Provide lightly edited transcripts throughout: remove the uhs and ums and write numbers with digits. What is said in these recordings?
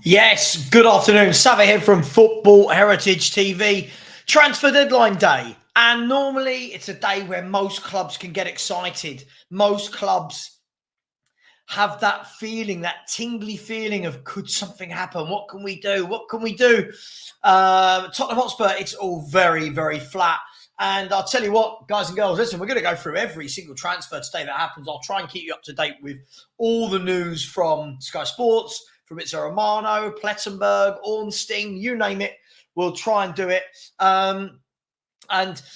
Yes, good afternoon. Savva here from Football Heritage TV. Transfer deadline day. And normally it's a day where most clubs can get excited. Most clubs have that feeling, that tingly feeling of could something happen? What can we do? What can we do? Tottenham Hotspur, it's all very, very flat. And I'll tell you what, guys and girls, listen, we're going to go through every single transfer today that happens. I'll try and keep you up to date with all the news from Sky Sports, Fabrizio Romano, Plettenberg, Ornstein, you name it. We'll try and do it. And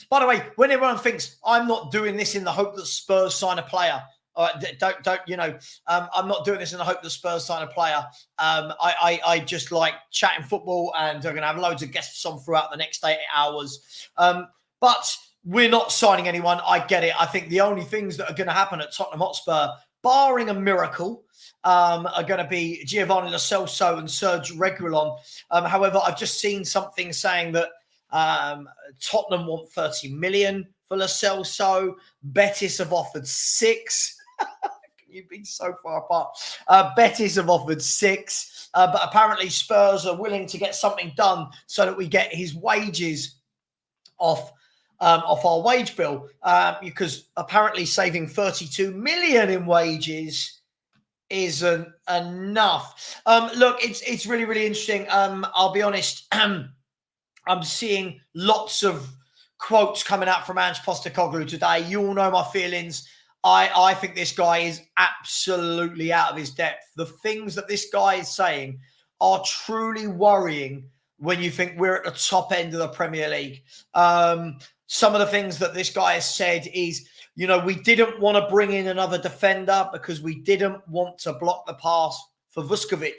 by the way, when everyone thinks I'm not doing this in the hope that Spurs sign a player, I'm not doing this in the hope that Spurs sign a player. I just like chatting football, and I'm going to have loads of guests on throughout the next 8 hours. But we're not signing anyone. I get it. I think the only things that are going to happen at Tottenham Hotspur, barring a miracle, are going to be Giovanni Lo Celso and Serge Reguilon. However, I've just seen something saying that Tottenham want 30 million for Lo Celso. Betis have offered 6. You've been so far apart. Betis have offered 6, but apparently Spurs are willing to get something done so that we get his wages off our wage bill, because apparently saving 32 million in wages isn't enough. Look, it's really, really interesting. I'll be honest. I'm seeing lots of quotes coming out from Ange Postecoglou today. You all know my feelings. I think this guy is absolutely out of his depth. The things that this guy is saying are truly worrying when you think we're at the top end of the Premier League. Some of the things that this guy has said is, we didn't want to bring in another defender because we didn't want to block the pass for Vuskovic,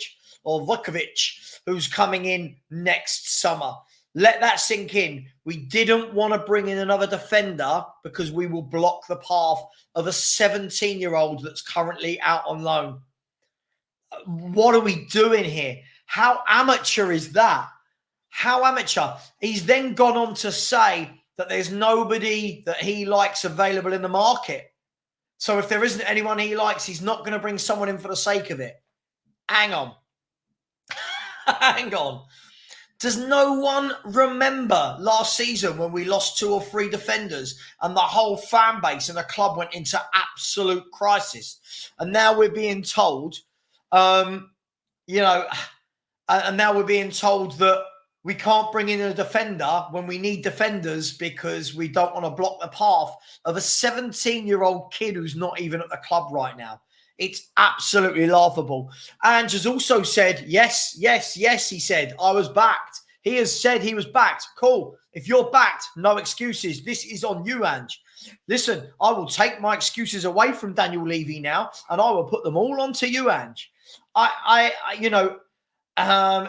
who's coming in next summer. Let that sink in. We didn't want to bring in another defender because we will block the path of a 17-year-old that's currently out on loan. What are we doing here? How amateur is that? How amateur? He's then gone on to say that there's nobody that he likes available in the market. So if there isn't anyone he likes, he's not going to bring someone in for the sake of it. Hang on. Hang on. Does no one remember last season when we lost 2 or 3 defenders and the whole fan base and the club went into absolute crisis? And now we're being told, and now we're being told that we can't bring in a defender when we need defenders because we don't want to block the path of a 17-year-old kid who's not even at the club right now. It's absolutely laughable. Ange has also said, yes, he said, I was backed. He has said he was backed. Cool. If you're backed, no excuses. This is on you, Ange. Listen, I will take my excuses away from Daniel Levy now, and I will put them all onto you, Ange.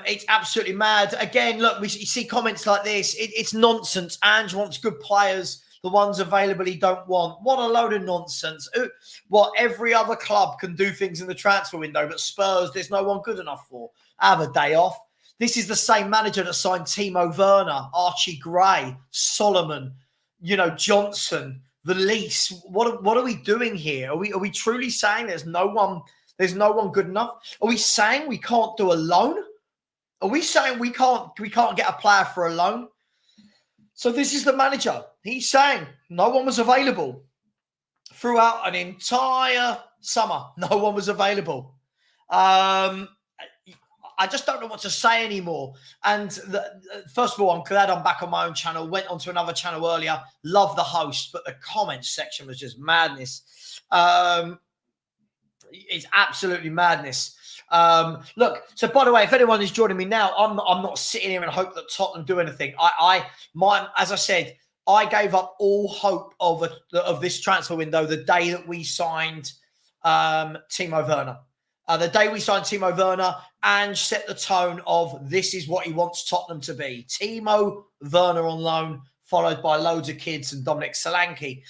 It's absolutely mad. Again, look, you see comments like this. It's nonsense. Ange wants good players. The ones available he don't want. What a load of nonsense. What, every other club can do things in the transfer window, but Spurs, there's no one good enough for. Have a day off. This is the same manager that signed Timo Werner, Archie Gray, Solomon, Johnson, the lease. What are we doing here? Are we truly saying there's no one good enough? Are we saying we can't do a loan? Are we saying we can't get a player for a loan? So this is the manager. He's saying no one was available throughout an entire summer. No one was available. I just don't know what to say anymore. And first of all, I'm glad I'm back on my own channel. Went onto another channel earlier. Love the host, but the comments section was just madness. It's absolutely madness. Look, so by the way, if anyone is joining me now, I'm not sitting here and hope that Tottenham do anything. As I said, I gave up all hope of this transfer window the day that we signed Timo Werner. The day we signed Timo Werner, Ange set the tone of this is what he wants Tottenham to be. Timo Werner on loan, followed by loads of kids and Dominic Solanke.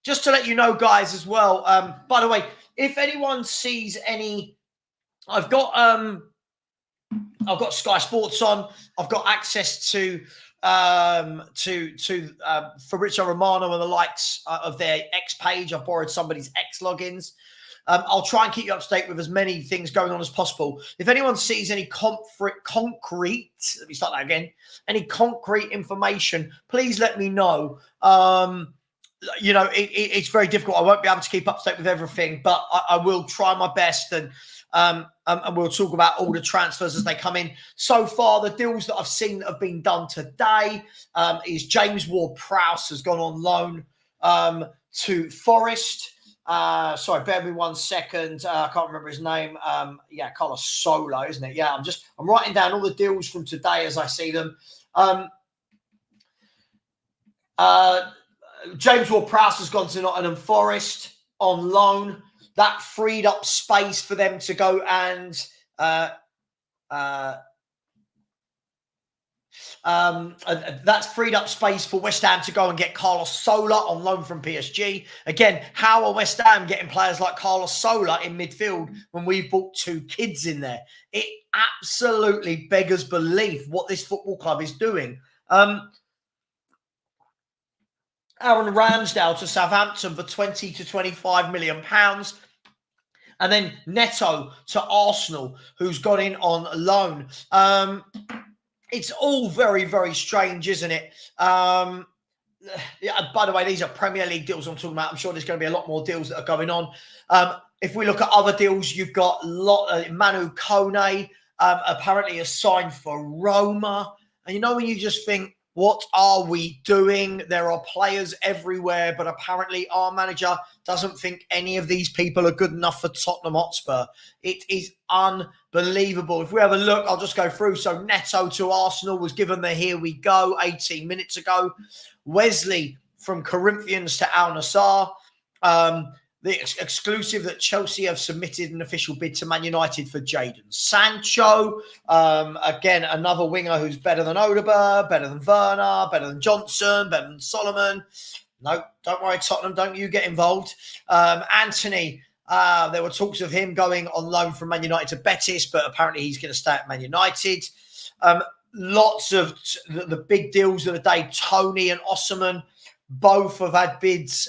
Just to let you know, guys, as well, by the way, if anyone sees any, I've got Sky Sports on. I've got access to Fabrizio Romano and the likes of their X page. I've borrowed somebody's X logins. I'll try and keep you up to date with as many things going on as possible. If anyone sees any concrete, let me start that again, any concrete information, please let me know. You know, it's very difficult. I won't be able to keep up to date with everything, but I will try my best, and we'll talk about all the transfers as they come in. So far, the deals that I've seen that have been done today is James Ward-Prowse has gone on loan to Forest. Sorry, bear with me 1 second. I can't remember his name. Yeah, Carlos Solo, isn't it? Yeah, I'm writing down all the deals from today as I see them. James Ward-Prowse has gone to Nottingham Forest on loan. That freed up space for them to go and that's freed up space for West Ham to go and get Carlos Sola on loan from PSG. Again, how are West Ham getting players like Carlos Sola in midfield when we've brought 2 kids in there? It absolutely beggars belief what this football club is doing. Aaron Ramsdale to Southampton for 20 to 25 million pounds. And then Neto to Arsenal, who's gone in on loan. It's all very, very strange, isn't it? Yeah, by the way, these are Premier League deals I'm talking about. I'm sure there's going to be a lot more deals that are going on. If we look at other deals, you've got Manu Kone apparently is signed for Roma. And you know when you just think, what are we doing? There are players everywhere, but apparently our manager doesn't think any of these people are good enough for Tottenham Hotspur. It is unbelievable. If we have a look, I'll just go through. So Neto to Arsenal was given the here we go 18 minutes ago. Wesley from Corinthians to Al Nassr. The exclusive that Chelsea have submitted an official bid to Man United for Jadon Sancho. Again, another winger who's better than Odegaard, better than Werner, better than Johnson, better than Solomon. No, don't worry, Tottenham, don't you get involved. Anthony, there were talks of him going on loan from Man United to Betis, but apparently he's going to stay at Man United. Lots of the big deals of the day, Tony and Osimhen, both have had bids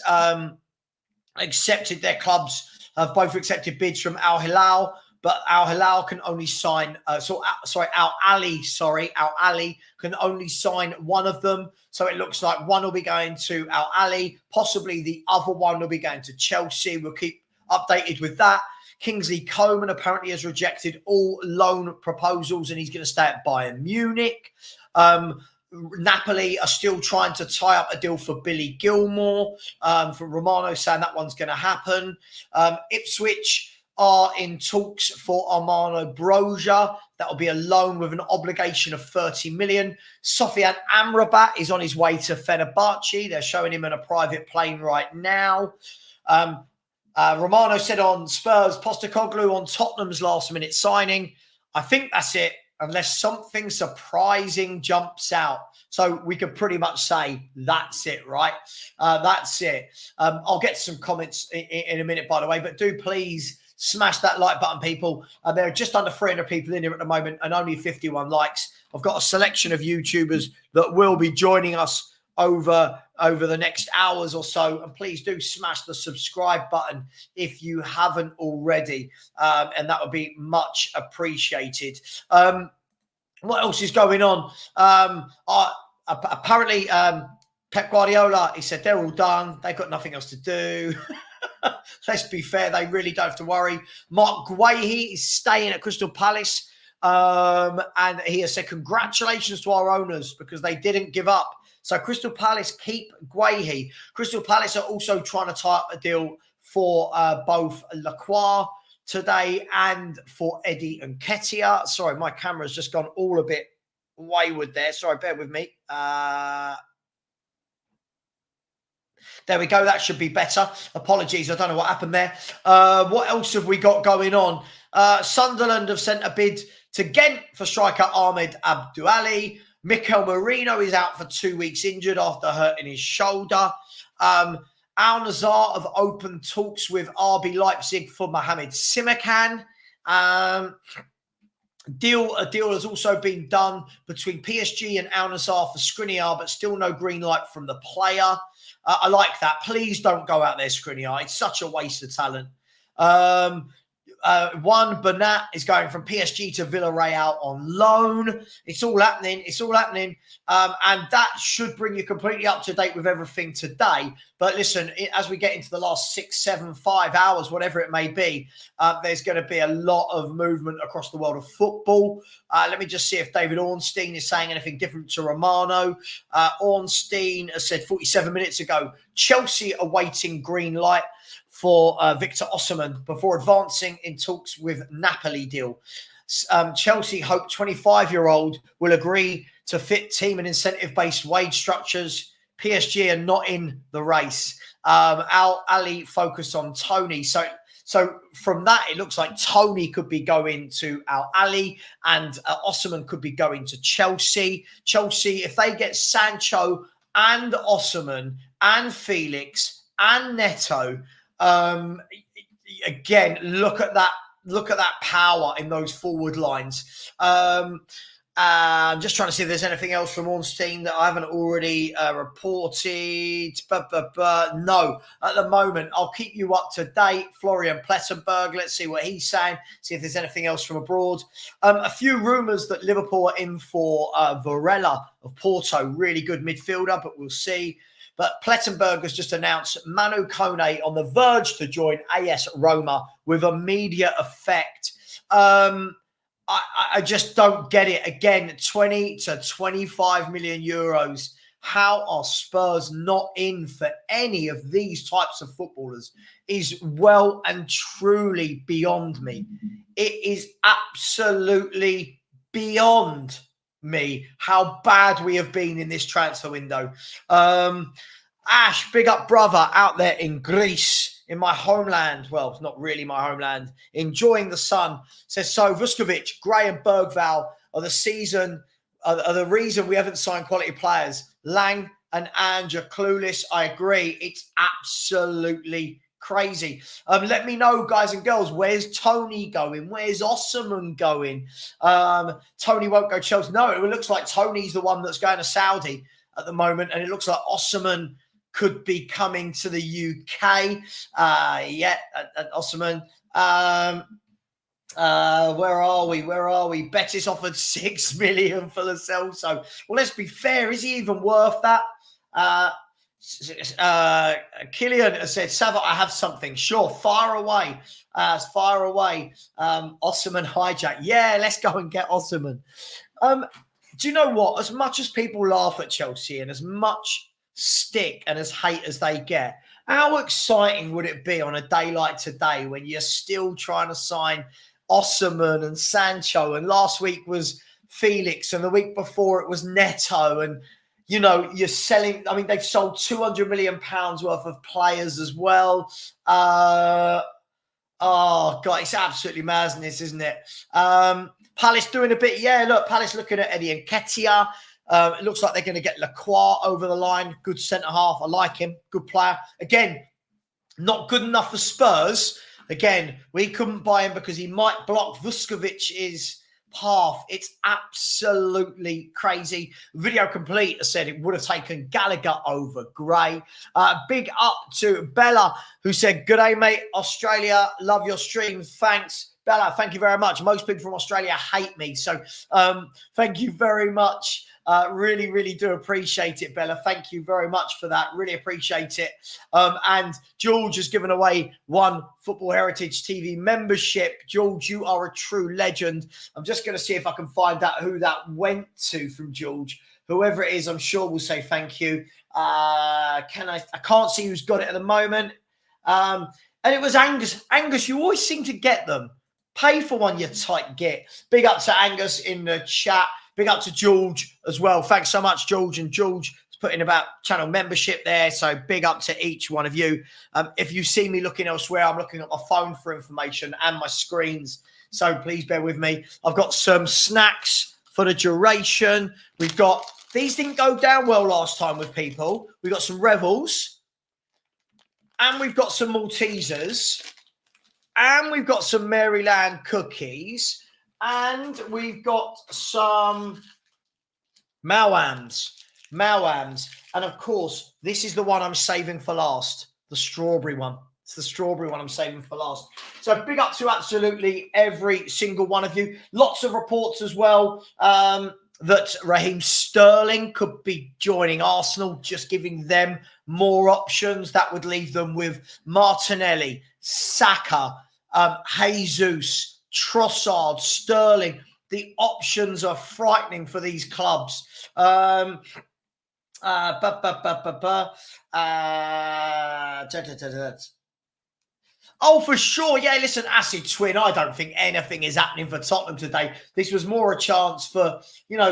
accepted. Their clubs have both accepted bids from Al Hilal, but Al Hilal can only sign Al Ali can only sign one of them. So it looks like one will be going to Al Ali, possibly the other one will be going to Chelsea. We'll keep updated with that. Kingsley Coman apparently has rejected all loan proposals and he's going to stay at Bayern Munich. Napoli are still trying to tie up a deal for Billy Gilmore. From Romano saying that one's going to happen. Ipswich are in talks for Armando Broja. That will be a loan with an obligation of 30 million. Sofian Amrabat is on his way to Fenerbahce. They're showing him in a private plane right now. Romano said on Spurs, Postecoglou on Tottenham's last-minute signing. I think that's it, unless something surprising jumps out. So we could pretty much say that's it, right? That's it. I'll get some comments in a minute, by the way, but do please smash that like button, people. There are just under 300 people in here at the moment and only 51 likes. I've got a selection of YouTubers that will be joining us over the next hours or so. And please do smash the subscribe button if you haven't already. And that would be much appreciated. What else is going on? Apparently, Pep Guardiola, he said they're all done. They've got nothing else to do. Let's be fair, they really don't have to worry. Mark Guehi is staying at Crystal Palace. And he has said congratulations to our owners because they didn't give up. So Crystal Palace keep Guehi. Crystal Palace are also trying to tie up a deal for both Lacroix today and for Eddie Nketiah. Sorry, my camera's just gone all a bit wayward there. Sorry, bear with me. There we go. That should be better. Apologies. I don't know what happened there. What else have we got going on? Sunderland have sent a bid to Ghent for striker Ahmed Abdouali. Mikel Merino is out for 2 weeks injured after hurting his shoulder. Al Nassr have opened talks with RB Leipzig for Mohamed Simakan. A deal has also been done between PSG and Al Nassr for Skriniar, but still no green light from the player. I like that. Please don't go out there, Skriniar. It's such a waste of talent. One Bernat is going from PSG to Villarreal on loan. It's all happening. It's all happening. And that should bring you completely up to date with everything today. But listen, as we get into the last 6, 7, 5 hours, whatever it may be, there's going to be a lot of movement across the world of football. Let me just see if David Ornstein is saying anything different to Romano. Ornstein has said 47 minutes ago, Chelsea awaiting green light for Victor Osimhen before advancing in talks with Napoli deal. Chelsea hope 25-year-old will agree to fit team and incentive-based wage structures. PSG are not in the race. Al Ali focused on Tony. So from that, it looks like Tony could be going to Al Ali and Osimhen could be going to Chelsea. Chelsea, if they get Sancho and Osimhen and Felix and Neto, again, look at that power in those forward lines. I'm just trying to see if there's anything else from Ornstein that I haven't already reported. No, at the moment, I'll keep you up to date. Florian Plettenberg, let's see what he's saying, see if there's anything else from abroad. A few rumours that Liverpool are in for Varela of Porto, really good midfielder, but we'll see. But Plettenberg has just announced Manu Kone on the verge to join AS Roma with immediate effect. I just don't get it. Again, 20 to 25 million euros. How are Spurs not in for any of these types of footballers is well and truly beyond me. It is absolutely beyond me how bad we have been in this transfer window. Ash, big up brother out there in Greece, in my homeland. Well, it's not really my homeland. Enjoying the sun. Says, so Vuskovic, Gray and Bergval are the reason we haven't signed quality players. Lang and Ange are clueless. I agree. It's absolutely crazy. Let me know, guys and girls, where's Tony going? Where's Osimhen going? Tony won't go Chelsea. No, it looks like Tony's the one that's going to Saudi at the moment, and it looks like Osimhen could be coming to the UK. Osimhen. Where are we? Betis offered 6 million for Lo Celso. Well, let's be fair. Is he even worth that? Killian has said, Savva, I have something. Sure, fire away. Osimhen hijack. Yeah, let's go and get Osimhen. Do you know what? As much as people laugh at Chelsea and as much stick and as hate as they get, how exciting would it be on a day like today when you're still trying to sign Osimhen and Sancho, and last week was Felix and the week before it was Neto, and you know, you're selling, I mean, they've sold £200 million worth of players as well. Oh God, it's absolutely madness, isn't it? Palace doing a bit. Yeah, look, Palace looking at Eddie Nketiah. It looks like they're going to get Lacroix over the line. Good centre-half. I like him. Good player. Again, not good enough for Spurs. Again, we couldn't buy him because he might block Vuskovic's path. It's absolutely crazy. Video Complete has said it would have taken Gallagher over Gray. Big up to Bella, who said, good day, mate. Australia, love your stream. Thanks. Bella, thank you very much. Most people from Australia hate me. So thank you very much. Really, really do appreciate it, Bella. Thank you very much for that. Really appreciate it. And George has given away one Football Heritage TV membership. George, you are a true legend. I'm just going to see if I can find out who that went to from George. Whoever it is, I'm sure will say thank you. I can't see who's got it at the moment. And it was Angus. Angus, you always seem to get them. Pay for one, you tight git. Big up to Angus in the chat. Big up to George as well. Thanks so much, George. And George is putting about channel membership there. So big up to each one of you. If you see me looking elsewhere, I'm looking at my phone for information and my screens. So please bear with me. I've got some snacks for the duration. We've got, these didn't go down well last time with people. We've got some Revels. And we've got some Maltesers. And we've got some Maryland cookies. And we've got some Malwams. And of course, this is the one I'm saving for last. The strawberry one. It's the strawberry one I'm saving for last. So big up to absolutely every single one of you. Lots of reports as well that Raheem Sterling could be joining Arsenal, just giving them more options. That would leave them with Martinelli, Saka, Jesus, Trossard, Sterling. The options are frightening for these clubs. Oh, for sure. Yeah, listen, Acid Twin, I don't think anything is happening for Tottenham today. This was more a chance for,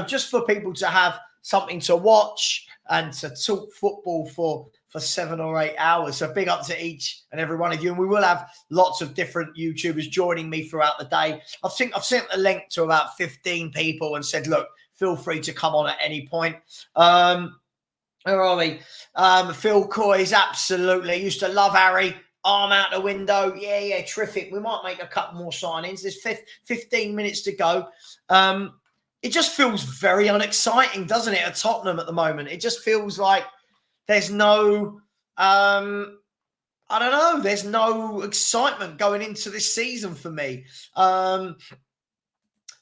just for people to have something to watch and to talk football for 7 or 8 hours. So big up to each and every one of you. And we will have lots of different YouTubers joining me throughout the day. I've sent a link to about 15 people and said, look, feel free to come on at any point. Where are we? Phil COYS, absolutely. Used to love Harry. Arm out the window. Yeah, terrific. We might make a couple more signings. There's 15 minutes to go. It just feels very unexciting, doesn't it, at Tottenham at the moment? It just feels like there's no, there's no excitement going into this season for me.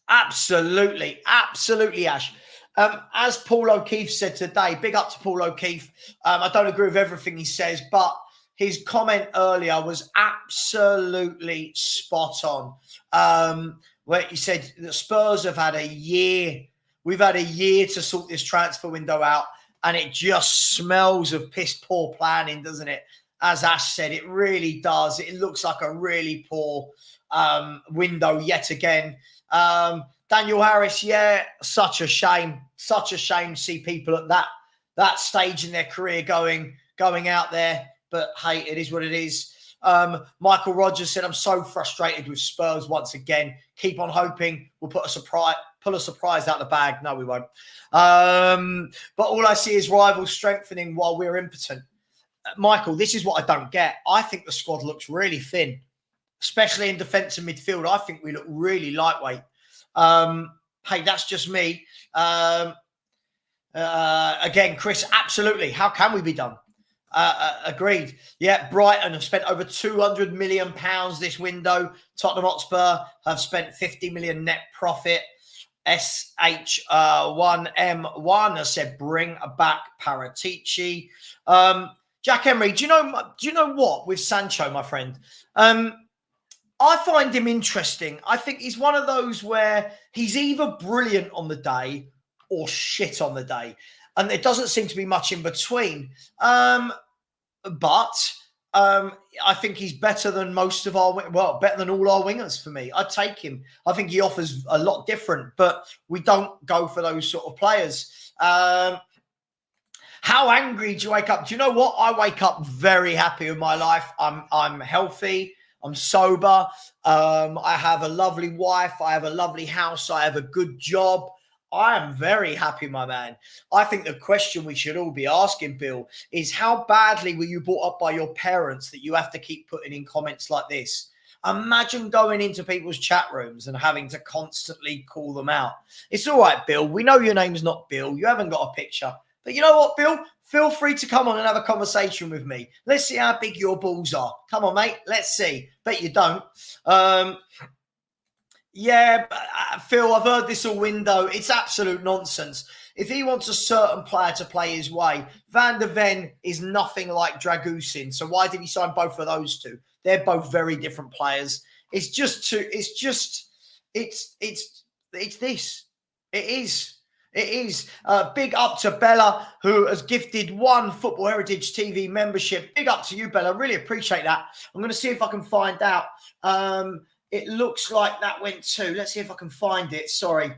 Absolutely, Ash. As Paul O'Keefe said today, big up to Paul O'Keefe. I don't agree with everything he says, but his comment earlier was absolutely spot on. Where he said the Spurs have had a year. We've had a year to sort this transfer window out, and it just smells of piss poor planning, doesn't it? As Ash said, it really does. It looks like a really poor window yet again. Daniel Harris, yeah, such a shame. Such a shame to see people at that stage in their career going out there. But hey, it is what it is. Michael Rogers said, I'm so frustrated with Spurs once again. Keep on hoping we'll pull a surprise out the bag. No, we won't. But all I see is rivals strengthening while we're impotent. Michael, this is what I don't get. I think the squad looks really thin, especially in defence and midfield. I think we look really lightweight. Hey, that's just me. Again, Chris, absolutely. How can we be done? Agreed. Yeah, Brighton have spent over £200 million this window. Tottenham Hotspur have spent 50 million net profit. SH1M1 has said bring back Paratici. Jack Emery, do you know what with Sancho, my friend? I find him interesting. I think he's one of those where he's either brilliant on the day or shit on the day. And there doesn't seem to be much in between. But I think he's better than better than all our wingers for me. I'd take him. I think he offers a lot different, but we don't go for those sort of players. How angry do you wake up? Do you know what? I wake up very happy with my life. I'm healthy. I'm sober. I have a lovely wife. I have a lovely house. I have a good job. I am very happy, my man. I think the question we should all be asking, Bill, is how badly were you brought up by your parents that you have to keep putting in comments like this? Imagine going into people's chat rooms and having to constantly call them out. It's all right, Bill. We know your name's not Bill. You haven't got a picture. But you know what, Bill? Feel free to come on and have a conversation with me. Let's see how big your balls are. Come on, mate. Let's see. Bet you don't. Yeah, Phil, I've heard this all window. It's absolute nonsense. If he wants a certain player to play his way, Van der Ven is nothing like Dragusin. So why did he sign both of those two? They're both very different players. It's this. It is. Big up to Bella, who has gifted one Football Heritage TV membership. Big up to you, Bella. Really appreciate that. I'm going to see if I can find out. It looks like that went to, let's see if I can find it. Sorry.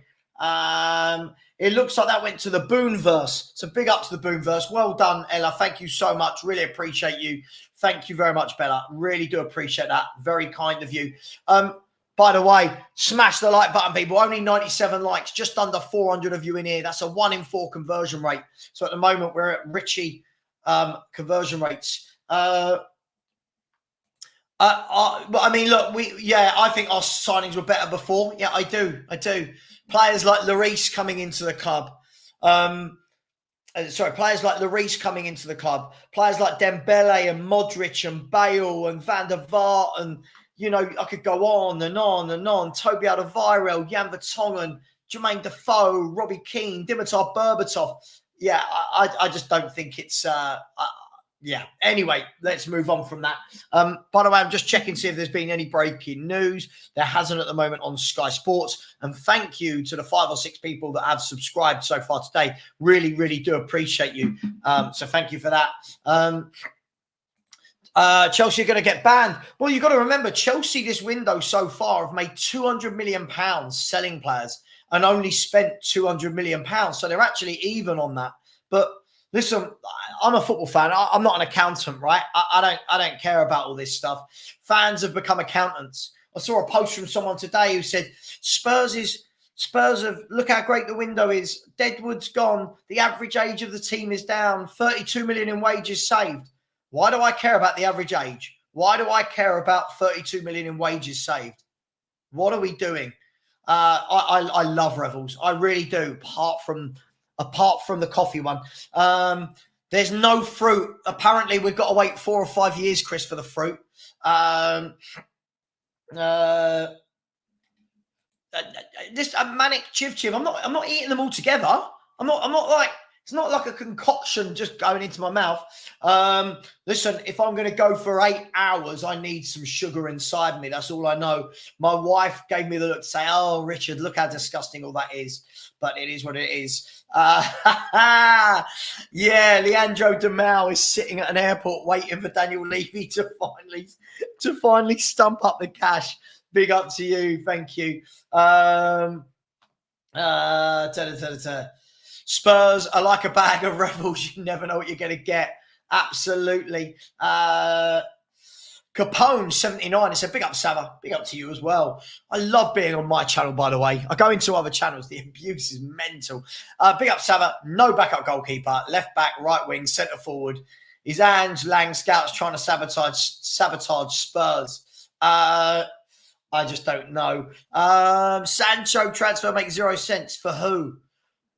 It looks like that went to the Boonverse. So big up to the Boonverse. Well done, Ella. Thank you so much. Really appreciate you. Thank you very much, Bella. Really do appreciate that. Very kind of you. By the way, smash the like button, people. Only 97 likes, just under 400 of you in here. That's a 1 in 4 conversion rate. So at the moment, we're at Richie conversion rates. I mean, look, I think our signings were better before. Yeah, I do. Players like Lloris coming into the club. players like Lloris coming into the club, players like Dembele and Modric and Bale and Van der Vaart, and I could go on and on and on. Toby Alderweireld, Jan Vertonghen, Jermaine Defoe, Robbie Keane, Dimitar Berbatov. Yeah, I just don't think it's. Yeah. Anyway, let's move on from that. By the way, I'm just checking to see if there's been any breaking news. There hasn't at the moment on Sky Sports. And thank you to the 5 or 6 people that have subscribed so far today. Really, really do appreciate you. So thank you for that. Chelsea are going to get banned. Well, you've got to remember, Chelsea this window so far have made £200 million selling players and only spent £200 million. So they're actually even on that. But listen, I'm a football fan. I'm not an accountant, right? I don't care about all this stuff. Fans have become accountants. I saw a post from someone today who said Spurs have, look how great the window is. Deadwood's gone. The average age of the team is down. 32 million in wages saved. Why do I care about the average age? Why do I care about 32 million in wages saved? What are we doing? I love Revels. I really do. Apart from the coffee one. There's no fruit. Apparently, we've got to wait 4 or 5 years, Chris, for the fruit. This manic chiv. I'm not eating them all together. I'm not like, it's not like a concoction just going into my mouth. Listen, if I'm going to go for 8 hours, I need some sugar inside me. That's all I know. My wife gave me the look to say, oh, Richard, look how disgusting all that is. But it is what it is. Yeah, Leandro Demau is sitting at an airport waiting for Daniel Levy to finally stump up the cash. Big up to you. Thank you. Spurs are like a bag of Rebels. You never know what you're going to get. Absolutely. Capone 79. It's a big up, Savva. Big up to you as well. I love being on my channel, by the way. I go into other channels. The abuse is mental. Big up, Savva. No backup goalkeeper. Left back, right wing, centre forward. Is Ange Lang scouts trying to sabotage Spurs? I just don't know. Sancho transfer makes 0 cents. For who?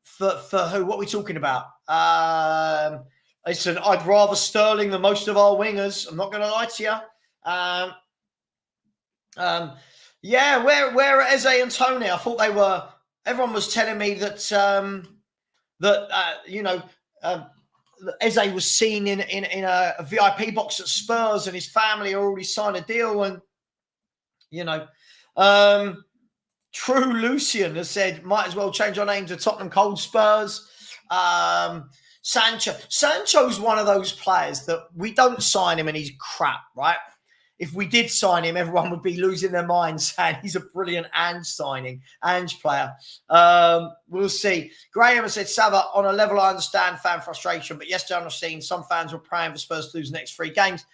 For who? What are we talking about? Listen, I'd rather Sterling than most of our wingers. I'm not going to lie to you. Yeah, where are Eze and Tony? I thought they were. Everyone was telling me that Eze was seen in a VIP box at Spurs, and his family already signed a deal. And True Lucian has said, might as well change our name to Tottenham Cold Spurs. Sancho's one of those players that we don't sign him and he's crap, right? If we did sign him, everyone would be losing their minds saying he's a brilliant Ange player. We'll see. Graham has said, Savva, on a level I understand fan frustration, but yesterday I've seen some fans were praying for Spurs to lose the next 3 games.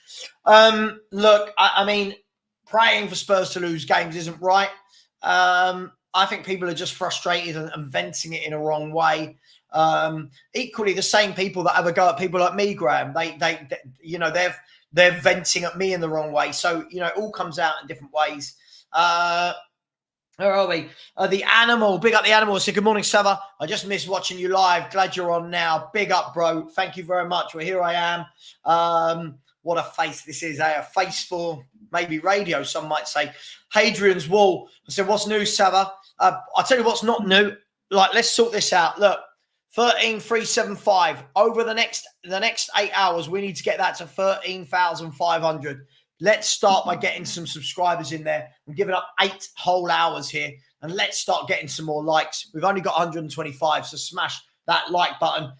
Look, I mean, praying for Spurs to lose games isn't right. I think people are just frustrated and venting it in a wrong way. Equally, the same people that have a go at people like me, Graham, they're venting at me in the wrong way. So, it all comes out in different ways. Where are we? The Animal. Big up the Animal. Say, good morning, Savva. I just missed watching you live. Glad you're on now. Big up, bro. Thank you very much. Well, here I am. What a face this is, eh? A face for maybe radio, some might say. Hadrian's Wall. I said, what's new, Savva? I'll tell you what's not new. Like, let's sort this out. Look, 13,375. Over the next 8 hours, we need to get that to 13,500. Let's start by getting some subscribers in there. I'm giving up 8 whole hours here. And let's start getting some more likes. We've only got 125, so smash that like button.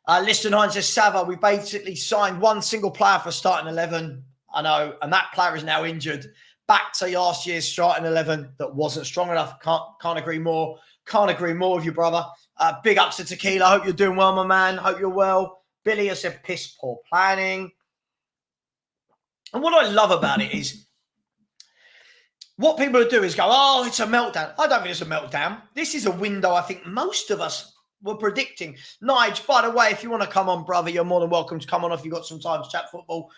Lister 9 says, Savva, we basically signed one single player for starting 11. I know, and that player is now injured. Back to last year's starting 11 that wasn't strong enough. Can't agree more. Can't agree more with you, brother. Big ups to Tequila. Hope you're doing well, my man. Hope you're well. Billy has said piss poor planning. And what I love about it is what people do is go, oh, it's a meltdown. I don't think it's a meltdown. This is a window I think most of us were predicting. Nige, by the way, if you want to come on, brother, you're more than welcome to come on if you've got some time to chat football.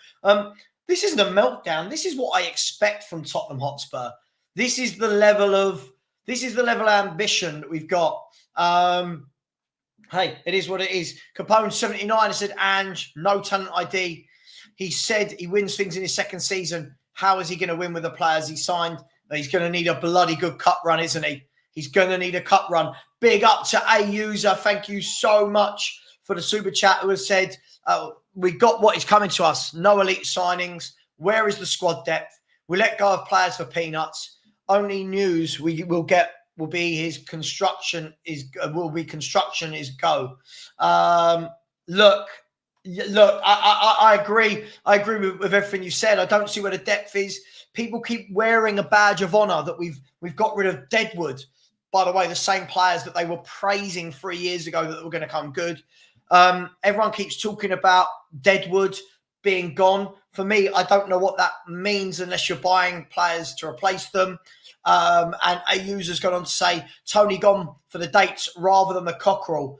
This isn't a meltdown. This is what I expect from Tottenham Hotspur. This is the level of ambition that we've got. Hey, it is what it is. Capone79 said, Ange, no talent ID. He said he wins things in his second season. How is he going to win with the players he signed? He's going to need a bloody good cup run, isn't he? He's going to need a cup run. Big up to A User. Thank you so much for the super chat who has said, we got what is coming to us. No elite signings. Where is the squad depth? We let go of players for peanuts. Only news we will get will be his construction is go. Look, I agree. I agree with everything you said. I don't see where the depth is. People keep wearing a badge of honor that we've got rid of Deadwood. By the way, the same players that they were praising 3 years ago that were going to come good. Everyone keeps talking about Deadwood being gone. For me, I don't know what that means unless you're buying players to replace them. And a user's gone on to say Tony gone for the dates rather than the cockerel.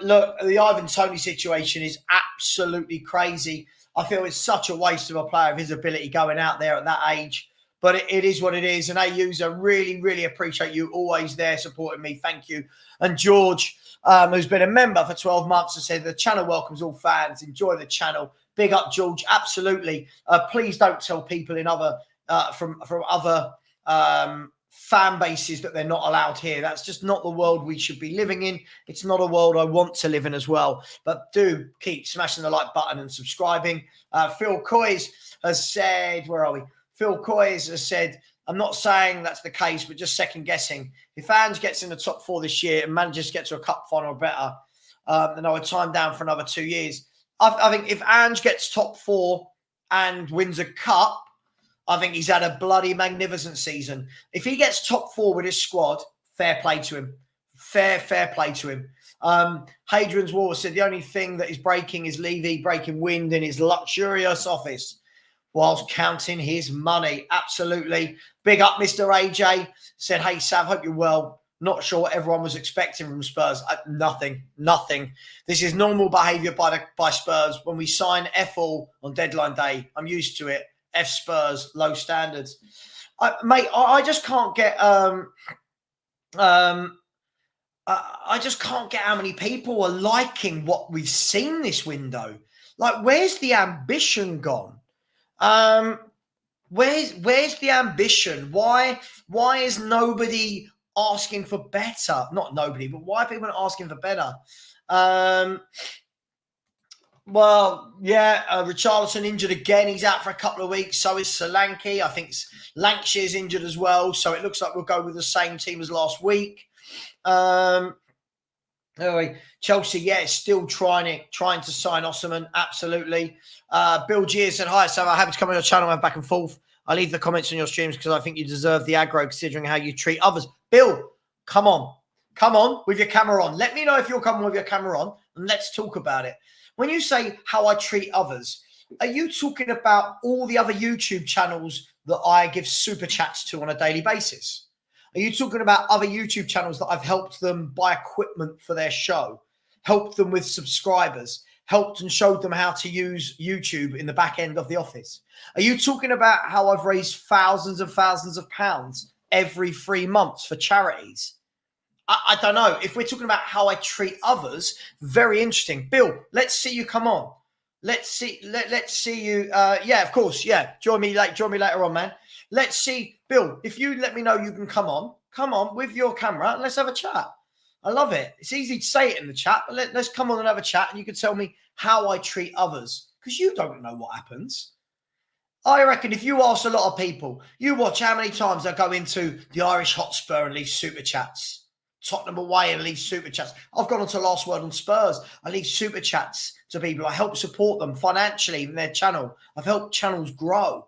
Look, the Ivan Tony situation is absolutely crazy. I feel it's such a waste of a player of his ability going out there at that age. But it is what it is. And a user, really, really appreciate you always there supporting me. Thank you. And George, who's been a member for 12 months, has said the channel welcomes all fans. Enjoy the channel. Big up, George. Absolutely. Please don't tell people in other from other fan bases that they're not allowed here. That's just not the world we should be living in. It's not a world I want to live in as well. But do keep smashing the like button and subscribing. Phil COYS has said, where are we? Phil COYS has said, I'm not saying that's the case, but just second guessing. If Ange gets in the top 4 this year and manages to get to a cup final or better, then I would time down for another 2 years. I think if Ange gets top 4 and wins a cup, I think he's had a bloody magnificent season. If he gets top 4 with his squad, fair play to him. Fair play to him. Hadrian's Wall said the only thing that is breaking is Levy breaking wind in his luxurious office whilst counting his money. Absolutely. Big up, Mr. AJ. Said, hey, Sav, hope you're well. Not sure what everyone was expecting from Spurs. Nothing. This is normal behaviour by Spurs. When we sign F-all on deadline day, I'm used to it. F Spurs, low standards. Mate, I just can't get... I just can't get how many people are liking what we've seen this window. Like, where's the ambition gone? Where's the ambition? Why is nobody asking for better? Not nobody, but why are people not asking for better? Well, yeah, Richarlison injured again. He's out for a couple of weeks. So is Solanke. I think Lankshire's injured as well. So it looks like we'll go with the same team as last week. Anyway, Chelsea, yeah, still trying to sign Osimhen. Absolutely. Bill G said, hi, Sam. I'm happy to come on your channel and have back and forth. I leave the comments on your streams because I think you deserve the aggro considering how you treat others. Bill, come on. Come on with your camera on. Let me know if you're coming with your camera on and let's talk about it. When you say how I treat others, are you talking about all the other YouTube channels that I give super chats to on a daily basis? Are you talking about other YouTube channels that I've helped them buy equipment for their show, helped them with subscribers, helped and showed them how to use YouTube in the back end of the office? Are you talking about how I've raised thousands and thousands of pounds every 3 months for charities? I don't know. If we're talking about how I treat others, very interesting. Bill, let's see you come on. Let's see you. Yeah, of course. Yeah. Join me later on, man. Let's see. Bill, if you let me know you can come on with your camera and let's have a chat. I love it. It's easy to say it in the chat, but let's come on and have a chat and you can tell me how I treat others because you don't know what happens. I reckon if you ask a lot of people, you watch how many times I go into the Irish Hotspur and leave super chats. Tottenham away and leave super chats. I've gone on to Last Word on Spurs. I leave super chats to people. I help support them financially in their channel. I've helped channels grow.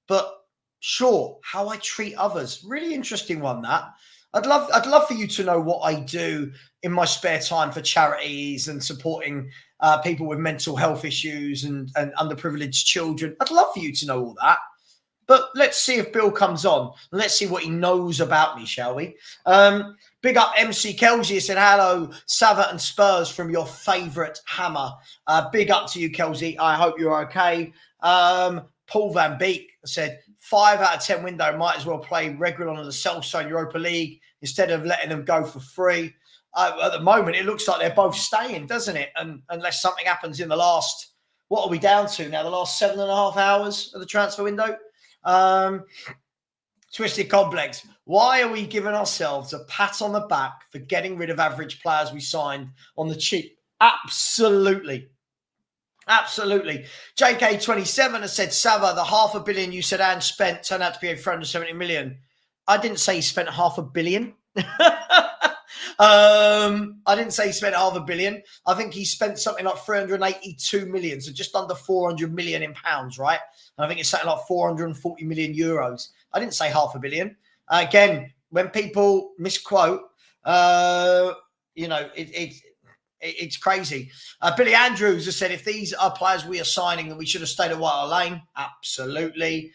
But sure, how I treat others. Really interesting one, that. I'd love for you to know what I do in my spare time for charities and supporting people with mental health issues and underprivileged children. I'd love for you to know all that. But let's see if Bill comes on. Let's see what he knows about me, shall we? Big up MC Kelsey said, hello, Savva and Spurs from your favourite Hammer. Big up to you, Kelsey. I hope you're okay. Paul Van Beek said, 5 out of 10 window might as well play regular on the Cellstone Europa League instead of letting them go for free. At the moment, it looks like they're both staying, doesn't it? And unless something happens in the last, what are we down to now? The last 7.5 hours of the transfer window. Twisted Complex. Why are we giving ourselves a pat on the back for getting rid of average players we signed on the cheap? Absolutely. Absolutely. JK27 has said, Savva, the $500 million you said Ange spent turned out to be 370 million. I didn't say he spent $500 million. I didn't say he spent $500 million. I think he spent something like 382 million, so just under 400 million in pounds, right? And I think it's something like 440 million euros. I didn't say $500 million. Again, when people misquote, it's crazy. Billy Andrews has said, if these are players we are signing, then we should have stayed at White Hart Lane. Absolutely.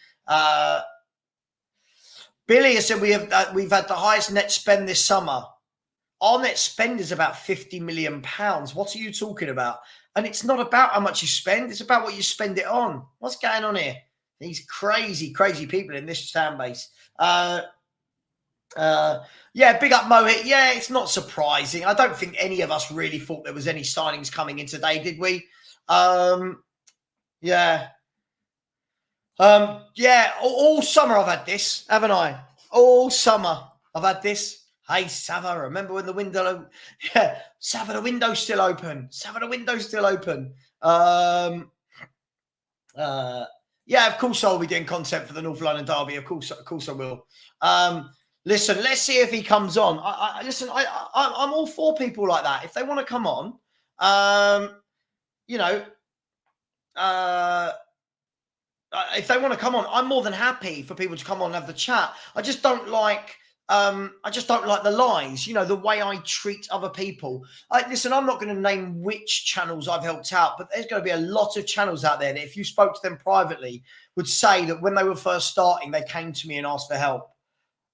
Billy has said we've had the highest net spend this summer. Our net spend is about £50 million. What are you talking about? And it's not about how much you spend. It's about what you spend it on. What's going on here? These crazy, crazy people in this fan base. Yeah, big up Mohit. Yeah, it's not surprising. I don't think any of us really thought there was any signings coming in today, did we? Yeah. All summer I've had this, haven't I? All summer I've had this. Hey, Savva, remember when the window... Yeah, Savva, the window's still open. Savva, the window's still open. Yeah, of course I'll be doing content for the North London Derby. Of course I will. Listen, let's see if he comes on. I'm all for people like that. If they want to come on, if they want to come on, I'm more than happy for people to come on and have the chat. I just don't like the lies, the way I treat other people. Listen, I'm not going to name which channels I've helped out, but there's going to be a lot of channels out there that if you spoke to them privately would say that when they were first starting, they came to me and asked for help.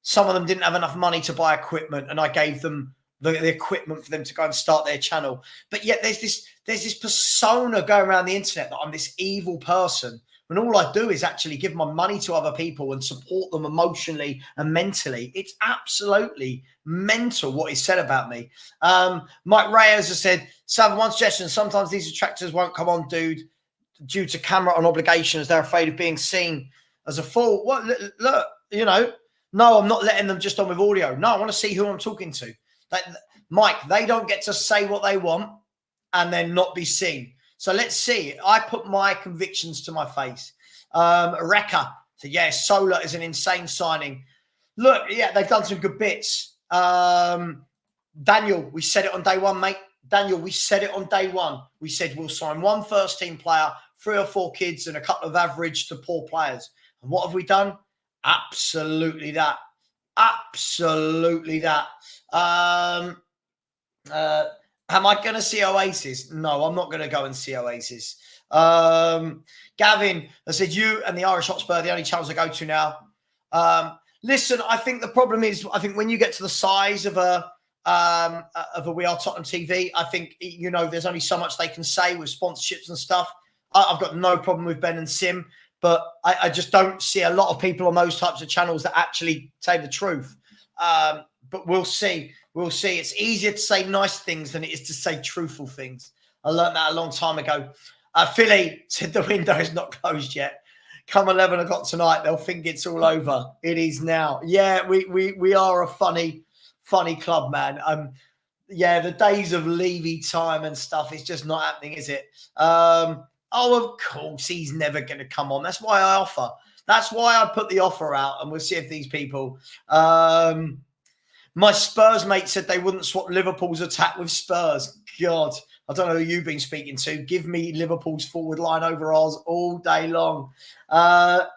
Some of them didn't have enough money to buy equipment, and I gave them the equipment for them to go and start their channel. But yet there's this persona going around the internet that I'm this evil person, when all I do is actually give my money to other people and support them emotionally and mentally. It's absolutely mental what is said about me. Mike Reyes has said, Savva, one suggestion, sometimes these attractors won't come on, dude, due to camera and obligations. They're afraid of being seen as a fool. What? Look, no, I'm not letting them just on with audio. No, I want to see who I'm talking to. Mike, they don't get to say what they want and then not be seen. So let's see. I put my convictions to my face. Rekka said, yeah, Solar is an insane signing. Look, yeah, they've done some good bits. Daniel, we said it on day one, mate. Daniel, we said it on day one. We said we'll sign one first-team player, 3 or 4 kids, and a couple of average to poor players. And what have we done? Absolutely that. Absolutely that. Am I going to see Oasis? No, I'm not going to go and see Oasis. Gavin, I said, you and the Irish Hotspur are the only channels I go to now. Listen, I think the problem is, I think when you get to the size of a We Are Tottenham TV, I think, there's only so much they can say with sponsorships and stuff. I've got no problem with Ben and Sim, but I just don't see a lot of people on those types of channels that actually say the truth. But we'll see. We'll see. It's easier to say nice things than it is to say truthful things. I learned that a long time ago. Philly said the window is not closed yet. Come 11 o'clock tonight, they'll think it's all over. It is now. Yeah, we are a funny club, man. Yeah, the days of Levy time and stuff, it's just not happening, is it? Oh, of course, he's never going to come on. That's why I offer. That's why I put the offer out, and we'll see if these people... My Spurs mate said they wouldn't swap Liverpool's attack with Spurs. God, I don't know who you've been speaking to. Give me Liverpool's forward line over ours all day long. Where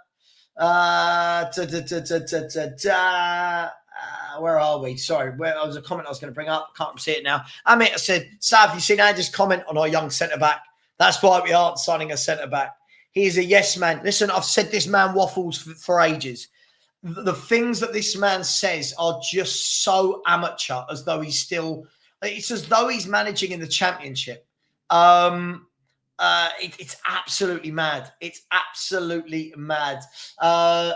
are we? Sorry, there was a comment I was going to bring up. Can't see it now. Amit said, Sav, you seen Ange's comment on our young centre-back? That's why we aren't signing a centre-back. He is a yes man. Listen, I've said this man waffles for ages. The things that this man says are just so amateur, as though he's still... It's as though he's managing in the Championship. It's absolutely mad. It's absolutely mad. Where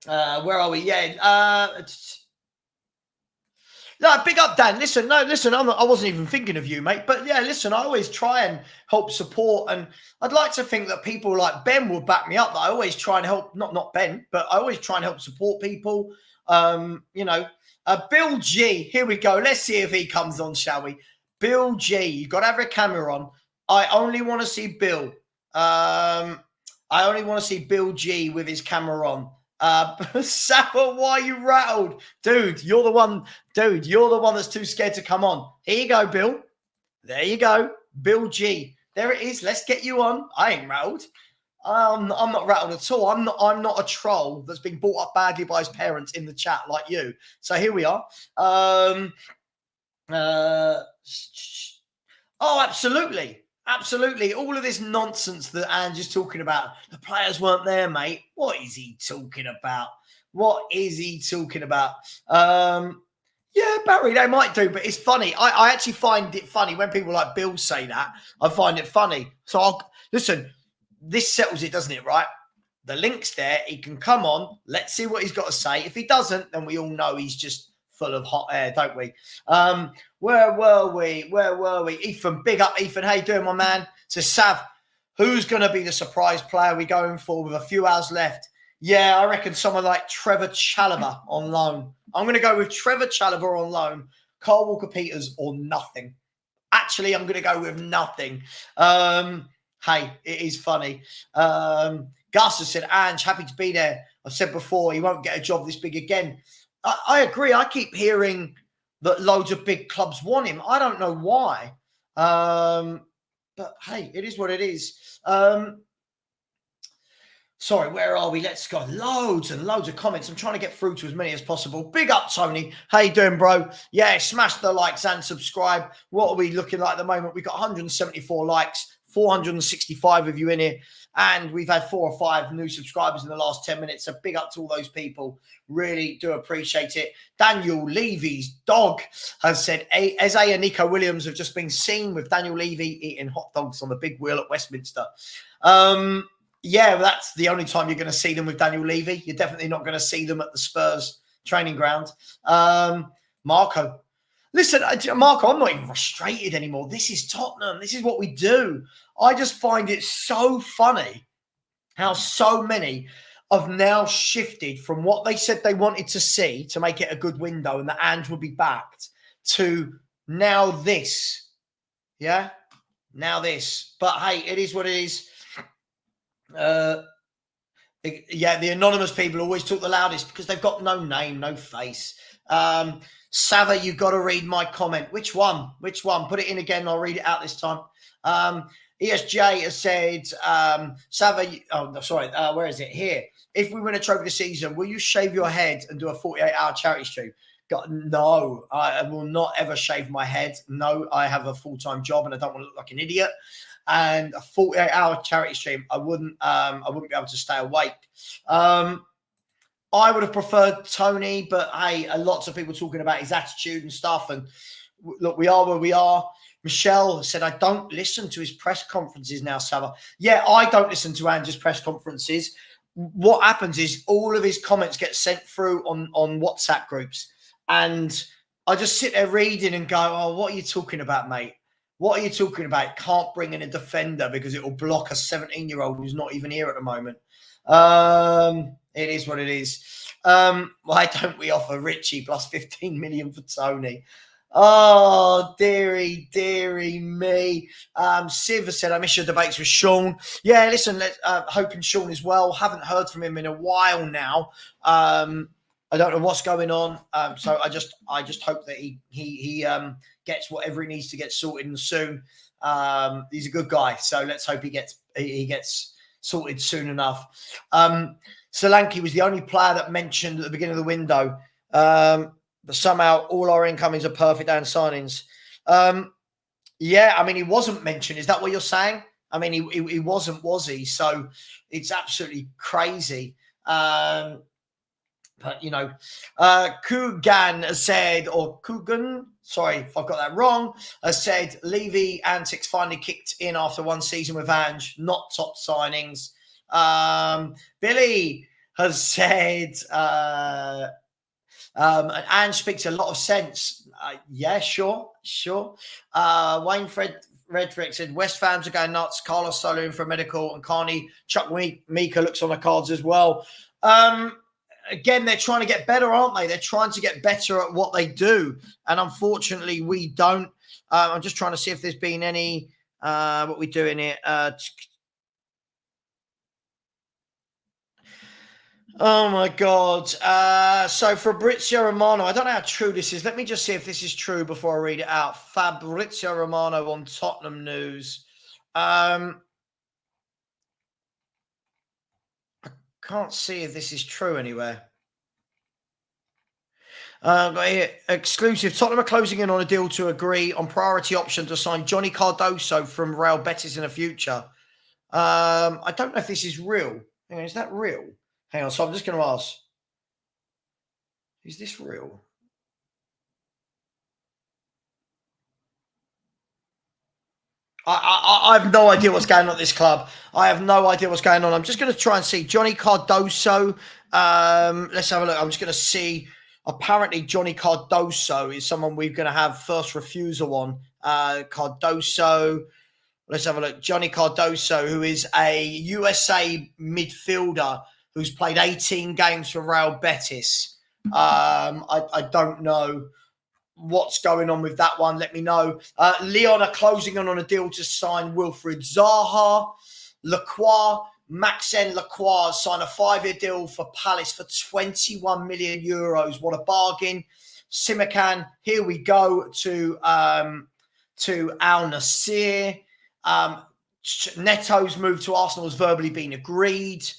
are we? Yeah. No, big up, Dan. Listen, I wasn't even thinking of you, mate. But yeah, listen, I always try and help support, and I'd like to think that people like Ben will back me up. That I always try and help, not Ben, but I always try and help support people. Bill G, here we go. Let's see if he comes on, shall we? Bill G, you got to have a camera on. I only want to see Bill. I only want to see Bill G with his camera on. Savva, why are you rattled? Dude, you're the one that's too scared to come on. Here you go, Bill. There you go. Bill G. There it is. Let's get you on. I ain't rattled. I'm not rattled at all. I'm not a troll that's been brought up badly by his parents in the chat like you. So here we are. Oh, absolutely. Absolutely. All of this nonsense that Ange is talking about. The players weren't there, mate. What is he talking about? What is he talking about? Yeah, Barry, they might do, but it's funny. I actually find it funny when people like Bill say that. I find it funny. So listen, this settles it, doesn't it, right? The link's there. He can come on. Let's see what he's got to say. If he doesn't, then we all know he's just full of hot air, don't we? Where were we? Ethan, big up, Ethan. How you doing, my man? So, Sav, who's going to be the surprise player we're going for with a few hours left? Yeah, I reckon someone like Trevor Chalobah on loan. I'm going to go with Trevor Chalobah on loan, Carl Walker-Peters or nothing. Actually, I'm going to go with nothing. Hey, it is funny. Gus has said, Ange, happy to be there. I've said before, he won't get a job this big again. I agree. I keep hearing that loads of big clubs want him. I don't know why. But hey, it is what it is. Sorry, where are we? Let's go. Loads and loads of comments. I'm trying to get through to as many as possible. Big up, Tony. How you doing, bro? Yeah, smash the likes and subscribe. What are we looking like at the moment? We've got 174 likes, 465 of you in here. And we've had 4 or 5 new subscribers in the last 10 minutes. So big up to all those people. Really do appreciate it. Daniel Levy's dog has said, Eze and Nico Williams have just been seen with Daniel Levy eating hot dogs on the big wheel at Westminster. Yeah, that's the only time you're going to see them with Daniel Levy. You're definitely not going to see them at the Spurs training ground. Marco. Listen, Marco, I'm not even frustrated anymore. This is Tottenham. This is what we do. I just find it so funny how so many have now shifted from what they said they wanted to see to make it a good window and that Ange would be backed to now this. Yeah? Now this. But hey, it is what it is. Yeah, the anonymous people always talk the loudest because they've got no name, no face. Savva, you've got to read my comment. Which one? Put it in again. I'll read it out this time. ESJ has said, Savva, where is it? Here. If we win a trophy this season, will you shave your head and do a 48-hour charity stream? No, I will not ever shave my head. No, I have a full-time job and I don't want to look like an idiot. And a 48-hour charity stream, I wouldn't be able to stay awake. I would have preferred Tony, but hey, lots of people talking about his attitude and stuff. And look, we are where we are. Michelle said, I don't listen to his press conferences now, Savva. Yeah, I don't listen to Ange's press conferences. What happens is all of his comments get sent through on WhatsApp groups. And I just sit there reading and go, oh, what are you talking about, mate? What are you talking about? Can't bring in a defender because it will block a 17-year-old who's not even here at the moment. It is what it is. Why don't we offer Richie plus 15 million for Tony? Oh, dearie me. Siv has said, I miss your debates with Sean. Yeah, listen, hoping Sean is well. Haven't heard from him in a while now. I don't know what's going on. So I just hope that he gets whatever he needs to get sorted and soon. He's a good guy. So let's hope he gets sorted soon enough. Solanke was the only player that mentioned at the beginning of the window. But somehow all our incomings are perfect and signings. Yeah, I mean, he wasn't mentioned. Is that what you're saying? I mean, he wasn't, was he? So it's absolutely crazy. But, you know, Kugan has said, or Kugan, sorry if I've got that wrong, has said Levy antics finally kicked in after one season with Ange, not top signings. Billy has said, And Ange speaks a lot of sense. Yeah, sure. Wayne Redrick said West fans are going nuts. Carlos Soler in for a medical, and Carney Chuck Mika looks on the cards as well. Again, they're trying to get better, aren't they? They're trying to get better at what they do, and unfortunately, we don't. I'm just trying to see if there's been any. What we doing here? Oh my God. So Fabrizio Romano, I don't know how true this is. Let me just see if this is true before I read it out. Fabrizio Romano on Tottenham News. I can't see if this is true anywhere. Got here, exclusive. Tottenham are closing in on a deal to agree on priority option to sign Johnny Cardoso from Real Betis in the future. I don't know if this is real. Hang on, is that real? Hang on, so I'm just going to ask. Is this real? I have no idea what's going on at this club. I have no idea what's going on. I'm just going to try and see Johnny Cardoso. Let's have a look. I'm just going to see. Apparently, Johnny Cardoso is someone we're going to have first refusal on. Cardoso. Let's have a look. Johnny Cardoso, who is a USA midfielder who's played 18 games for Real Betis. I don't know what's going on with that one. Let me know. Lyon are closing on a deal to sign Wilfried Zaha. Lacroix, Maxen Lacroix signed a 5-year deal for Palace for 21 million euros. What a bargain. Simakan, here we go to Al Nassr. Neto's move to Arsenal has verbally been agreed.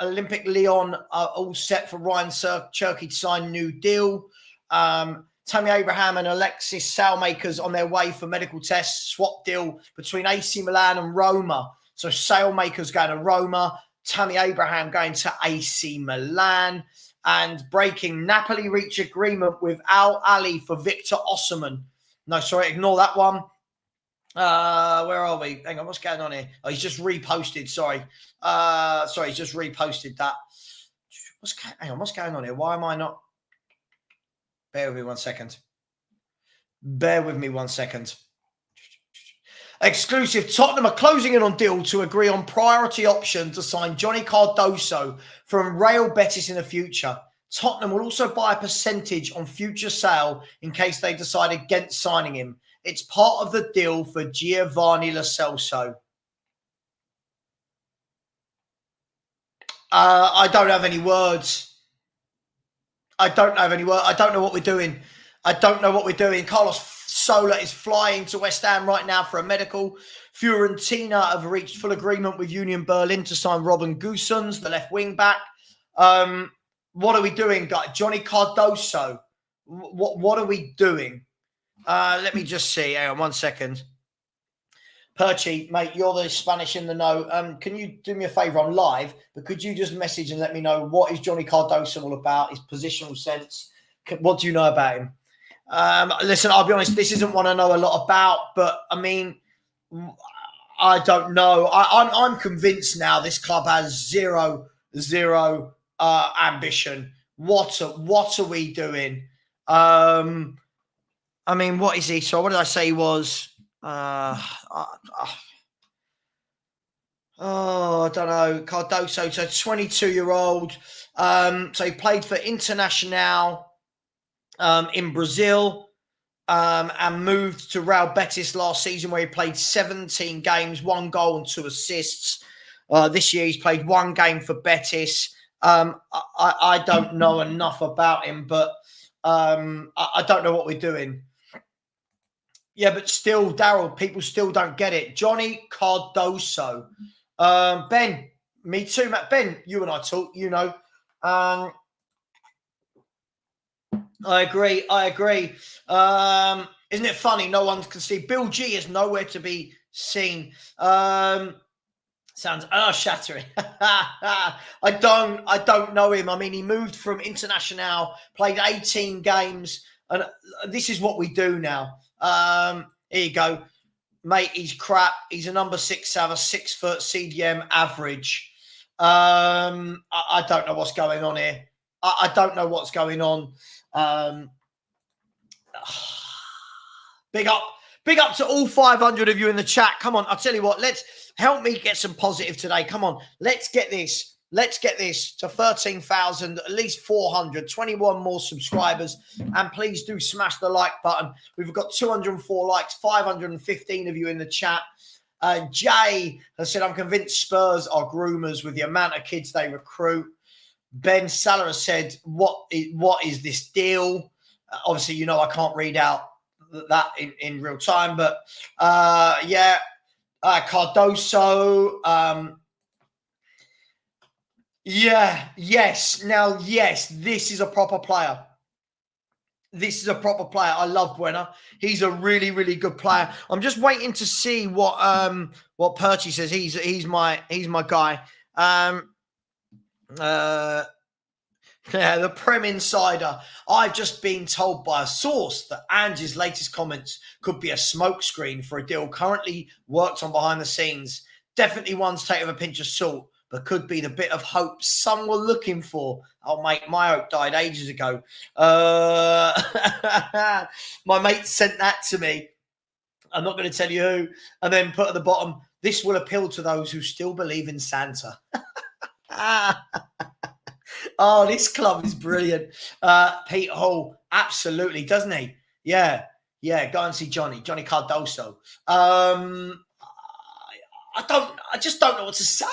Olympic Lyon are all set for Ryan Cherky to sign a new deal. Tammy Abraham and Alexis Sailmakers on their way for medical tests. Swap deal between AC Milan and Roma. So Sailmakers going to Roma. Tammy Abraham going to AC Milan. And breaking, Napoli reach agreement with Al Ali for Victor Osimhen. No, sorry, ignore that one. Where are we? Hang on, what's going on here? Oh, he's just reposted. Sorry, he's just reposted that. Hang on, what's going on here? Why am I not? Bear with me 1 second. Exclusive. Tottenham are closing in on deal to agree on priority option to sign Johnny Cardoso from Real Betis in the future. Tottenham will also buy a percentage on future sale in case they decide against signing him. It's part of the deal for Giovanni Lo Celso. I don't have any words. I don't know what we're doing. Carlos Soler is flying to West Ham right now for a medical. Fiorentina have reached full agreement with Union Berlin to sign Robin Gosens, the left wing back. What are we doing, guys? Johnny Cardoso. What are we doing? Let me just see. Hang on 1 second. Perchi, mate, you're the Spanish in the know. Can you do me a favour? I'm live, but could you just message and let me know what is Johnny Cardoso all about, his positional sense? What do you know about him? Listen, I'll be honest, this isn't one I know a lot about, but I mean, I don't know. I'm convinced now this club has zero ambition. What are we doing? I mean, what is he? So what did I say he was? I don't know. Cardoso, so 22-year-old. So he played for Internacional in Brazil and moved to Real Betis last season where he played 17 games, 1 goal and 2 assists. This year he's played 1 game for Betis. I don't know enough about him, but I don't know what we're doing. Yeah, but still, Daryl, people still don't get it. Johnny Cardoso. Ben, me too, Matt. Ben, you and I talk, you know. I agree. Isn't it funny? No one can see. Bill G is nowhere to be seen. Sounds earth-shattering. I don't know him. I mean, he moved from Internacional, played 18 games, and this is what we do now. Here you go. Mate, he's crap. He's a number 6 Savva, 6 foot CDM average. I don't know what's going on here. I don't know what's going on. Big up to all 500 of you in the chat. Come on, I'll tell you what, let's help me get some positive today. Come on, let's get this to 13,000, at least 400, 21 more subscribers. And please do smash the like button. We've got 204 likes, 515 of you in the chat. Jay has said, I'm convinced Spurs are groomers with the amount of kids they recruit. Ben Salah has said, what is this deal? Obviously, you know I can't read out that in real time, but Cardoso, yes. Now, yes, this is a proper player. This is a proper player. I love Buena. He's a really, really good player. I'm just waiting to see what Perchy says. He's my guy. Yeah, the Prem Insider. I've just been told by a source that Ange's latest comments could be a smokescreen for a deal currently worked on behind the scenes. Definitely one to take with a pinch of salt, but could be the bit of hope some were looking for. Oh, mate, my hope died ages ago. My mate sent that to me. I'm not going to tell you who. And then put at the bottom, this will appeal to those who still believe in Santa. Oh, this club is brilliant. Pete Hall, absolutely, doesn't he? Yeah, go and see Johnny Cardoso. I just don't know what to say.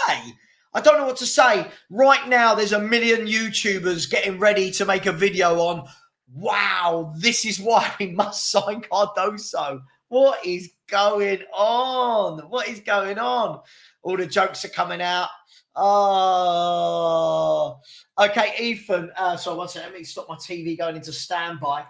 I don't know what to say. Right now, there's a million YouTubers getting ready to make a video on, wow, this is why we must sign Cardoso. What is going on? What is going on? All the jokes are coming out. Oh, okay, Ethan. Sorry, one second. Let me stop my TV going into standby.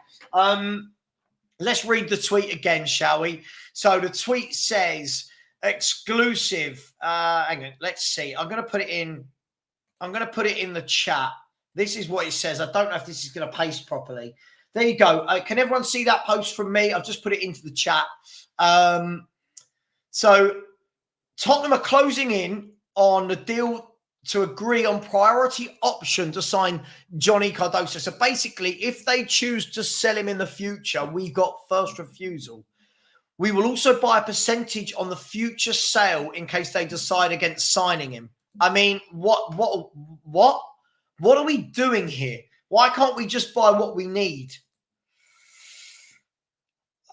Let's read the tweet again, shall we? So the tweet says, exclusive. Hang on, let's see. I'm going to put it in the chat. This is what it says. I don't know if this is going to paste properly. There you go. Can everyone see that post from me? I've just put it into the chat. So Tottenham are closing in on the deal to agree on priority option to sign Johnny Cardoso. So basically, if they choose to sell him in the future, we got first refusal. We will also buy a percentage on the future sale in case they decide against signing him. I mean, what are we doing here? Why can't we just buy what we need?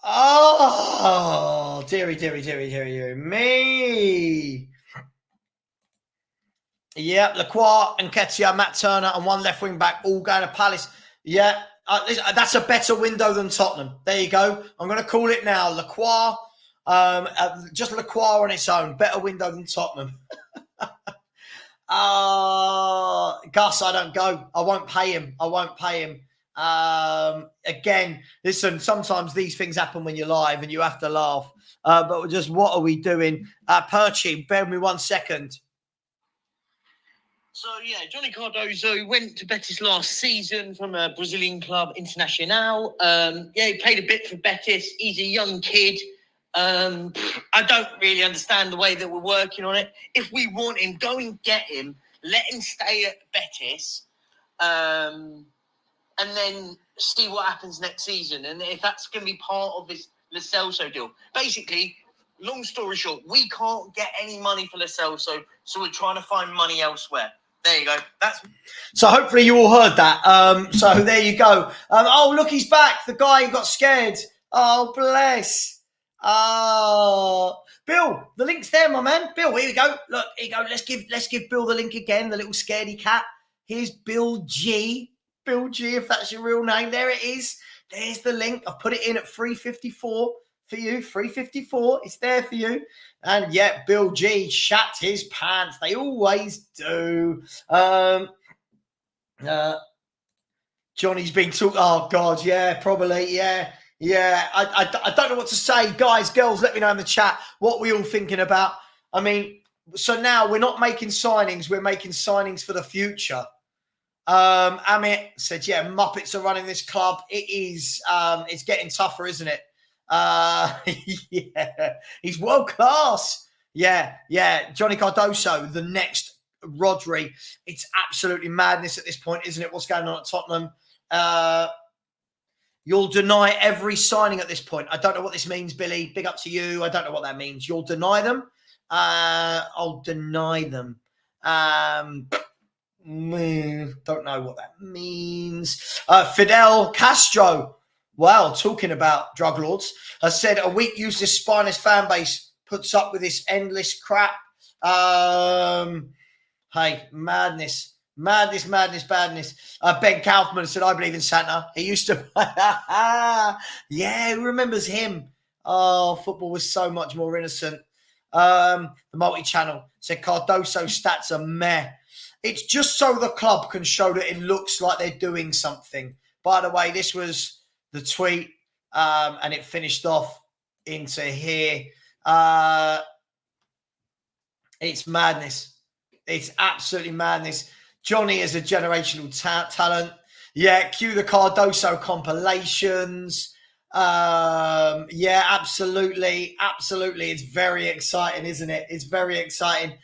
Oh, dearie me. Yeah, Lacroix and Ketia, Matt Turner, and one left wing back, all going to Palace. Yeah, that's a better window than Tottenham. There you go. I'm going to call it now. Lacroix, just Lacroix on its own. Better window than Tottenham. Gus, I don't go. I won't pay him. Again, listen, sometimes these things happen when you're live and you have to laugh. But just what are we doing? Perchy, bear with me 1 second. So, yeah, Johnny Cardoso went to Betis last season from a Brazilian club, Internacional. He played a bit for Betis. He's a young kid. I don't really understand the way that we're working on it. If we want him, go and get him. Let him stay at Betis. And then see what happens next season. And if that's going to be part of this Lo Celso deal. Basically, long story short, we can't get any money for Lo Celso, so we're trying to find money elsewhere. There you go. So hopefully you all heard that. So there you go. Oh, look, he's back. The guy who got scared. Oh, bless. Oh, Bill, the link's there, my man. Bill, here we go. Look, here you go. Let's give Bill the link again, the little scaredy cat. Here's Bill G. Bill G, if that's your real name. There it is. There's the link. I've put it in at 3:54 for you. 3:54. It's there for you. And yeah, Bill G shat his pants. They always do. Johnny's been talking. Oh God, yeah, probably, yeah. I don't know what to say, guys, girls. Let me know in the chat what we all thinking about. I mean, so now we're not making signings. We're making signings for the future. Amit said, yeah, Muppets are running this club. It is, it's getting tougher, isn't it? Yeah, he's world class. Yeah. Johnny Cardoso, the next Rodri. It's absolutely madness at this point, isn't it? What's going on at Tottenham? You'll deny every signing at this point. I don't know what this means, Billy. Big up to you. I don't know what that means. You'll deny them. I'll deny them. Don't know what that means. Fidel Castro, well, talking about drug lords, has said a weak, useless, spineless fan base puts up with this endless crap. Hey, madness. Madness. Ben Kaufman said, I believe in Santa. He used to... Yeah, who remembers him? Oh, football was so much more innocent. The multi-channel said Cardoso stats are meh. It's just so the club can show that it looks like they're doing something. By the way, this was the tweet, and it finished off into here. It's madness. It's absolutely madness. Johnny is a generational talent. Yeah, cue the Cardoso compilations. Yeah, absolutely. It's very exciting, isn't it? It's very exciting.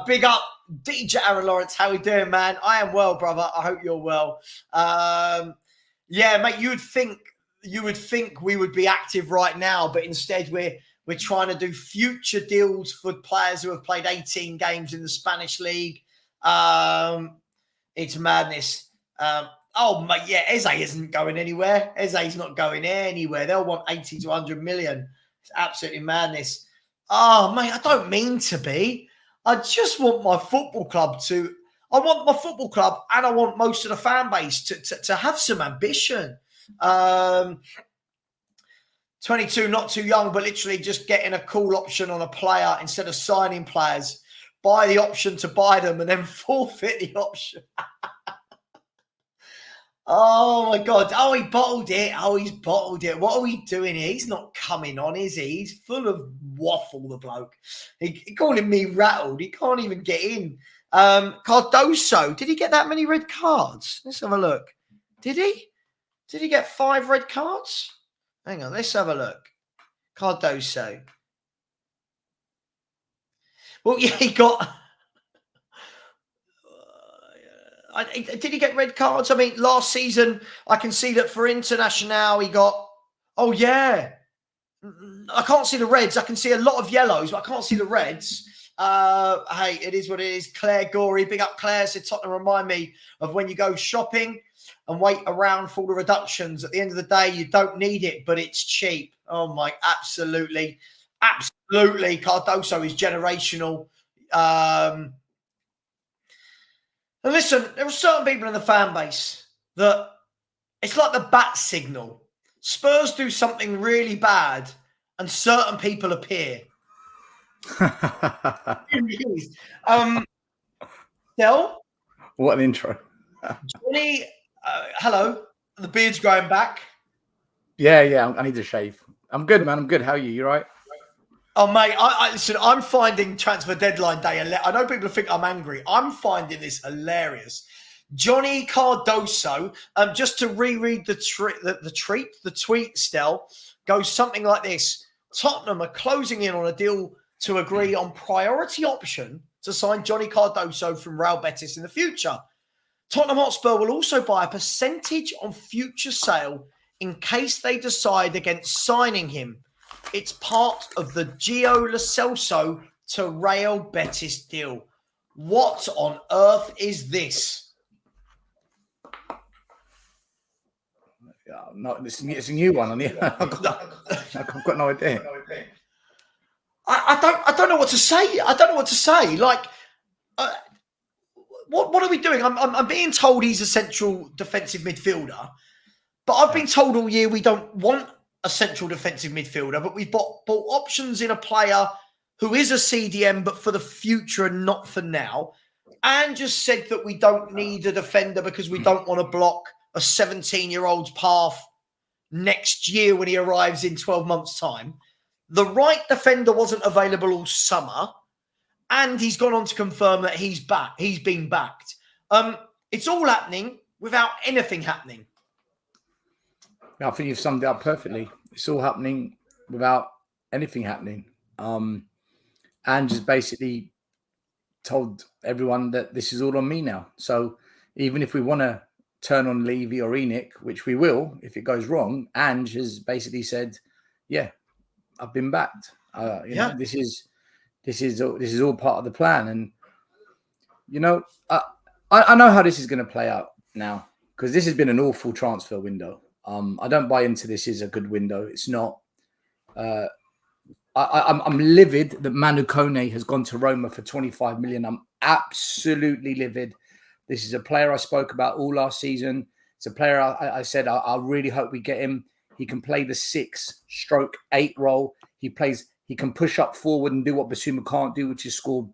Big up DJ Aaron Lawrence. How we doing, man? I am well, brother. I hope you're well. Yeah, mate, you would think we would be active right now, but instead we're trying to do future deals for players who have played 18 games in the Spanish league. It's madness. Oh, mate, yeah, Eze isn't going anywhere. Eze's not going anywhere. They'll want 80 to 100 million. It's absolutely madness. Oh, mate, I don't mean to be. I just want my football club to... I want my football club and I want most of the fan base to have some ambition. 22, not too young, but literally just getting a call option on a player instead of signing players. Buy the option to buy them and then forfeit the option. Oh, my God. Oh, he bottled it. Oh, he's bottled it. What are we doing here? He's not coming on, is he? He's full of waffle, the bloke. He calling me rattled. He can't even get in. Cardoso, did he get that many red cards? Let's have a look. Did he? Did he get 5 red cards? Hang on, let's have a look. Cardoso. Well, yeah, he got... did he get red cards? I mean, last season, I can see that for International, he got... Oh, yeah. I can't see the reds. I can see a lot of yellows, but I can't see the reds. Hey, it is what it is. Claire Gorey, big up Claire, said Tottenham remind me of when you go shopping and wait around for the reductions. At the end of the day, you don't need it, but it's cheap. Oh, my, absolutely. Absolutely. Cardoso is generational. And listen, there are certain people in the fan base that it's like the bat signal. Spurs do something really bad and certain people appear. Del? What an intro. Johnny, hello. The beard's growing back. Yeah. I need to shave. I'm good, man. I'm good. How are you? You right? Oh, mate, listen, I'm finding transfer deadline day. I know people think I'm angry. I'm finding this hilarious. Johnny Cardoso, just to reread the tweet, Stel, goes something like this. Tottenham are closing in on a deal to agree on priority option to sign Johnny Cardoso from Real Betis in the future. Tottenham Hotspur will also buy a percentage on future sale in case they decide against signing him. It's part of the Gio Lo Celso to Real Betis deal. What on earth is this? No, it's a new one. I've got no idea. I don't know what to say. I don't know what to say. Like, what are we doing? I'm being told he's a central defensive midfielder, but I've been told all year we don't want a central defensive midfielder, but we've bought options in a player who is a CDM, but for the future and not for now. And just said that we don't need a defender because we don't want to block a 17-year-old's path next year when he arrives in 12 months' time. The right defender wasn't available all summer, and he's gone on to confirm that he's back. He's been backed. It's all happening without anything happening. I think you've summed it up perfectly. It's all happening without anything happening. And just basically told everyone that this is all on me now. So even if we want to turn on Levy or Enoch, which we will if it goes wrong, Ange has basically said, "Yeah, I've been backed. You know, this is all part of the plan." And you know, I know how this is going to play out now, because this has been an awful transfer window. I don't buy into this is a good window. It's not. I'm livid that Manu Kone has gone to Roma for 25 million. I'm absolutely livid. This is a player I spoke about all last season. It's a player I said I really hope we get him. He can play the 6/8 role. He can push up forward and do what Basuma can't do, which is score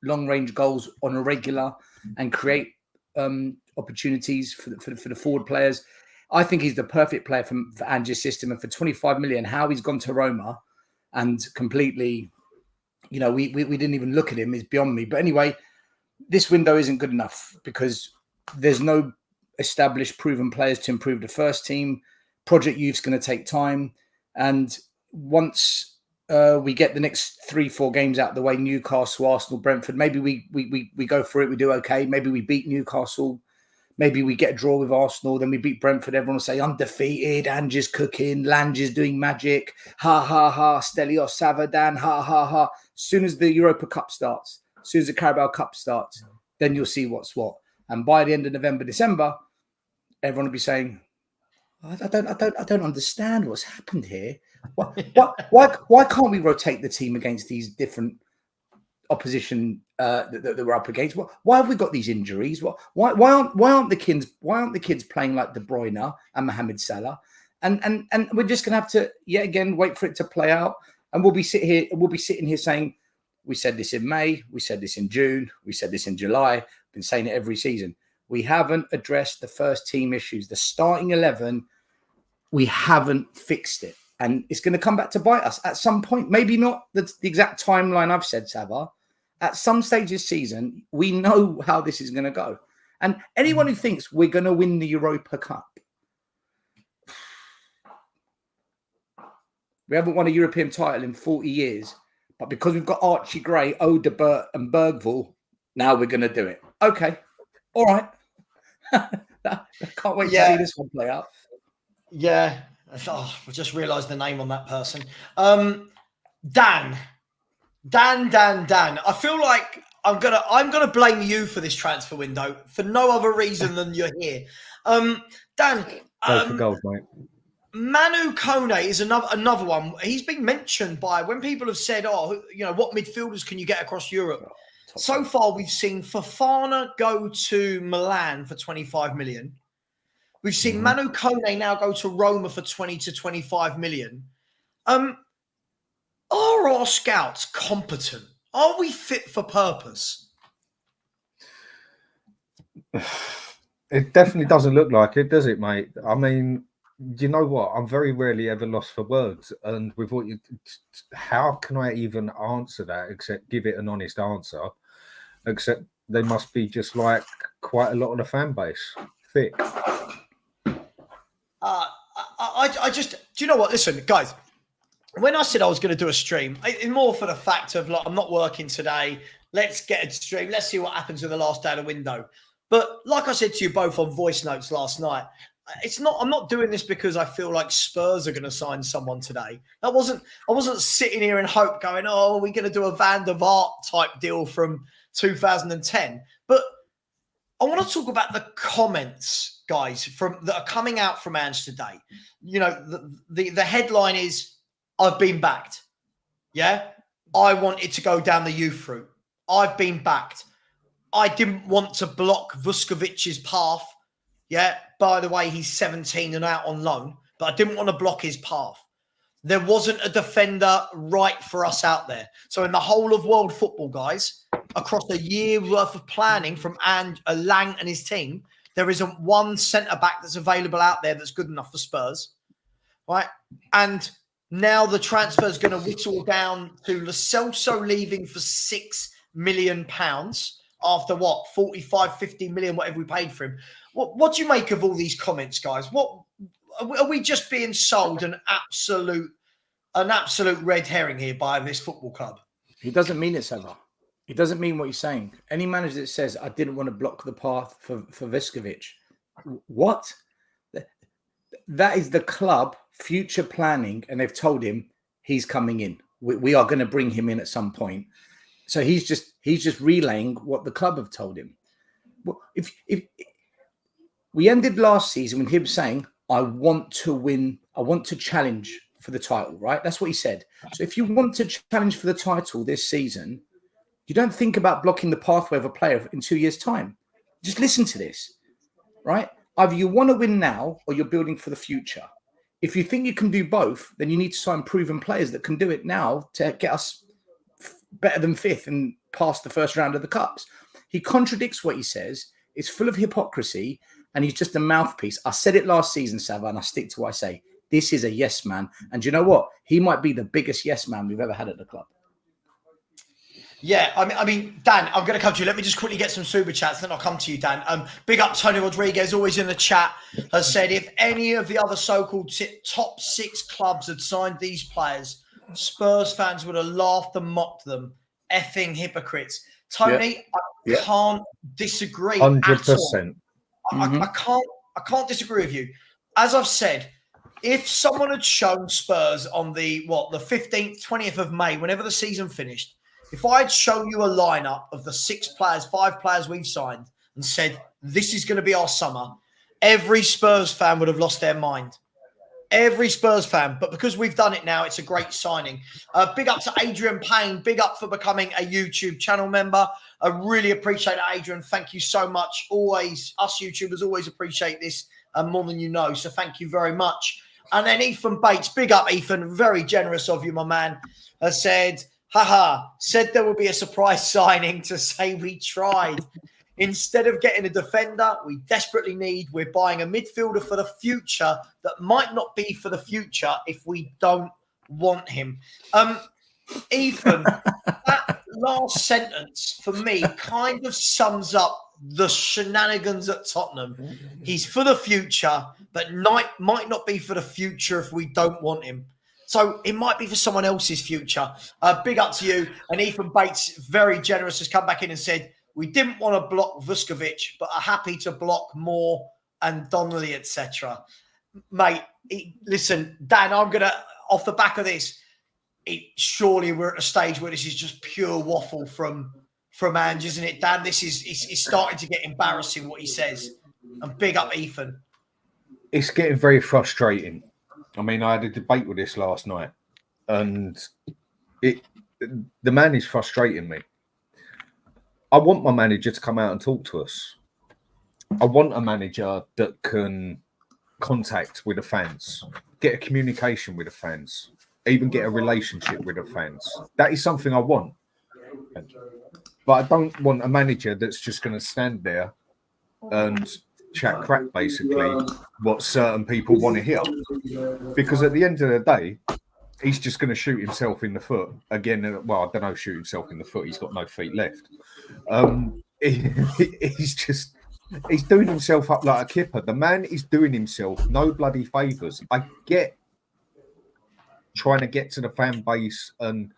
long-range goals on a regular and create opportunities for the forward players. I think he's the perfect player for Ange's system. And for 25 million, how he's gone to Roma and completely, you know, we didn't even look at him is beyond me. But anyway, this window isn't good enough because there's no established, proven players to improve the first team. Project Youth's going to take time. And once we get the next 3-4 games out of the way, Newcastle, Arsenal, Brentford, maybe we go for it, we do okay. Maybe we beat Newcastle. Maybe we get a draw with Arsenal, then we beat Brentford. Everyone will say, undefeated, Ange is cooking, Lange is doing magic. Ha, ha, ha, Stelios, Savva, Dan, ha, ha, ha. As soon as the Europa Cup starts, as soon as the Carabao Cup starts, then you'll see what's what. And by the end of November, December, everyone will be saying, I don't understand what's happened here. Why can't we rotate the team against these different opposition that we're up against? Why have we got these injuries? Why aren't the kids playing like De Bruyne and Mohamed Salah? And we're just gonna have to yet again wait for it to play out. And we'll be sitting here saying, we said this in May, we said this in June, we said this in July. Been saying it every season. We haven't addressed the first team issues. The starting 11, we haven't fixed it. And it's going to come back to bite us at some point. Maybe not the exact timeline I've said, Savva. At some stage this season, we know how this is going to go. And anyone who thinks we're going to win the Europa Cup, we haven't won a European title in 40 years. But because we've got Archie Gray, Odebert and Bergvall, now we're going to do it. Okay. All right. I can't wait to see this one play out. Yeah. I just realised the name on that person. Dan. I feel like I'm gonna blame you for this transfer window for no other reason than you're here. Dan. Go for gold, mate. Manu Kone is another one. He's been mentioned by when people have said, "Oh, you know, what midfielders can you get across Europe?" So far, we've seen Fofana go to Milan for 25 million. We've seen Manu Kone now go to Roma for 20 to 25 million. Are our scouts competent? Are we fit for purpose? It definitely doesn't look like it, does it, mate? I mean, you know what? I'm very rarely ever lost for words. And with what how can I even answer that except give it an honest answer? Except they must be just like quite a lot of the fan base. Thick. I just, do you know what? Listen, guys, when I said I was going to do a stream, it's more for the fact of like, I'm not working today. Let's get a stream. Let's see what happens with the last day of the window. But like I said to you both on voice notes last night, I'm not doing this because I feel like Spurs are going to sign someone today. I wasn't sitting here in hope going, oh, we're going to do a Van der Vaart type deal from 2010. But I want to talk about the comments, guys, that are coming out from Ange today. You know, the headline is, I've been backed. Yeah? I wanted to go down the youth route. I've been backed. I didn't want to block Vuckovic's path. Yeah? By the way, he's 17 and out on loan. But I didn't want to block his path. There wasn't a defender right for us out there. So in the whole of world football, guys, across a year worth of planning from Lang and his team, there isn't one centre-back that's available out there that's good enough for Spurs. Right? And now the transfer is going to whittle down to Lo Celso leaving for £6 million after what? 45, 50 million, whatever we paid for him. What do you make of all these comments, guys? What are we just being sold an absolute red herring here by this football club? He doesn't mean it, Savva. It doesn't mean what you're saying. Any manager that says, I didn't want to block the path for Viskovic, what? That is the club future planning, and they've told him he's coming in. We are going to bring him in at some point. So he's just relaying what the club have told him. Well, if we ended last season with him saying, I want to win, I want to challenge for the title, right? That's what he said. So if you want to challenge for the title this season, you don't think about blocking the pathway of a player in 2 years' time. Just listen to this, right? Either you want to win now or you're building for the future. If you think you can do both, then you need to sign proven players that can do it now to get us better than fifth and past the first round of the Cups. He contradicts what he says. It's full of hypocrisy, and he's just a mouthpiece. I said it last season, Savva, and I stick to what I say. This is a yes man. And you know what? He might be the biggest yes man we've ever had at the club. Yeah, I mean, Dan, I'm going to come to you. Let me just quickly get some super chats, then I'll come to you, Dan. Big up Tony Rodriguez, always in the chat, has said, if any of the other so-called top 6 clubs had signed these players, Spurs fans would have laughed and mocked them. Effing hypocrites. Tony, I can't disagree 100%. I can't disagree with you. As I've said, if someone had shown Spurs on the 15th, 20th of May, whenever the season finished, if I had shown you a lineup of the 5 players we've signed and said, this is going to be our summer, every Spurs fan would have lost their mind. Every Spurs fan. But because we've done it now, it's a great signing. Big up to Adrian Payne. Big up for becoming a YouTube channel member. I really appreciate it, Adrian. Thank you so much. Always, us YouTubers always appreciate this more than you know. So thank you very much. And then Ethan Bates. Big up, Ethan. Very generous of you, my man. Has said, said there will be a surprise signing to say we tried. Instead of getting a defender we desperately need, we're buying a midfielder for the future that might not be for the future if we don't want him. Ethan, that last sentence for me kind of sums up the shenanigans at Tottenham. He's for the future, but might not be for the future if we don't want him. So it might be for someone else's future. Big up to you. And Ethan Bates, very generous, has come back in and said, we didn't want to block Vuskovic, but are happy to block Moore and Donnelly, etc. Mate, listen, Dan, I'm going to, off the back of this, surely we're at a stage where this is just pure waffle from Ange, isn't it, Dan? This is it's starting to get embarrassing what he says. And big up Ethan. It's getting very frustrating. I mean, I had a debate with this last night, and the man is frustrating me. I want my manager to come out and talk to us. I want a manager that can contact with the fans, get a communication with the fans, even get a relationship with the fans. That is something I want. But I don't want a manager that's just going to stand there and chat crap, basically, what certain people want to hear. Because at the end of the day, he's just going to shoot himself in the foot again. Well, I don't know, shoot himself in the foot. He's got no feet left. He's doing himself up like a kipper. The man is doing himself no bloody favours. I get trying to get to the fan base and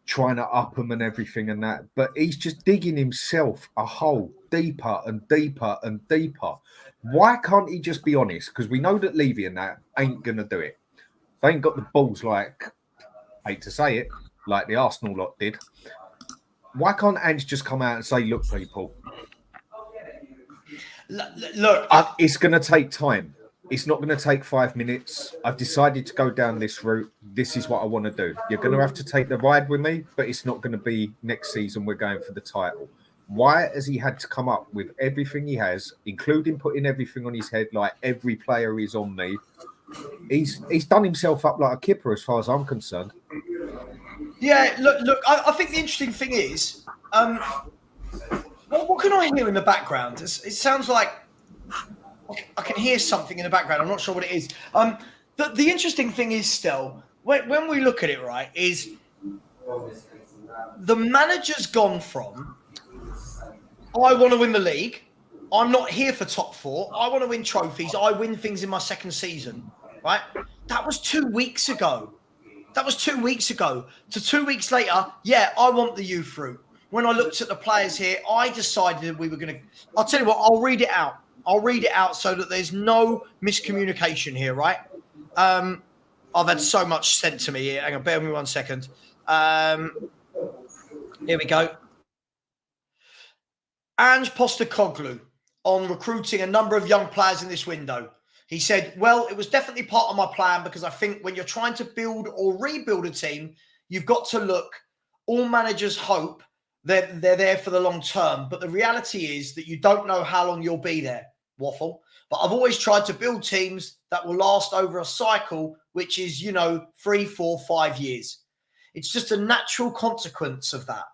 trying to up them and everything and that, but he's just digging himself a hole deeper and deeper and deeper. Why can't he just be honest? Because we know that Levy and that ain't going to do it. They ain't got the balls, like, hate to say it, like the Arsenal lot did. Why can't Ange just come out and say, look, people, look, it's going to take time. It's not going to take 5 minutes. I've decided to go down this route. This is what I want to do. You're going to have to take the ride with me, but it's not going to be next season. We're going for the title. Why has he had to come up with everything he has, including putting everything on his head, like every player is on me? He's done himself up like a kipper as far as I'm concerned. Yeah, look. I think the interesting thing is, what can I hear in the background? It sounds like I can hear something in the background. I'm not sure what it is. The interesting thing is still, when we look at it, right, is the manager's gone from, I want to win the league. I'm not here for top 4. I want to win trophies. I win things in my second season, right? That was 2 weeks ago. To 2 weeks later, yeah, I want the youth route. when I looked at the players here, I decided we were going to. I'll tell you what. I'll read it out. I'll read it out so that there's no miscommunication here, right? I've had so much sent to me here. Hang on, bear with me 1 second. Here we go. Ange Postecoglou on recruiting a number of young players in this window. He said, well, it was definitely part of my plan because I think when you're trying to build or rebuild a team, you've got to look. All managers hope that they're there for the long term. But the reality is that you don't know how long you'll be there, Waffle. But I've always tried to build teams that will last over a cycle, which is, 3, 4, 5 years. It's just a natural consequence of that.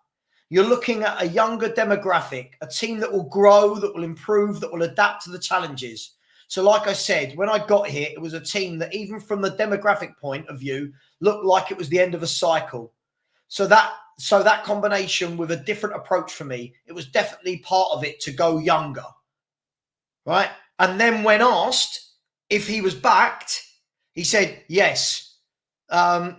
You're looking at a younger demographic, a team that will grow, that will improve, that will adapt to the challenges. So like I said, when I got here, it was a team that even from the demographic point of view, looked like it was the end of a cycle. So that combination with a different approach for me, it was definitely part of it to go younger, right? And then when asked if he was backed, he said, yes. When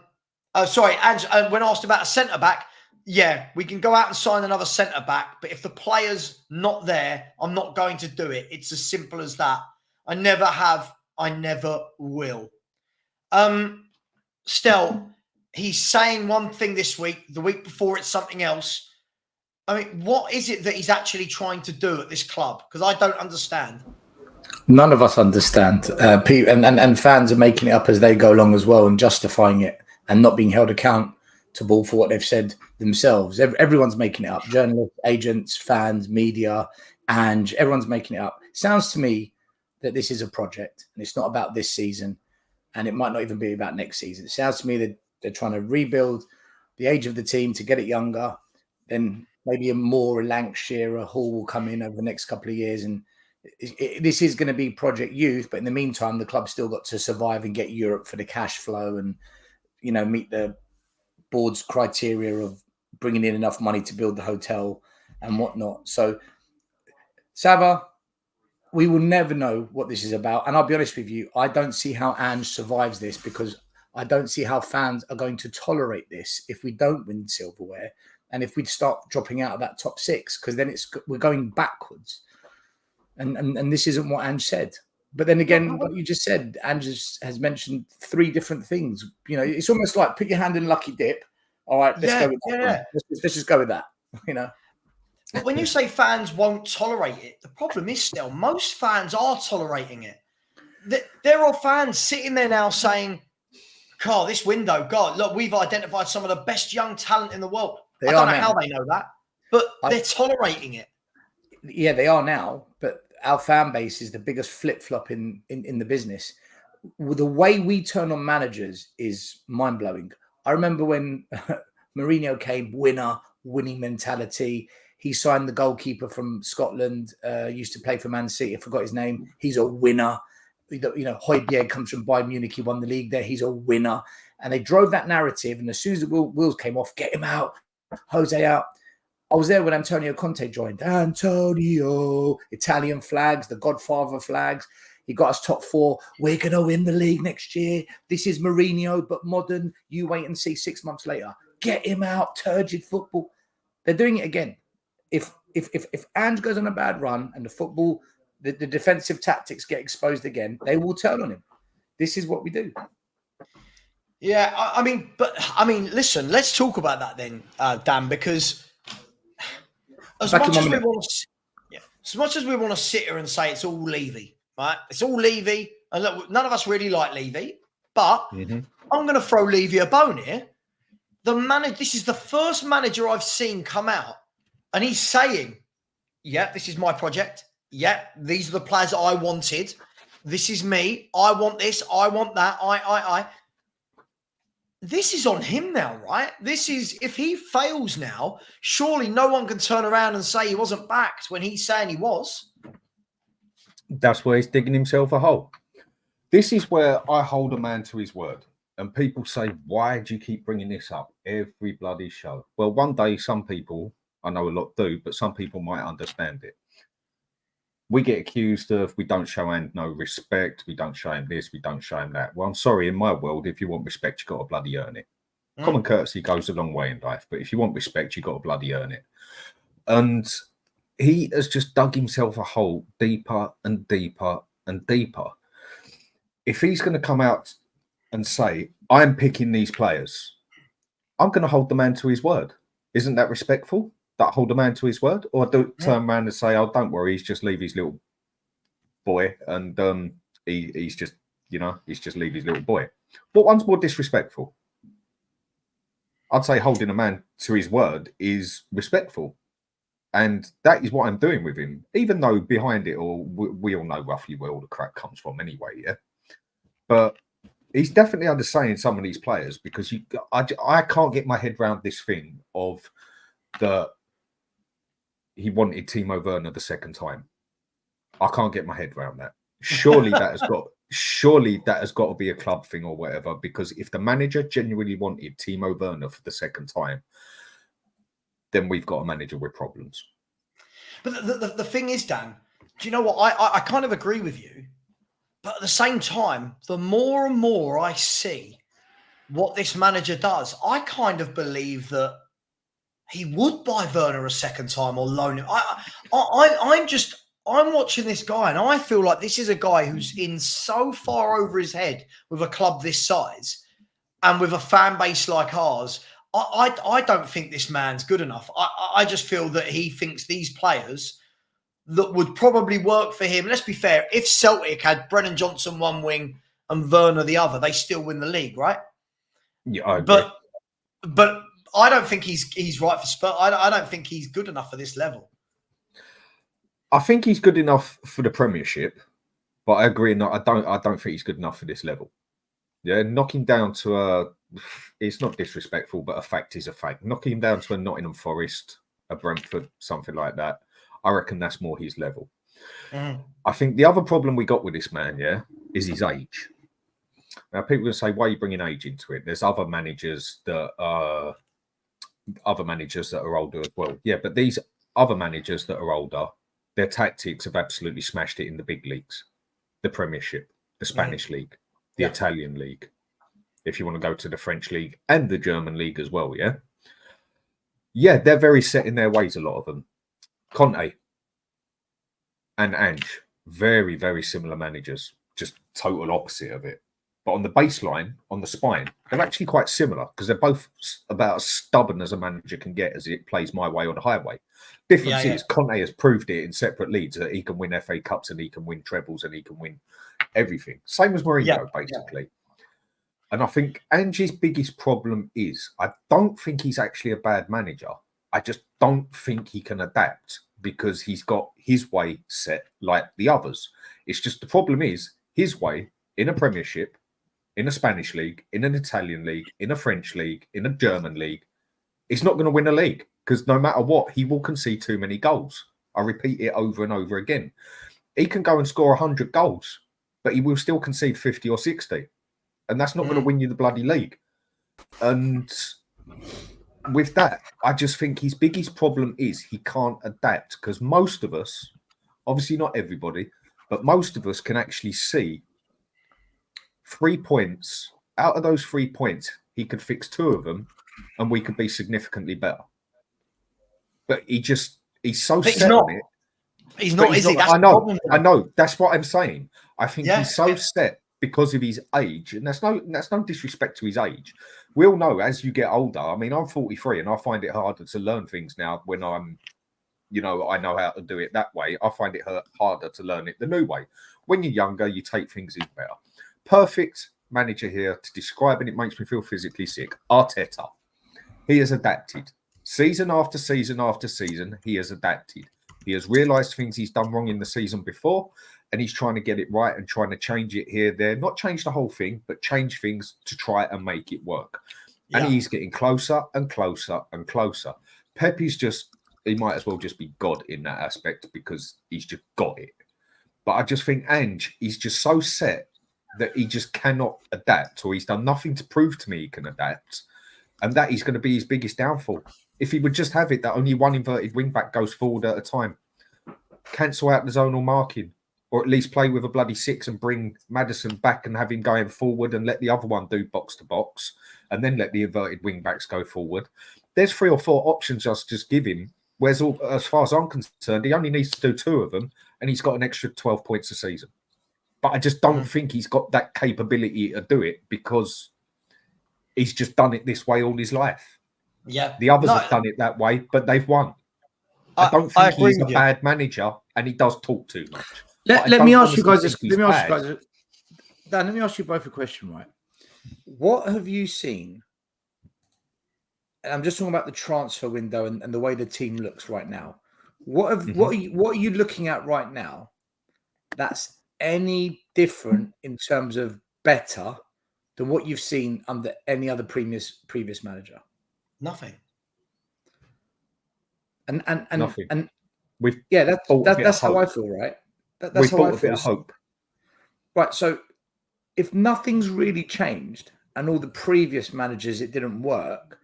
asked about a centre-back, yeah, we can go out and sign another centre-back, but if the player's not there, I'm not going to do it. It's as simple as that. I never have. I never will. Stel, he's saying one thing this week. The week before, it's something else. I mean, what is it that he's actually trying to do at this club? Because I don't understand. None of us understand. And fans are making it up as they go along as well and justifying it and not being held accountable for what they've said themselves. Everyone's making it up. Journalists, agents, fans, media, and everyone's making it up. Sounds to me that this is a project and it's not about this season and it might not even be about next season. It sounds to me that they're trying to rebuild the age of the team to get it younger. Then maybe a more Lancashire, Hall will come in over the next couple of years. And this is going to be Project Youth. But in the meantime, the club's still got to survive and get Europe for the cash flow and, meet the board's criteria of bringing in enough money to build the hotel and whatnot. So, Savva, we will never know what this is about. And I'll be honest with you, I don't see how Ange survives this because I don't see how fans are going to tolerate this if we don't win silverware and if we start dropping out of that top 6, because then we're going backwards. And this isn't what Ange said. But then again, what you just said, Ange has mentioned 3 different things. It's almost like put your hand in lucky dip. All right, let's go with that. Yeah. Let's just go with that, But when you say fans won't tolerate it, the problem is still most fans are tolerating it. There are fans sitting there now saying, God, this window, God, look, we've identified some of the best young talent in the world. I don't know how they know that, but they're tolerating it. Yeah, they are now, but our fan base is the biggest flip-flop in the business. The way we turn on managers is mind-blowing. I remember when Mourinho came, winning mentality. He signed the goalkeeper from Scotland, used to play for Man City. I forgot his name. He's a winner. Højbjerg comes from Bayern Munich. He won the league there. He's a winner. And they drove that narrative. And as soon as the wheels came off, get him out, Jose out. I was there when Antonio Conte joined. Antonio, Italian flags, the Godfather flags. He got us top 4. We're going to win the league next year. This is Mourinho, but modern. You wait and see 6 months later. Get him out, turgid football. They're doing it again. If Ange goes on a bad run and the football, the defensive tactics get exposed again, they will turn on him. This is what we do. Yeah, I mean, listen, let's talk about that then, Dan, because as much as we want to sit here and say it's all Levy, right? It's all Levy, and look, none of us really like Levy, but I'm going to throw Levy a bone here. This is the first manager I've seen come out, and he's saying, "Yeah, this is my project. Yeah, these are the players I wanted. This is me. I want this. I want that. I." This is on him now, right? This is, if he fails now, surely no one can turn around and say he wasn't backed when he's saying he was. That's where he's digging himself a hole. This is where I hold a man to his word. And people say, why do you keep bringing this up every bloody show? Well, one day, some people, I know a lot do, but some people might understand it. We get accused of we don't show him no respect, we don't show him this, we don't show him that. Well, I'm sorry, in my world, if you want respect, you've got to bloody earn it. Common courtesy goes a long way in life, but if you want respect, you've got to bloody earn it. And he has just dug himself a hole deeper and deeper and deeper. If he's going to come out and say, I'm picking these players, I'm going to hold the man to his word. Isn't that respectful? That hold a man to his word? Or do turn around and say, oh, don't worry, he's just leave his little boy and he's just, he's just leave his little boy. What one's more disrespectful? I'd say holding a man to his word is respectful. And that is what I'm doing with him, even though behind it all, we all know roughly where all the crap comes from anyway, yeah? But he's definitely underselling some of these players because I can't get my head around this thing of that he wanted Timo Werner the second time. I can't get my head around that. Surely that has got to be a club thing or whatever, because if the manager genuinely wanted Timo Werner for the second time, then we've got a manager with problems. But the thing is, Dan, do you know what? I kind of agree with you. But at the same time, the more and more I see what this manager does, I kind of believe that he would buy Werner a second time or loan him. I'm watching this guy and I feel like this is a guy who's in so far over his head with a club this size and with a fan base like ours. I don't think this man's good enough. I just feel that he thinks these players that would probably work for him. Let's be fair. If Celtic had Brennan Johnson one wing and Werner the other, they still win the league, right? Yeah, I agree. But I don't think he's right for Spurs. I don't think he's good enough for this level. I think he's good enough for the Premiership, but I agree. I don't think he's good enough for this level. Yeah, knocking down to it's not disrespectful, but a fact is a fact. Knocking him down to a Nottingham Forest, a Brentford, something like that, I reckon that's more his level. I think the other problem we got with this man, is his age. Now, people are going to say, why are you bringing age into it? There's other managers that are older as well. Yeah, but these other managers that are older, their tactics have absolutely smashed it in the big leagues. The Premiership, the Spanish League, the Italian League, if you want to go to the French League and the German League as well, yeah? Yeah, they're very set in their ways, a lot of them. Conte and Ange, very, very similar managers, just total opposite of it. But on the baseline, on the spine, they're actually quite similar because they're both about as stubborn as a manager can get as it plays my way or the highway. Difference is Conte has proved it in separate leagues that he can win FA Cups and he can win trebles and he can win everything. Same as Mourinho, basically. And I think Ange's biggest problem is I don't think he's actually a bad manager. I just don't think he can adapt because he's got his way set like the others. It's just the problem is his way in a Premiership, in a Spanish league, in an Italian league, in a French league, in a German league, he's not going to win a league because no matter what, he will concede too many goals. I repeat it over and over again. He can go and score 100 goals, but he will still concede 50 or 60. And that's not going to win you the bloody league. And with that, I just think his biggest problem is he can't adapt because most of us, obviously not everybody, but most of us can actually see 3 points. Out of those 3 points, he could fix 2 of them and we could be significantly better. But he's so set on it. He's not, is he? That's I know. That's what I'm saying. I think he's so set because of his age, and that's no disrespect to his age. We all know as you get older. I mean, I'm 43, and I find it harder to learn things now when I'm, I know how to do it that way. I find it harder to learn it the new way. When you're younger, you take things in better. Perfect manager here to describe, and it makes me feel physically sick. Arteta. He has adapted. Season after season after season, he has adapted. He has realised things he's done wrong in the season before, and he's trying to get it right and trying to change it here, there. Not change the whole thing, but change things to try and make it work. And he's getting closer and closer and closer. Pep is he might as well just be God in that aspect because he's just got it. But I just think Ange, he's just so set that he just cannot adapt, or he's done nothing to prove to me he can adapt. And that is going to be his biggest downfall. If he would just have it that only one inverted wing back goes forward at a time, cancel out the zonal marking, or at least play with a bloody 6 and bring Maddison back and have him going forward and let the other one do box to box and then let the inverted wing backs go forward. There's 3 or 4 options just give him. Whereas, as far as I'm concerned, he only needs to do 2 of them and he's got an extra 12 points a season. But I just don't think he's got that capability to do it because he's just done it this way all his life. Yeah. The others have done it that way, but they've won. I don't think he's a bad manager and he does talk too much. Let me ask you guys this. Let me ask you both a question, right? What have you seen? And I'm just talking about the transfer window and the way the team looks right now. What are you looking at right now that's any different in terms of better than what you've seen under any other previous manager? Nothing. And nothing. And that's how I feel, right? That's how I feel. A bit of hope. Right. So if nothing's really changed and all the previous managers it didn't work,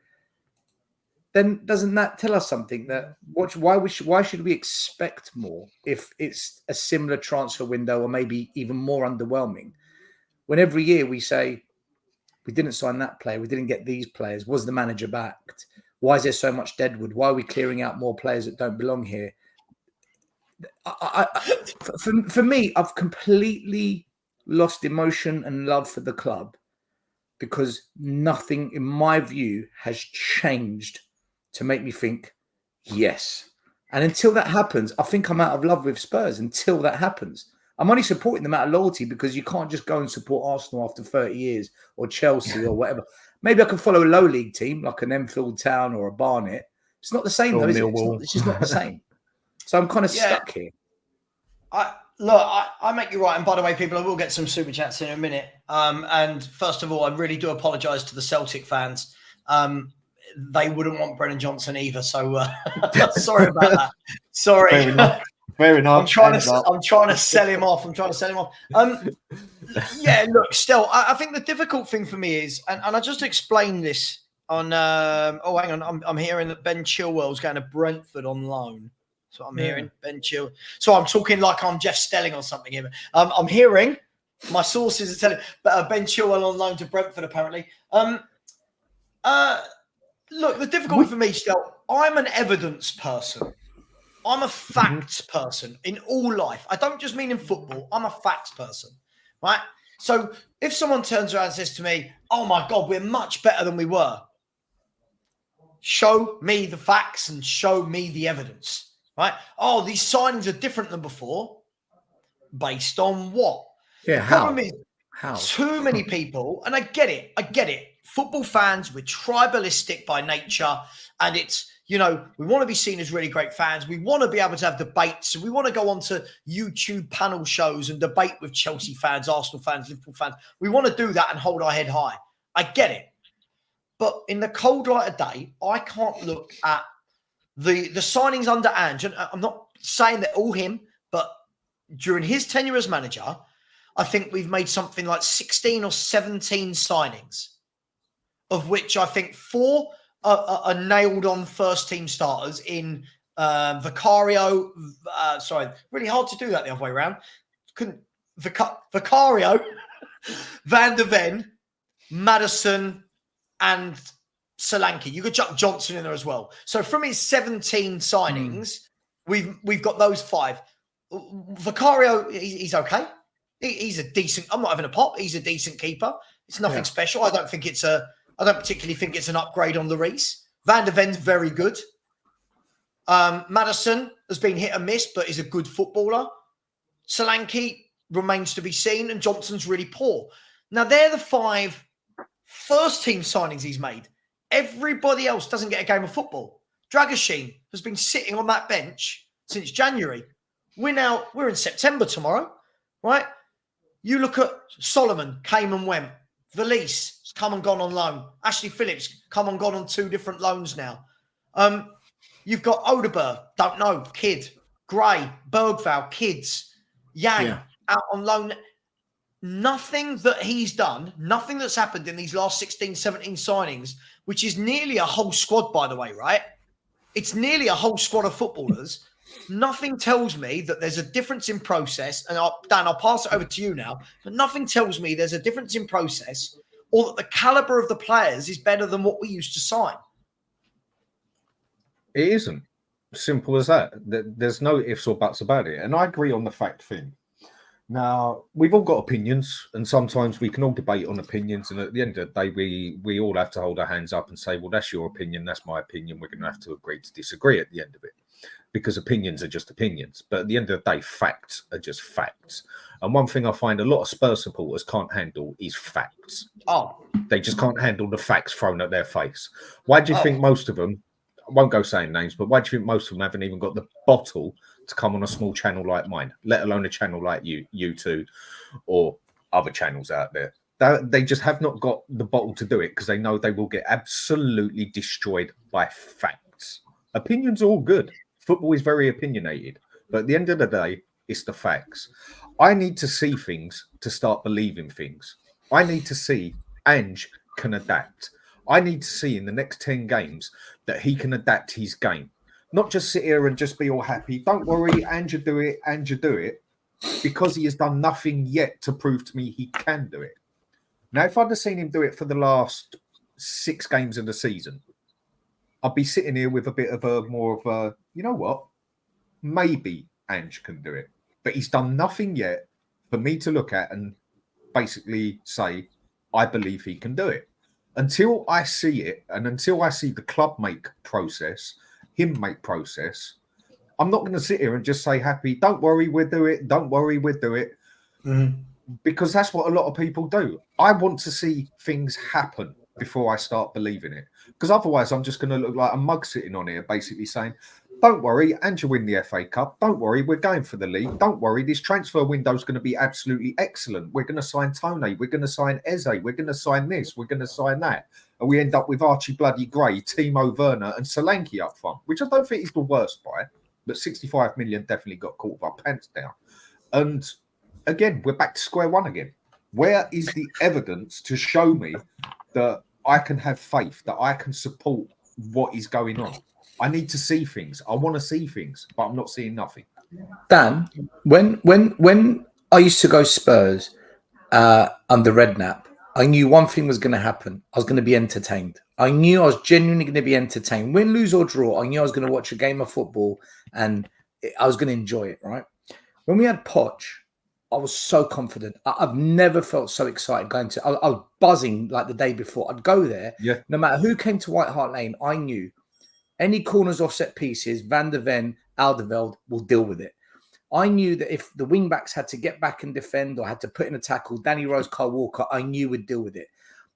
then doesn't that tell us something that why should we expect more if it's a similar transfer window or maybe even more underwhelming? When every year we say we didn't sign that player, we didn't get these players, was the manager backed? Why is there so much deadwood? Why are we clearing out more players that don't belong here? For me, I've completely lost emotion and love for the club because nothing, in my view, has changed to make me think, yes. And until that happens, I think I'm out of love with Spurs until that happens. I'm only supporting them out of loyalty because you can't just go and support Arsenal after 30 years or Chelsea or whatever. Maybe I can follow a low league team like an Enfield Town or a Barnet. It's not the same though, is it? It's just not the same. So I'm kind of stuck here. I make you right. And by the way, people, I will get some super chats in a minute. And first of all, I really do apologise to the Celtic fans. They wouldn't want Brennan Johnson either. So sorry about that. Sorry. Fair enough. I'm trying to sell him off. Yeah, look, still, I think the difficult thing for me is, and I just explained this on, hang on, I'm hearing that Ben Chilwell's going to Brentford on loan. So I'm hearing Ben Chilwell. So I'm talking like I'm Jeff Stelling or something here. I'm hearing, my sources are telling, Ben Chilwell on loan to Brentford apparently. Look, the difficulty for me still, I'm an evidence person. I'm a facts person in all life. I don't just mean in football. I'm a facts person, right? So if someone turns around and says to me, oh my God, we're much better than we were. Show me the facts and show me the evidence, right? Oh, these signings are different than before. Based on what? Yeah, the problem is too many people, and I get it. Football fans, we're tribalistic by nature, and it's, you know, we want to be seen as really great fans. We want to be able to have debates. We want to go onto YouTube panel shows and debate with Chelsea fans, Arsenal fans, Liverpool fans. We want to do that and hold our head high. I get it. But in the cold light of day, I can't look at the signings under Ange. And I'm not saying that all him, but during his tenure as manager, I think we've made something like 16 or 17 signings, of which I think 4 are nailed on first team starters in Vicario. Really hard to do that the other way around. Vicario, Van der Ven, Maddison, and Solanke. You could chuck Johnson in there as well. So from his 17 signings, we've got those 5. Vicario, he's okay. He's a decent. I'm not having a pop. He's a decent keeper. It's nothing special. I don't particularly think it's an upgrade on Lloris. Van der Ven's very good. Maddison has been hit and miss, but is a good footballer. Solanke remains to be seen, and Johnson's really poor. Now, they're the 5 first-team signings he's made. Everybody else doesn't get a game of football. Dragashin has been sitting on that bench since January. We're in September tomorrow, right? You look at Solomon, came and went. Valise has come and gone on loan. Ashley Phillips, come and gone on 2 different loans now. You've got Odeberg, don't know, kid. Gray, Bergvall, kids. Yang, out on loan. Nothing that he's done, nothing that's happened in these last 16, 17 signings, which is nearly a whole squad, by the way, right? It's nearly a whole squad of footballers Nothing tells me that there's a difference in process. And Dan, I'll pass it over to you now. But nothing tells me there's a difference in process or that the caliber of the players is better than what we used to sign. It isn't. Simple as that. There's no ifs or buts about it. And I agree on the fact thing. Now, we've all got opinions, and sometimes we can all debate on opinions. And at the end of the day, we all have to hold our hands up and say, well, that's your opinion, that's my opinion. We're going to have to agree to disagree at the end of it, because opinions are just opinions. But at the end of the day, facts are just facts. And one thing I find a lot of Spurs supporters can't handle is facts. Oh, They just can't handle the facts thrown at their face. Why do you think most of them, I won't go saying names, but why do you think most of them haven't even got the bottle to come on a small channel like mine, let alone a channel like you two, or other channels out there? They just have not got the bottle to do it because they know they will get absolutely destroyed by facts. Opinions are all good. Football is very opinionated, but at the end of the day, it's the facts. I need to see things to start believing things. I need to see Ange can adapt. I need to see in the next 10 games that he can adapt his game. Not just sit here and just be all happy. Don't worry, Ange do it, Ange do it, because he has done nothing yet to prove to me he can do it. Now, if I'd have seen him do it for the last 6 games of the season, I'd be sitting here with a bit of a more of a, you know what, maybe Ange can do it. But he's done nothing yet for me to look at and basically say, I believe he can do it. Until I see it, and until I see the club make process, him make process, I'm not going to sit here and just say happy, don't worry, we'll do it. Don't worry, we'll do it. mm-hmm. Because that's what a lot of people do. I want to see things happen before I start believing it. Because otherwise, I'm just going to look like a mug sitting on here, basically saying, don't worry, and you win the FA Cup. Don't worry, we're going for the league. Don't worry, this transfer window is going to be absolutely excellent. We're going to sign Tone. We're going to sign Eze. We're going to sign this. We're going to sign that. And we end up with Archie Bloody Gray, Timo Werner, and Solanke up front, which I don't think is the worst buy, but 65 million definitely got caught with our pants down. And again, we're back to square one again. Where is the evidence to show me that I can have faith, that I can support what is going on? I need to see things. I want to see things, but I'm not seeing nothing. Dan, when I used to go Spurs under Redknapp, I knew one thing was going to happen. I was going to be entertained. I knew I was genuinely going to be entertained. Win, lose or draw, I knew I was going to watch a game of football and I was going to enjoy it, right? When we had Poch, I was so confident. I've never felt so excited going to... I was buzzing like the day before. I'd go there. Yeah. No matter who came to White Hart Lane, I knew any corners or set pieces, Van der Ven, Alderweireld will deal with it. I knew that if the wing-backs had to get back and defend or had to put in a tackle, Danny Rose, Kyle Walker, I knew would deal with it.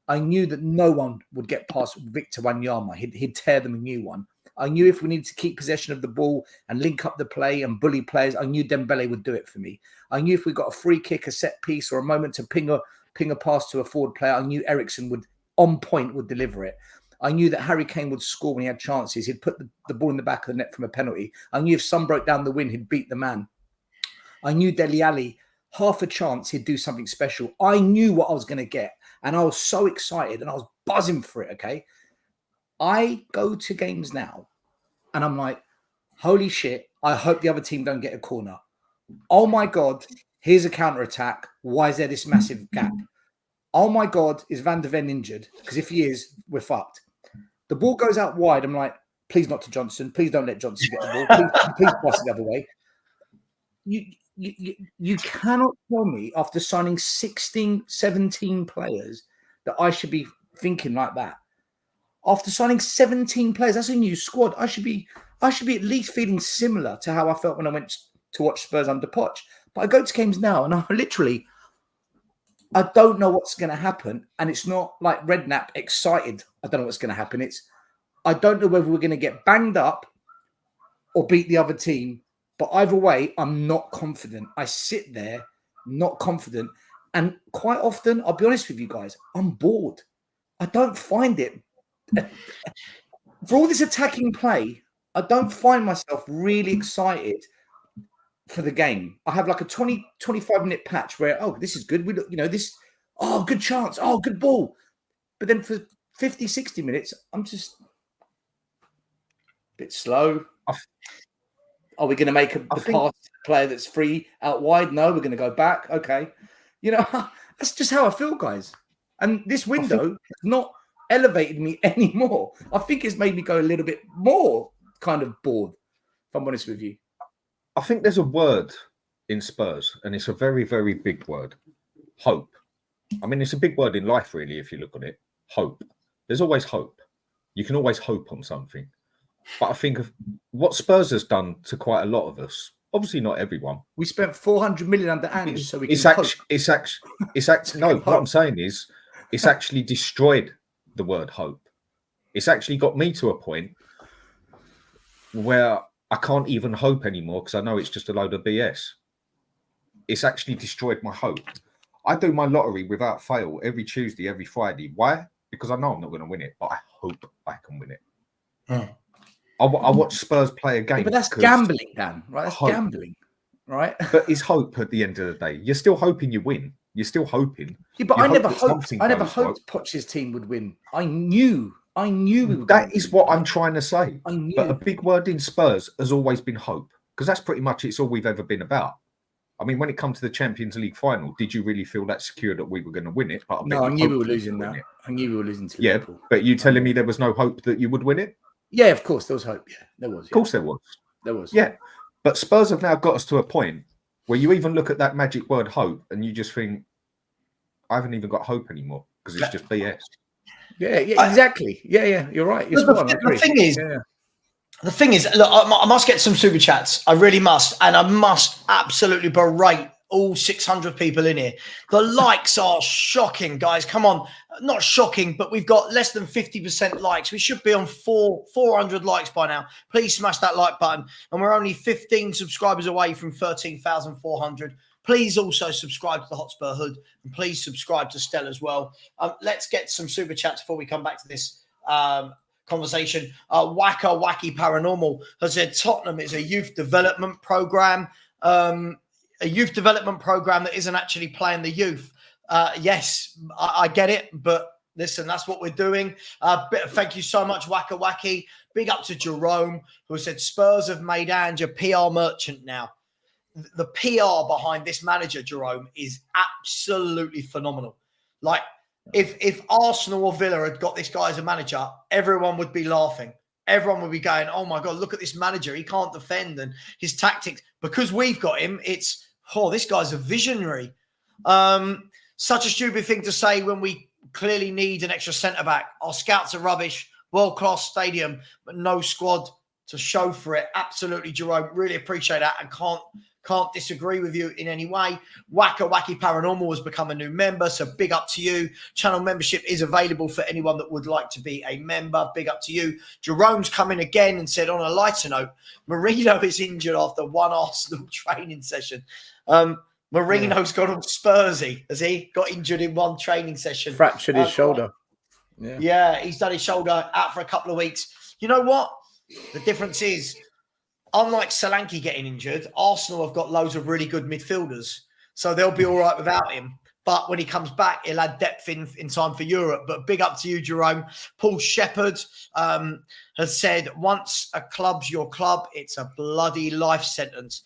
I knew that no one would get past Victor Wanyama. He'd tear them a new one. I knew if we needed to keep possession of the ball and link up the play and bully players, I knew Dembele would do it for me. I knew if we got a free kick, a set piece, or a moment to ping a pass to a forward player, I knew Eriksen would, on point, would deliver it. I knew that Harry Kane would score when he had chances. He'd put the ball in the back of the net from a penalty. I knew if Son broke down the win, he'd beat the man. I knew Dele Alli, half a chance, he'd do something special. I knew what I was going to get. And I was so excited and I was buzzing for it, okay? I go to games now and I'm like, holy shit, I hope the other team don't get a corner. Oh my God, here's a counter-attack. Why is there this massive gap? Oh my God, is Van der Ven injured? Because if he is, we're fucked. The ball goes out wide. I'm like, please not to Johnson. Please don't let Johnson get the ball. Please pass it the other way. You cannot tell me after signing 16, 17 players that I should be thinking like that. After signing 17 players, that's a new squad. I should be at least feeling similar to how I felt when I went to watch Spurs under Poch. But I go to games now and I don't know what's going to happen. And it's not like Redknapp excited. I don't know what's going to happen. I don't know whether we're going to get banged up or beat the other team. But either way, I'm not confident. I sit there, not confident. And quite often, I'll be honest with you guys, I'm bored. I don't find it. For all this attacking play, I don't find myself really excited for the game. I have like a 20, 25-minute patch where, oh, this is good. We look, this, oh, good chance. Oh, good ball. But then for 50, 60 minutes, I'm just a bit slow. Are we going to make the pass to the player that's free out wide? No, we're going to go back. Okay. You know, that's just how I feel, guys. And this window has not elevated me anymore. I think it's made me go a little bit more kind of bored, if I'm honest with you. I think there's a word in Spurs, and it's a very, very big word. Hope. I mean, it's a big word in life, really, if you look at it. Hope. There's always hope. You can always hope on something. But I think of what Spurs has done to quite a lot of us. Obviously, not everyone. We spent 400 million under Ange, so we can No, what I'm saying is, it's actually destroyed the word hope. It's actually got me to a point where I can't even hope anymore because I know it's just a load of BS. It's actually destroyed my hope. I do my lottery without fail every Tuesday, every Friday. Why? Because I know I'm not going to win it, but I hope I can win it. I watch Spurs play a game. Yeah, but that's gambling, Dan, right? That's gambling, right? But it's hope at the end of the day. You're still hoping you win. You're still hoping. Yeah, but I never hoped Poch's team would win. I knew we would. That is what I'm trying to say. I knew. But a big word in Spurs has always been hope, because that's pretty much it's all we've ever been about. I mean, when it comes to the Champions League final, did you really feel that secure that we were going to win it? But I knew we were losing that. I knew we were losing to Liverpool. But you telling me there was no hope that you would win it? Yeah, of course there was hope. Yeah, there was. Of course there was. There was. Yeah, but Spurs have now got us to a point where you even look at that magic word hope and you just think, I haven't even got hope anymore because it's just BS. Yeah, exactly. Yeah, you're right. You're spot on. The thing is, look, I must get some super chats. I really must. And I must absolutely berate all 600 people in here. The likes are shocking, guys. Come on. Not shocking, but we've got less than 50% likes. We should be on 400 likes by now. Please smash that like button. And we're only 15 subscribers away from 13,400. Please also subscribe to the Hotspur Hood. And please subscribe to Stella as well. Let's get some super chats before we come back to this conversation. Wacky Paranormal has said Tottenham is a youth development program. A youth development program that isn't actually playing the youth. Yes, I get it, but listen, that's what we're doing. Thank you so much, Wacky. Big up to Jerome, who said Spurs have made Ange a PR merchant now. The PR behind this manager, Jerome, is absolutely phenomenal. Like, if Arsenal or Villa had got this guy as a manager, everyone would be laughing. Everyone would be going, oh my God, look at this manager. He can't defend and his tactics. Because we've got him, it's, this guy's a visionary. Such a stupid thing to say when we clearly need an extra centre-back. Our scouts are rubbish. World-class stadium, but no squad to show for it. Absolutely, Jerome. Really appreciate that and can't disagree with you in any way. Wacky Paranormal has become a new member, so big up to you. Channel membership is available for anyone that would like to be a member. Big up to you. Jerome's come in again and said, on a lighter note, Marino is injured after one Arsenal training session. Marino's gone all Spursy, has he? Got injured in one training session. Fractured his shoulder. Yeah, he's done his shoulder, out for a couple of weeks. You know what? The difference is, unlike Solanke getting injured, Arsenal have got loads of really good midfielders. So they'll be all right without him. But when he comes back, he'll add depth in time for Europe. But big up to you, Jerome. Paul Shepherd has said, once a club's your club, it's a bloody life sentence.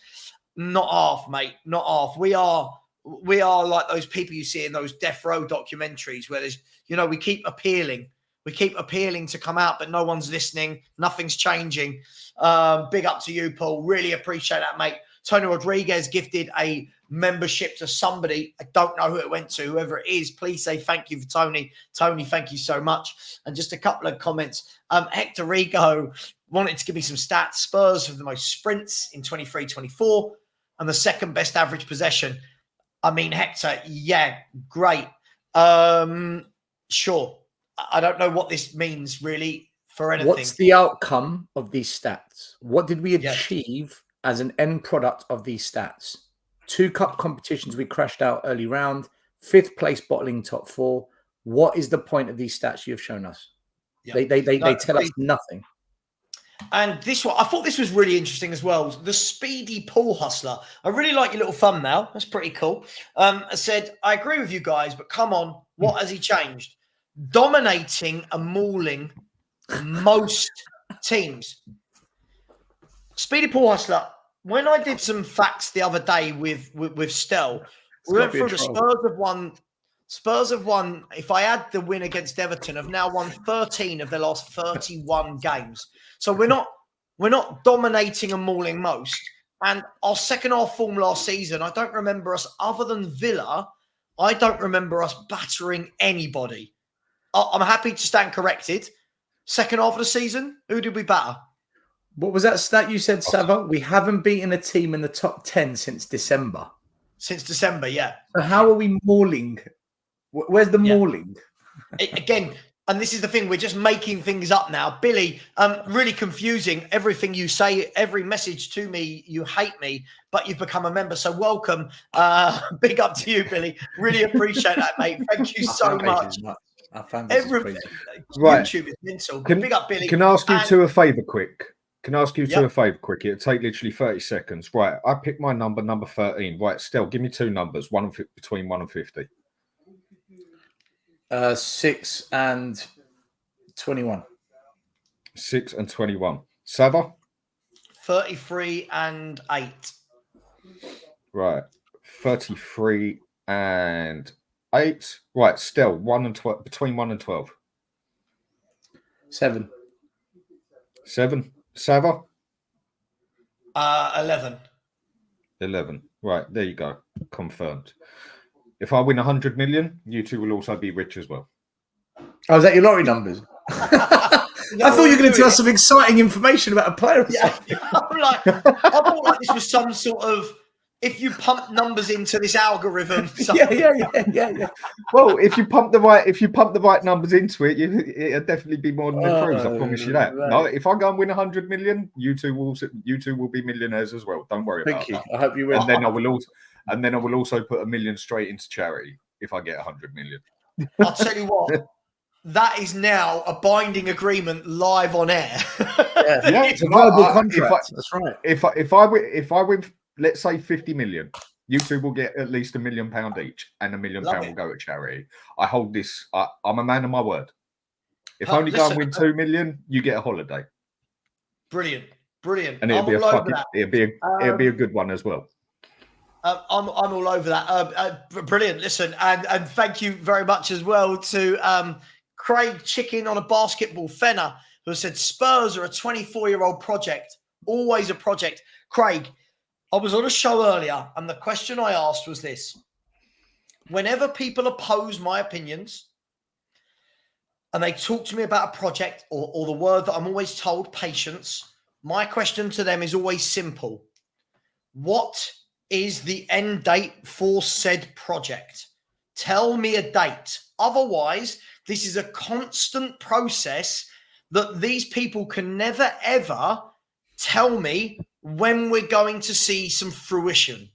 Not half, mate. Not half. We are like those people you see in those death row documentaries where there's, we keep appealing. We keep appealing to come out, but no one's listening. Nothing's changing. Big up to you, Paul. Really appreciate that, mate. Tony Rodriguez gifted a membership to somebody. I don't know who it went to. Whoever it is, please say thank you for Tony. Tony, thank you so much. And just a couple of comments. Hector Rigo wanted to give me some stats. Spurs have the most sprints in 23-24 and the second best average possession. I mean, Hector, yeah, great. Sure. I don't know what this means really for anything. What's the outcome of these stats? What did we achieve as an end product of these stats? 2 cup competitions we crashed out early round, 5th place bottling top 4. What is the point of these stats you have shown us? They tell us nothing. And this one, I thought this was really interesting as well. The Speedy Pool Hustler. I really like your little thumbnail. That's pretty cool. I said, I agree with you guys, but come on, what has he changed? Dominating and mauling most teams. Speedy Pool Hustler, when I did some facts the other day with Stel, we went through the Spurs have won. If I add the win against Everton, have now won 13 of their last 31 games. So we're not dominating and mauling most. And our second half form last season, I don't remember us, other than Villa, I don't remember us battering anybody. I'm happy to stand corrected. Second half of the season, who did we batter? What was that stat you said, Savva? We haven't beaten a team in the top 10 since December. Since December, yeah. So how are we mauling? Where's the mauling? Again, and this is the thing, we're just making things up now. Billy, really confusing. Everything you say, every message to me, you hate me, but you've become a member. So welcome. Big up to you, Billy. Really appreciate that, mate. Thank you so much. YouTube is mental. Big up, Billy. Can I ask you to a favour quick? It'll take literally 30 seconds. Right, I picked my number 13. Right, Stel, give me two numbers, between 1 and 50. 6 and 21. 6 and 21. Savva? 33 and 8. Right, 33 and 8. Right, Stel, 1 and 12, between 1 and 12. 7. 7. Savva? 11. 11. Right, there you go. Confirmed. If I win 100 million, you two will also be rich as well. Oh, is that your lottery numbers? I thought you were going to tell us some exciting information about a player. Yeah, I thought like this was some sort of, if you pump numbers into this algorithm. Yeah. Well, if you pump the right numbers into it, it'll definitely be more than a cruise. I promise you that. Right. No, if I go and win 100 million, you two will be millionaires as well. Don't worry about that. I hope you win. And then I will also put $1 million straight into charity if I get 100 million. I'll tell you what. That is now a binding agreement live on air. Yeah, it's a verbal contract. That's right. If I win, let's say 50 million, you two will get at least £1 million each, and £1 million will go to charity. I hold this. I'm a man of my word. If I only go and win 2 million, you get a holiday. Brilliant, and it'll be a good one as well. I'm all over that. Brilliant. Listen, and thank you very much as well to Craig Chicken on a basketball Fenner, who said Spurs are a 24-year-old project, always a project. Craig, I was on a show earlier, and the question I asked was this. Whenever people oppose my opinions and they talk to me about a project or the word that I'm always told, patience, my question to them is always simple. What is the end date for said project? Tell me a date. Otherwise, this is a constant process that these people can never, ever tell me when we're going to see some fruition.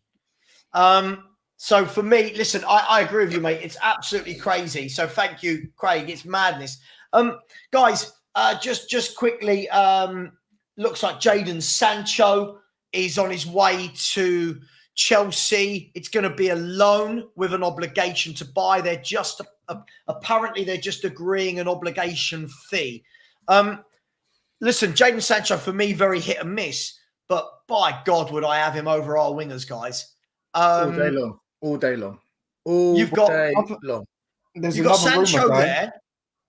So for me, listen, I agree with you, mate. It's absolutely crazy. So thank you, Craig. It's madness. Guys, just quickly, looks like Jadon Sancho is on his way to Chelsea. It's going to be a loan with an obligation to buy. They're just apparently they're just agreeing an obligation fee. Listen, Jadon Sancho for me very hit and miss, but by God would I have him over our wingers, guys. All day long. You've got Sancho rumor, there,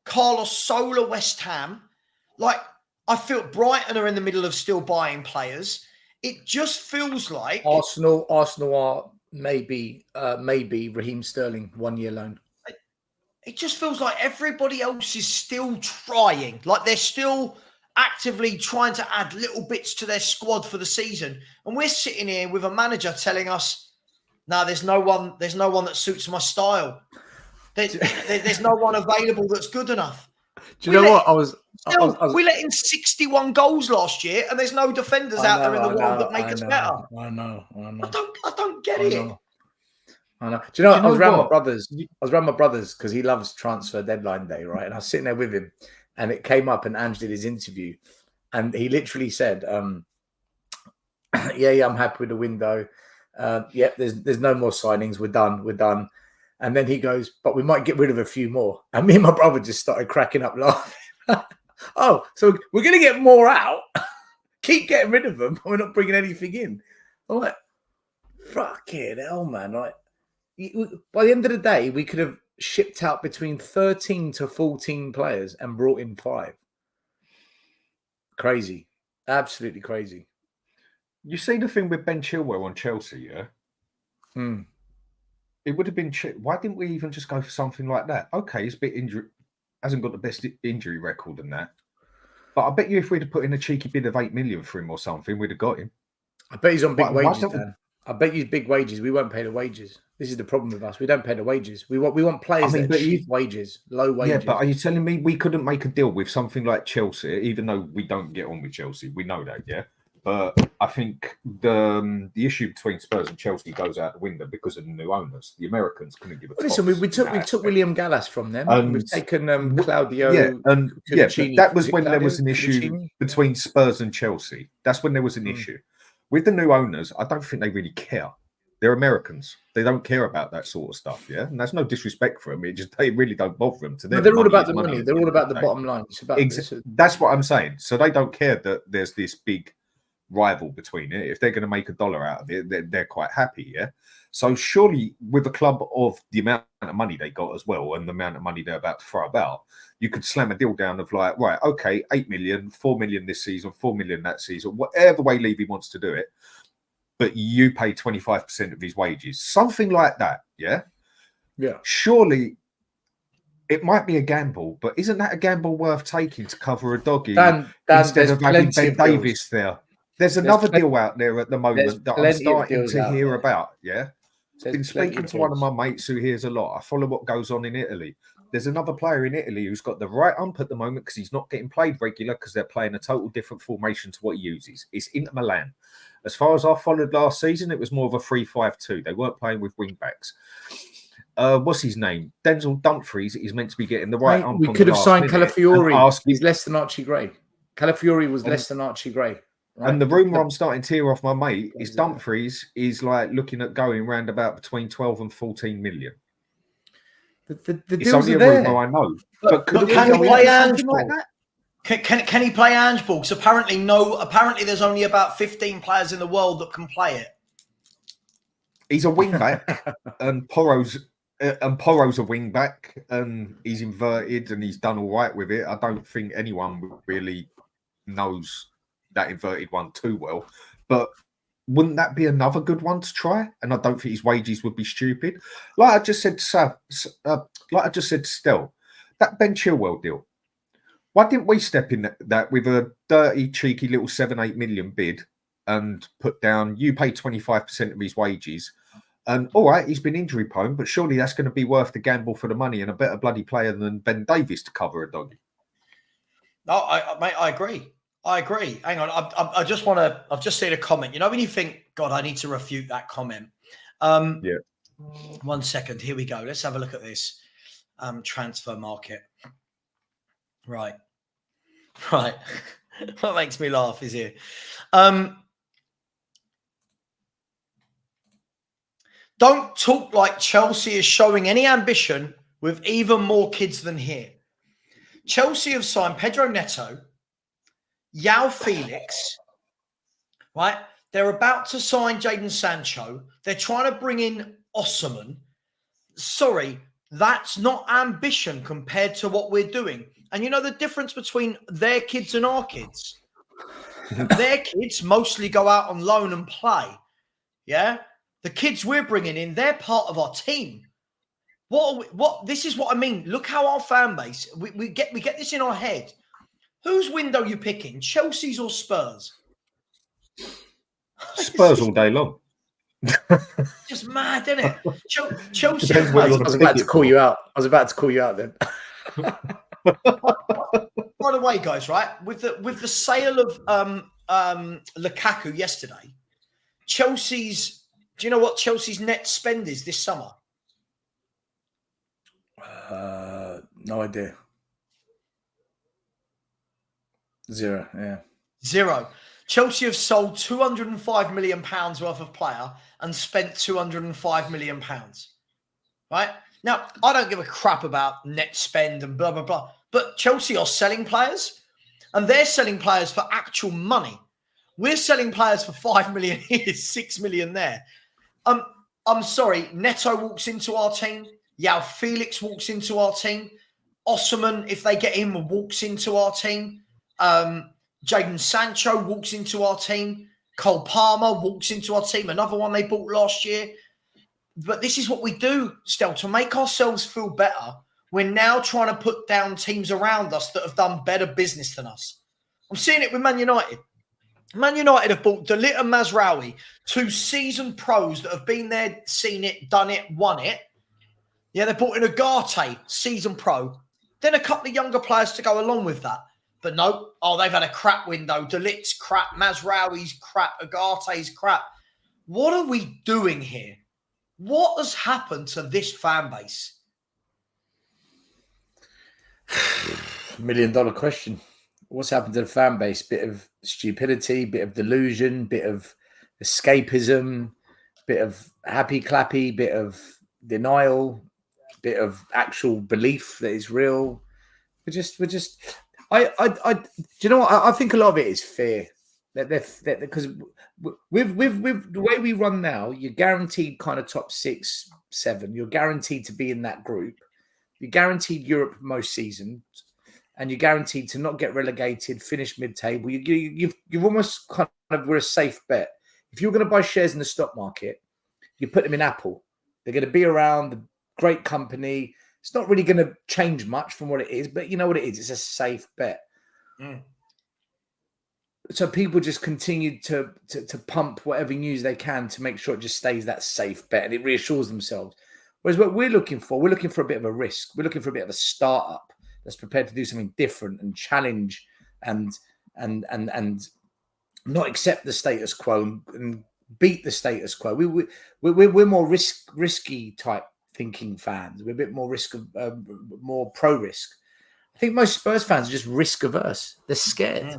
Carlos Sola, West Ham. Like, I feel Brighton are in the middle of still buying players. It just feels like Arsenal are maybe Raheem Sterling 1 year loan. It just feels like everybody else is still trying. Like they're still actively trying to add little bits to their squad for the season. And we're sitting here with a manager telling us, no, there's no one that suits my style. There's no one available that's good enough. Do you know what? We let in 61 goals last year, and there's no defenders out there in the world that make us better. I know. I don't get it. I know. Do you know? I was around my brothers because he loves transfer deadline day, right? And I was sitting there with him, and it came up, and Ange did his interview, and he literally said, "Yeah, I'm happy with the window. There's no more signings. We're done." And then he goes, "But we might get rid of a few more." And me and my brother just started cracking up laughing. Oh, so we're going to get more out. keep getting rid of them. We're not bringing anything in. I'm like, fucking hell, man. Like, by the end of the day, we could have shipped out between 13 to 14 players and brought in 5. Crazy. Absolutely crazy. You see the thing with Ben Chilwell on Chelsea, yeah? It would have been... Why didn't we even just go for something like that? Okay, he's a bit injured. Hasn't got the best injury record in that. But I bet you if we'd have put in a cheeky bid of 8 million for him or something, we'd have got him. I bet he's on big wages, Dan. I bet he's big wages. We won't pay the wages. This is the problem with us. We don't pay the wages. We want players that are cheap wages, low wages. Yeah, but are you telling me we couldn't make a deal with something like Chelsea, even though we don't get on with Chelsea? We know that, yeah? But I think the issue between Spurs and Chelsea goes out the window because of the new owners. The Americans couldn't give a toss. Listen, we took William Gallas from them. And we've taken Claudio. But that was when there was an issue between Spurs and Chelsea. That's when there was an issue. With the new owners, I don't think they really care. They're Americans. They don't care about that sort of stuff, yeah? And that's no disrespect for them. They really don't bother them. To them, they're all about the money. They're all about the bottom line. It's about that's what I'm saying. So they don't care that there's this big rival between it. If they're going to make $1 out of it, they're quite happy, yeah? So surely with a club of the amount of money they got as well and the amount of money they're about to throw about, you could slam a deal down of like, right, okay, 8 million, 4 million this season, 4 million that season, whatever way Levy wants to do it, but you pay 25% of his wages. Something like that, yeah? Yeah. Surely it might be a gamble, but isn't that a gamble worth taking to cover a doggy instead of having Ben Davies there? There's another deal out there at the moment that I'm starting to hear about, yeah? I've been speaking to one of my mates who hears a lot. I follow what goes on in Italy. There's another player in Italy who's got the right ump at the moment because he's not getting played regular because they're playing a total different formation to what he uses. It's Inter Milan. As far as I followed last season, it was more of a 3-5-2. They weren't playing with wing backs. What's his name? Denzel Dumfries is meant to be getting the right ump. We could have signed Calafiori. He's less than Archie Gray. Calafiori was less than Archie Gray. Right. And the rumour I'm starting to hear off my mate is Dumfries is like looking at going round about between 12 and 14 million. The it's only a rumour I know. But can he play Ange like that? Can he play Ange ball? Because apparently there's only about 15 players in the world that can play it. He's a wing back and Porro's a wing back and he's inverted and he's done all right with it. I don't think anyone really knows that inverted one too well, but wouldn't that be another good one to try? And I don't think his wages would be stupid. Like I just said, Stel, that Ben Chilwell deal. Why didn't we step in that with a dirty, cheeky little 7-8 million bid and put down? You pay 25% of his wages, and all right, he's been injury prone, but surely that's going to be worth the gamble for the money and a better bloody player than Ben Davies to cover a doggy. No, mate, I agree. Hang on. I've just seen a comment. You know, when you think, God, I need to refute that comment. Yeah. 1 second. Here we go. Let's have a look at this transfer market. Right. What makes me laugh is here. Don't talk like Chelsea is showing any ambition with even more kids than here. Chelsea have signed Pedro Neto, João Felix, right? They're about to sign Jadon Sancho. They're trying to bring in Osimhen. Sorry, that's not ambition compared to what we're doing. And you know the difference between their kids and our kids? Their kids mostly go out on loan and play. Yeah? The kids we're bringing in, they're part of our team. This is what I mean. Look how our fan base, we get this in our head. Whose window are you picking? Chelsea's or Spurs? Spurs all day long. Just mad, isn't it? Chelsea. I was about to call you out then. By the way, guys, right? With the sale of Lukaku yesterday, Chelsea's. Do you know what Chelsea's net spend is this summer? No idea. 0, yeah. 0. Chelsea have sold £205 million worth of player and spent £205 million. Right? Now, I don't give a crap about net spend and blah, blah, blah. But Chelsea are selling players and they're selling players for actual money. We're selling players for 5 million here, 6 million there. I'm sorry, Neto walks into our team. Yao Felix walks into our team. Osman, if they get him, walks into our team. Jadon Sancho walks into our team. Cole Palmer walks into our team. Another one they bought last year. But this is what we do, Stel, to make ourselves feel better. We're now trying to put down teams around us that have done better business than us. I'm seeing it with Man United. Man United have bought De Ligt and Mazraoui, 2 seasoned pros that have been there, seen it, done it, won it. Yeah, they bought in Agate, seasoned pro. Then a couple of younger players to go along with that. But no, they've had a crap window. De Ligt's crap, Mazraoui's crap, Agate's crap. What are we doing here? What has happened to this fan base? $1 million question. What's happened to the fan base? Bit of stupidity, bit of delusion, bit of escapism, bit of happy clappy, bit of denial, bit of actual belief that it's real. We're just. Do you know what? I think a lot of it is fear. Because with the way we run now, you're guaranteed kind of top 6, 7. You're guaranteed to be in that group. You're guaranteed Europe most seasons, and you're guaranteed to not get relegated, finish mid-table. You've almost kind of, we're a safe bet. If you're going to buy shares in the stock market, you put them in Apple. They're going to be around, the great company. It's not really going to change much from what it is, but you know what it is? It's a safe bet. Mm. So people just continue to pump whatever news they can to make sure it just stays that safe bet, and it reassures themselves. Whereas what we're looking for a bit of a risk. We're looking for a bit of a startup that's prepared to do something different and challenge and not accept the status quo and beat the status quo. We're more risky type thinking fans. We're a bit more more pro risk. I think most Spurs fans are just risk averse. They're scared. Yeah.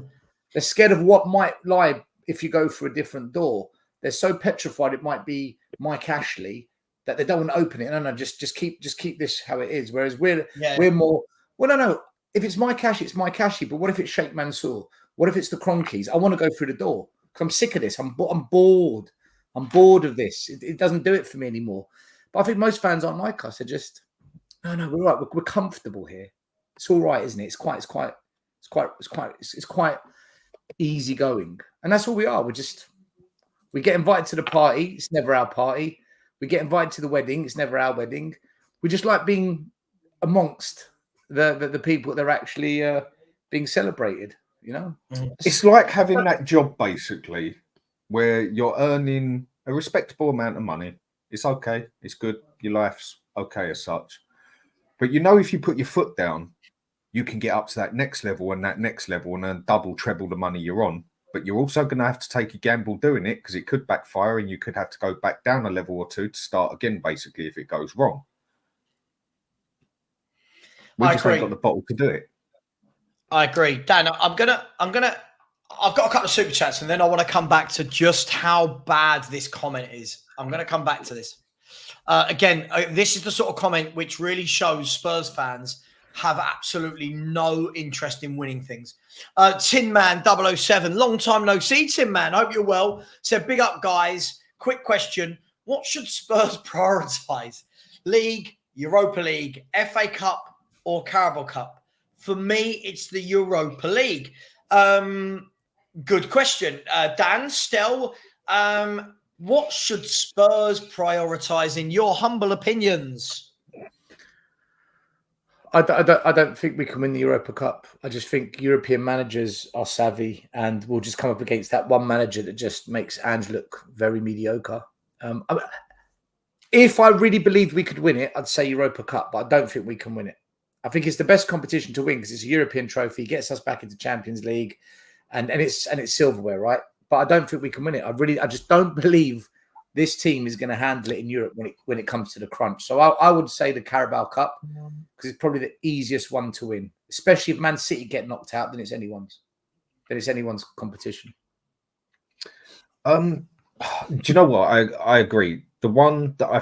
They're scared of what might lie if you go through a different door. They're so petrified it might be Mike Ashley that they don't want to open it. No, just keep this how it is. Whereas we're more, well, no. If it's Mike Ashley, it's Mike Ashley. But what if it's Sheikh Mansour? What if it's the Cronkies? I want to go through the door because I'm sick of this. I'm bored. I'm bored of this. It doesn't do it for me anymore. But I think most fans aren't like us. They're just, no, we're right. We're comfortable here. It's all right, isn't it? It's quite easy going, and that's all we are. We get invited to the party. It's never our party. We get invited to the wedding. It's never our wedding. We just like being amongst the people that are actually being celebrated. You know, it's like having that job basically where you're earning a respectable amount of money. It's okay. It's good. Your life's okay as such. But you know, if you put your foot down, you can get up to that next level and earn double, treble the money you're on. But you're also going to have to take a gamble doing it because it could backfire and you could have to go back down a level or two to start again, basically, if it goes wrong. We just haven't got the bottle to do it. I agree. Dan, I've got a couple of super chats and then I want to come back to just how bad this comment is. I'm going to come back to this. Again, this is the sort of comment which really shows Spurs fans have absolutely no interest in winning things. Tin Man 007, long time no see, Tin Man. Hope you're well. Said, big up, guys. Quick question. What should Spurs prioritise? League, Europa League, FA Cup or Carabao Cup? For me, it's the Europa League. Good question. Dan, Stel, what should Spurs prioritise in your humble opinions? I don't think we can win the Europa Cup. I just think European managers are savvy and will just come up against that one manager that just makes Ange look very mediocre. If I really believed we could win it, I'd say Europa Cup, but I don't think we can win it. I think it's the best competition to win because it's a European trophy, gets us back into Champions League, and it's silverware, right? But I don't think we can win it. I just don't believe this team is going to handle it in Europe when it comes to the crunch. So I would say the Carabao Cup because it's probably the easiest one to win, especially if Man City get knocked out. Then it's anyone's. Competition. Do you know what? I agree. The one that I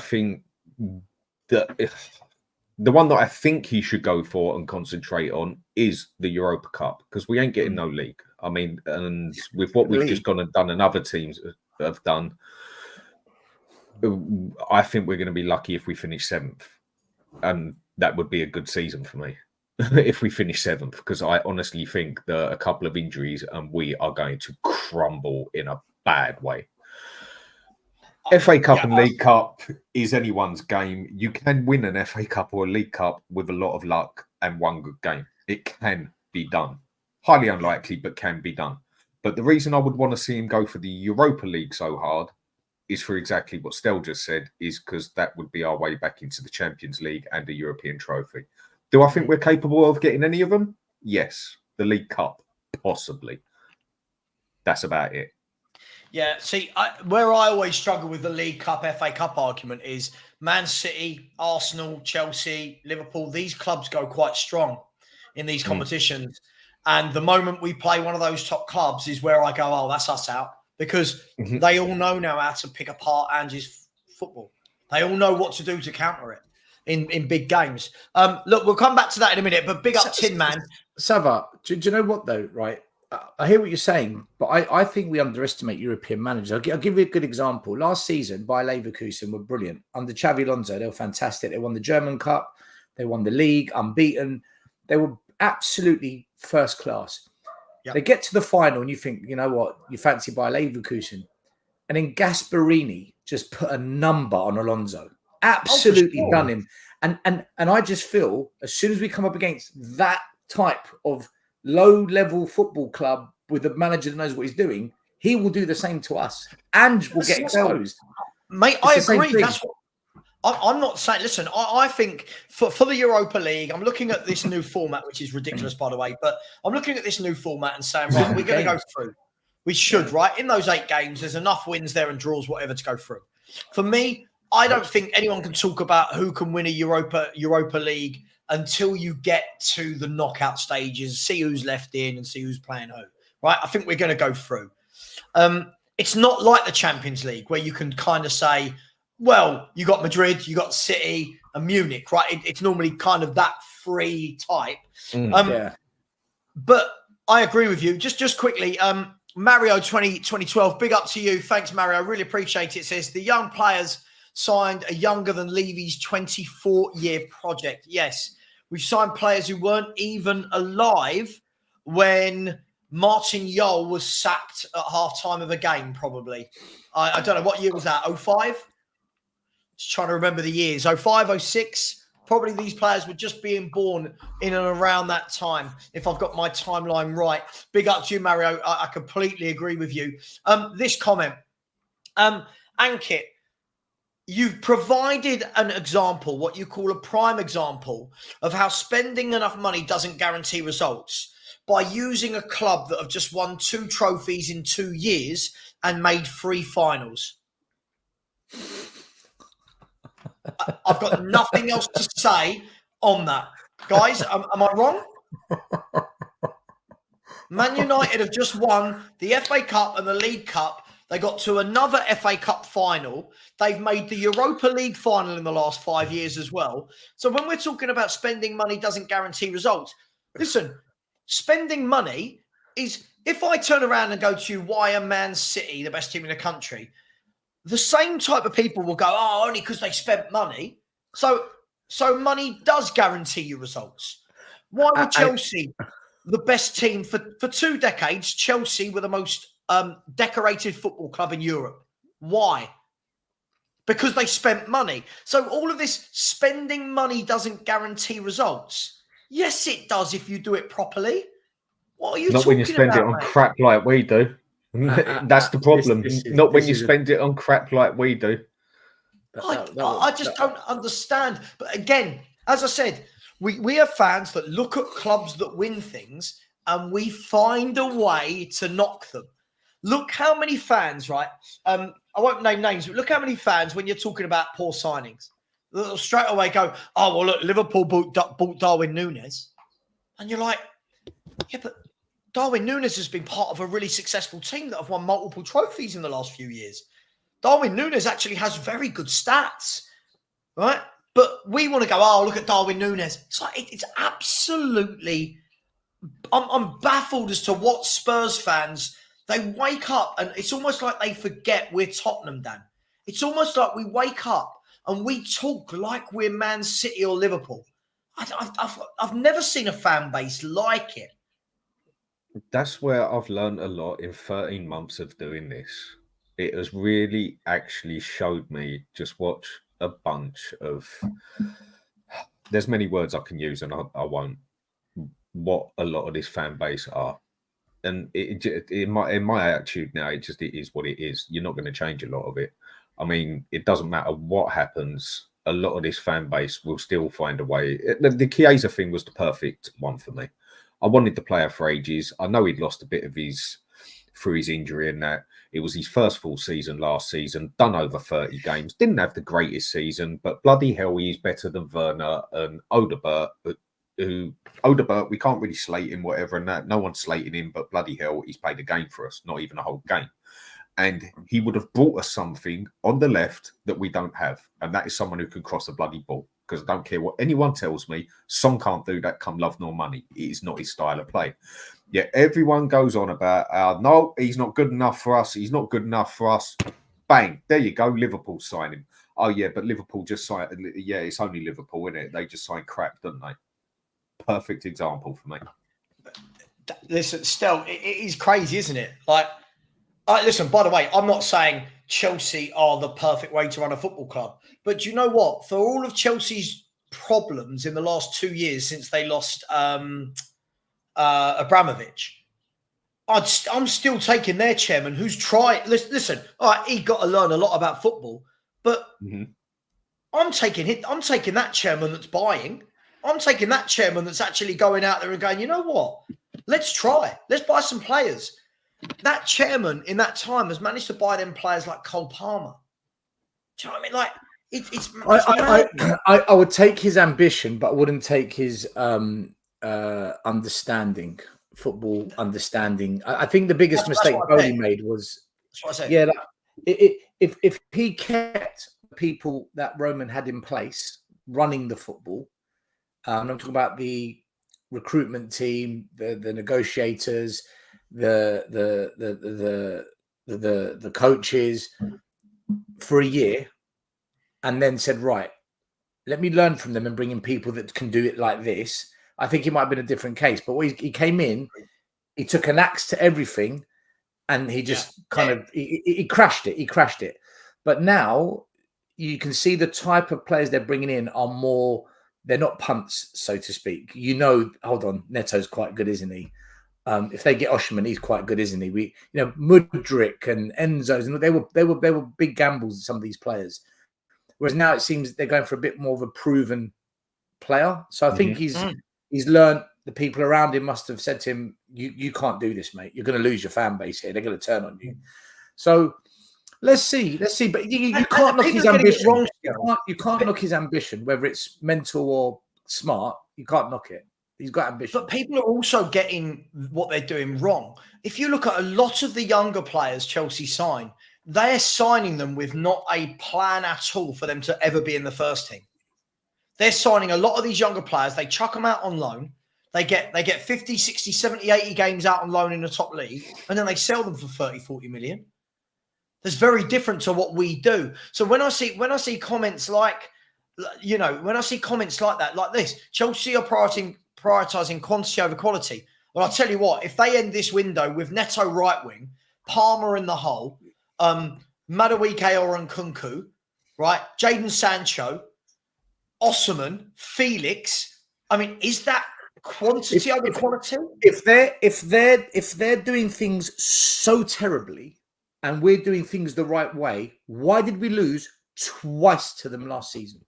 think he should go for and concentrate on is the Europa Cup because we ain't getting no league. I mean, and with what we've just gone and done and other teams have done, I think we're going to be lucky if we finish 7th. And that would be a good season for me if we finish 7th, because I honestly think that a couple of injuries and we are going to crumble in a bad way. FA Cup and League Cup is anyone's game. You can win an FA Cup or a League Cup with a lot of luck and one good game. It can be done. Highly unlikely, but can be done. But the reason I would want to see him go for the Europa League so hard is for exactly what Stel just said, is because that would be our way back into the Champions League and a European trophy. Do I think we're capable of getting any of them? Yes. The League Cup, possibly. That's about it. Yeah, see, where I always struggle with the League Cup, FA Cup argument is Man City, Arsenal, Chelsea, Liverpool. These clubs go quite strong in these competitions. And the moment we play one of those top clubs is where I go, oh, that's us out. Because they all know now how to pick apart Ange's football. They all know what to do to counter it in big games. Look, we'll come back to that in a minute, but big up Tin Man. Savva, do you know what, though, right? I hear what you're saying, but I think we underestimate European managers. I'll give you a good example. Last season, Bayer Leverkusen were brilliant. Under Xavi Alonso, they were fantastic. They won the German Cup. They won the league, unbeaten. They were absolutely first class. Yep. They get to the final and you think, you know what, you fancy Bayer Leverkusen. And then Gasperini just put a number on Alonso. Absolutely done him. And I just feel as soon as we come up against that type of low-level football club with a manager that knows what he's doing, he will do the same to us. Ange will get exposed. Mate, I agree. That's what I'm not saying. Listen, I think for the Europa League, I'm looking at this new format, which is ridiculous, by the way, but I'm looking at this new format and saying, right, we're going to go through. We should, right? In those 8 games, there's enough wins there and draws, whatever, to go through. For me, I don't think anyone can talk about who can win a Europa League until you get to the knockout stages, see who's left in and see who's playing who, right? I think we're going to go through. It's not like the Champions League where you can kind of say, well, you got Madrid, you got City and Munich, right? It's normally kind of that free type. But I agree with you. Just quickly, Mario 2012, big up to you. Thanks, Mario. I really appreciate it. It says the young players signed a younger than Levy's 24-year project. Yes, we've signed players who weren't even alive when Martin Jol was sacked at half-time of a game, probably. I don't know, what year was that, 05? Just trying to remember the years. 05, 06? Probably these players were just being born in and around that time, if I've got my timeline right. Big up to you, Mario. I completely agree with you. This comment. Ankit, you've provided an example, what you call a prime example, of how spending enough money doesn't guarantee results by using a club that have just won 2 trophies in 2 years and made 3 finals. I've got nothing else to say on that. Guys, am I wrong? Man United have just won the FA Cup and the League Cup. They got to another FA Cup final. They've made the Europa League final in the last 5 years as well. So when we're talking about spending money doesn't guarantee results, listen, spending money is, if I turn around and go to you, why are Man City the best team in the country? The same type of people will go, oh, only because they spent money. So money does guarantee you results. Why were Chelsea the best team for 2 decades? Chelsea were the most decorated football club in Europe. Why? Because they spent money. So all of this spending money doesn't guarantee results. Yes, it does if you do it properly. What are you Not talking when you spend about, it on mate? crap like we do. That's the problem. Not when you spend it on crap like we do. I just don't understand. But again, as I said, we are fans that look at clubs that win things and we find a way to knock them. Look how many fans, right? I won't name names, but look how many fans, when you're talking about poor signings, they'll straight away go, oh, well, look, Liverpool bought Darwin Núñez. And you're like, yeah, but Darwin Núñez has been part of a really successful team that have won multiple trophies in the last few years. Darwin Núñez actually has very good stats, right? But we want to go, oh, look at Darwin Núñez. It's like, it's absolutely I'm baffled as to what Spurs fans, they wake up and it's almost like they forget we're Tottenham, Dan. It's almost like we wake up and we talk like we're Man City or Liverpool. I've never seen a fan base like it. That's where I've learned a lot in 13 months of doing this. It has really actually showed me, just watch a bunch of, there's many words I can use and I won't, what a lot of this fan base are. And in my attitude now, it is what it is. You're not going to change a lot of it. I mean, it doesn't matter what happens. A lot of this fan base will still find a way. The Chiesa thing was the perfect one for me. I wanted the player for ages. I know he'd lost a bit of his through his injury and that. It was his first full season last season, done over 30 games. Didn't have the greatest season, but bloody hell, he's better than Werner and Odegaard, Odegaard, we can't really slate him, whatever, and that. No one's slating him, but bloody hell, he's played a game for us, not even a whole game. And he would have brought us something on the left that we don't have. And that is someone who can cross a bloody ball. Because I don't care what anyone tells me, Son can't do that come love nor money. It is not his style of play. Yet everyone goes on about, no, he's not good enough for us. He's not good enough for us. Bang, there you go, Liverpool sign him. Oh, yeah, but Liverpool just signed, yeah, it's only Liverpool, isn't it? They just signed crap, don't they? Perfect example for me. Listen, still, it is crazy, isn't it? Like, listen, by the way, I'm not saying Chelsea are the perfect way to run a football club. But do you know what? For all of Chelsea's problems in the last 2 years since they lost Abramovich, I'm still taking their chairman who's tried. Listen, all right, he got to learn a lot about football, but I'm taking that chairman that's buying. I'm taking that chairman that's actually going out there and going, you know what? Let's try. Let's buy some players. That chairman in that time has managed to buy them players like Cole Palmer. Do you know what I mean? Like, I would take his ambition, but I wouldn't take his understanding, football understanding. I think the biggest mistake Bowley made was, if he kept people that Roman had in place running the football, and I'm talking about the recruitment team, the negotiators, the coaches for a year, and then said, right, let me learn from them and bring in people that can do it like this, I think it might have been a different case. But he came in, he took an axe to everything, and he just he crashed it. He crashed it. But now you can see the type of players they're bringing in are more, they're not punts, so to speak. You know, hold on, Neto's quite good, isn't he? If they get Osimhen, he's quite good, isn't he? Mudryk and Enzo, and they were big gambles, some of these players. Whereas now it seems they're going for a bit more of a proven player. So I think he's learned, the people around him must have said to him, you can't do this, mate. You're going to lose your fan base here. They're going to turn on you. So let's see. But you can't knock his ambition. You can't knock his ambition, whether it's mental or smart. You can't knock it. He's got ambition. But people are also getting what they're doing wrong. If you look at a lot of the younger players Chelsea sign, they're signing them with not a plan at all for them to ever be in the first team. They're signing a lot of these younger players. They chuck them out on loan. They get 50, 60, 70, 80 games out on loan in the top league, and then they sell them for 30, 40 million. That's very different to what we do. So when I see comments like, when I see comments like that, like this, Chelsea are prioritizing quantity over quality. Well, I'll tell you what, if they end this window with Neto right wing, Palmer in the hole, Madueke or Nkunku, right, Jadon Sancho, Osimhen, Felix. I mean, is that quantity over quality? If they're doing things so terribly, and we're doing things the right way, why did we lose twice to them last season?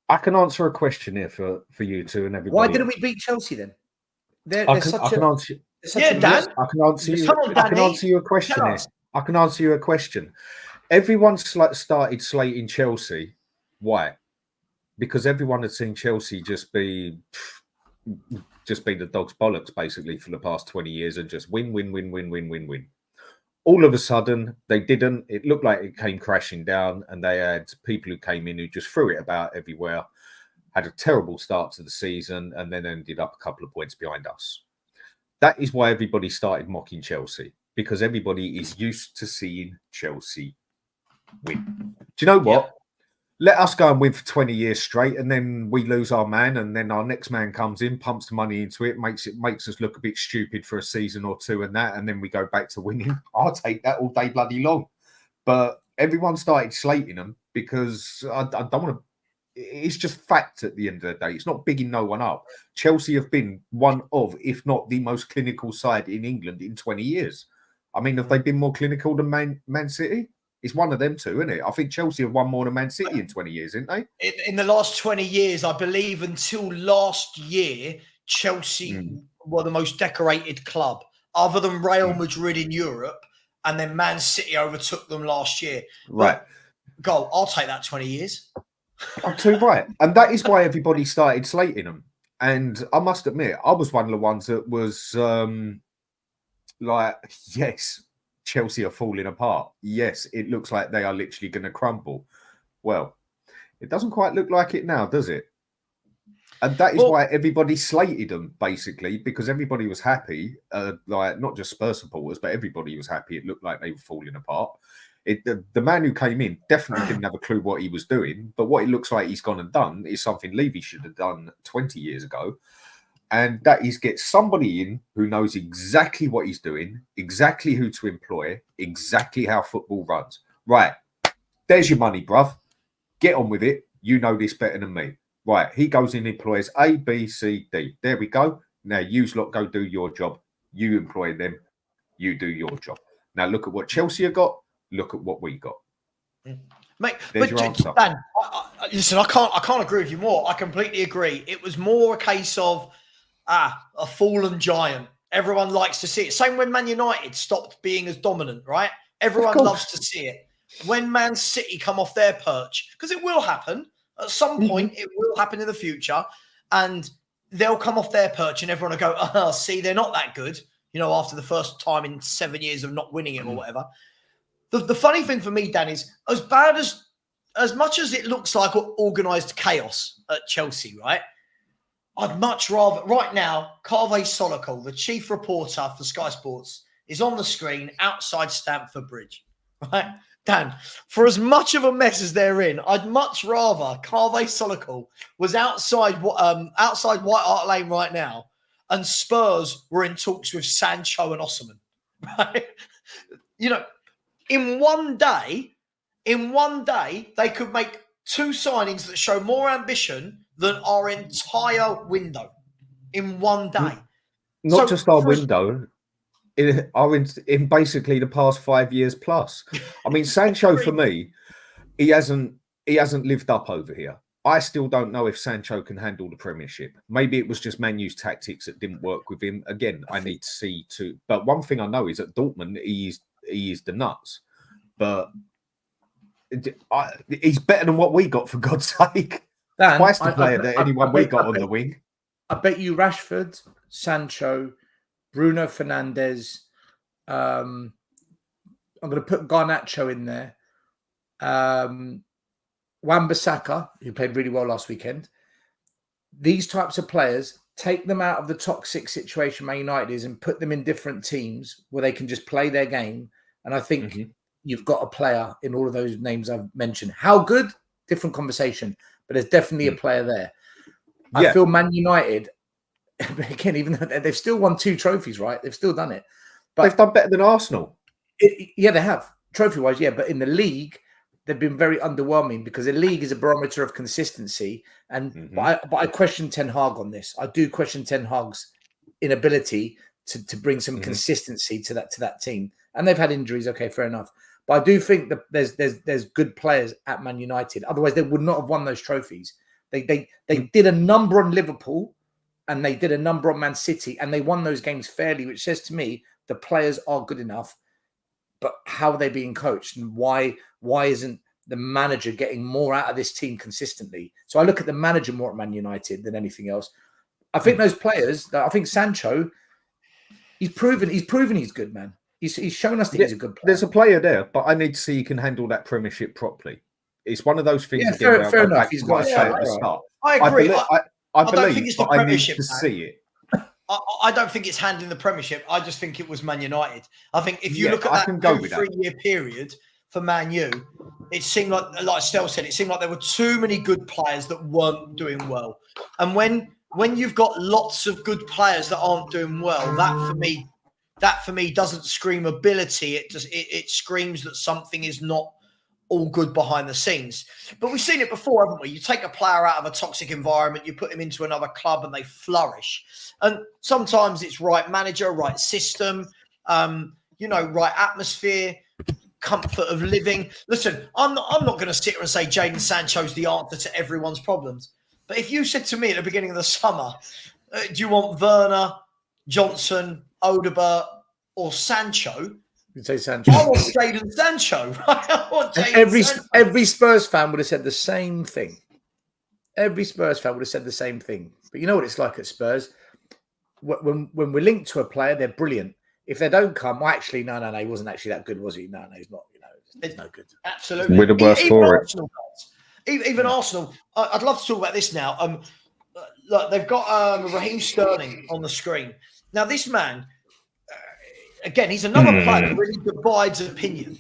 I can answer a question here for you two and everybody. Why didn't we beat Chelsea then? I can answer you a question here. I can answer you a question. Everyone started slating Chelsea. Why? Because everyone had seen Chelsea just be the dog's bollocks basically for the past 20 years and just win. All of a sudden, they didn't. It looked like it came crashing down, and they had people who came in who just threw it about everywhere, had a terrible start to the season, and then ended up a couple of points behind us. That is why everybody started mocking Chelsea, because everybody is used to seeing Chelsea win. Do you know what? Yep. Let us go and win for 20 years straight, and then we lose our man, and then our next man comes in, pumps the money into it, makes us look a bit stupid for a season or two, and then we go back to winning. I'll take that all day bloody long. But everyone started slating them because I don't want to. It's just fact at the end of the day. It's not bigging no one up. Chelsea have been one of, if not the most clinical side in England in 20 years. I mean, have they been more clinical than Man City? It's one of them two, isn't it? I think Chelsea have won more than Man City in 20 years, didn't they? In the last 20 years, I believe until last year, Chelsea were the most decorated club, other than Real Madrid in Europe, and then Man City overtook them last year. Right. Go, I'll take that 20 years. I'm too right. And that is why everybody started slating them. And I must admit, I was one of the ones that was like, yes, Chelsea are falling apart. Yes, it looks like they are literally going to crumble. Well, it doesn't quite look like it now, does it? And that is why everybody slated them, basically, because everybody was happy, like not just Spurs supporters, but everybody was happy. It looked like they were falling apart. The man who came in definitely didn't have a clue what he was doing, but what it looks like he's gone and done is something Levy should have done 20 years ago. And that is get somebody in who knows exactly what he's doing, exactly who to employ, exactly how football runs. Right, there's your money, bruv. Get on with it. You know this better than me. Right, he goes in, employs A, B, C, D. There we go. Now you lot go do your job. You employ them. You do your job. Now look at what Chelsea have got. Look at what we got. Mate, there's but your answer. Dan, listen, I can't agree with you more. I completely agree. It was more a case of a fallen giant. Everyone likes to see it. Same when Man United stopped being as dominant, right? Everyone loves to see it. When Man City come off their perch, because it will happen at some point, it will happen in the future, and they'll come off their perch, and everyone will go, "Oh, see, they're not that good." You know, after the first time in 7 years of not winning it or whatever. The funny thing for me, Dan, is as much as it looks like organised chaos at Chelsea, right? I'd much rather, right now, Cardoso Postecoglou, the chief reporter for Sky Sports, is on the screen outside Stamford Bridge, right? Dan, for as much of a mess as they're in, I'd much rather Cardoso Postecoglou was outside White Hart Lane right now, and Spurs were in talks with Sancho and Osimhen, right? You know, in one day, they could make two signings that show more ambition than our entire window in one day. Not just our window, in basically the past 5 years plus. I mean, Sancho, for me, he hasn't lived up over here. I still don't know if Sancho can handle the Premiership. Maybe it was just Man U's tactics that didn't work with him. Again, I need to see too. But one thing I know is at Dortmund, he is the nuts. But he's better than what we got, for God's sake. Dan, twice the player that anyone we got on the wing. I bet you Rashford, Sancho, Bruno Fernandes. I'm going to put Garnacho in there. Wan-Bissaka, who played really well last weekend. These types of players, take them out of the toxic situation Man United is and put them in different teams where they can just play their game. And I think you've got a player in all of those names I've mentioned. How good? Different conversation. But there's definitely a player there. I feel Man United, again, even though they've still won 2 trophies, right? They've still done it. But they've done better than Arsenal. Yeah, they have. Trophy-wise, yeah. But in the league, they've been very underwhelming because the league is a barometer of consistency. And but I question Ten Hag on this. I do question Ten Hag's inability to bring some consistency to that team. And they've had injuries. Okay, fair enough. But I do think that there's good players at Man United. Otherwise, they would not have won those trophies. They did a number on Liverpool, and they did a number on Man City, and they won those games fairly, which says to me the players are good enough. But how are they being coached, and why isn't the manager getting more out of this team consistently? So I look at the manager more at Man United than anything else. I think those players. I think Sancho, he's proven he's good, man. He's shown us that he's a good player. There's a player there, but I need to see he can handle that Premiership properly. It's one of those things. Yeah, fair enough. He's got to show at the start. I agree. I believe, don't think it's the but I need Premiership, to see it. I don't think it's handling the Premiership. I just think it was Man United. I think if you look at I that can go with that. 3-year period for Man U, it seemed like Stel said, it seemed like there were too many good players that weren't doing well. And when you've got lots of good players that aren't doing well, that for me doesn't scream ability. It screams that something is not all good behind the scenes. But we've seen it before, haven't we? You take a player out of a toxic environment, you put him into another club and they flourish. And sometimes it's right manager, right system, right atmosphere, comfort of living. Listen, I'm not going to sit here and say Jadon Sancho's the answer to everyone's problems. But if you said to me at the beginning of the summer, do you want Werner, Johnson, Odegaard, or Sancho? You'd say Sancho. I want Jadon Sancho. Every Spurs fan would have said the same thing. Every Spurs fan would have said the same thing. But you know what it's like at Spurs? When we're linked to a player, they're brilliant. If they don't come, well, actually, no, he wasn't actually that good, was he? No, he's not. It's no good. Absolutely. We're the worst for it. Even Arsenal. I'd love to talk about this now. Look, they've got Raheem Sterling on the screen. Now, this man, again, he's another player that really divides opinion.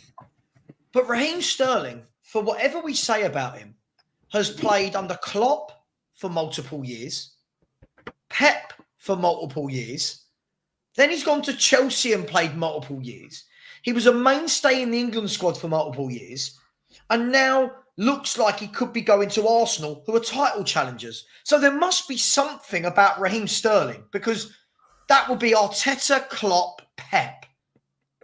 But Raheem Sterling, for whatever we say about him, has played under Klopp for multiple years, Pep for multiple years. Then he's gone to Chelsea and played multiple years. He was a mainstay in the England squad for multiple years. And now looks like he could be going to Arsenal, who are title challengers. So there must be something about Raheem Sterling, because that would be Arteta, Klopp, Pep.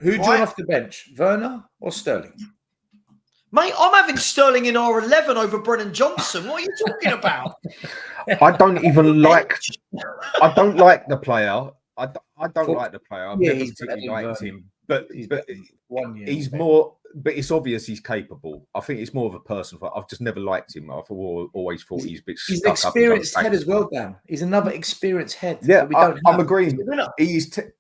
Who do you want off the bench, Werner or Sterling? Mate, I'm having Sterling in R11 over Brennan Johnson. What are you talking about? I don't even like. I don't like the player. I don't like the player. I've never particularly liked him. But he's more. But it's obvious he's capable. I think it's more of a person. I've just never liked him. I've always thought he's a bit. He's an experienced head as well, Dan. He's another experienced head. Yeah, I'm agreeing.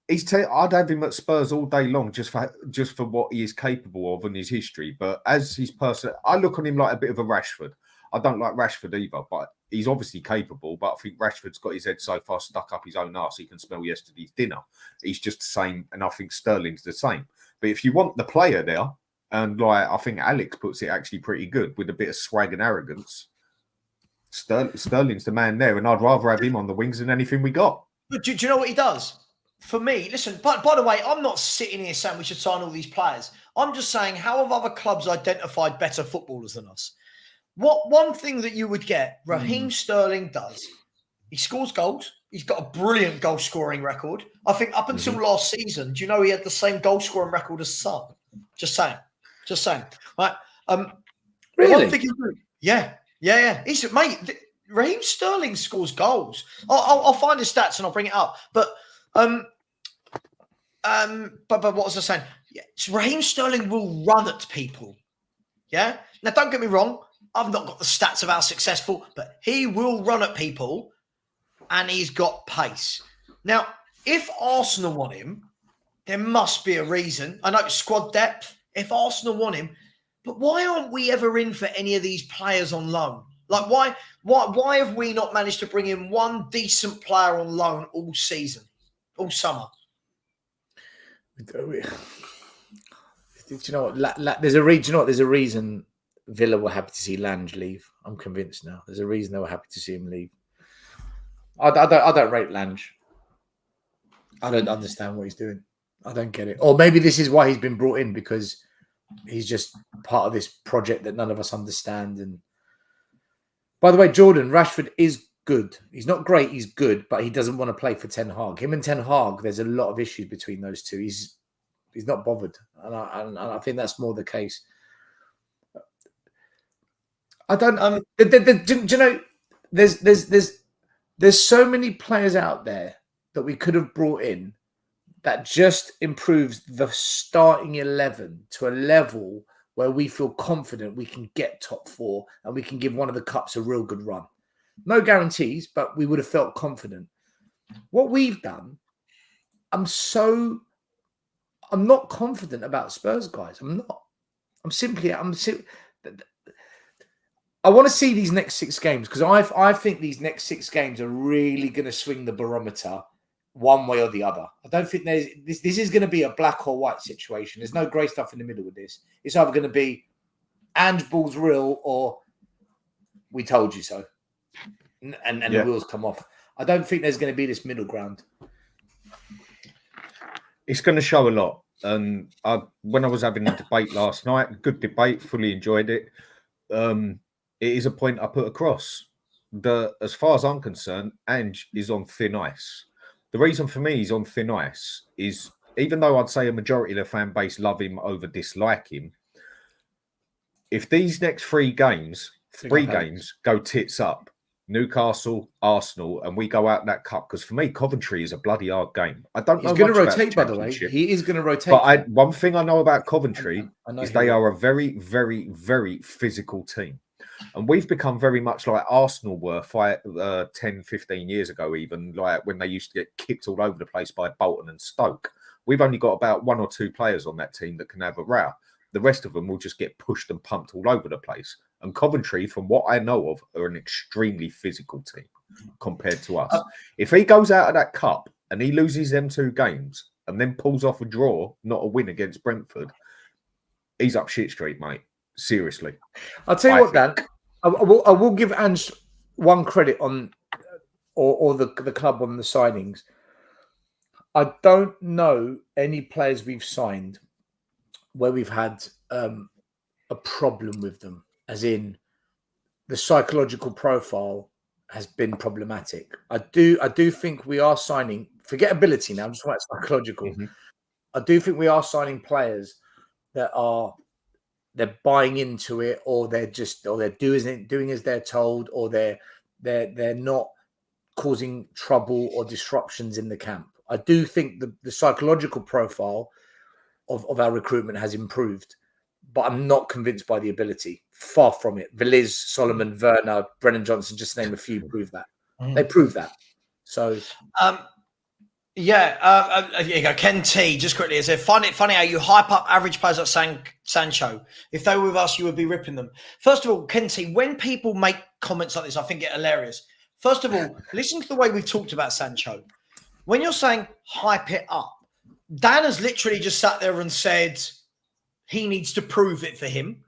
I'd have him at Spurs all day long, just for what he is capable of and his history. But as his person, I look on him like a bit of a Rashford. I don't like Rashford either, but he's obviously capable. But I think Rashford's got his head so far stuck up his own arse he can smell yesterday's dinner. He's just the same, and I think Sterling's the same. But if you want the player there, and I think Alex puts it actually pretty good with a bit of swag and arrogance, Sterling's the man there, and I'd rather have him on the wings than anything we got. But do you know what he does? For me, listen, by the way, I'm not sitting here saying we should sign all these players. I'm just saying, how have other clubs identified better footballers than us? One thing that you would get, Raheem Sterling does, he scores goals. He's got a brilliant goal scoring record. I think up until last season, do you know he had the same goal scoring record as Son? Just saying. Right. Really? Yeah. He's mate. Raheem Sterling scores goals. I'll find his stats and I'll bring it up. But what was I saying? Yeah, Raheem Sterling will run at people. Yeah. Now, don't get me wrong. I've not got the stats of how successful, but he will run at people, and he's got pace. Now, if Arsenal want him, there must be a reason. I know it's squad depth. If Arsenal want him, but why aren't we ever in for any of these players on loan? Like, why have we not managed to bring in one decent player on loan all season, all summer? Do you know what? There's a reason Villa were happy to see Lange leave. I'm convinced now. There's a reason they were happy to see him leave. I don't rate Lange. I don't understand what he's doing. I don't get it. Or maybe this is why he's been brought in, because he's just part of this project that none of us understand. And by the way, Jordan, Rashford is good. He's not great. He's good, but he doesn't want to play for Ten Hag. Him and Ten Hag, there's a lot of issues between those two. He's not bothered, and I think that's more the case. I don't. Do you know? There's so many players out there that we could have brought in that just improves the starting 11 to a level where we feel confident we can get top 4 and we can give one of the cups a real good run. No guarantees, but we would have felt confident. What we've done, I'm not confident about Spurs, guys. I'm not. I want to see these next 6 games, because I think these next 6 games are really going to swing the barometer one way or the other. I don't think there's this is going to be a black or white situation. There's no grey stuff in the middle with this. It's either going to be Ange ball's real or we told you so, and the wheels come off. I don't think there's going to be this middle ground. It's going to show a lot. And when I was having a debate last night, good debate, fully enjoyed it. It is a point I put across. As far as I'm concerned, Ange is on thin ice. The reason for me he's on thin ice is, even though I'd say a majority of the fan base love him over dislike him, if these next three games go tits up, Newcastle, Arsenal, and we go out that cup, because for me, Coventry is a bloody hard game. I don't know. He's going to rotate, by the way. He is going to rotate. But one thing I know about Coventry is they are a very, very, very physical team. And we've become very much like Arsenal were 10, 15 years ago, even, like when they used to get kicked all over the place by Bolton and Stoke. We've only got about one or two players on that team that can have a row. The rest of them will just get pushed and pumped all over the place. And Coventry, from what I know of, are an extremely physical team compared to us. If he goes out of that cup and he loses them two games and then pulls off a draw, not a win against Brentford, he's up shit street, mate. Seriously. I'll tell you what, Dan. I will give Ange one credit on, or the club on the signings. I don't know any players we've signed where we've had a problem with them, as in the psychological profile has been problematic. I do think we are signing, forget ability now, I'm just talking about psychological. Mm-hmm. I do think we are signing players that they're buying into it, or they're doing as they're told, or they're not causing trouble or disruptions in the camp. I do think the psychological profile of our recruitment has improved, but I'm not convinced by the ability. Far from it. Veliz, Solomon, Werner, Brennan Johnson, just to name a few, prove that. They prove that. So, Ken T, just quickly, is it funny how you hype up average players like Sancho? If they were with us, you would be ripping them. First of all, Ken T, when people make comments like this, I think it hilarious. First of all, listen to the way we've talked about Sancho. When you're saying hype it up, Dan has literally just sat there and said he needs to prove it for him.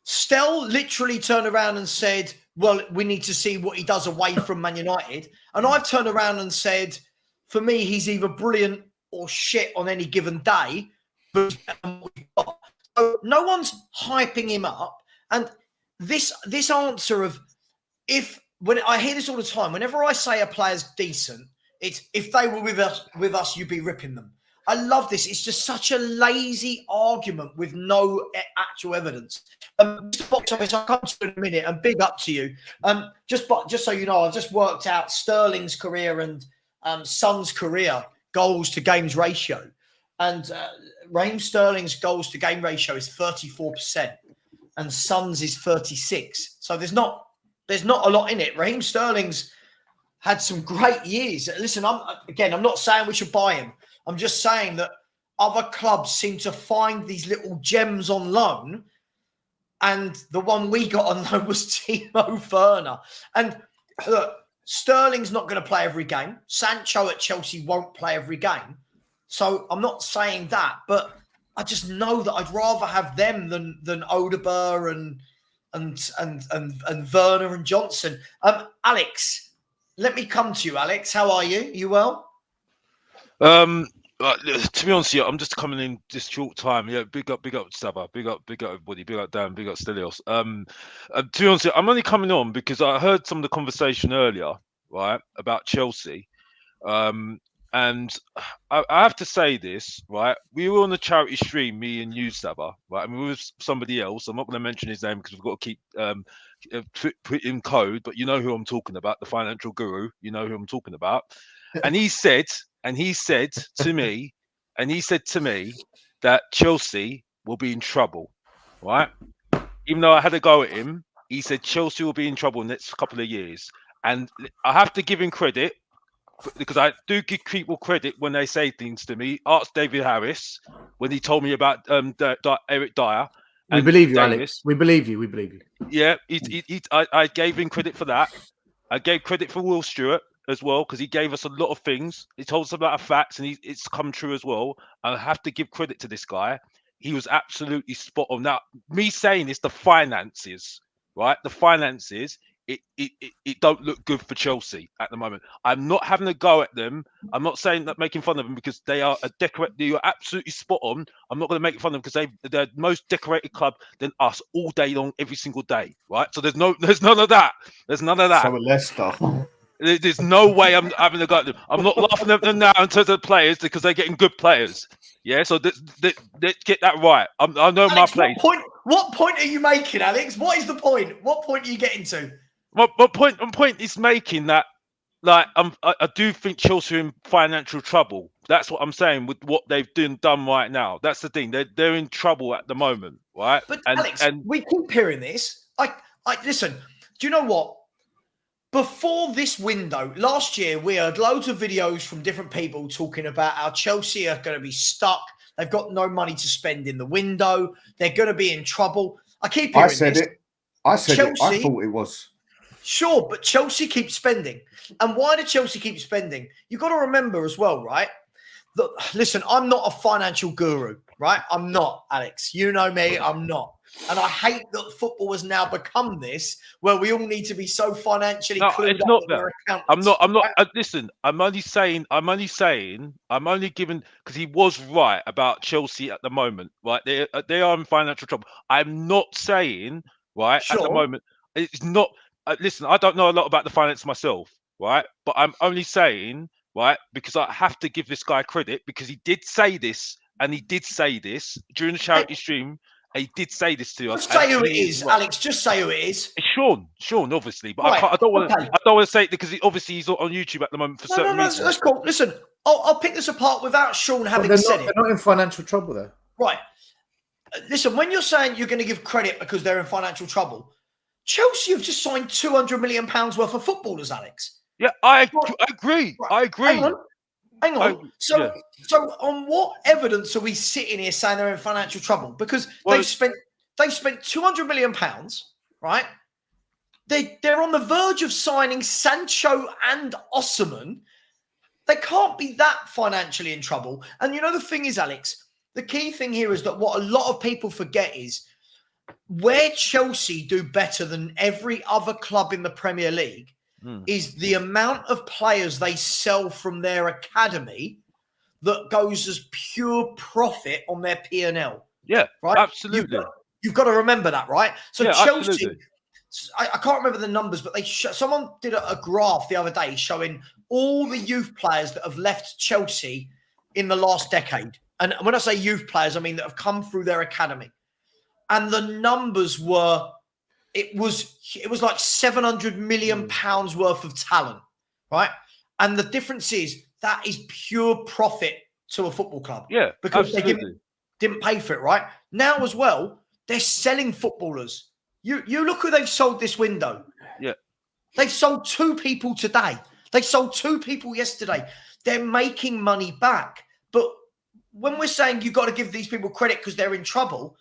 Stell literally turned around and said, well, we need to see what he does away from Man United. And I've turned around and said, for me, he's either brilliant or shit on any given day. But so no one's hyping him up. And this answer of, when I hear this all the time, whenever I say a player's decent, it's if they were with us, you'd be ripping them. I love this. It's just such a lazy argument with no actual evidence. Mr. Box Office, I'll come to you in a minute, and big up to you. Just so you know, I've just worked out Sterling's career and Son's career goals to games ratio. And Raheem Sterling's goals to game ratio is 34%, and Son's is 36%. So there's not a lot in it. Raheem Sterling's had some great years. Listen, I'm not saying we should buy him. I'm just saying that other clubs seem to find these little gems on loan, and the one we got on loan was Timo Werner. And look, Sterling's not going to play every game. Sancho at Chelsea won't play every game. So I'm not saying that, but I just know that I'd rather have them than Odegaard and Werner and Johnson. Alex, let me come to you, Alex. How are you? You well? To be honest, I'm just coming in this short time. Yeah, big up Savva, big up everybody, big up Dan, big up Stelios. To be honest, I'm only coming on because I heard some of the conversation earlier, right, about Chelsea. And I have to say this, right? We were on the charity stream, me and you, Savva, right? I mean, we were with somebody else. I'm not going to mention his name because we've got to keep put in code, but you know who I'm talking about, the financial guru. You know who I'm talking about. And he said to me that Chelsea will be in trouble, right? Even though I had a go at him, he said Chelsea will be in trouble in the next couple of years. And I have to give him credit, because I do give people credit when they say things to me. Ask David Harris when he told me about Eric Dyer. We believe you, Alex. We believe you. Yeah, I gave him credit for that. I gave credit for Will Stewart. as well, because he gave us a lot of things. He told us a lot of facts, and it's come true as well. I have to give credit to this guy. He was absolutely spot on. Now, me saying it's the finances, right? The finances, it don't look good for Chelsea at the moment. I'm not having a go at them. I'm not saying that, making fun of them, because they are you're absolutely spot on. I'm not going to make fun of them because they're the most decorated club than us all day long, every single day, right? So there's none of that. There's none of that. So Leicester. There's no way I'm having a go at them. I'm not laughing at them now in terms of players, because they're getting good players. Yeah, so let's get that right. I know Alex, my place. What point are you making, Alex? What is the point? What point are you getting to? My point is making that, like, I do think Chelsea are in financial trouble. That's what I'm saying with what they've done right now. That's the thing. They're in trouble at the moment, right? But Alex, we keep hearing this. I listen. Do you know what? Before this window, last year, we heard loads of videos from different people talking about how Chelsea are going to be stuck. They've got no money to spend in the window. They're going to be in trouble. I keep hearing this. I said Chelsea, it. I thought it was. Sure, but Chelsea keeps spending. And why do Chelsea keep spending? You've got to remember as well, right? That, listen, I'm not a financial guru, right? I'm not, Alex. You know me, I'm not. And I hate that football has now become this, where we all need to be so financially clued it's up not with that. our accountants. I'm not. Right? Listen, I'm only giving, because he was right about Chelsea at the moment, right? They are in financial trouble. I'm not saying, right, at the moment, it's not. Listen, I don't know a lot about the finance myself, right? But I'm only saying, right, because I have to give this guy credit, because he did say this, and he did say this during the charity stream. He did say this to us. Just say who it is, Alex. Just say who it is. It's Sean, obviously, but Right. I don't want to say it, because he's on YouTube at the moment for certain reasons. That's cool. Listen, I'll pick this apart without Sean having said it. They're not in financial trouble, though. Right. Listen, when you're saying you're going to give credit because they're in financial trouble, Chelsea have just signed £200 million worth of footballers, Alex. Yeah, I agree. Right. I agree. Hang on. So on what evidence are we sitting here saying they're in financial trouble? Because they've spent £200 million, right? They're on the verge of signing Sancho and Osimhen. They can't be that financially in trouble. And you know, the thing is, Alex, the key thing here is that what a lot of people forget is where Chelsea do better than every other club in the Premier League is the amount of players they sell from their academy that goes as pure profit on their P&L. Yeah, right? Absolutely. You've got to remember that, right? So Chelsea, absolutely. I can't remember the numbers, but someone did a graph the other day showing all the youth players that have left Chelsea in the last decade. And when I say youth players, I mean that have come through their academy. And the numbers were, it was like £700 million worth of talent, right? And the difference is that is pure profit to a football club. Yeah, because absolutely. they didn't pay for it, right? Now as well, they're selling footballers. You look who they've sold this window. Yeah. They've sold 2 people today. They sold 2 people yesterday. They're making money back. But when we're saying you've got to give these people credit because they're in trouble,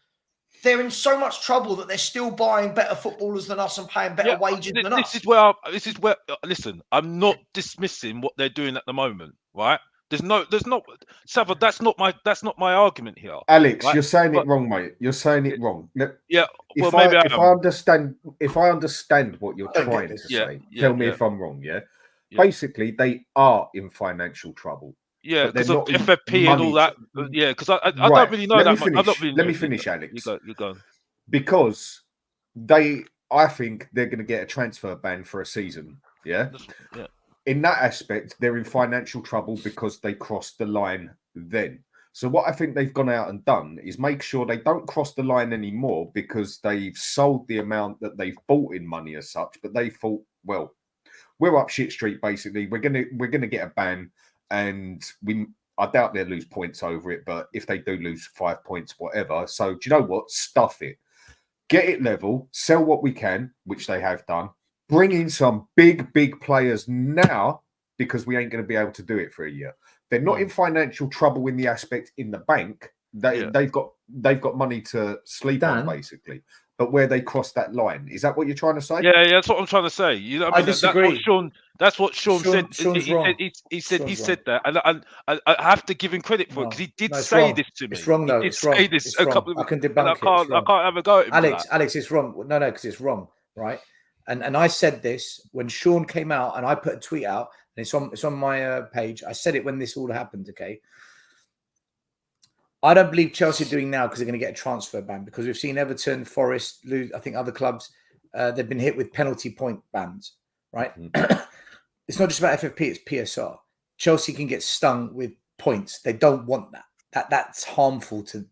they're in so much trouble that they're still buying better footballers than us and paying better wages than us. This is where. Listen, I'm not dismissing what they're doing at the moment, right? There's not, Savva. That's not my argument here. Alex, right? you're saying it wrong, mate. You're saying it wrong. Yeah. Well, if I understand what you're trying to say, tell me if I'm wrong. Yeah. Basically, they are in financial trouble. Yeah, because of FFP and all that. Yeah, because I don't really know that much. Let me finish, Alex. You go. Because I think they're going to get a transfer ban for a season. Yeah. Yeah. In that aspect, they're in financial trouble because they crossed the line then. So what I think they've gone out and done is make sure they don't cross the line anymore, because they've sold the amount that they've bought in money as such. But they thought, well, we're up shit street, basically. We're gonna get a ban. And I doubt they'll lose points over it, but if they do lose 5 points, whatever. So do you know what? Stuff it. Get it level. Sell what we can, which they have done. Bring in some big players now, because we ain't going to be able to do it for a year. They're not in financial trouble in the aspect in the bank. They've got money to sleep on, basically. but where they cross that line. Is that what you're trying to say? Yeah, that's what I'm trying to say. You know, what I I mean, disagree. That's what Sean said. Sean's wrong. He said Sean's said that, and I have to give him credit for it because he did it's say wrong. this to me. It's wrong though. He did It's wrong. say this It's a wrong. couple of I can and debunk it. It's I wrong. can't have a go at him. for that. Alex, it's wrong. No, because it's wrong, right? And I said this when Sean came out, and I put a tweet out, and it's on my page. I said it when this all happened. Okay, I don't believe Chelsea are doing now because they're going to get a transfer ban, because we've seen Everton, Forest, lose. I think other clubs they've been hit with penalty point bans. Right? It's not just about FFP; it's PSR. Chelsea can get stung with points. They don't want that. That's harmful to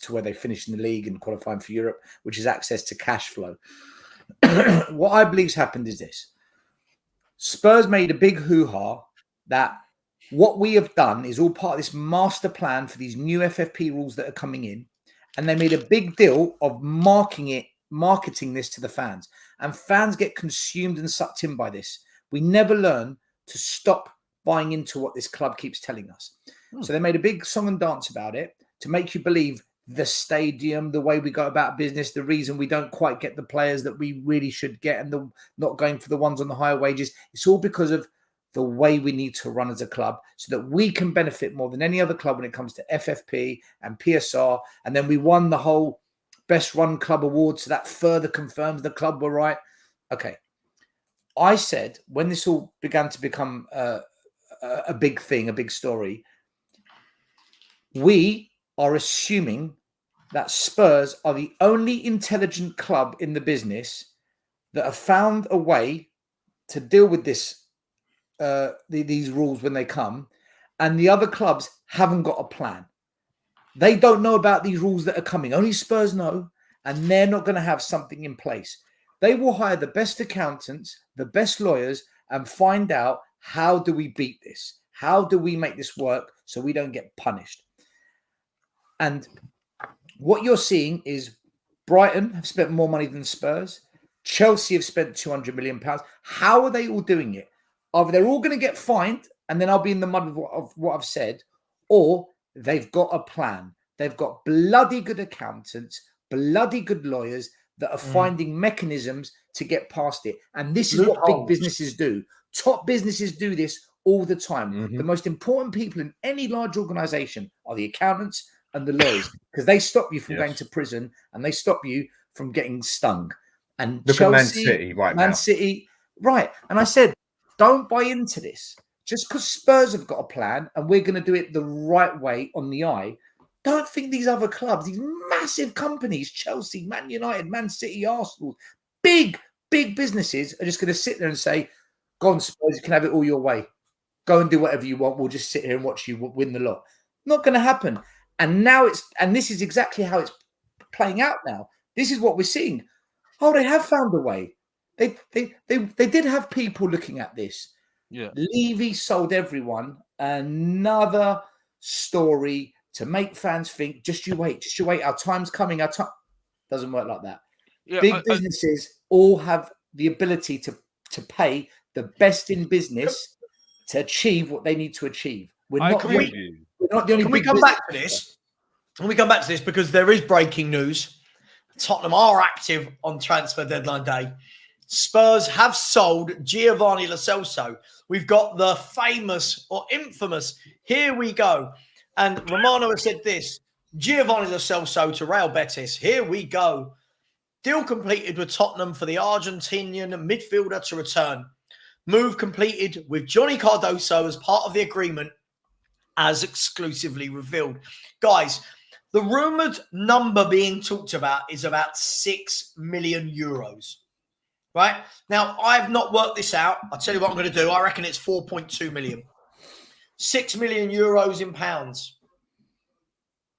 where they finish in the league and qualifying for Europe, which is access to cash flow. What I believe's happened is this: Spurs made a big hoo-ha that what we have done is all part of this master plan for these new FFP rules that are coming in, and they made a big deal of marketing this to the fans, and fans get consumed and sucked in by this. We never learn to stop buying into what this club keeps telling us. So they made a big song and dance about it to make you believe the stadium, the way we go about business, the reason we don't quite get the players that we really should get, and the not going for the ones on the higher wages. It's all because of the way we need to run as a club so that we can benefit more than any other club when it comes to FFP and PSR. And then we won the whole best run club award. So that further confirms the club were right. Okay. I said when this all began to become a big thing, a big story, we are assuming that Spurs are the only intelligent club in the business that have found a way to deal with this, these rules when they come, and the other clubs haven't got a plan. They don't know about these rules that are coming. Only Spurs know, and they're not going to have something in place. They will hire the best accountants, the best lawyers, and find out, how do we beat this? How do we make this work so we don't get punished? And what you're seeing is Brighton have spent more money than Spurs. Chelsea have spent £200 million. How are they all doing it? Either they're all going to get fined, and then I'll be in the mud of what I've said, or they've got a plan. They've got bloody good accountants, bloody good lawyers that are finding mechanisms to get past it. And this is what big businesses do. Top businesses do this all the time. The most important people in any large organization are the accountants and the lawyers, because they stop you from going to prison, and they stop you from getting stung. And look Chelsea, at Man City right now. Man City, right. And I said, don't buy into this. Just because Spurs have got a plan and we're going to do it the right way on the eye, don't think these other clubs, these massive companies, Chelsea, Man United, Man City, Arsenal, big businesses are just going to sit there and say, go on, Spurs, you can have it all your way. Go and do whatever you want. We'll just sit here and watch you win the lot. Not going to happen. And now this is exactly how it's playing out now. This is what we're seeing. Oh, they have found a way. They did have people looking at this. Yeah. Levy sold everyone another story to make fans think, just you wait. Our time's coming. Our time doesn't work like that. Yeah, Big businesses all have the ability to pay the best in business to achieve what they need to achieve. We're not the only. Can we come back to this? Can we come back to this? Because there is breaking news. Tottenham are active on transfer deadline day. Spurs have sold Giovanni Lo Celso. We've got the famous or infamous, here we go. And Romano has said this, Giovanni Lo Celso to Real Betis. Here we go. Deal completed with Tottenham for the Argentinian midfielder to return. Move completed with Johnny Cardoso as part of the agreement, as exclusively revealed. Guys, the rumoured number being talked about is about 6 million euros. Right? Now, I've not worked this out. I'll tell you what I'm going to do. I reckon it's 4.2 million. 6 million euros in pounds.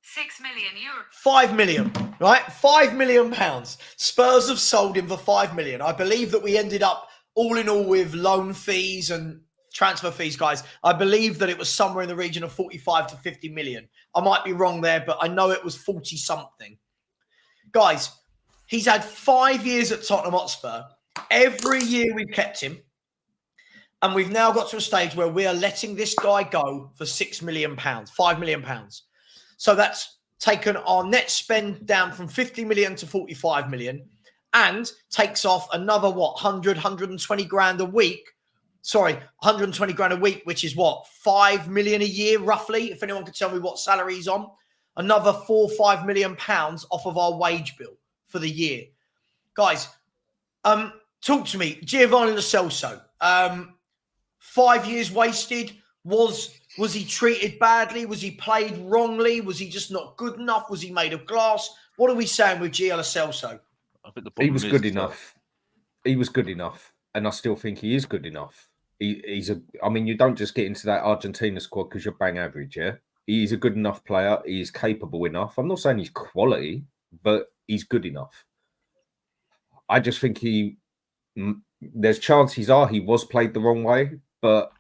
6 million euros. 5 million, right? 5 million pounds. Spurs have sold him for 5 million. I believe that we ended up all in all with loan fees and transfer fees, guys. I believe that it was somewhere in the region of 45 to 50 million. I might be wrong there, but I know it was 40 something. Guys, he's had 5 years at Tottenham Hotspur. Every year we've kept him. And we've now got to a stage where we are letting this guy go for 6 million pounds, 5 million pounds. So that's taken our net spend down from 50 million to 45 million. and takes off another, 120 grand a week. Sorry, 120 grand a week, which is 5 million a year, roughly. If anyone could tell me what salary he's on, another 4 or 5 million pounds off of our wage bill for the year. Guys, talk to me. Giovanni Lo Celso, 5 years wasted. Was he treated badly? Was he played wrongly? Was he just not good enough? Was he made of glass? What are we saying with Gio Lo Celso? I think He was good enough. He was good enough, and I still think he is good enough. I mean, you don't just get into that Argentina squad because you're bang average, yeah? He's a good enough player. He's capable enough. I'm not saying he's quality, but he's good enough. I just think there's chances are he was played the wrong way, but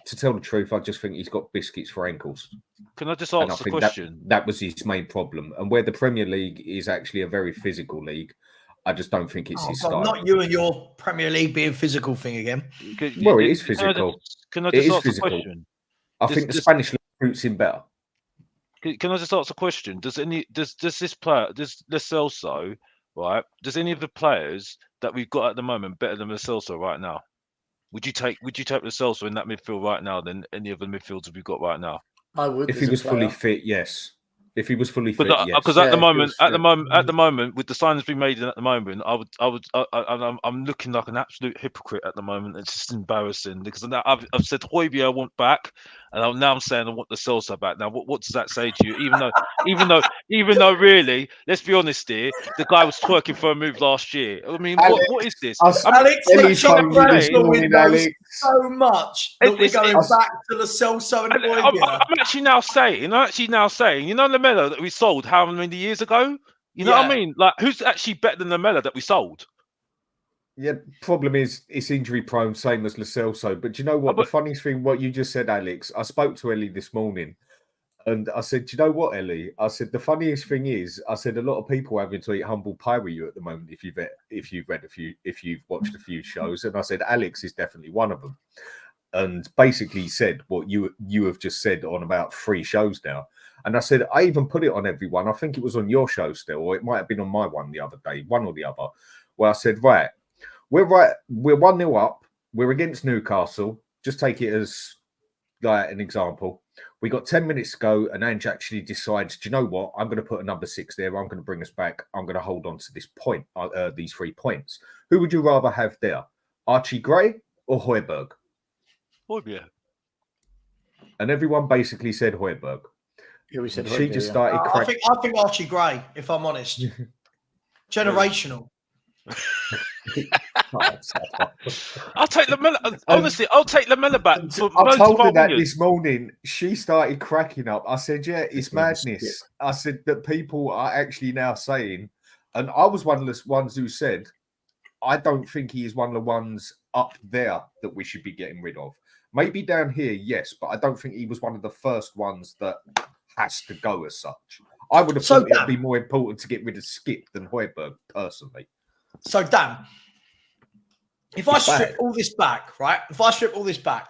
to tell the truth, I just think he's got biscuits for ankles. Can I just ask a question? That was his main problem. And where the Premier League is actually a very physical league, I just don't think it's his style. Not you and your Premier League being physical thing again. Well, it is physical. Can I just ask a question? I think the Spanish league suits him better. Can I just ask a question? Does this player, does Lo Celso, right? Does any of the players that we've got at the moment better than Lo Celso right now? Would you take Lo Celso in that midfield right now than any of the midfielders we've got right now? I would. If he was fully fit, yes. If he was fully fit, yes. Because at the moment, with the signings being made at the moment, I'm looking like an absolute hypocrite at the moment. It's just embarrassing because I've said Højbjerg I want back, and now I'm saying I want Lo Celso back. Now, what does that say to you? Even though, really, let's be honest here, the guy was twerking for a move last year. I mean, what is this? Alex, so much that we're going back to Lo Celso and Højbjerg. I'm actually now saying, you know, Lamela that we sold how many years ago? You know what I mean? Like, who's actually better than Lamela that we sold? Yeah, problem is it's injury prone, same as Lo Celso. But do you know what? The funniest thing, what you just said, Alex, I spoke to Ellie this morning and I said, do you know what, Ellie? I said, the funniest thing is, I said, a lot of people are having to eat humble pie with you at the moment if you've watched a few shows. And I said, Alex is definitely one of them. And basically said what you have just said on about 3 shows now. And I said, I even put it on everyone. I think it was on your show still, or it might have been on my one the other day, one or the other, where I said, right, we're 1-0 up. We're against Newcastle. Just take it as like an example. We got 10 minutes to go, and Ange actually decides, do you know what? I'm going to put a number 6 there. I'm going to bring us back. I'm going to hold on to this point, these 3 points. Who would you rather have there? Archie Gray or Højbjerg? Højbjerg. And everyone basically said Højbjerg. Yeah, we said she Højbjerg, just started cracking. I think Archie Gray, if I'm honest. Generational. I'll take Lamela. Honestly, I'll take Lamela back. I told her that this morning. She started cracking up. I said, yeah, it's madness. I said that people are actually now saying, and I was one of the ones who said, I don't think he is one of the ones up there that we should be getting rid of. Maybe down here, yes, but I don't think he was one of the first ones that has to go as such. I would have thought it'd be more important to get rid of Skip than Højbjerg, personally. So, Dan, if I strip all this back, right? If I strip all this back,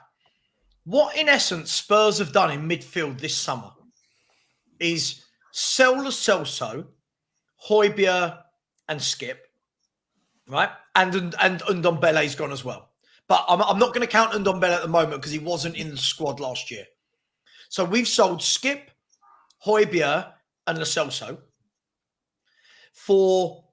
what in essence Spurs have done in midfield this summer is sell Lo Celso, Højbjerg, and Skip, right? And Ndombele's gone as well. But I'm not going to count Ndombele at the moment because he wasn't in the squad last year. So we've sold Skip, Højbjerg, and Lo Celso for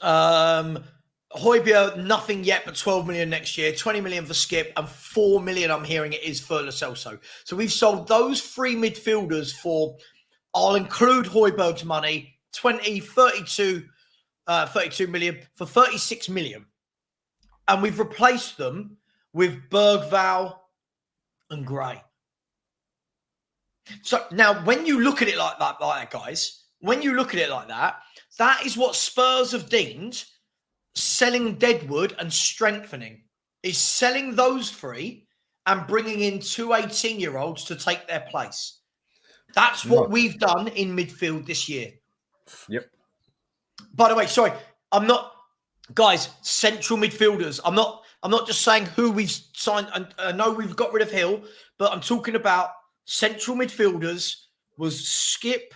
Højbjerg, nothing yet but 12 million next year, 20 million for Skip, and 4 million I'm hearing it is for Lo Celso. So we've sold those 3 midfielders for, I'll include Højbjerg's money, 32 million for 36 million. And we've replaced them with Bergvall and Gray. So now when you look at it like that, guys, when you look at it like that, that is what Spurs have deemed selling deadwood and strengthening, is selling those 3 and bringing in 2 18-year-olds to take their place. That's what we've done in midfield this year. Yep. By the way, sorry, I'm not, guys, central midfielders. I'm not just saying who we've signed. I know we've got rid of Hill, but I'm talking about central midfielders was Skip,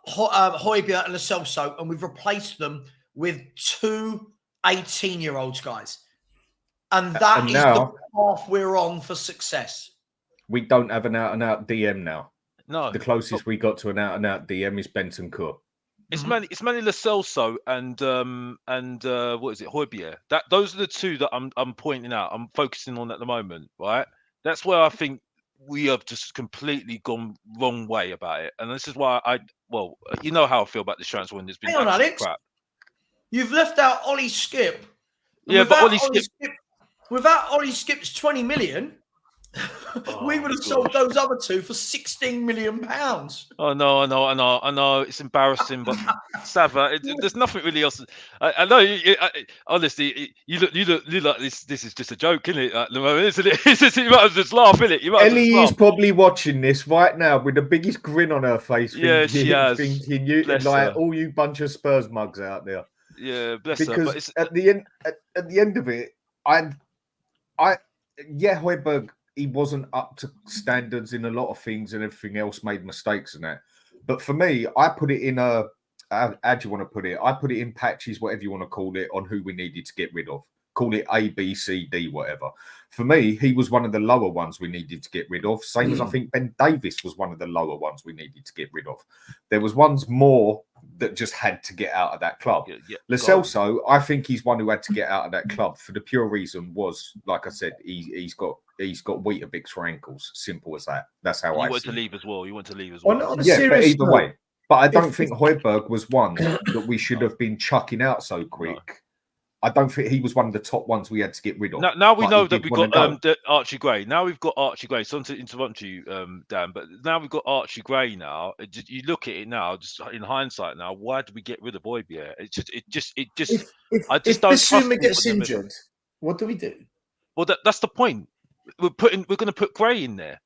Højbjerg and Lo Celso, and we've replaced them with 2 18-year-olds, guys. And that And is now- the path we're on for success. We don't have an out-and-out DM now. No, The closest we got to an out-and-out DM is Benton Cook. it's mainly Lo Celso and what is it, Højbjerg. Those are the two that I'm pointing out. I'm focusing on at the moment, right? That's where I think we have just completely gone wrong way about it, and this is why you know how I feel about this transfer when there's been Hang on, absolute Alex. crap. You've left out Ollie Skip. And Yeah, but without Ollie Skip's 20 million, we would have sold those other two for 16 million pounds. Oh no, I know. It's embarrassing, but Savva, there's nothing really else. I know. Honestly, you look like this is just a joke, isn't it? At the moment, isn't it? It's just, you might as well just laugh, isn't it? You might as well Ellie just is laugh. probably watching this right now with the biggest grin on her face. Yeah, she has. Thinking you, Bless like her. all you bunch of Spurs mugs out there. Yeah, bless her. But Because it's, at the end of it, Højbjerg, he wasn't up to standards in a lot of things, and everything else made mistakes and that. But for me, I put it in how do you want to put it? I put it in patches, whatever you want to call it, on who we needed to get rid of. Call it A, B, C, D, whatever. For me, he was one of the lower ones we needed to get rid of. Same as I think Ben Davies was one of the lower ones we needed to get rid of. There was ones more that just had to get out of that club. Lo Celso, I think he's one who had to get out of that club for the pure reason was, like I said, he's got Weetabix for ankles. Simple as that. That's how I want see to it. leave as well. You want to leave as On well. a Yeah, but serious either note, way. But I don't think Højbjerg was one that we should have been chucking out so quick. No. I don't think he was one of the top ones we had to get rid of. Now we but know he that did we've wanna got go. Archie Gray. Now we've got Archie Gray. Sorry to interrupt you, Dan, but now we've got Archie Gray. Now you look at it now, just in hindsight. Now, why did we get rid of Højbjerg? It just. I just don't trust Bissouma people gets in the middle. injured, what do we do? Well, that's the point. We're going to put Gray in there.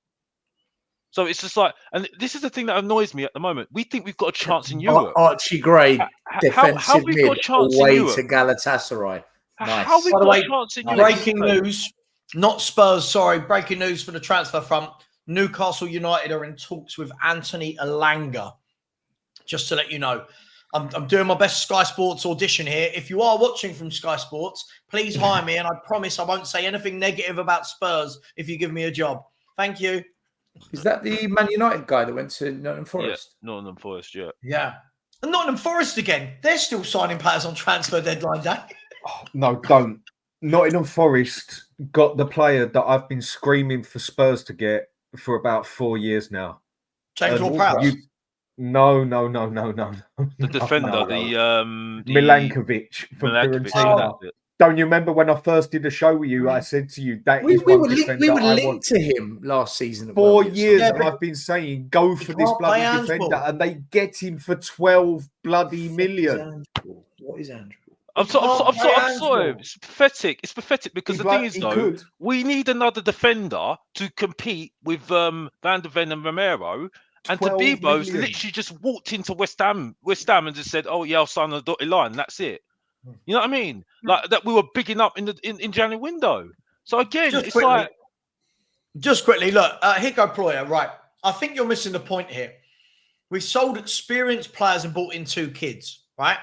So it's just like, and this is the thing that annoys me at the moment. We think we've got a chance in Europe. Archie Gray, defensive how we've got a mid, chance in away Europe? to Galatasaray. Nice. How we By the got way, a chance in Europe? Breaking news, not Spurs, sorry. Breaking news for the transfer front. Newcastle United are in talks with Anthony Elanga. Just to let you know. I'm doing my best Sky Sports audition here. If you are watching from Sky Sports, please hire me, and I promise I won't say anything negative about Spurs if you give me a job. Thank you. Is that the Man United guy that went to Nottingham Forest? Yeah, Nottingham Forest, yeah. Yeah. And Nottingham Forest again. They're still signing players on transfer deadline day. Oh, no, don't. Nottingham Forest got the player that I've been screaming for Spurs to get for about 4 years now. James Ward-Prowse. No. The defender, Milankovic from Milankovic, Fiorentina. that's it. Don't you remember when I first did a show with you? I said to you that We is one were defender I linked want. to him last season. at 4 Wembley. years Yeah, but I've been saying go for this can't bloody play defender, handball. and they get him for 12 bloody million. What is Andrew? I'm sorry. It's pathetic. It's pathetic because He's the like- thing is, he though, could. we need another defender to compete with Van der Ven and Romero. And 12 Tadebo's million. literally just walked into West Ham and just said, "Oh yeah, I'll sign on the dotted line." That's it. You know what I mean? Like that we were bigging up in January window. So again, Just it's quickly, like look, Higo Ployer, right. I think you're missing the point here. We sold experienced players and bought in 2 kids, right?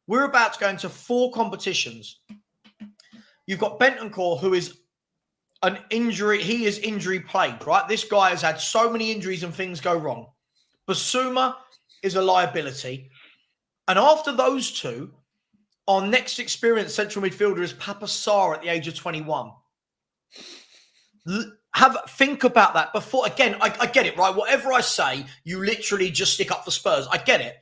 We're about to go into 4 competitions. You've got Bentancur, who is an injury. He is injury plagued, right? This guy has had so many injuries and things go wrong. Bissouma is a liability. And after those 2, our next experienced central midfielder is Papa Sarr at the age of 21. Think about that before. Again, I get it, right? Whatever I say, you literally just stick up for Spurs. I get it.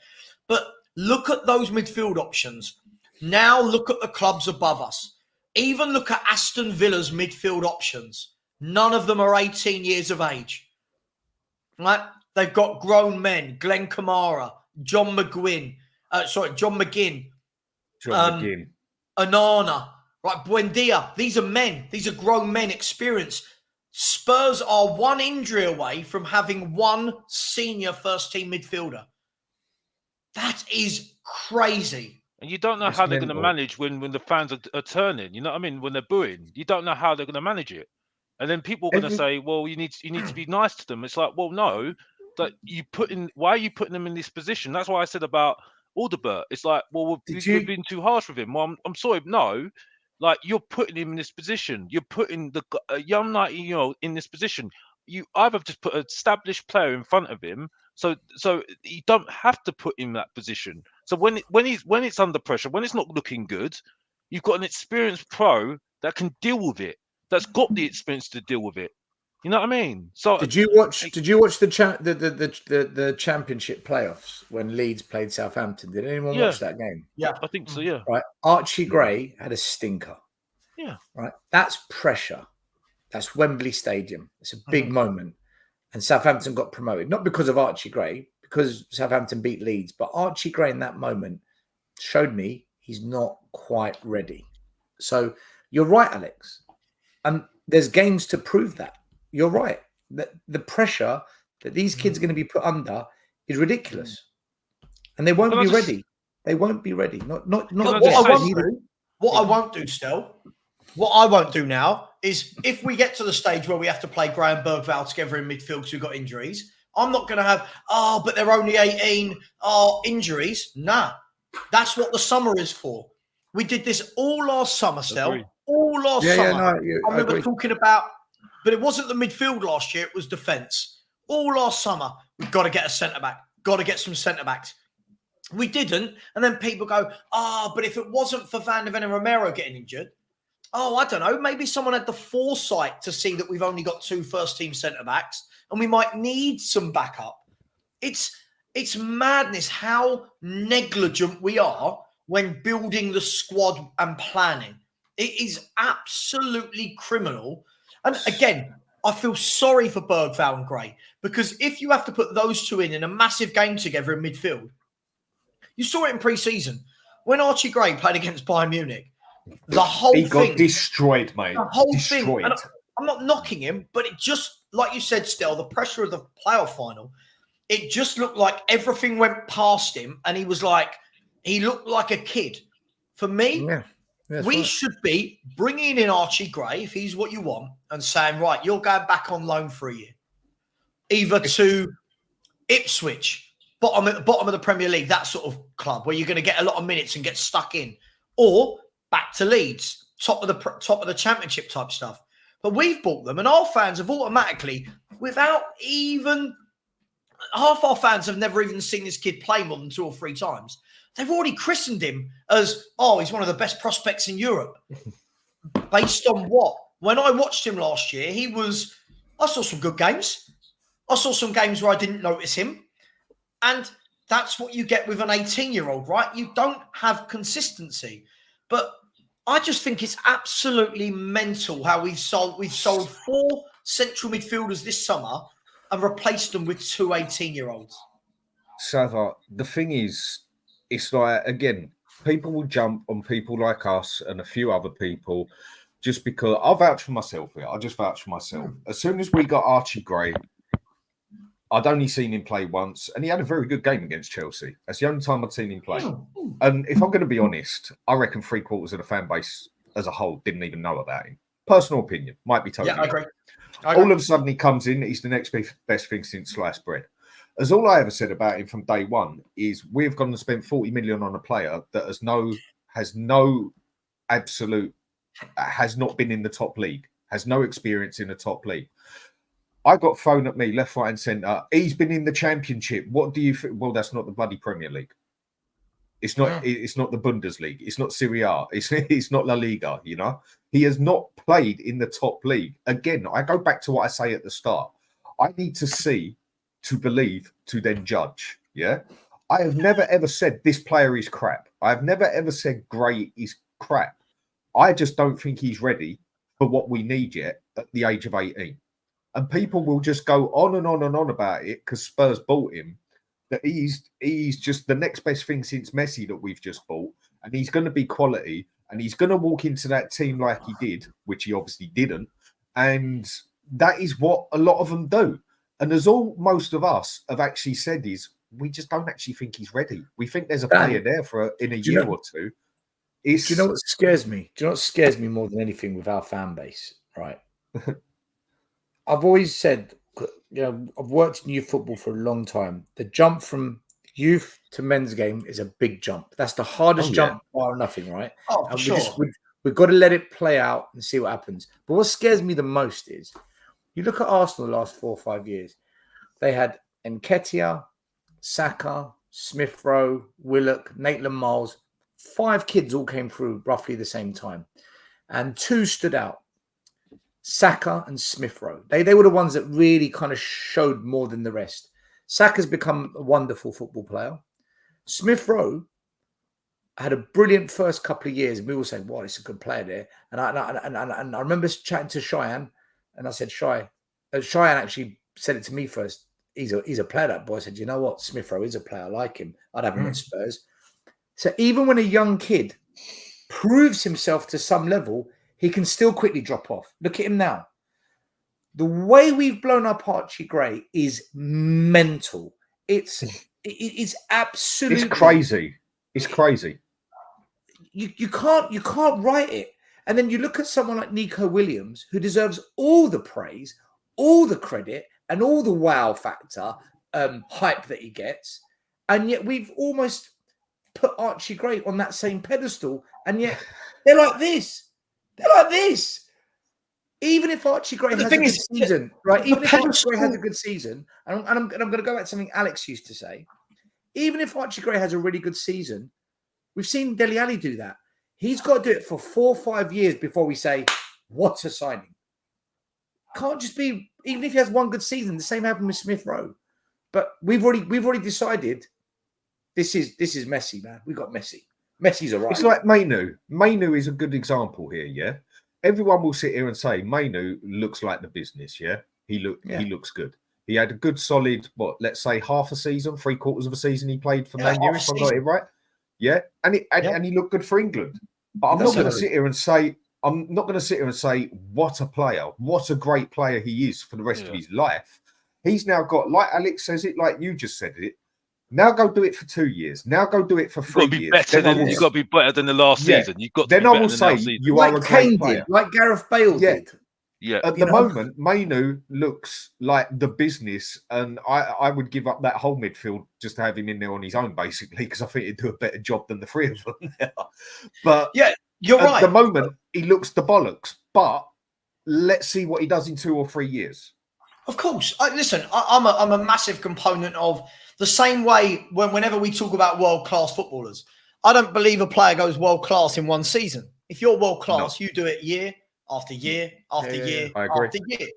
But look at those midfield options. Now look at the clubs above us. Even look at Aston Villa's midfield options. None of them are 18 years of age. Right? They've got grown men. Glenn Kamara, John McGinn. Anana, right? Buendia. These are men. These are grown men, experienced. Spurs are 1 injury away from having 1 senior first-team midfielder. That is crazy. and you don't know It's how they're going to mental. manage when the fans are turning. You know what I mean? When they're booing, you don't know how they're going to manage it. And then people are going to say, "Well, you need to be nice to them." It's like, well, no, that you put in. Why are you putting them in this position? That's why I said about Alderbert. It's like, well, Did we've you- been too harsh with him. Well, I'm sorry, no. Like, you're putting him in this position. You're putting a young 19-year-old in this position. You either just put an established player in front of him, so you don't have to put him in that position. So when it's under pressure, when it's not looking good, you've got an experienced pro that can deal with it. That's got the experience to deal with it. You know what I mean? So Did you watch the championship playoffs when Leeds played Southampton? Did anyone Yeah. watch that game? Yeah. I think so. Yeah. Right. Archie Gray had a stinker. Yeah. Right. That's pressure. That's Wembley Stadium. It's a big moment. And Southampton got promoted, not because of Archie Gray, because Southampton beat Leeds. But Archie Gray in that moment showed me he's not quite ready. So you're right, Alex. And there's games to prove that. You're right. The pressure that these kids are going to be put under is ridiculous. And they won't be ready. They won't be ready. Not What yet. I won't do still, what I won't do now is if we get to the stage where we have to play Gray and Bergvall together in midfield because we've got injuries, I'm not going to have, but they're only 18, injuries. Nah, that's what the summer is for. We did this all last summer, Stel. Agree. All last Yeah, summer. yeah, no, I remember agree. talking about, but it wasn't the midfield last year, it was defence. All last summer, we've got to get a centre-back, got to get some centre-backs. We didn't, and then people go, but if it wasn't for Van der Ven and Romero getting injured, I don't know, maybe someone had the foresight to see that we've only got 2 first-team centre-backs and we might need some backup. It's madness how negligent we are when building the squad and planning. It is absolutely criminal. And again, I feel sorry for Bergvall and Gray because if you have to put those two in a massive game together in midfield, you saw it in pre-season. When Archie Gray played against Bayern Munich, the whole He thing... got destroyed, mate. The whole destroyed. thing... And I'm not knocking him, but it just, like you said, Stel, the pressure of the playoff final, it just looked like everything went past him and he looked like a kid. For me, we should be bringing in Archie Gray, if he's what you want, and saying, right, you're going back on loan for a year. Either to Ipswich, bottom of the Premier League, that sort of club where you're going to get a lot of minutes and get stuck in, or back to Leeds, top of the Championship type stuff. But we've bought them, and our fans have automatically, without even half our fans have never even seen this kid play more than 2 or 3 times. They've already christened him as, he's one of the best prospects in Europe. Based on what? When I watched him last year, I saw some good games. I saw some games where I didn't notice him. And that's what you get with an 18-year-old, right? You don't have consistency. But I just think it's absolutely mental how we've sold 4 central midfielders this summer and replaced them with 2 18-year-olds. Savva, the thing is, it's like, again, people will jump on people like us and a few other people just because I'll vouch for myself here. I'll just vouch for myself. As soon as we got Archie Gray, I'd only seen him play once, and he had a very good game against Chelsea. That's the only time I'd seen him play. And if I'm going to be honest, I reckon 3/4 of the fan base as a whole didn't even know about him. Personal opinion, might be totally. Yeah, I agree. All of a sudden, he comes in. He's the next best thing since sliced bread. As all I ever said about him from day one is we've gone and spent 40 million on a player that has not been in the top league, has no experience in the top league. I got thrown at me left, right, and centre. He's been in the Championship. What do you think? Well, that's not the bloody Premier League. It's not. It's not the Bundesliga. It's not Serie A. It's not La Liga. You know, he has not played in the top league. Again, I go back to what I say at the start. I need to see, to believe, to then judge. Yeah, I have never ever said this player is crap. I have never ever said Gray is crap. I just don't think he's ready for what we need yet at the age of 18. And people will just go on and on and on about it because Spurs bought him. That he's just the next best thing since Messi that we've just bought, and he's going to be quality, and he's going to walk into that team like he did, which he obviously didn't, and that is what a lot of them do. And as all most of us have actually said is, we just don't actually think he's ready. We think there's a player there in a year or two. Do you know what scares me? Do you know what scares me more than anything with our fan base? Right. I've always said, I've worked in youth football for a long time. The jump from youth to men's game is a big jump. That's the hardest Oh, yeah. jump bar nothing, right? Oh, for And sure. we've got to let it play out and see what happens. But what scares me the most is you look at Arsenal the last 4 or 5 years. They had Nketiah, Saka, Smith Rowe, Willock, Maitland-Niles. 5 kids all came through roughly the same time. And 2 stood out. Saka and Smith Rowe. They were the ones that really kind of showed more than the rest. Saka's become a wonderful football player. Smith Rowe had a brilliant first couple of years. And we all saying, wow, he's a good player there. And I remember chatting to Cheyenne, and I said, Cheyenne actually said it to me first. He's a player, that boy. I said, you know what? Smith Rowe is a player. I like him. I'd have him at Spurs. So even when a young kid proves himself to some level, he can still quickly drop off. Look at him now. The way we've blown up Archie Gray is mental. It's absolutely crazy. It's crazy. You can't write it. And then you look at someone like Nico Williams, who deserves all the praise, all the credit, and all the wow factor hype that he gets. And yet we've almost put Archie Gray on that same pedestal. And yet they're like this. They're like this. Even if Archie Gray has a good season, right? Even if Archie Gray has a good season, and I'm going to go back to something Alex used to say. Even if Archie Gray has a really good season, we've seen Dele Alli do that. He's got to do it for 4 or 5 years before we say, what a signing. Can't just be, even if he has one good season, the same happened with Smith Rowe. But we've already decided this is Messi, man. We got Messi. Messi's all right. It's like Mainu. Mainu is a good example here, yeah? Everyone will sit here and say Mainu looks like the business, yeah? He looks good. He had a good solid, let's say half a season, 3/4 of a season he played for Man U, if I got it right. Yeah. And he looked good for England. But I'm not going to sit here and say what a player, what a great player he is for the rest of his life. He's now got, like Alex says it, like you just said it. Now go do it for 2 years. Now go do it for 3 years. You've got to be better than the last season. You've got to then be I better will than say the last season. you are a great player. Like Gareth Bale did. Yeah. At the moment, Mainu looks like the business, and I would give up that whole midfield just to have him in there on his own, basically, because I think he'd do a better job than the 3 of them now. But yeah, you're right. At the moment, he looks the bollocks. But let's see what he does in 2 or 3 years. Of course. Listen, I'm a massive component of the same way whenever we talk about world-class footballers. I don't believe a player goes world-class in one season. If you're world-class, you do it year after year after year after year.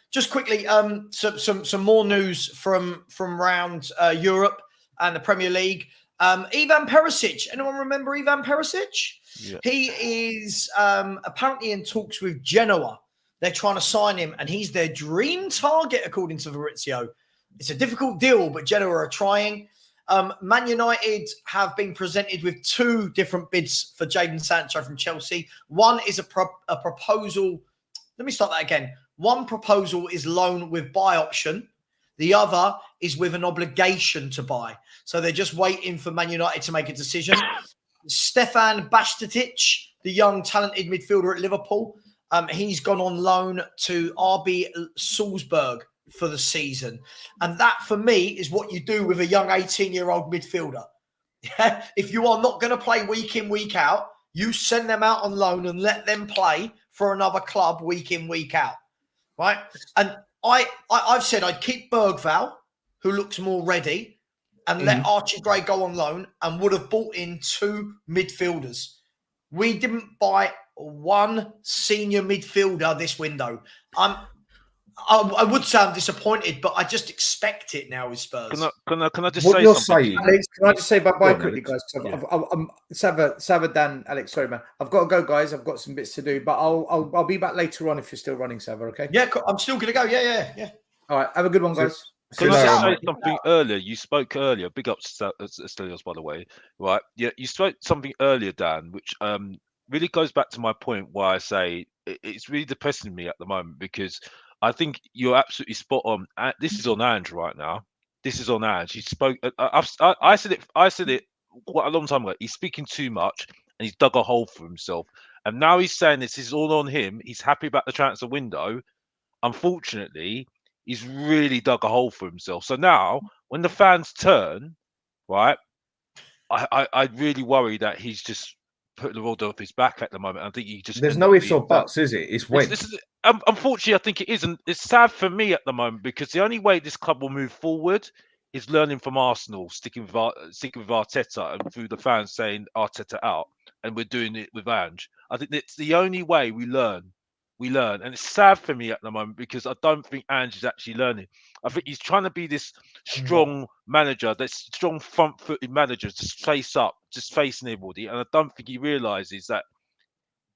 Just quickly, some more news from around Europe and the Premier League. Ivan Perisic. Anyone remember Ivan Perisic? Yeah. He is apparently in talks with Genoa. They're trying to sign him, and he's their dream target, according to Fabrizio. It's a difficult deal, but Genoa are trying. Man United have been presented with 2 different bids for Jadon Sancho from Chelsea. One is a proposal. Let me start that again. One proposal is loan with buy option. The other is with an obligation to buy. So they're just waiting for Man United to make a decision. Stefan Bajcetic, the young talented midfielder at Liverpool, he's gone on loan to RB Salzburg for the season. And that, for me, is what you do with a young 18-year-old midfielder. If you are not going to play week in, week out, you send them out on loan and let them play for another club week in, week out. Right? And I've said I'd keep Bergvall, who looks more ready, and let Archie Gray go on loan, and would have bought in 2 midfielders. We didn't buy 1 senior midfielder this window. I would say I'm disappointed, but I just expect it now with Spurs. Can I just What say you're something? saying? Alex, can I just say bye on, quickly, Alex. guys? Savva, Dan, Alex, sorry, man. I've got to go, guys. I've got some bits to do, but I'll be back later on if you're still running, Savva, okay? Yeah, I'm still going to go. Yeah. All right, have a good one, guys. Can I just say something earlier? You spoke earlier. Big up to Stelios, by the way. Right? Yeah, you spoke something earlier, Dan, which really goes back to my point why I say it's really depressing me at the moment, because I think you're absolutely spot on. This is on Ange right now. This is on Ange. He spoke. I said it quite a long time ago. He's speaking too much, and he's dug a hole for himself. And now he's saying this is all on him. He's happy about the transfer window. Unfortunately, he's really dug a hole for himself. So now, when the fans turn, right? I really worry that he's just putting the world off his back at the moment. I think he just There's end no up ifs being or buts, is it? It's when. This is unfortunately, I think it is, and it's sad for me at the moment because the only way this club will move forward is learning from Arsenal, sticking with Arteta, and through the fans saying Arteta out, and we're doing it with Ange. I think that's the only way we learn. We learn, and it's sad for me at the moment because I don't think Ange is actually learning. I think he's trying to be this strong manager, this strong front-footed manager, just face up, just facing everybody, and I don't think he realizes that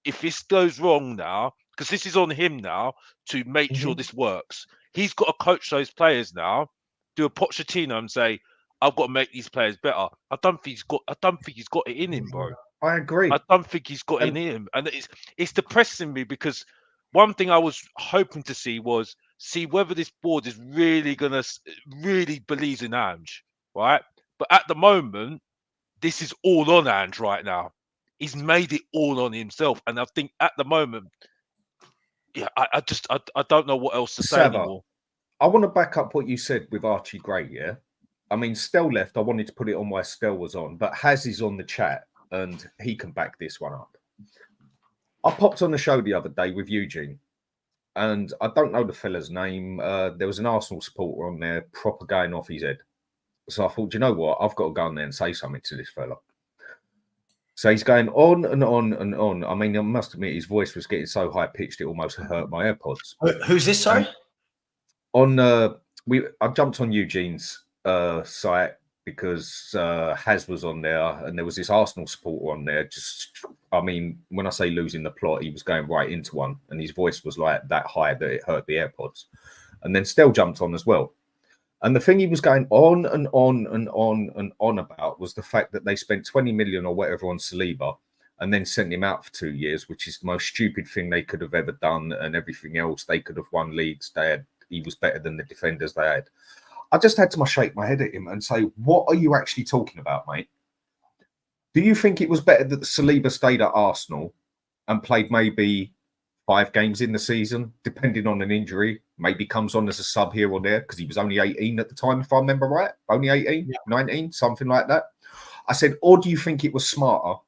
if this goes wrong now, because this is on him now to make sure this works. He's got to coach those players now, do a Pochettino and say, "I've got to make these players better." I don't think he's got it in him, bro. I agree. I don't think he's got it in him, and it's depressing me because one thing I was hoping to see whether this board is really really believes in Ange, right? But at the moment, this is all on Ange right now. He's made it all on himself, and I think at the moment, yeah, I don't know what else to say Savva, anymore. I want to back up what you said with Archie Gray, yeah? I mean, Stell left. I wanted to put it on while Stell was on, but Haz is on the chat, and he can back this one up. I popped on the show the other day with Eugene, and I don't know the fella's name. There was an Arsenal supporter on there, proper going off his head. So I thought, you know what? I've got to go on there and say something to this fella. So he's going on and on and on. I mean, I must admit, his voice was getting so high pitched it almost hurt my AirPods. Who's this? Sorry. I jumped on Eugene's site because Haz was on there, and there was this Arsenal supporter on there. I mean, when I say losing the plot, he was going right into one, and his voice was like that high that it hurt the AirPods. And then Stell jumped on as well. And the thing he was going on and on and on and on about was the fact that they spent 20 million or whatever on Saliba and then sent him out for 2 years, which is the most stupid thing they could have ever done, and everything else. They could have won leagues. He was better than the defenders they had. I just had to shake my head at him and say, what are you actually talking about, mate? Do you think it was better that Saliba stayed at Arsenal and played maybe 5 games in the season, depending on an injury, maybe comes on as a sub here or there, because he was only 18 at the time, if I remember right, only 18, 19, something like that. I said, or do you think it was smarter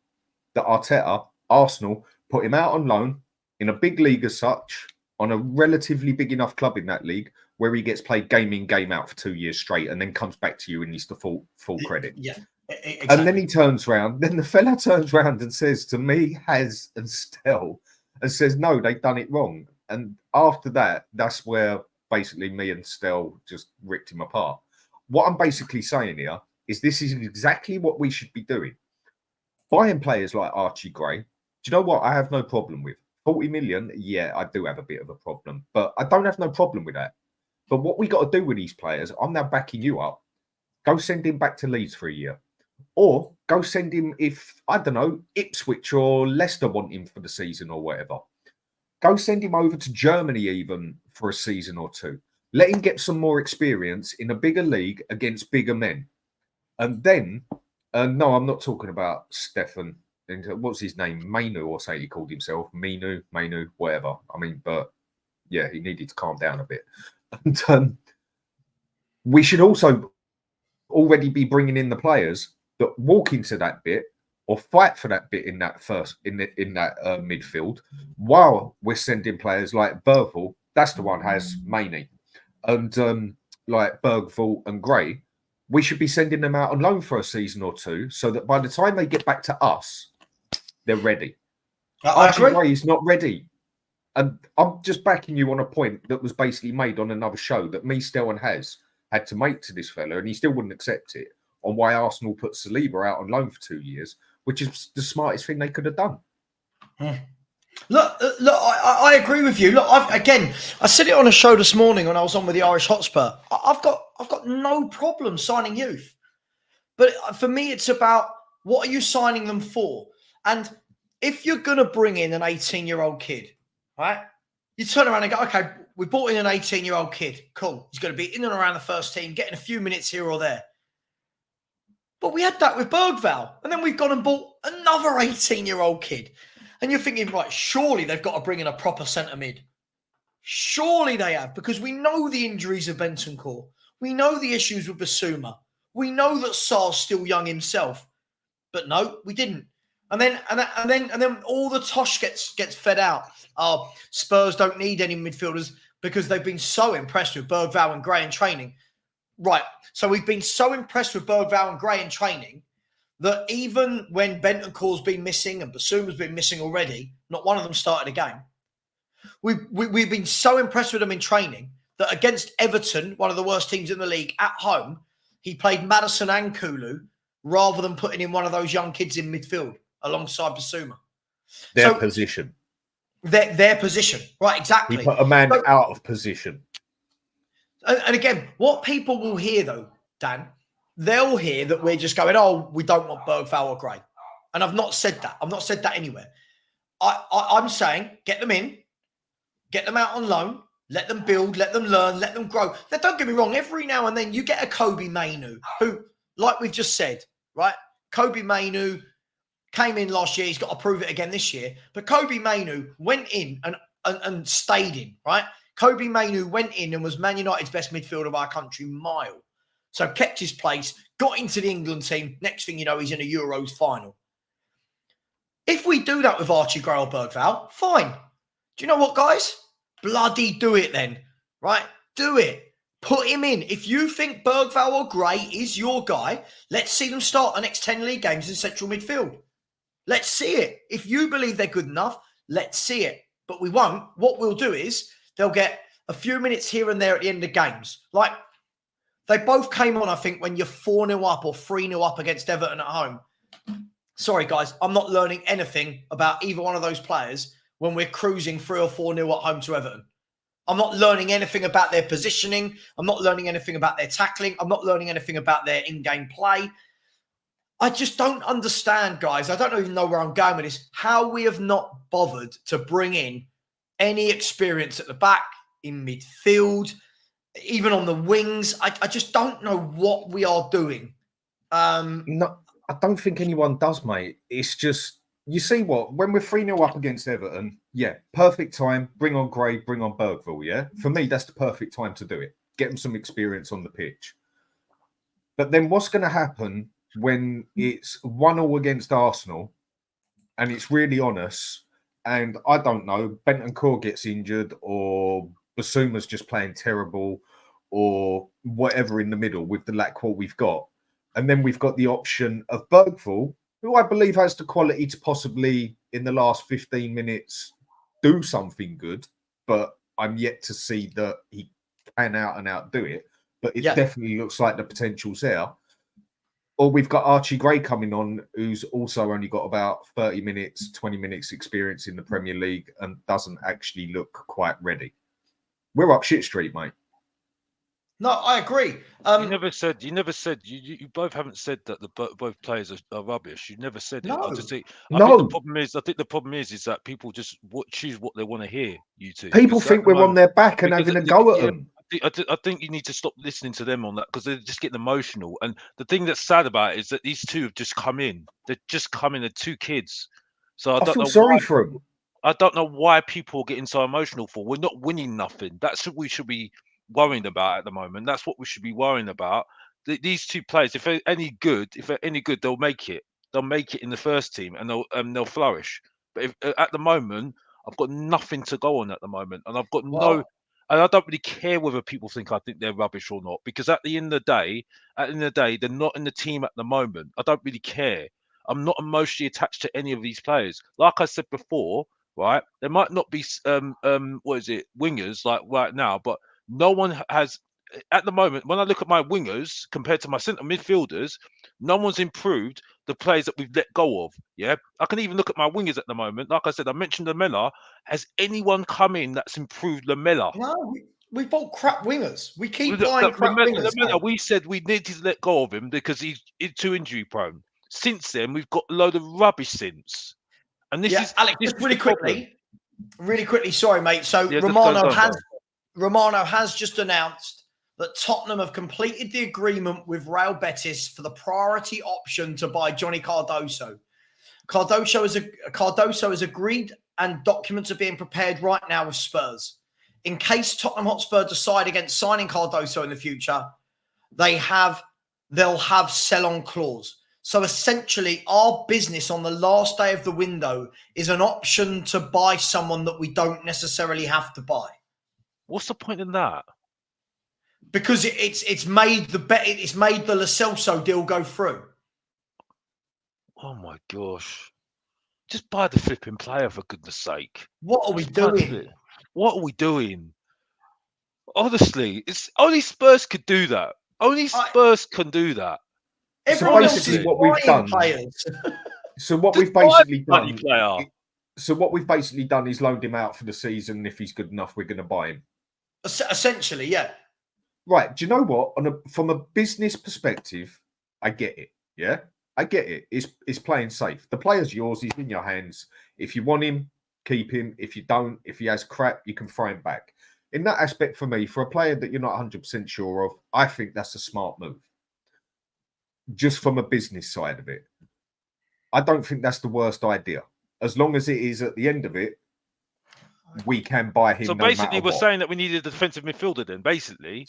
that Arteta, Arsenal, put him out on loan in a big league as such, on a relatively big enough club in that league, where he gets played game in, game out for 2 years straight, and then comes back to you and needs the full credit? Yeah. Exactly. And then he turns around, then the fella turns around and says to me, Haz and Stell, and says, no, they've done it wrong. And after that, that's where basically me and Stell just ripped him apart. What I'm basically saying here is this is exactly what we should be doing. Buying players like Archie Gray, do you know what I have no problem with? 40 million, yeah, I do have a bit of a problem, but I don't have no problem with that. But what we got to do with these players, I'm now backing you up. Go send him back to Leeds for a year. Or go send him if, I don't know, Ipswich or Leicester want him for the season or whatever. Go send him over to Germany even for a season or two. Let him get some more experience in a bigger league against bigger men. And then, no, I'm not talking about Stefan. What's his name? Mainu, or say he called himself. Mainu, whatever. I mean, but yeah, he needed to calm down a bit. And we should also already be bringing in the players that walk into that bit or fight for that bit in that midfield, while we're sending players like Bergvall. That's the one has Mainey, and like Bergvall and Gray. We should be sending them out on loan for a season or two, so that by the time they get back to us, they're ready. I agree. Archie Gray is not ready. And I'm just backing you on a point that was basically made on another show that me, Stell, and Haz had to make to this fella, and he still wouldn't accept it, on why Arsenal put Saliba out on loan for 2 years, which is the smartest thing they could have done. Look, I agree with you. Look, I said it on a show this morning when I was on with the Irish Hotspur. I've got no problem signing youth, but for me, it's about what are you signing them for? And if you're going to bring in an 18-year-old kid, right? You turn around and go, okay, we brought in an 18-year-old kid. Cool. He's going to be in and around the first team, getting a few minutes here or there. But we had that with Bergvall. And then we've gone and bought another 18-year-old kid. And you're thinking, right, surely they've got to bring in a proper centre mid. Surely they have, because we know the injuries of Bentancur. We know the issues with Basuma. We know that Sar's still young himself, but no, we didn't. And then all the tosh gets fed out. Oh, Spurs don't need any midfielders because they've been so impressed with Bergvall and Gray in training. Right. So we've been so impressed with Bergvall and Gray in training that even when Bentancur's been missing and Basuma's been missing already, not one of them started a game. We've been so impressed with them in training that against Everton, one of the worst teams in the league, at home, he played Maddison and Kulu rather than putting in one of those young kids in midfield alongside Basuma. Their position. Their position. Right, exactly. He put a man out of position. And again, what people will hear, though, Dan, they'll hear that we're just going, oh, we don't want Bergvall or Gray. And I've not said that. I've not said that anywhere. I'm saying get them in, get them out on loan, let them build, let them learn, let them grow. Now, don't get me wrong, every now and then you get a Kobe Mainu who, like we've just said, right? Kobe Mainu came in last year. He's got to prove it again this year. But Kobe Mainu went in and stayed in, right? Kobe Mainu went in and was Man United's best midfielder of our country, mile. So kept his place, got into the England team. Next thing you know, he's in a Euros final. If we do that with Archie Gray or Bergvall, fine. Do you know what, guys? Bloody do it then, right? Do it. Put him in. If you think Bergvall or Gray is your guy, let's see them start the next 10 league games in central midfield. Let's see it. If you believe they're good enough, let's see it. But we won't. What we'll do is they'll get a few minutes here and there at the end of games. Like, they both came on, I think, when you're 4-0 up or 3-0 up against Everton at home. Sorry, guys, I'm not learning anything about either one of those players when we're cruising 3 or 4-0 at home to Everton. I'm not learning anything about their positioning. I'm not learning anything about their tackling. I'm not learning anything about their in-game play. I just don't understand, guys. I don't even know where I'm going with this, how we have not bothered to bring in any experience at the back, in midfield, even on the wings. I just don't know what we are doing. No, I don't think anyone does, mate. It's just, you see what? When we're 3-0 up against Everton, yeah, perfect time. Bring on Gray, bring on Bergvall, yeah? For me, that's the perfect time to do it. Get them some experience on the pitch. But then what's going to happen when it's 1-1 against Arsenal and it's really honest and, I don't know, Bentancur gets injured or Basuma's just playing terrible or whatever in the middle with the lack what we've got. And then we've got the option of Bergvall, who I believe has the quality to possibly, in the last 15 minutes, do something good. But I'm yet to see that he can out and out do it. But it definitely looks like the potential's there. Or we've got Archie Gray coming on, who's also only got about 30 minutes, 20 minutes experience in the Premier League and doesn't actually look quite ready. We're up shit street, mate. No, I agree. You never said. You both haven't said that both players are rubbish. You never said it. No. I think the problem is that people just choose what they want to hear. You two. People think we're on their back and having a go at them. I think you need to stop listening to them on that because they're just getting emotional. And the thing that's sad about it is that these two have just come in. They're just coming. They're two kids. So I feel sorry for them. I don't know why people are getting so emotional for. We're not winning nothing. That's what we should be worrying about at the moment. That's what we should be worrying about. These two players, if they're any good, they'll make it. They'll make it in the first team and they'll flourish. But at the moment, I've got nothing to go on at the moment, and I've got and I don't really care whether people think I think they're rubbish or not, because at the end of the day, they're not in the team at the moment. I don't really care. I'm not emotionally attached to any of these players. Like I said before, right? There might not be wingers like right now, but no one has at the moment. When I look at my wingers compared to my centre midfielders, no one's improved the players that we've let go of. Yeah, I can even look at my wingers at the moment. Like I said, I mentioned Lamela. Has anyone come in that's improved Lamela? No, we bought crap wingers. We keep buying crap wingers. Lamela, we said we needed to let go of him because he's too injury prone. Since then, we've got a load of rubbish since. And this is Alex. this Just really quickly. Sorry, mate. So Romano has just announced that Tottenham have completed the agreement with Real Betis for the priority option to buy Johnny Cardoso. Cardoso has agreed and documents are being prepared right now with Spurs. In case Tottenham Hotspur decide against signing Cardoso in the future, they have they'll have sell-on clause. So essentially, our business on the last day of the window is an option to buy someone that we don't necessarily have to buy. What's the point in that? Because it's made the Lo Celso deal go through. Oh my gosh. Just buy the flipping player, for goodness sake. What are we Just buy the doing? flip- What are we doing? Honestly, it's only Spurs could do that. Only Spurs can do that. Everyone else basically is what we've buying done- players. So what Just we've buy basically a bloody done. player. So what we've basically done is loaned him out for the season. If he's good enough, we're going to buy him. Essentially, yeah. Right. Do you know what? From a business perspective, I get it. Yeah, I get it. It's playing safe. The player's yours. He's in your hands. If you want him, keep him. If you don't, if he has crap, you can throw him back. In that aspect, for me, for a player that you're not 100% sure of, I think that's a smart move. Just from a business side of it, I don't think that's the worst idea. As long as it is at the end of it, we can buy him. So no basically, matter we're what. saying that we needed a defensive midfielder. Then basically,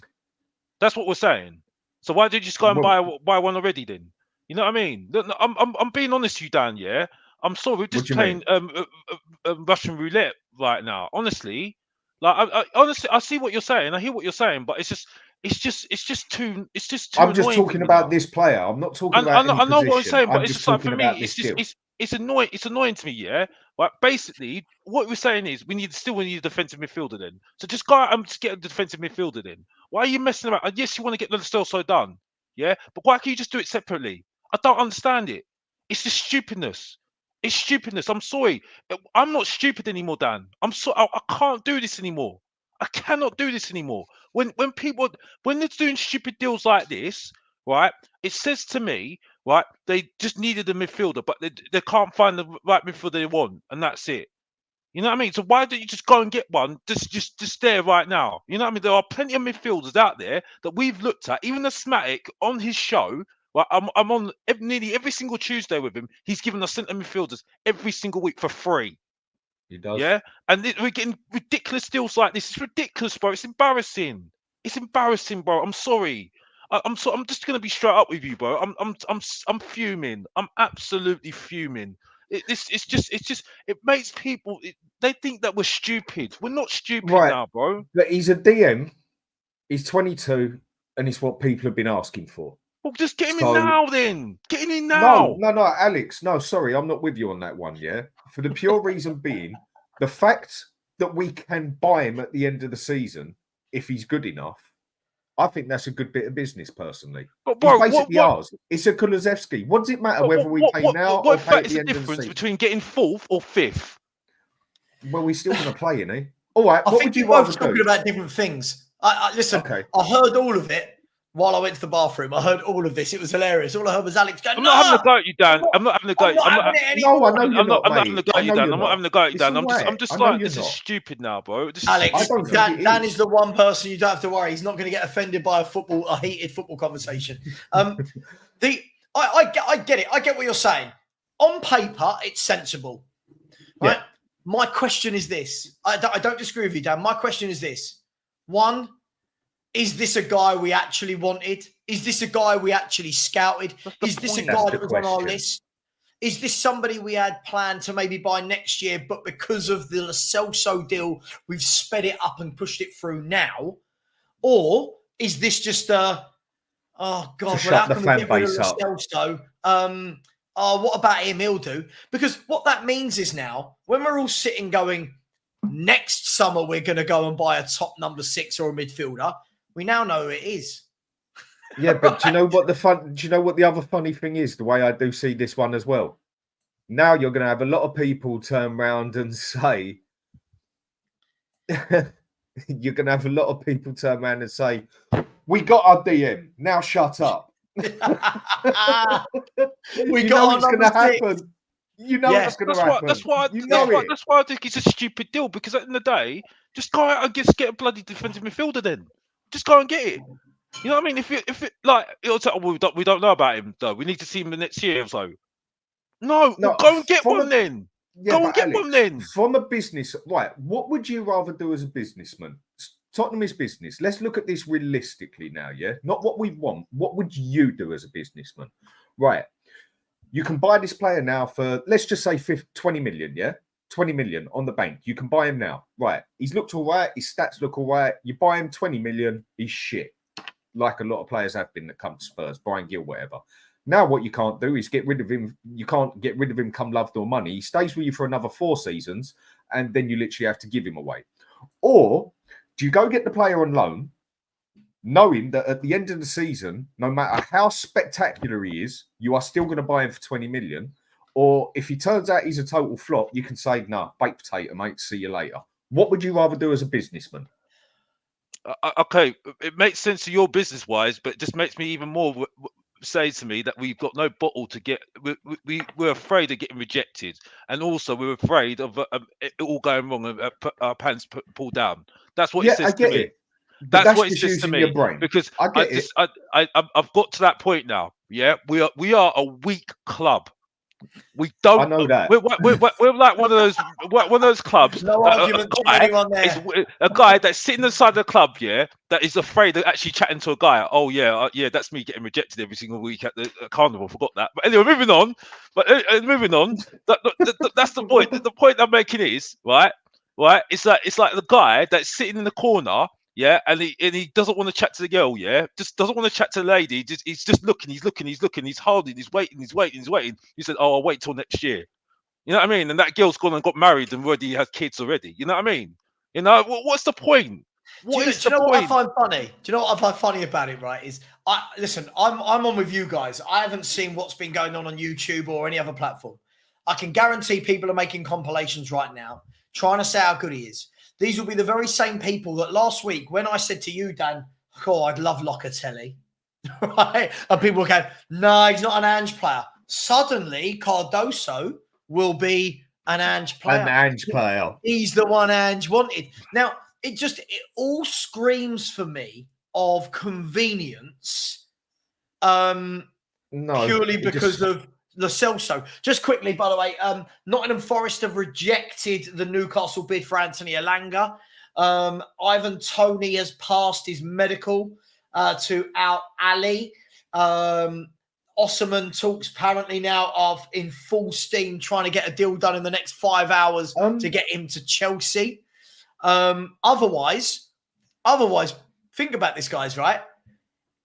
that's what we're saying. So why did you just go and Well- buy one already? Then you know what I mean? Look, no, I'm being honest with you, Dan. Yeah, I'm sorry. We're just do you playing Russian roulette right now. Honestly, like honestly, I see what you're saying. I hear what you're saying, but it's just too I'm annoying just for talking me about now. this player. I'm not talking about I any know what I'm position. saying, but I'm it's just just like for talking me, about it's this deal. it's annoying. It's annoying to me, yeah. But basically, what we're saying is we need a defensive midfielder then. So just go out and just get a defensive midfielder then. Why are you messing about? And yes, you want to get the Celso done, yeah. But why can't you just do it separately? I don't understand it. It's just stupidness. It's stupidness. I'm sorry. I'm not stupid anymore, Dan. I can't do this anymore. I cannot do this anymore. When they're doing stupid deals like this, right? It says to me, right, they just needed a midfielder, but they can't find the right midfielder they want, and that's it. You know what I mean? So why don't you just go and get one just there right now? You know what I mean? There are plenty of midfielders out there that we've looked at. Even Asmatic on his show, right? I'm on nearly every single Tuesday with him. He's given us centre midfielders every single week for free. He does. Yeah, and we're getting ridiculous deals like this. It's ridiculous, bro. It's embarrassing. It's embarrassing, bro. I'm sorry. I'm just gonna be straight up with you, bro. I'm fuming. I'm absolutely fuming. It makes people. They think that we're stupid. We're not stupid Right. now, bro. But he's a DM. He's 22, and it's what people have been asking for. Well, just get him So- in now, then. Get him in now. No, Alex. No, sorry, I'm not with you on that one. Yeah, for the pure reason being, the fact that we can buy him at the end of the season if he's good enough. I think that's a good bit of business, personally. But bro, He's basically ours. It's a Kulusevski. What does it matter whether we pay now or what pay fact at is the the end of the difference season? between getting fourth or fifth? Well, we're still going to play, isn't he? All right. I What think would you you're rather both talking do? about different things. Listen, Okay. I heard all of it while I went to the bathroom. I heard all of this. It was hilarious. All I heard was Alex going, I'm not having a go at you, Dan. I'm not having a go. I'm not having it anymore. No, I know you're not, I'm not having a mate. go I at you, know Dan. you're I'm not not. having a go at you, It's Dan. all right. I'm just I know like, you're this is not. stupid now, bro. This is Alex, I don't think Dan, it Dan is. is the one person you don't have to worry. He's not going to get offended by a heated football conversation. I get it. I get what you're saying. On paper, it's sensible. Right? Yeah. My question is this. I don't disagree with you, Dan. My question is this. One, is this a guy we actually wanted? Is this a guy we actually scouted? Is this a point. guy That's that the was on our question. list? Is this somebody we had planned to maybe buy next year, but because of the Lo Celso deal, we've sped it up and pushed it through now? Or is this just oh God, well, shut how the can we fan get rid of base Lo up? Celso? What about him? He'll do. Because what that means is now, when we're all sitting going, next summer we're going to go and buy a top number 6 or a midfielder, we now know who it is. Yeah, but do you know what the other funny thing is? The way I do see this one as well. Now you're going to have a lot of people turn around and say, you're going to have a lot of people turn around and say, we got our DM. Now shut up. We You got know our it's going to number 6. happen. You know Yeah, it's going to happen. That's why I think it's a stupid deal, because at the end of the day, just go out and get a bloody defensive midfielder then. Just go and get it. You know what I mean? If it like it'll say, oh, we don't know about him though. We need to see him the next year or so. No, well, go and get one then. Yeah, Go and but get Alex, one then. From a business, right? What would you rather do as a businessman? Tottenham is business. Let's look at this realistically now, yeah? Not what we want. What would you do as a businessman? Right. You can buy this player now for, let's just say 20 million, yeah? 20 million on the bank. You can buy him now. Right. He's looked all right. His stats look all right. You buy him 20 million, he's shit. Like a lot of players have been that come to Spurs, Brian Gill, whatever. Now what you can't do is get rid of him. You can't get rid of him come love or money. He stays with you for another 4 seasons, and then you literally have to give him away. Or do you go get the player on loan, knowing that at the end of the season, no matter how spectacular he is, you are still going to buy him for 20 million? Or if he turns out he's a total flop, you can say, no, baked potato, mate, see you later. What would you rather do as a businessman? Okay, it makes sense to your business-wise, but it just makes me even more say to me that we've got no bottle to get. We're afraid of getting rejected, and also we're afraid of it all going wrong and our pants pulled down. That's what it says to me. It. That's what it says to me. Your brain. Because I've got to that point now. Yeah, we are a weak club. We don't. I know that. We're like one of those clubs. No argument from anyone there. A guy that's sitting inside the club, yeah, that is afraid of actually chatting to a guy. Oh yeah, that's me getting rejected every single week at the carnival. Forgot that. But anyway, moving on. That's the point. The point I'm making is right. It's like the guy that's sitting in the corner. Yeah, and he doesn't want to chat to the girl. Yeah, just doesn't want to chat to the lady. He's just looking. He's holding. He's waiting. He said, "Oh, I'll wait till next year." You know what I mean? And that girl's gone and got married and already has kids already. You know what I mean? You know what's the point? Do you know what I find funny? Do you know what I find funny about it? Right? Is listen. I'm on with you guys. I haven't seen what's been going on YouTube or any other platform. I can guarantee people are making compilations right now, trying to say how good he is. These will be the very same people that last week, when I said to you, Dan, oh, I'd love Locatelli, right? And people were going, no, he's not an Ange player. Suddenly, Cardoso will be an Ange player. An Ange player. He's the one Ange wanted. Now, it all screams for me of convenience, purely because of Lo Celso. Just quickly, by the way, Nottingham Forest have rejected the Newcastle bid for Anthony Elanga. Ivan Toney has passed his medical to Al Ali. Osman talks apparently now of in full steam trying to get a deal done in the next 5 hours to get him to Chelsea. Otherwise, think about this, guys, right?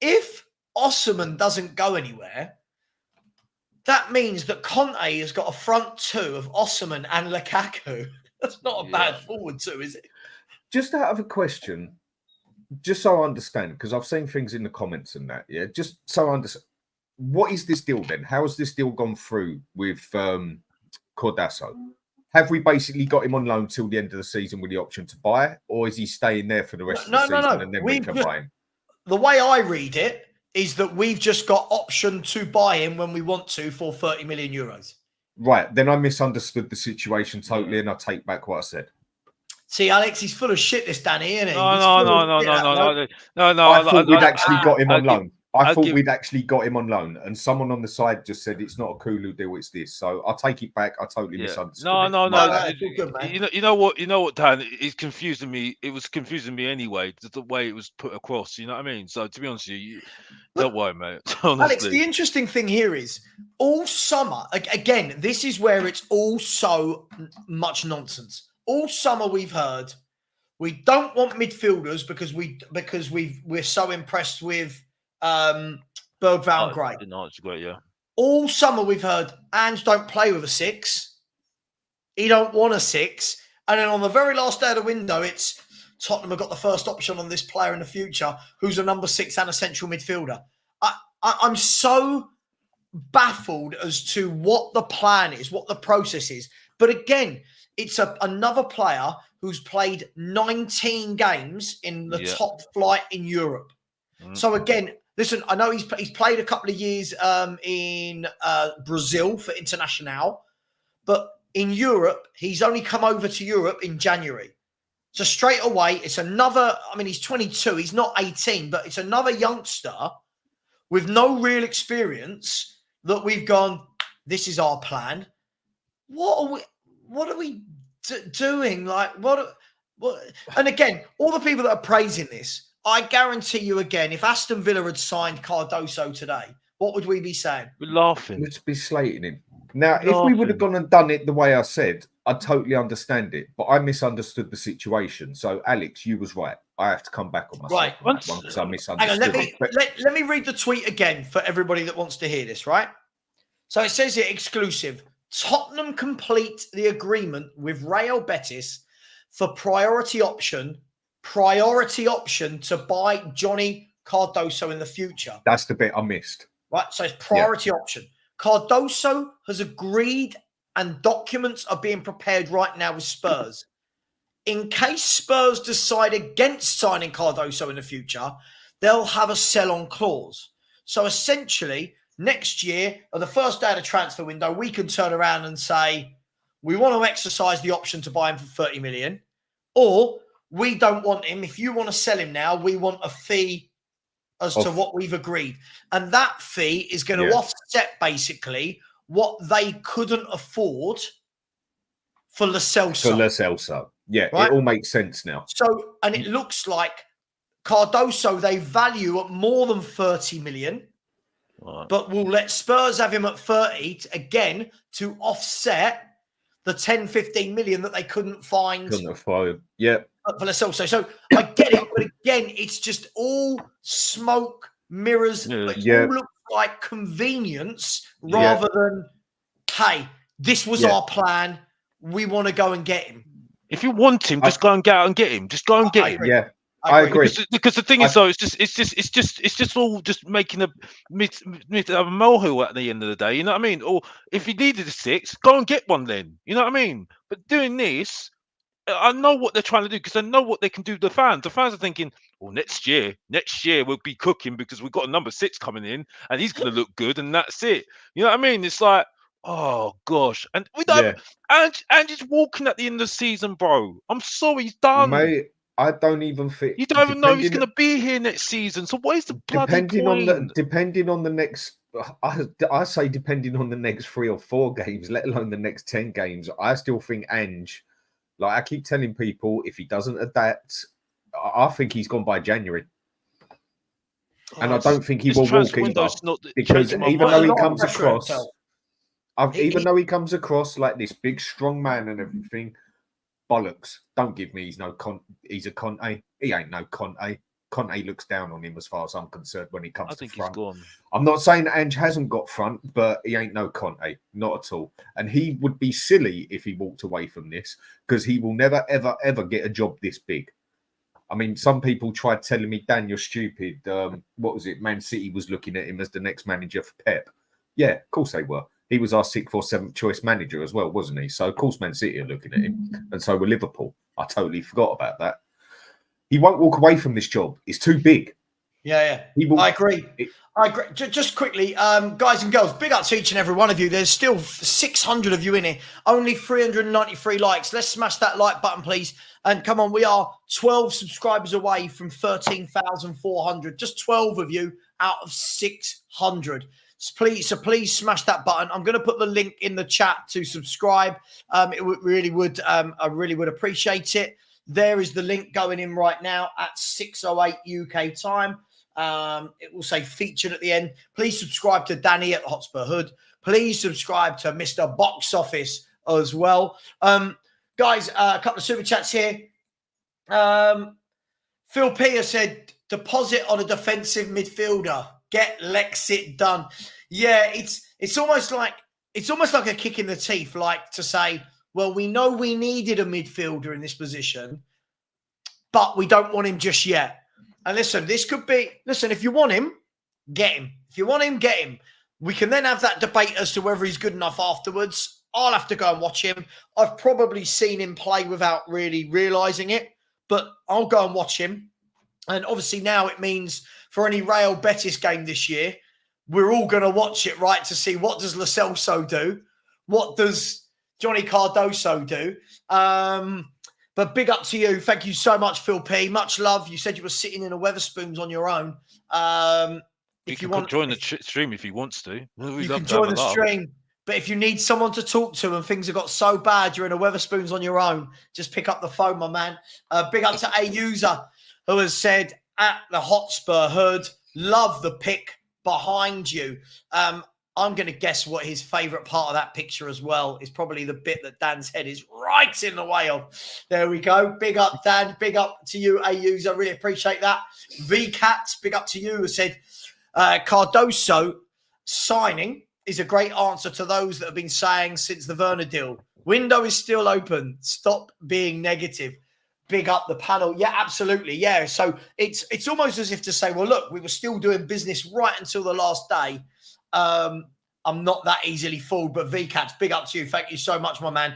If Osman doesn't go anywhere, that means that Conte has got a front two of Osman and Lukaku. That's not a bad forward two, is it? Just out of a question, just so I understand, because I've seen things in the comments and that, yeah, just so I understand, what is this deal then? How has this deal gone through with Cardoso? Have we basically got him on loan till the end of the season with the option to buy, or is he staying there for the rest of the season and then we can buy him? The way I read it is that we've just got option to buy him when we want to for 30 million euros. Right. Then I misunderstood the situation totally and I take back what I said. See, Alex, he's full of shit, this Danny, isn't he? No. I thought we'd actually got him on loan. I thought we'd actually got him on loan, and someone on the side just said it's not a Kulu deal, it's this. So I'll take it back. I totally misunderstood. No. You know what, Dan? It's confusing me. It was confusing me anyway, the way it was put across. You know what I mean? So to be honest with you, don't worry, mate. Honestly. Alex, the interesting thing here is all summer. Again, this is where it's all so much nonsense. All summer we've heard we don't want midfielders because we're so impressed with Bergvall and Gray. No, it's great, yeah. All summer we've heard Ange don't play with a 6. He don't want a 6. And then on the very last day of the window, it's Tottenham have got the first option on this player in the future, who's a number 6 and a central midfielder. I'm so baffled as to what the plan is, what the process is. But again, it's another player who's played 19 games in the top flight in Europe. So again, listen, I know he's played a couple of years in Brazil for Internacional, but in Europe, he's only come over to Europe in January. So straight away, it's another, I mean, he's 22, he's not 18, but it's another youngster with no real experience that we've gone, this is our plan. What are we doing? Like, Well, and again, all the people that are praising this, I guarantee you again, if Aston Villa had signed Cardoso today, what would we be saying? We're laughing. Let's be slating him. Now, if we would have gone and done it the way I said, I totally understand it, but I misunderstood the situation. So, Alex, you was right. I have to come back on myself Right. on that one because I misunderstood. Hang on, let me read the tweet again for everybody that wants to hear this, right? So it says here, exclusive. Tottenham complete the agreement with Real Betis for priority option to buy Johnny Cardoso in the future. That's the bit I missed. Right, so it's priority option. Cardoso has agreed and documents are being prepared right now with Spurs. In case Spurs decide against signing Cardoso in the future, they'll have a sell-on clause. So essentially, next year, or the first day of the transfer window, we can turn around and say, we want to exercise the option to buy him for 30 million, or we don't want him. If you want to sell him now, we want a fee as to what we've agreed. And that fee is going to offset basically what they couldn't afford for Lo Celso. For Lo Celso. Yeah, right? It all makes sense now. So, and it looks like Cardoso, they value at more than 30 million, but we'll let Spurs have him at 30 again to offset the 10, 15 million that they couldn't find. Couldn't afford. Yeah. For Lo Celso. So I get it, but again, it's just all smoke, mirrors. It all looks like convenience rather than, hey, this was our plan. We want to go and get him. If you want him, just go and get out and get him. Just go and get him. Yeah, I agree. Because the thing is, though, it's just all just making a molehill at the end of the day. You know what I mean? Or if you needed a 6, go and get one then. You know what I mean? But doing this, I know what they're trying to do because I know what they can do to the fans. The fans are thinking, well, next year we'll be cooking because we've got a number 6 coming in and he's going to look good and that's it. You know what I mean? It's like, oh gosh, and we don't. And he's walking at the end of the season, bro. I'm sorry, he's done. Mate, I don't even think you don't even know he's going to be here next season. So what is the bloody point? Depending on the next, I say depending on the next 3 or 4 games, let alone the next 10 games. I still think Ange, like I keep telling people, if he doesn't adapt, I think he's gone by January. And I don't think he will walk either. Because even though he comes across. Even though he comes across like this big, strong man and everything, bollocks. Don't give me he's a Conte. He ain't no Conte. Conte looks down on him as far as I'm concerned when he comes to front. He's gone. I'm not saying that Ange hasn't got front, but he ain't no Conte. Not at all. And he would be silly if he walked away from this because he will never, ever, ever get a job this big. I mean, some people tried telling me, Dan, you're stupid. What was it? Man City was looking at him as the next manager for Pep. Yeah, of course they were. He was our 6th or 7th choice manager as well, wasn't he? So, of course, Man City are looking at him. And so were Liverpool. I totally forgot about that. He won't walk away from this job. It's too big. Yeah. I agree. I agree. Just quickly, guys and girls, big up to each and every one of you. There's still 600 of you in here. Only 393 likes. Let's smash that like button, please. And come on, we are 12 subscribers away from 13,400. Just 12 of you out of 600. So please smash that button. I'm going to put the link in the chat to subscribe. I really would appreciate it. There is the link going in right now at 6:08 UK time. It will say featured at the end. Please subscribe to Danny at the Hotspur Hood. Please subscribe to Mr. Box Office as well. Guys, a couple of super chats here. Phil Peter said, deposit on a defensive midfielder. Get Lexit done. Yeah, it's almost like a kick in the teeth, like to say, well, we know we needed a midfielder in this position, but we don't want him just yet. And listen, if you want him, get him. If you want him, get him. We can then have that debate as to whether he's good enough afterwards. I'll have to go and watch him. I've probably seen him play without really realising it, but I'll go and watch him. And obviously now it means for any Real Betis game this year, we're all going to watch it, right, to see what does Lo Celso do? What does Johnny Cardoso do? But big up to you. Thank you so much, Phil P. Much love. You said you were sitting in a Wetherspoons on your own. If you want, join the stream if he wants to. You can join the stream. But if you need someone to talk to and things have got so bad, you're in a Weatherspoons on your own, just pick up the phone, my man. Big up to a user who has said at the Hotspur Hood, love the pick behind you. I'm going to guess what his favourite part of that picture as well is probably the bit that Dan's head is right in the way of. There we go. Big up, Dan. Big up to you, a user. Really appreciate that. VCats, big up to you, who said Cardoso signing is a great answer to those that have been saying since the Werner deal. Window is still open. Stop being negative. Big up the panel. Yeah, absolutely. Yeah. So it's almost as if to say, well, look, we were still doing business right until the last day. I'm not that easily fooled, but VCats, big up to you. Thank you so much, my man.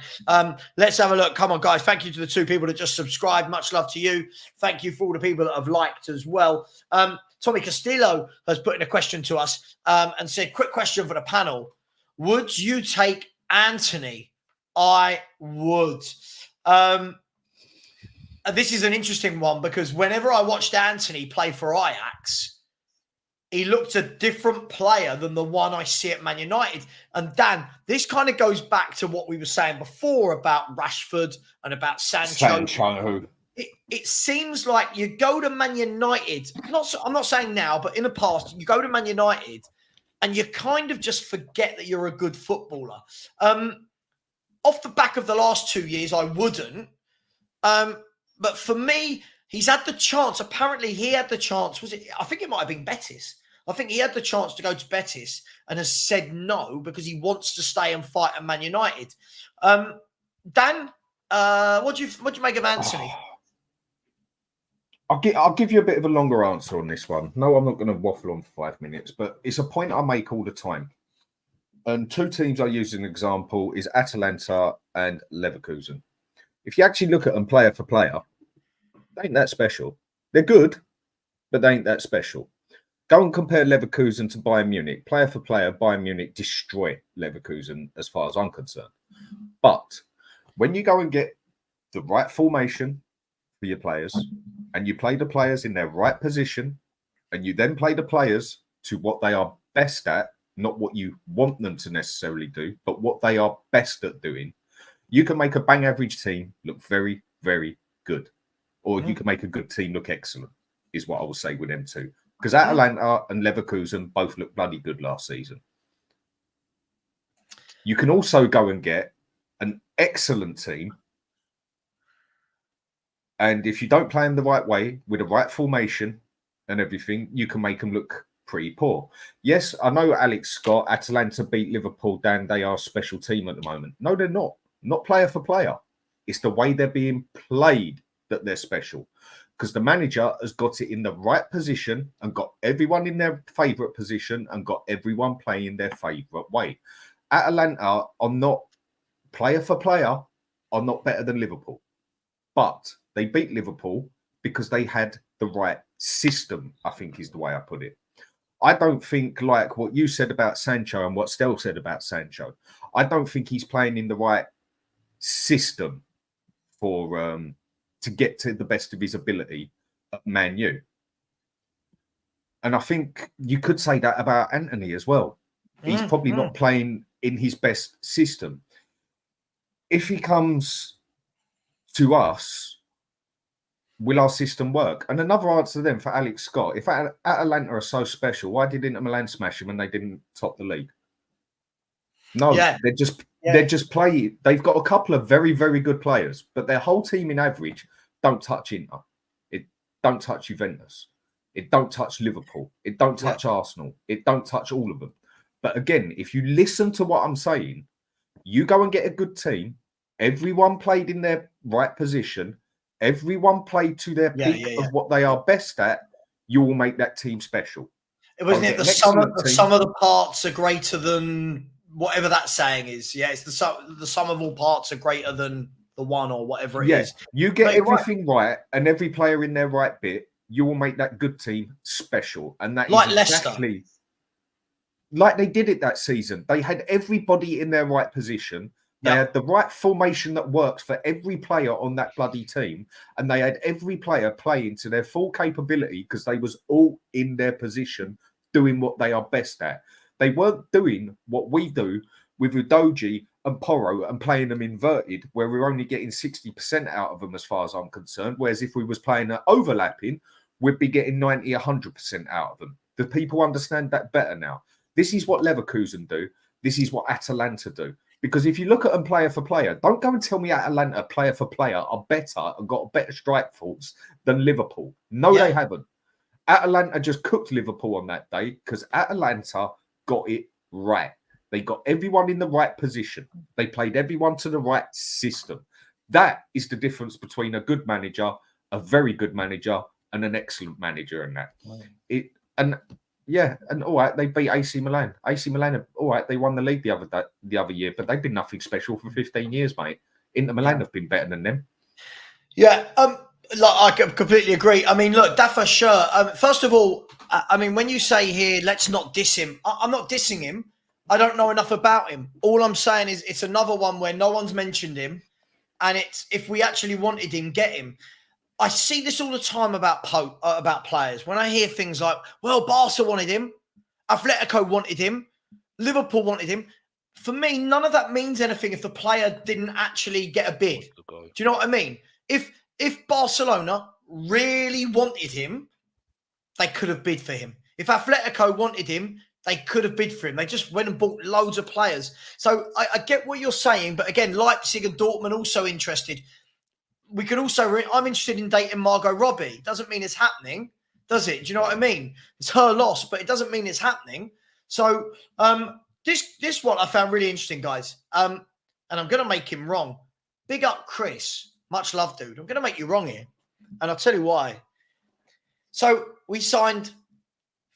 Let's have a look. Come on, guys. Thank you to the 2 people that just subscribed. Much love to you. Thank you for all the people that have liked as well. Tommy Castillo has put in a question to us and said, quick question for the panel. Would you take Anthony? I would. This is an interesting one because whenever I watched Anthony play for Ajax, he looked a different player than the one I see at Man United. And Dan, this kind of goes back to what we were saying before about Rashford and about Sancho. It seems like you go to Man United, I'm not saying now, but in the past, you go to Man United and you kind of just forget that you're a good footballer. Off the back of the last 2 years, I wouldn't. But for me, he's had the chance. Apparently, he had the chance. I think it might have been Betis. I think he had the chance to go to Betis and has said no because he wants to stay and fight at Man United. Dan, what do you make of Anthony? I'll give you a bit of a longer answer on this one. No, I'm not going to waffle on for 5 minutes, but it's a point I make all the time. And 2 teams I use as an example is Atalanta and Leverkusen. If you actually look at them player for player, they ain't that special. They're good, but they ain't that special. Go and compare Leverkusen to Bayern Munich. Player for player, Bayern Munich destroy Leverkusen as far as I'm concerned. But when you go and get the right formation for your players and you play the players in their right position and you then play the players to what they are best at, not what you want them to necessarily do, but what they are best at doing, you can make a bang average team look very, very good. Or you can make a good team look excellent, is what I will say with them 2. Because Atalanta and Leverkusen both looked bloody good last season. You can also go and get an excellent team. And if you don't play them the right way, with the right formation and everything, you can make them look pretty poor. Yes, I know Alex Scott, Atalanta beat Liverpool, Dan, they are a special team at the moment. No, they're not. Not player for player. It's the way they're being played that they're special. Because the manager has got it in the right position and got everyone in their favourite position and got everyone playing their favourite way. Atalanta are not, player for player, are not better than Liverpool. But they beat Liverpool because they had the right system, I think is the way I put it. I don't think, like what you said about Sancho and what Stel said about Sancho, I don't think he's playing in the right system for to get to the best of his ability at Man U. And I think you could say that about Anthony as well. He's probably not playing in his best system. If he comes to us, will our system work? And another answer then for Alex Scott, if Atalanta are so special, why did Inter Milan smash them and they didn't top the league? No, they're just playing. They've got a couple of very, very good players, but their whole team in average don't touch Inter. It don't touch Juventus. It don't touch Liverpool. It don't touch Arsenal. It don't touch all of them. But again, if you listen to what I'm saying, you go and get a good team. Everyone played in their right position. Everyone played to their peak of what they are best at. You will make that team special. It wasn't it the sum of the parts are greater than whatever that saying is. Yeah, it's the sum of all parts are greater than the one or whatever it is. You get everything right and every player in their right bit, you will make that good team special. And that like is exactly Leicester. Like they did it that season. They had everybody in their right position. They had the right formation that worked for every player on that bloody team. And they had every player playing to their full capability because they was all in their position doing what they are best at. They weren't doing what we do, with Udogie and Porro and playing them inverted, where we're only getting 60% out of them as far as I'm concerned. Whereas if we was playing overlapping, we'd be getting 90, 100% out of them. The people understand that better now. This is what Leverkusen do. This is what Atalanta do. Because if you look at them player for player, don't go and tell me Atalanta player for player are better and got better strike force than Liverpool. No, they haven't. Atalanta just cooked Liverpool on that day because Atalanta got it right. They got everyone in the right position. They played everyone to the right system. That is the difference between a good manager, a very good manager, and an excellent manager. And all right, they beat AC Milan. AC Milan, all right, they won the league the other year, but they've been nothing special for 15 years, mate. Inter Milan have been better than them. Yeah, I completely agree. I mean, look, Dafa, sure. First of all, I mean, when you say here, let's not diss him, I'm not dissing him. I don't know enough about him. All I'm saying is it's another one where no one's mentioned him, and it's if we actually wanted him, get him. I see this all the time about players. When I hear things like, well, Barca wanted him, Atletico wanted him, Liverpool wanted him. For me, none of that means anything if the player didn't actually get a bid. Do you know what I mean? If Barcelona really wanted him, they could have bid for him. If Atletico wanted him, they could have bid for him. They just went and bought loads of players. So I get what you're saying, but again, Leipzig and Dortmund also interested. We could also, I'm interested in dating Margot Robbie. Doesn't mean it's happening, does it? Do you know what I mean? It's her loss, but it doesn't mean it's happening. So this one I found really interesting, guys. And I'm going to make him wrong. Big up, Chris. Much love, dude. I'm going to make you wrong here. And I'll tell you why. So we signed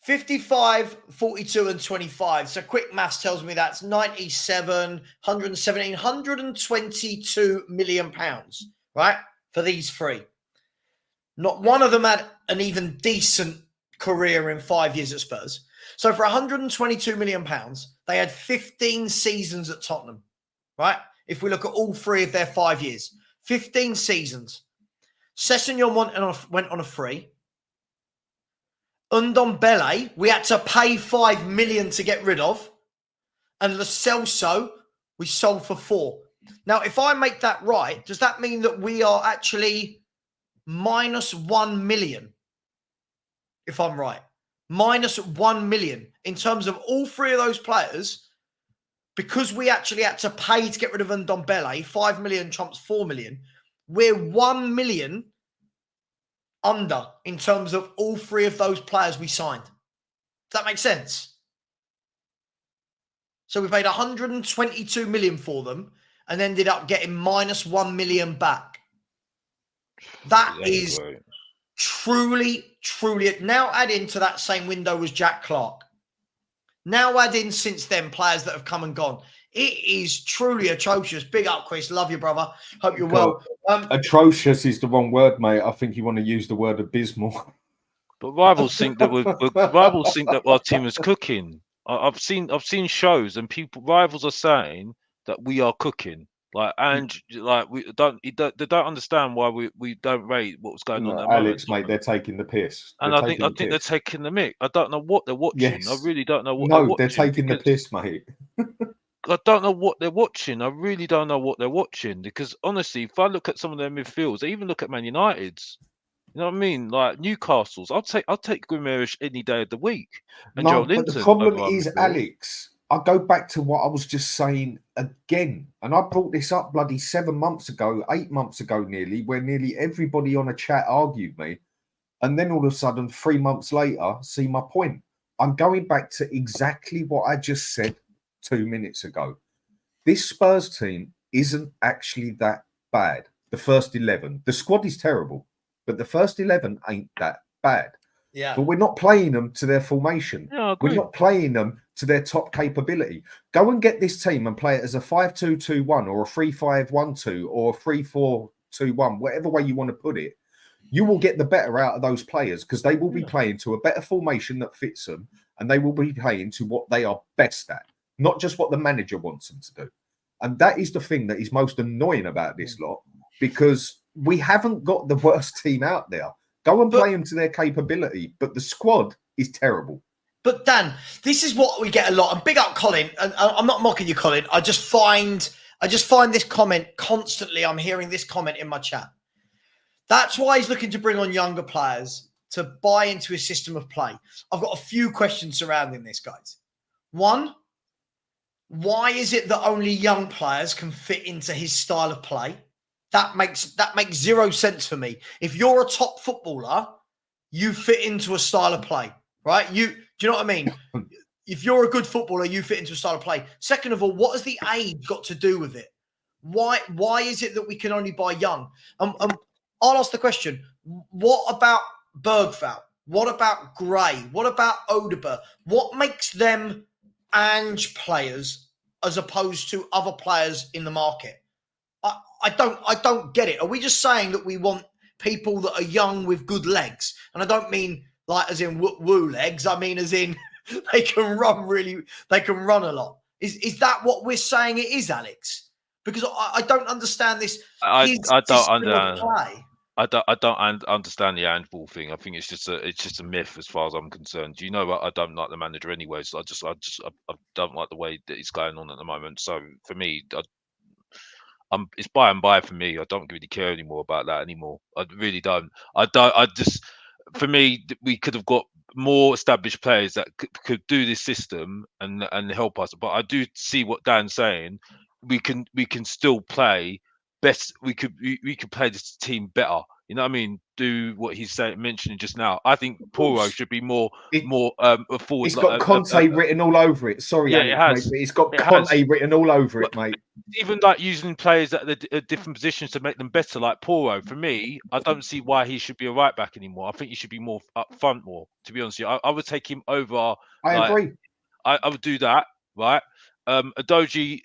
55, 42, and 25. So quick maths tells me that's 97, 117, 122 million pounds, right? For these three. Not one of them had an even decent career in 5 years at Spurs. So for 122 million pounds, they had 15 seasons at Tottenham, right? If we look at all three of their 5 years, 15 seasons. Sessegnon went on a free. Ndombele, we had to pay 5 million to get rid of. And Lo Celso, we sold for 4. Now, if I make that right, does that mean that we are actually minus 1 million? If I'm right. Minus 1 million in terms of all three of those players, because we actually had to pay to get rid of Ndombele, 5 million trumps 4 million. We're 1 million under in terms of all three of those players we signed. Does that make sense? So we paid 122 million for them and ended up getting minus 1 million back. That is truly. Now add into that same window was Jack Clark. Now add in since then players that have come and gone. It is truly atrocious. Big up, Chris. Love you, brother. Hope you're well. Atrocious is the wrong word, mate. I think you want to use the word abysmal. But rivals think that our team is cooking. I've seen shows and rivals are saying that we are cooking. Like Ange, like they don't understand why we don't rate what was going on. At Alex, mate, they're taking the piss. And I think they're taking the mick. I don't know what they're watching. Yes. I really don't know what. No, they're taking the piss, mate. I don't know what they're watching. I really don't know what they're watching because honestly, if I look at some of their midfields, I even look at Man United's. You know what I mean? Like Newcastle's. I'll take Guimaraes any day of the week. And No, Joe but Linton the problem over is, midfield. Alex, I go back to what I was just saying again. And I brought this up bloody 7 months ago, 8 months ago nearly, where nearly everybody on a chat argued me. And then all of a sudden, 3 months later, see my point. I'm going back to exactly what I just said 2 minutes ago. This Spurs team isn't actually that bad. The first 11. The squad is terrible, but the first 11 ain't that bad. Yeah. But we're not playing them to their formation. Yeah, I agree. We're not playing them to their top capability. Go and get this team and play it as a 5-2-2-1 or a 3-5-1-2 or a 3-4-2-1, whatever way you want to put it. You will get the better out of those players because they will be playing to a better formation that fits them and they will be playing to what they are best at, not just what the manager wants them to do. And that is the thing that is most annoying about this lot because we haven't got the worst team out there. Go and play them to their capability, but the squad is terrible. But Dan, this is what we get a lot. And big up Colin. And I'm not mocking you, Colin. I just find this comment constantly. I'm hearing this comment in my chat. That's why he's looking to bring on younger players to buy into his system of play. I've got a few questions surrounding this, guys. One, why is it that only young players can fit into his style of play? That makes zero sense for me. If you're a top footballer, you fit into a style of play, right? Do you know what I mean? If you're a good footballer, you fit into a style of play. Second of all, what has the age got to do with it? Why is it that we can only buy young? I'll ask the question, what about Bergvall? What about Gray? What about Odegaard? What makes them Ange players as opposed to other players in the market? I don't get it. Are we just saying that we want people that are young with good legs? And I don't mean like as in woo legs. I mean as in they can run a lot. Is that what we're saying it is, Alex? Because I don't understand this. I don't understand. Play. I don't understand the handball thing. I think it's just a myth as far as I'm concerned. Do you know what? I don't like the manager anyway, so I don't like the way that it's going on at the moment. So for me, it's by and by for me. I don't really care anymore about that anymore. I really don't. For me, we could have got more established players that could do this system and help us. But I do see what Dan's saying. We can still play best. We could play this team better. You know what I mean? Do what he's mentioning just now. I think Poro should be more forward. It's got Conte written all over it. Sorry, yeah, Alex, it has. mate, but it's got Conte written all over it, mate. Even like using players at the different positions to make them better, like Poro. For me, I don't see why he should be a right back anymore. I think he should be more up front more. To be honest with you, I would take him over. I agree. I would do that, right? Adoji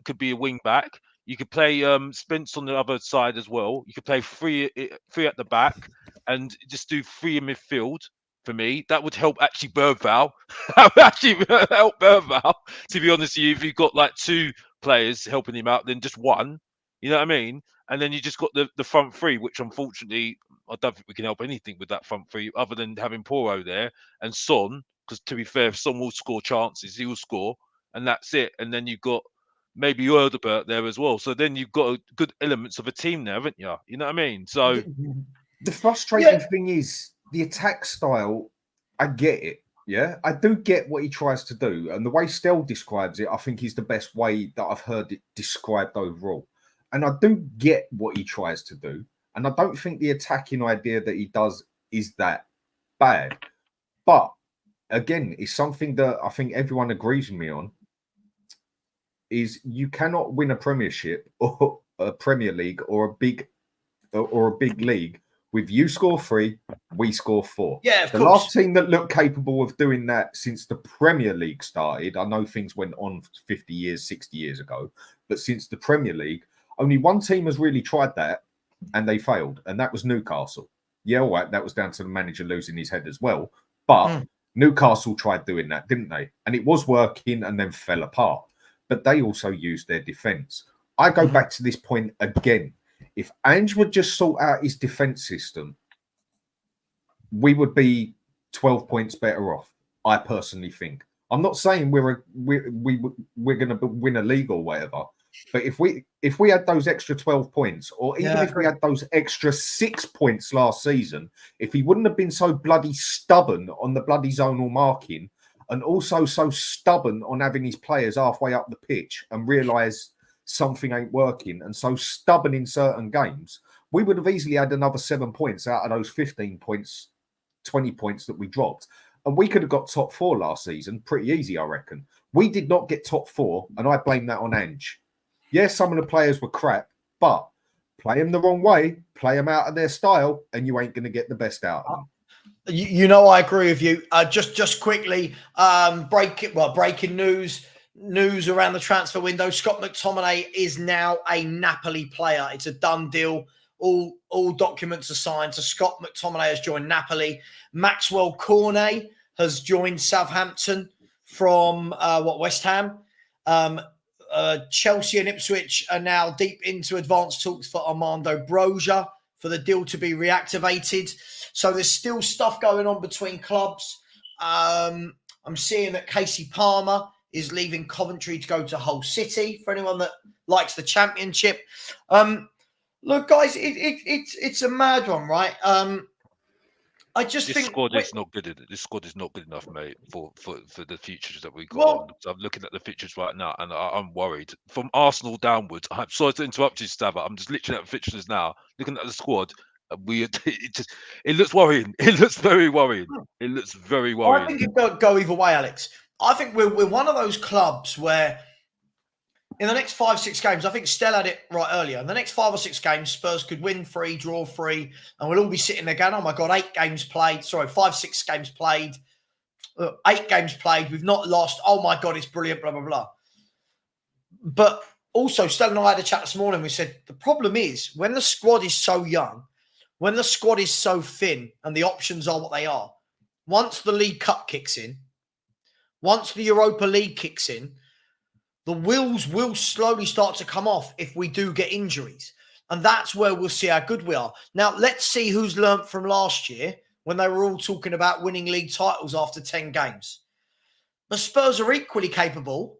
could be a wing back. You could play Spence on the other side as well. You could play three at the back and just do 3 in midfield. For me, that would help actually Bergvall. That would actually help Bergvall. To be honest with you, if you've got like 2 players helping him out, then just 1. You know what I mean? And then you just got the front 3, which unfortunately I don't think we can help anything with that front 3 other than having Poro there and Son. Because to be fair, if Son will score chances, he will score, and that's it. And then you've got maybe Odegaard there as well. So then you've got good elements of a team there, haven't you? You know what I mean? So the frustrating thing is the attack style. I get it. Yeah, I do get what he tries to do. And the way Stell describes it, I think is the best way that I've heard it described overall. And I do get what he tries to do. And I don't think the attacking idea that he does is that bad. But again, it's something that I think everyone agrees with me on. Is you cannot win a Premiership or a Premier League or a big league with you score 3, we score 4. Yeah, of the course. Last team that looked capable of doing that since the Premier League started. I know things went on 50 years, 60 years ago, but since the Premier League, only one team has really tried that, and they failed, and that was Newcastle. Yeah, all right, that was down to the manager losing his head as well, but Newcastle tried doing that, didn't they? And it was working, and then fell apart. But they also used their defence. I go back to this point again. If Ange would just sort out his defence system, we would be 12 points better off. I personally think. I'm not saying we're going to win a league or whatever, but if we had those extra 12 points, or even if we had those extra 6 points last season, if he wouldn't have been so bloody stubborn on the bloody zonal marking, and also so stubborn on having his players halfway up the pitch and realise something ain't working, and so stubborn in certain games, we would have easily had another 7 points out of those 15 points, 20 points that we dropped. And we could have got top 4 last season pretty easy, I reckon. We did not get top 4, and I blame that on Ange. Yes, some of the players were crap, but play them the wrong way, play them out of their style, and you ain't going to get the best out of them. You know, I agree with you. Just quickly, breaking news around the transfer window. Scott McTominay is now a Napoli player. It's a done deal. All documents are signed. So Scott McTominay has joined Napoli. Maxwell Cornet has joined Southampton from West Ham. Chelsea and Ipswich are now deep into advanced talks for Armando Broja for the deal to be reactivated. So there's still stuff going on between clubs. I'm seeing that Casey Palmer is leaving Coventry to go to Hull City, for anyone that likes the Championship. Look, guys, it's a mad one, right? I just This think squad is not good. This squad is not good enough, mate, for the futures that we got Well- on. So I'm looking at the fixtures right now, and I'm worried. From Arsenal downwards, I'm sorry to interrupt you, Stava. I'm just literally at the fixtures now, looking at the squad. It looks worrying. It looks very worrying. It looks very I worrying. think it could go either way, Alex. I think we're one of those clubs where in the next 5-6 games, I think Stell had it right earlier. In the next 5 or 6 games, Spurs could win 3, draw 3, and we'll all be sitting there going, oh my God, 8 games played. Sorry, 5-6 games played. 8 games played. We've not lost. Oh my God, it's brilliant, blah, blah, blah. But also, Stell and I had a chat this morning. We said, the problem is when the squad is so young, when the squad is so thin and the options are what they are, once the League Cup kicks in, once the Europa League kicks in, the wheels will slowly start to come off if we do get injuries. And that's where we'll see how good we are. Now, let's see who's learnt from last year when they were all talking about winning league titles after 10 games. The Spurs are equally capable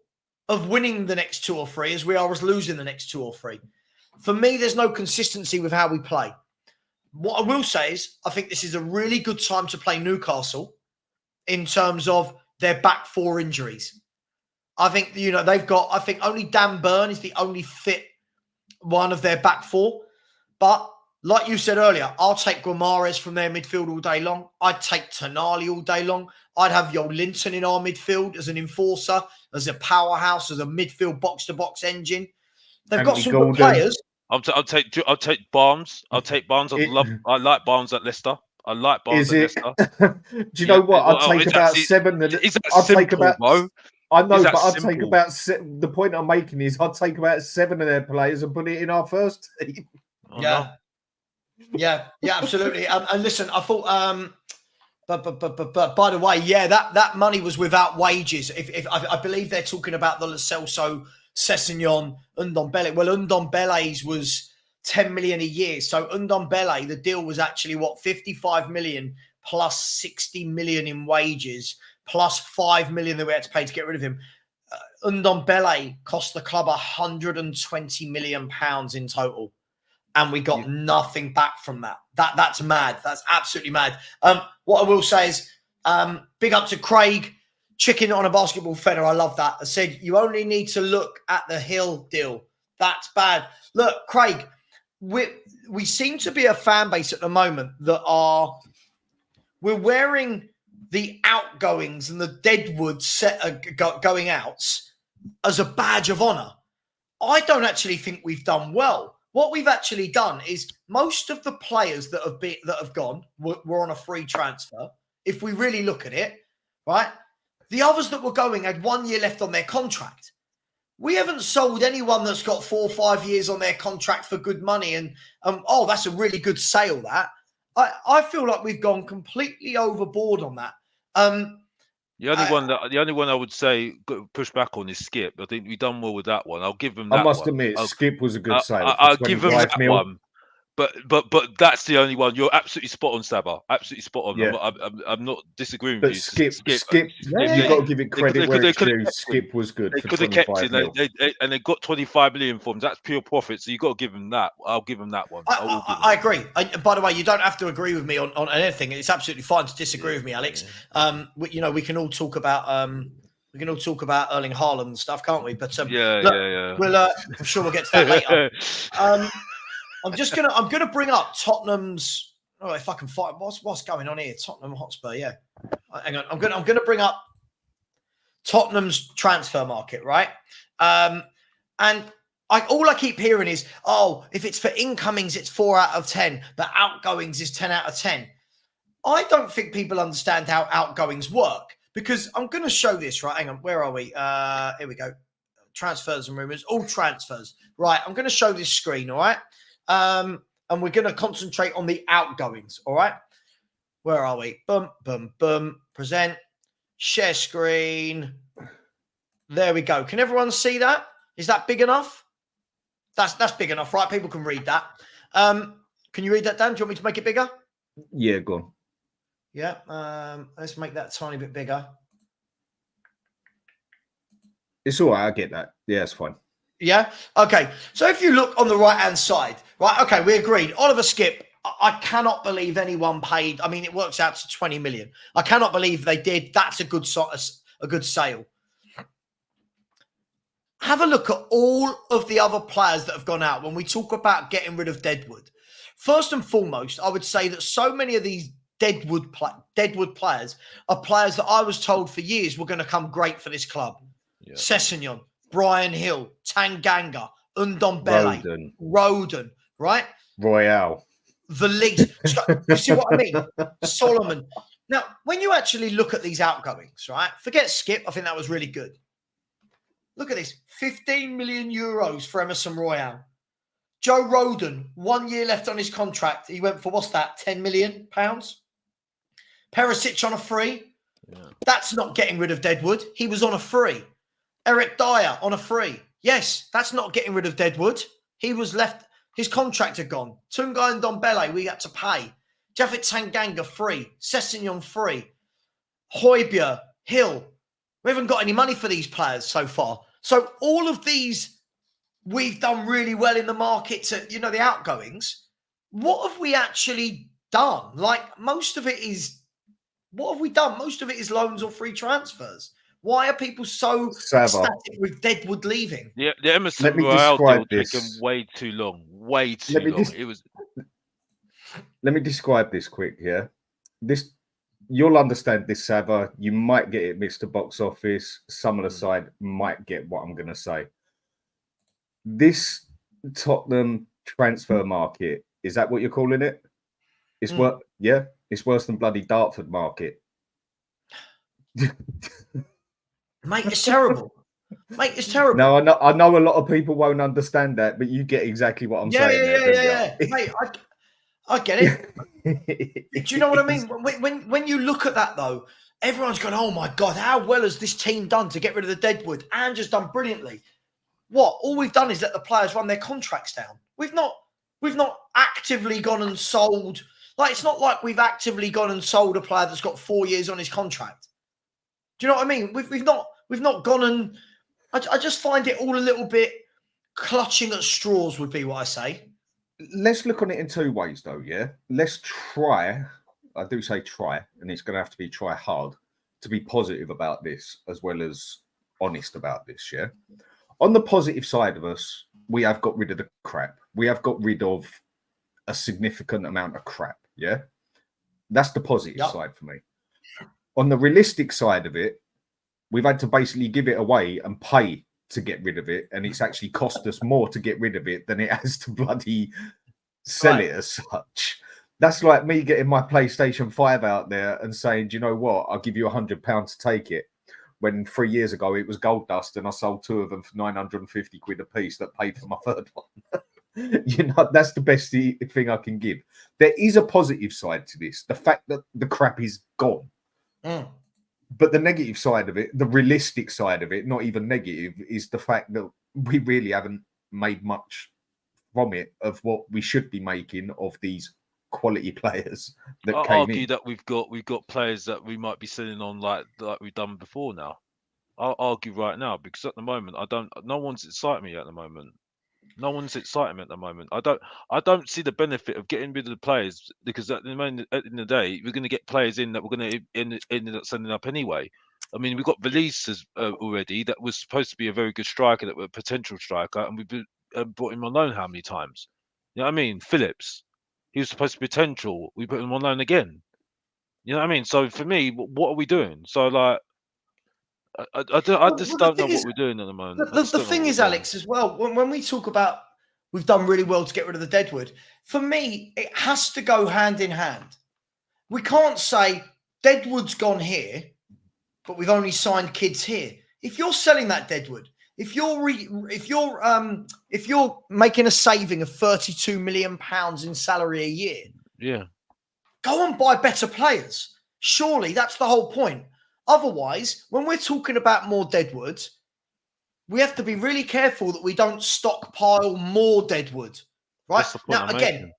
of winning the next 2 or 3 as we are as losing the next 2 or 3. For me, there's no consistency with how we play. What I will say is I think this is a really good time to play Newcastle in terms of their back 4 injuries. I think, they've got, I think only Dan Burn is the only fit one of their back 4. But like you said earlier, I'll take Guimaraes from their midfield all day long. I'd take Tonali all day long. I'd have Yo Linton in our midfield as an enforcer, as a powerhouse, as a midfield box-to-box engine. They've got some good players. I'll take Barnes. I'll take Barnes. I like Barnes at Leicester. I like Barnes at Leicester. Do you know what? I'd take about 7. I'd take about. Bro? I know, but I'd take about. The point I'm making is I'd take about 7 of their players and put it in our first team. Yeah, absolutely. And listen, I thought, but by the way, yeah, that money was without wages. If I believe they're talking about the Lo Celso, Sessegnon, Ndombele. Well, Ndombele's was 10 million a year. So Ndombele, the deal was actually 55 million plus 60 million in wages, plus 5 million that we had to pay to get rid of him. Ndombele cost the club 120 million pounds in total. And we got nothing back from that. That's mad. That's absolutely mad. What I will say is, big up to Craig, chicken on a basketball feather. I love that. I said, you only need to look at the Hill deal. That's bad. Look, Craig, we seem to be a fan base at the moment that we're wearing the outgoings and the Deadwood going outs as a badge of honor. I don't actually think we've done well. What we've actually done is most of the players that have gone were on a free transfer. If we really look at it, right? The others that were going had 1 year left on their contract. We haven't sold anyone that's got 4 or 5 years on their contract for good money. And that's a really good sale. That I feel like we've gone completely overboard on that. The only one I would say push back on is Skip. I think we've done well with that one. I'll give him that. I must admit, Skip was a good sale. I'll give him that one. But that's the only one. You're absolutely spot on, Sabah. Absolutely spot on. Yeah. I'm not disagreeing but with you. Skip, you've got to give it credit where it's due. Skip was good. They could have kept it, and they got 25 million for him. That's pure profit. So you got to give him that. I'll give him that one. I agree. By the way, you don't have to agree with me on anything. It's absolutely fine to disagree with me, Alex. We can all talk about Erling Haaland and stuff, can't we? But We'll I'm sure we'll get to that later. I'm gonna bring up Tottenham's. Oh, if I can find what's going on here, Tottenham Hotspur. Yeah, hang on. I'm gonna bring up Tottenham's transfer market, right? And all I keep hearing is, if it's for incomings, it's 4 out of 10, but outgoings is 10 out of 10. I don't think people understand how outgoings work because I'm going to show this, right? Hang on, where are we? Here we go. Transfers and rumours, all transfers. Right, I'm going to show this screen, all right? And we're going to concentrate on the outgoings, all right? Where are we? Boom, boom, boom. Present. Share screen. There we go. Can everyone see that? Is that big enough? That's big enough, right? People can read that. Can you read that, Dan? Do you want me to make it bigger? Yeah, go on. Yeah. Let's make that a tiny bit bigger. It's all right. I get that. Yeah, it's fine. Yeah. Okay. So if you look on the right hand side, right? Okay, we agreed. Oliver Skip. I cannot believe anyone paid. I mean, it works out to 20 million. I cannot believe they did. That's a good sale. Have a look at all of the other players that have gone out when we talk about getting rid of Deadwood. First and foremost, I would say that so many of these Deadwood players are players that I was told for years were going to come great for this club. Yeah. Sessegnon, Brian Hill, Tanganga, Ndombele, Roden, right? Royale. The least. You see what I mean? Solomon. Now, when you actually look at these outgoings, right? Forget Skip. I think that was really good. Look at this. 15 million euros for Emerson Royale. Joe Roden, 1 year left on his contract. He went for, what's that, 10 million pounds? Perisic on a free. Yeah. That's not getting rid of Deadwood. He was on a free. Eric Dyer on a free. Yes, that's not getting rid of Deadwood. He was left, his contract had gone. Tungai and Ndombele, we had to pay. Japhet Tanganga free. Sessegnon free. Højbjerg, Hill. We haven't got any money for these players so far. So all of these, we've done really well in the market to, the outgoings. What have we actually done? Like, most of it is, what have we done? Most of it is loans or free transfers. Why are people so ecstatic with Deadwood leaving? Yeah, the Emerson Royale deal taken way too long. Way too long. Let me describe this quick here. You'll understand this, Savva. You might get it, Mr. Box Office. Some of the side might get what I'm going to say. This Tottenham transfer market, is that what you're calling it? It's it's worse than bloody Dartford market. Mate, it's terrible. Mate, it's terrible. No, I know a lot of people won't understand that, but you get exactly what I'm saying. Yeah. Mate, I get it. Do you know what I mean? When you look at that, though, everyone's going, oh, my God, how well has this team done to get rid of the Deadwood? Ange has done brilliantly. What? All we've done is let the players run their contracts down. We've not actively gone and sold. Like, it's not like we've actively gone and sold a player that's got 4 years on his contract. Do you know what I mean? We've not gone and I just find it all a little bit clutching at straws would be what I say. Let's look on it in two ways, though, yeah? Let's try, I do say try, and it's going to have to be try hard, to be positive about this as well as honest about this, yeah? On the positive side of us, we have got rid of the crap. We have got rid of a significant amount of crap, yeah? That's the positive side for me. On the realistic side of it, we've had to basically give it away and pay to get rid of it, and it's actually cost us more to get rid of it than it has to bloody sell it as such. That's like me getting my PlayStation 5 out there and saying, do you know what, I'll give you £100 to take it, when 3 years ago it was gold dust and I sold two of them for 950 quid a piece that paid for my third one. That's the best thing I can give. There is a positive side to this, the fact that the crap is gone. But the negative side of it, the realistic side of it, not even negative, is the fact that we really haven't made much from it of what we should be making of these quality players that I'll came argue in. that we've got players that we might be selling on like we've done before now. I'll argue right now, because at the moment no one's exciting me at the moment. No one's exciting me at the moment. I don't see the benefit of getting rid of the players, because at the end of the day, we're going to get players in that we're going to end up sending up anyway. I mean, we've got Veliz already that was supposed to be a very good striker, that was a potential striker, and we've brought him on loan how many times? You know what I mean? Phillips, he was supposed to be potential. We put him on loan again. You know what I mean? So for me, what are we doing? So like, I just don't know what we're doing at the moment. The thing is, Alex, as well, when we talk about we've done really well to get rid of the Deadwood, for me, it has to go hand in hand. We can't say Deadwood's gone here, but we've only signed kids here. If you're selling that Deadwood, if you're making a saving of £32 million in salary a year, go and buy better players. Surely that's the whole point. Otherwise, when we're talking about more Deadwood, we have to be really careful that we don't stockpile more Deadwood, right? Now, again,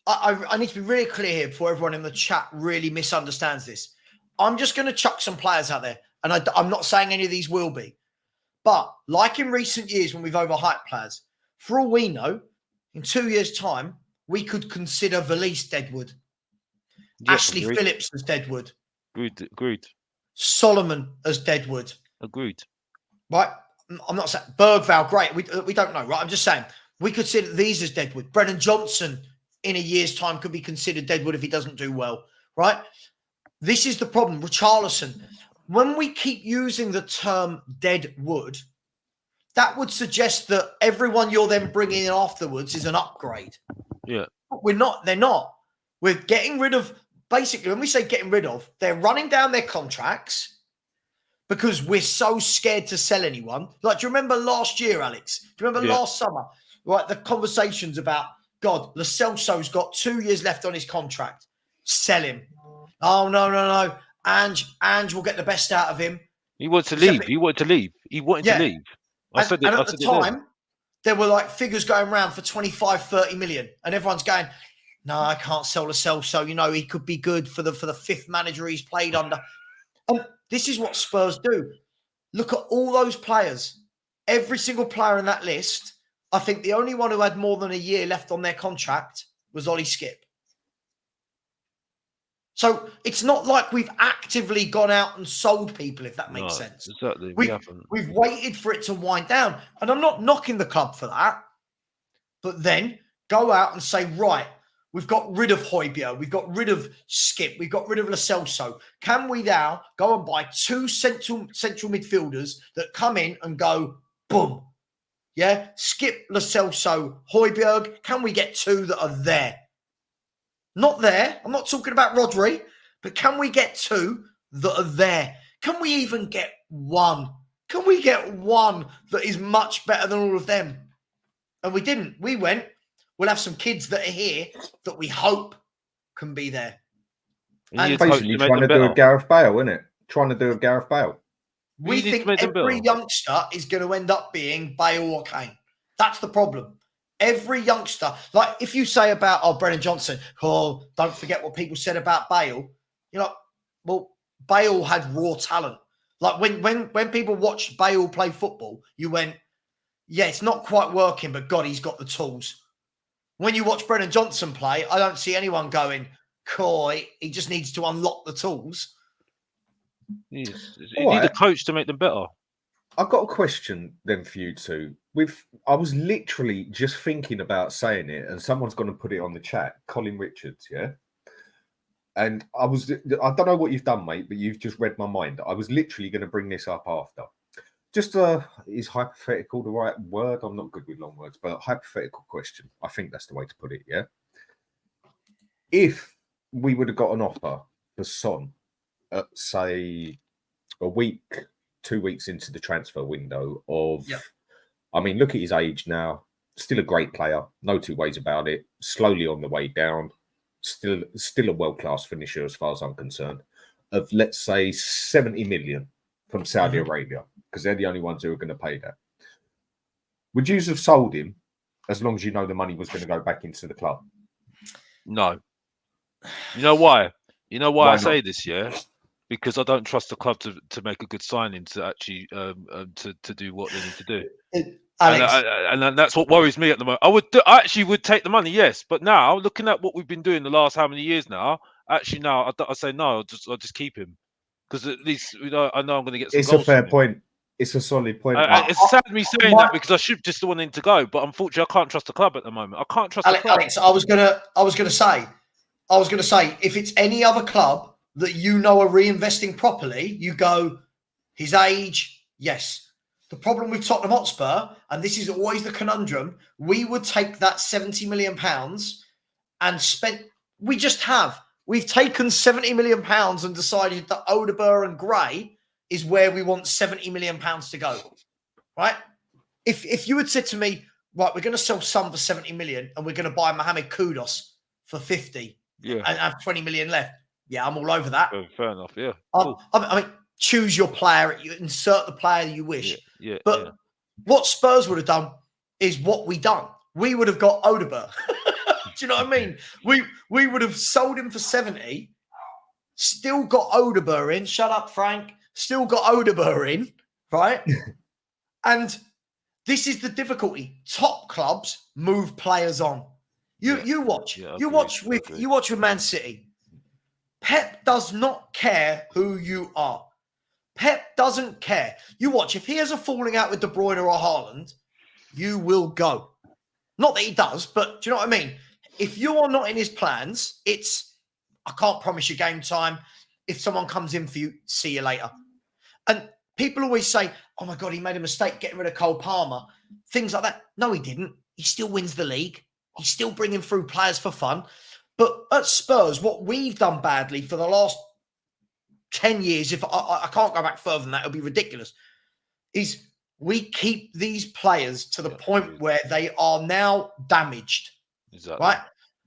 I need to be really clear here before everyone in the chat really misunderstands this. I'm just going to chuck some players out there, and I'm not saying any of these will be. But like in recent years when we've overhyped players, for all we know, in 2 years' time, we could consider Valise Deadwood, Yeah, Ashley agreed. Phillips as Deadwood, Agreed. Solomon as Deadwood, Agreed. right? I'm not saying Bergvall, great. We don't know, right? I'm just saying we could consider these as Deadwood. Brennan Johnson in a year's time could be considered Deadwood if he doesn't do well, right? This is the problem. Richarlison, when we keep using the term Deadwood, that would suggest that everyone you're then bringing in afterwards is an upgrade. Yeah. But we're not. They're not. We're getting rid of, basically, when we say getting rid of, they're running down their contracts because we're so scared to sell anyone. Like, do you remember last year, Alex? Do you remember last summer? Right, the conversations about, God, Lo Celso's got 2 years left on his contract. Sell him. Oh, no. Ange will get the best out of him. He wanted to leave. He wanted to leave. I said it. And I at said the it then. time, there were like figures going around for 25, 30 million. And everyone's going, no, I can't sell Lo Celso. You know, he could be good for the fifth manager he's played under. And this is what Spurs do. Look at all those players. Every single player in that list, I think the only one who had more than a year left on their contract was Ollie Skip. So it's not like we've actively gone out and sold people, if that makes sense. Exactly. We've waited for it to wind down. And I'm not knocking the club for that. But then go out and say, right, we've got rid of Højbjerg, we've got rid of Skip, we've got rid of Lo Celso. Can we now go and buy two central midfielders that come in and go, boom? Yeah, Skip, Lo Celso, Højbjerg. Can we get two that are there? Not there. I'm not talking about Rodri, but can we get two that are there? Can we even get one? Can we get one that is much better than all of them? And we didn't. We went, we'll have some kids that are here that we hope can be there. And basically trying to do a Gareth Bale, isn't it? Trying to do a Gareth Bale. We think every youngster is going to end up being Bale or Kane. That's the problem. Every youngster, like if you say about, Brennan Johnson, don't forget what people said about Bale. You know, well, Bale had raw talent. Like when people watched Bale play football, you went, yeah, it's not quite working, but God, he's got the tools. When you watch Brennan Johnson play, I don't see anyone going, he just needs to unlock the tools. You need a coach to make them better. I've got a question then for you two. I was literally just thinking about saying it, and someone's going to put it on the chat. Colin Richards, yeah. And I don't know what you've done, mate, but you've just read my mind. I was literally going to bring this up after. Just is hypothetical the right word? I'm not good with long words, but hypothetical question. I think that's the way to put it, yeah. If we would have got an offer for Son at, say, a week, 2 weeks into the transfer window of, I mean, look at his age now. Still a great player. No two ways about it. Slowly on the way down. Still a world-class finisher as far as I'm concerned. Of, let's say, 70 million from Saudi Arabia, because they're the only ones who are going to pay that. Would you have sold him as long as you know the money was going to go back into the club? No. You know why? Why I say not? this, yeah? Because I don't trust the club to make a good signing to actually to do what they need to do. And that's what worries me at the moment. I actually would take the money, yes, but now looking at what we've been doing the last how many years now, actually now I say no. I'll just keep him because at least I know I'm going to get some It's goals a fair from him. point. It's a solid point. It's sad me saying that because I should just want him to go, but unfortunately I can't trust the club at the moment. I can't trust the club. Alex, I was gonna say if it's any other club that you know are reinvesting properly, you go, his age, yes. The problem with Tottenham Hotspur, and this is always the conundrum, we would take that £70 million and spend. We've taken £70 million and decided that Odegaard and Gray is where we want £70 million to go, right? If you had said to me, right, we're going to sell some for 70 million and we're going to buy Mohamed Kudus for 50 and have 20 million left. Yeah, I'm all over that. Fair enough, yeah. Cool. I mean, choose your player. You insert the player you wish. But what Spurs would have done is what we done. We would have got Odegaard. Do you know what I mean? We would have sold him for 70, still got Odegaard in. Shut up, Frank. Still got Odegaard in, right? And this is the difficulty. Top clubs move players on. You watch. Yeah, you agreed, watch with agreed. you watch with Man City. Pep does not care who you are. Pep doesn't care. You watch. If he has a falling out with De Bruyne or Haaland, you will go. Not that he does, but do you know what I mean? If you are not in his plans, it's, I can't promise you game time. If someone comes in for you, see you later. And people always say, oh my God, he made a mistake getting rid of Cole Palmer. Things like that. No, he didn't. He still wins the league. He's still bringing through players for fun. But at Spurs, what we've done badly for the last 10 years, if I can't go back further than that, it'll be ridiculous, is we keep these players to the point where they are now damaged. Exactly. Right?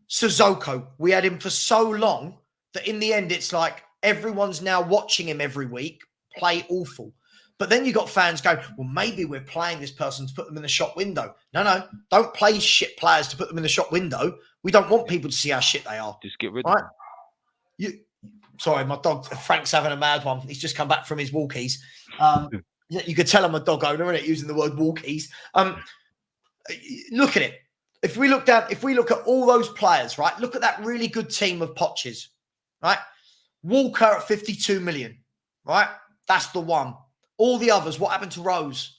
Sissoko, we had him for so long that in the end, it's like everyone's now watching him every week play awful. But then you got fans going, well, maybe we're playing this person to put them in the shop window. No, don't play shit players to put them in the shop window. We don't want people to see how shit they are. Just get rid right? of them. Sorry, my dog, Frank's having a mad one. He's just come back from his walkies. You could tell I'm a dog owner, innit, using the word walkies. Look at it. If we look at all those players, right? Look at that really good team of Poches, right? Walker at 52 million, right? That's the one. All the others, what happened to Rose?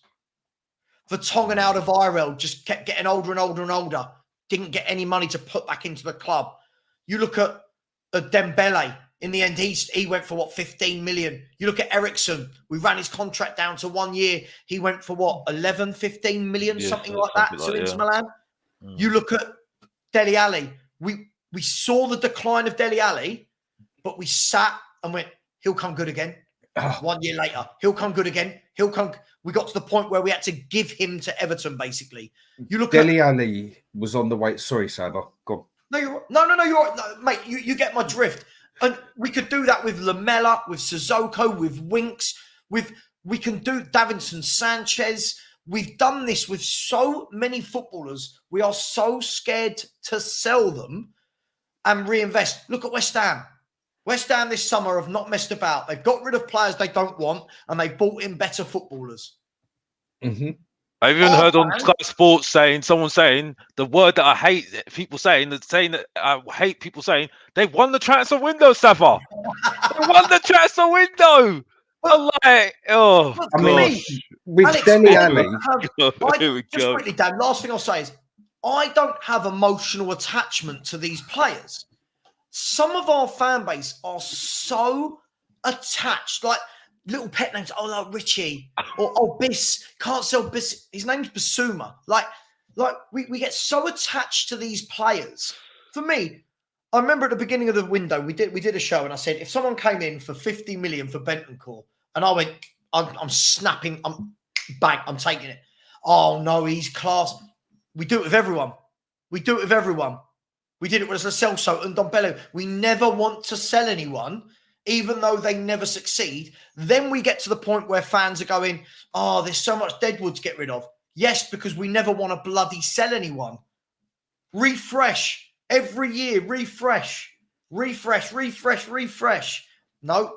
Vertonghen and Alderweireld just kept getting older and older and older. Didn't get any money to put back into the club. You look at Dembele. In the end, he went for what, 15 million. You look at Ericsson. We ran his contract down to 1 year. He went for what, 11, 15 million, something like that to Inter Milan. You look at Dele Alli. We saw the decline of Dele Alli, but we sat and went, he'll come good again. 1 year later, he'll come good again. We got to the point where we had to give him to Everton, basically. You look Dele Alli was on the way. Sorry, Savva. Go on. No, mate. You get my drift. And we could do that with Lamella, with Sissoko, with Winks, we can do Davinson Sanchez. We've done this with so many footballers. We are so scared to sell them and reinvest. Look at West Ham. West Ham this summer have not messed about. They've got rid of players they don't want, and they've bought in better footballers. Mm-hmm. I've even heard on Sky Sports someone saying the word that I hate people saying that I hate people saying they won the transfer window, Savva. They won the transfer window. I'm like, oh, I mean, with Alex, Dele Alli, here we just go. quickly, Dan, last thing I'll say is I don't have emotional attachment to these players. Some of our fan base are so attached, like little pet names. Oh, like Richie or Biss. Can't sell Biss. His name's Basuma. Like we get so attached to these players. For me, I remember at the beginning of the window, we did a show, and I said if someone came in for 50 million for Bentancur, and I went, I'm snapping, I'm taking it. Oh no, he's class. We do it with everyone. We do it with everyone. We did it with Celso and Dombello. We never want to sell anyone, even though they never succeed. Then we get to the point where fans are going, oh, there's so much deadwood to get rid of. Yes, because we never want to bloody sell anyone. Refresh. Every year, refresh. No,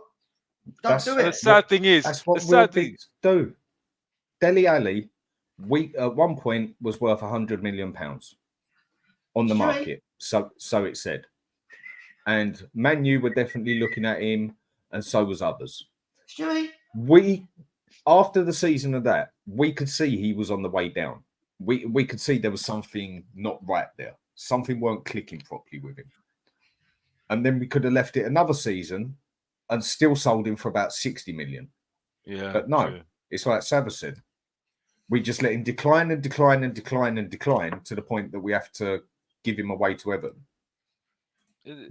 don't do it. The sad thing is, that's what we'll do. Dele Alli, at one point, was worth £100 million on the market. So it said. And Man U were definitely looking at him, and so was others. After the season of that, we could see he was on the way down. We could see there was something not right there. Something weren't clicking properly with him. And then we could have left it another season and still sold him for about 60 million. Yeah. But no, true. It's like Savva said. We just let him decline to the point that we have to give him away to Everton.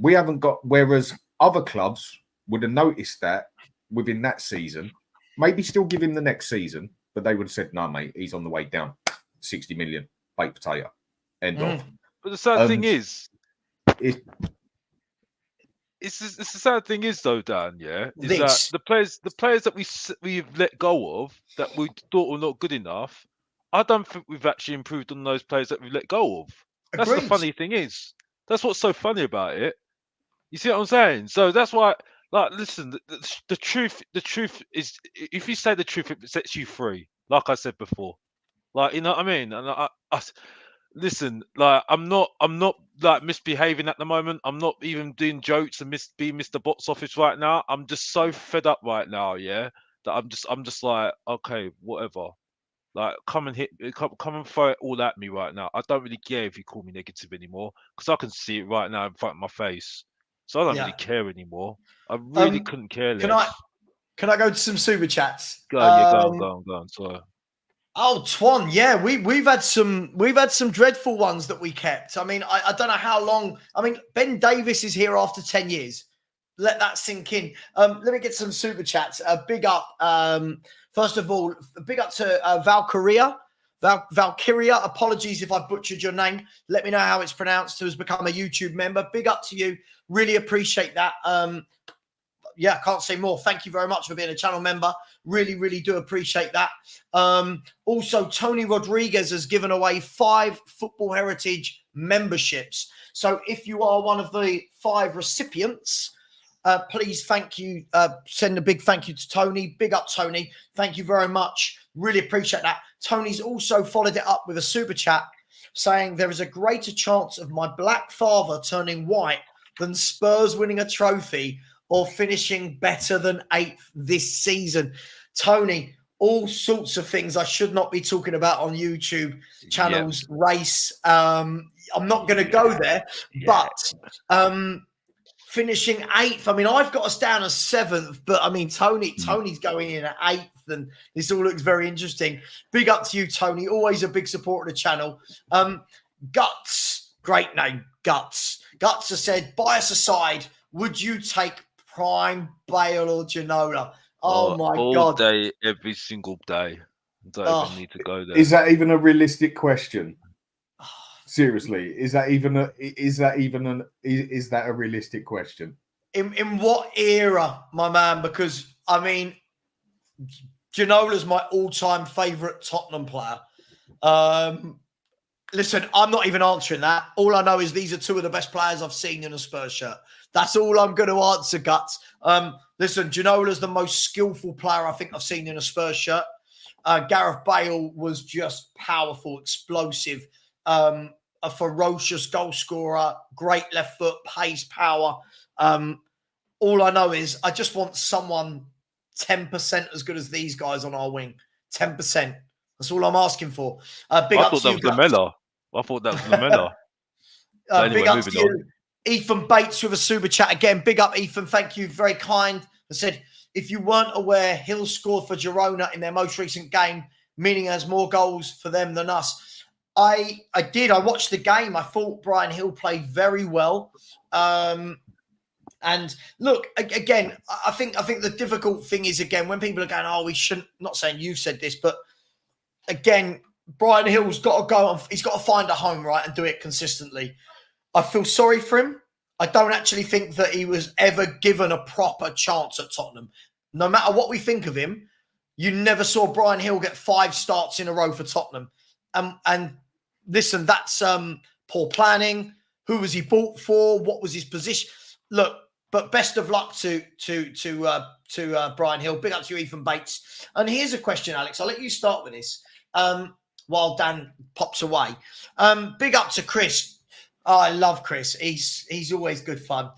We haven't got, whereas other clubs would have noticed that within that season, maybe still give him the next season, but they would have said, no, mate, he's on the way down. 60 million, baked potato. End of. But the sad thing is, it's the sad thing is though, Dan, that the players that we've let go of that we thought were not good enough, I don't think we've actually improved on those players that we let go of. That's the funny thing is. That's what's so funny about it. You see what I'm saying? So that's why, like, listen, the truth is, if you say the truth, it sets you free. Like I said before, like, you know what I mean. And listen, like, I'm not like misbehaving at the moment. I'm not even doing jokes and being Mr. Box Office right now. I'm just so fed up right now, yeah, that I'm just like, okay, whatever. Like, come and come and throw it all at me right now. I don't really care if you call me negative anymore, because I can see it right now in front of my face. So I don't really Yeah. care anymore. I really Um, couldn't care can less. I go to some super chats? Go, yeah, go on. So Oh, Twan, yeah, we've had some dreadful ones that we kept. I mean, I don't know how long. I mean, Ben Davis is here after 10 years. Let that sink in. Let me get some super chats. Big up, first of all, big up to Valkyria. Valkyria, apologies if I butchered your name. Let me know how it's pronounced, who has become a YouTube member. Big up to you. Really appreciate that. Yeah, I can't say more. Thank you very much for being a channel member. Really, really do appreciate that. Also, Tony Rodriguez has given away 5 Football Heritage memberships. So if you are one of the 5 recipients, please thank you. Send a big thank you to Tony. Big up, Tony. Thank you very much. Really appreciate that. Tony's also followed it up with a super chat saying there is a greater chance of my black father turning white than Spurs winning a trophy or finishing better than 8th this season. Tony, all sorts of things I should not be talking about on YouTube channels, race. I'm not going to go there, but finishing 8th. I mean, I've got us down as 7th, but I mean, Tony's going in at 8th, and this all looks very interesting. Big up to you, Tony. Always a big supporter of the channel. Guts, great name, Guts. Guts has said, bias aside, would you take Prime, Bale, or Ginola? Oh my all God. day, every single day. Don't even need to go there. Is that even a realistic question? Seriously, is that a realistic question? In what era, my man? Because I mean, Ginola's my all-time favourite Tottenham player. Listen, I'm not even answering that. All I know is these are 2 of the best players I've seen in a Spurs shirt. That's all I'm going to answer, Guts. Listen, Ginola's the most skillful player I think I've seen in a Spurs shirt. Gareth Bale was just powerful, explosive, a ferocious goal scorer, great left foot, pace, power. All I know is I just want someone 10% as good as these guys on our wing. 10%. That's all I'm asking for. Big up to you, Lamella. I thought that was Lamella. Big up to you. Ethan Bates with a super chat again. Big up, Ethan. Thank you. Very kind. I said, if you weren't aware, Hill scored for Girona in their most recent game, meaning has more goals for them than us. I did. I watched the game. I thought Brian Hill played very well. And look, again, I think the difficult thing is, again, when people are going, oh, we shouldn't, not saying you've said this, but again, Brian Hill's got to go. He's got to find a home, right, and do it consistently. I feel sorry for him. I don't actually think that he was ever given a proper chance at Tottenham. No matter what we think of him, you never saw Brian Hill get 5 starts in a row for Tottenham. And listen, that's poor planning. Who was he bought for? What was his position? Look, but best of luck to Brian Hill. Big up to you, Ethan Bates. And here's a question, Alex. I'll let you start with this while Dan pops away. Big up to Chris. Oh, I love Chris. He's always good fun.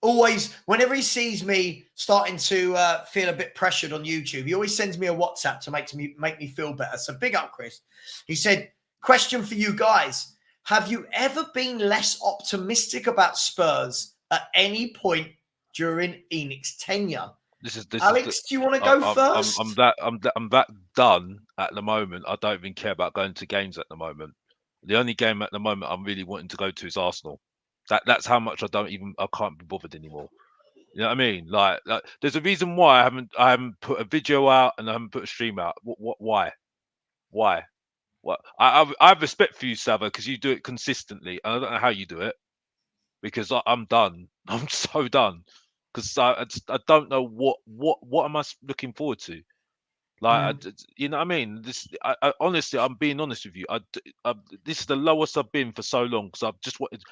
Always, whenever he sees me starting to feel a bit pressured on YouTube, he always sends me a WhatsApp to make me feel better. So big up, Chris. He said, question for you guys. Have you ever been less optimistic about Spurs at any point during Enix's tenure? Alex, do you want to go first? I'm that done at the moment. I don't even care about going to games at the moment. The only game at the moment I'm really wanting to go to is Arsenal. That's how much I can't be bothered anymore. You know what I mean? Like there's a reason why I haven't put a video out and I haven't put a stream out. Why? What? I have respect for you, Savva, because you do it consistently. And I don't know how you do it, because I'm done. I'm so done, because I don't know what am I looking forward to. Like, you know what I mean? I honestly, I'm being honest with you. This is the lowest I've been for so long, because I've just wanted,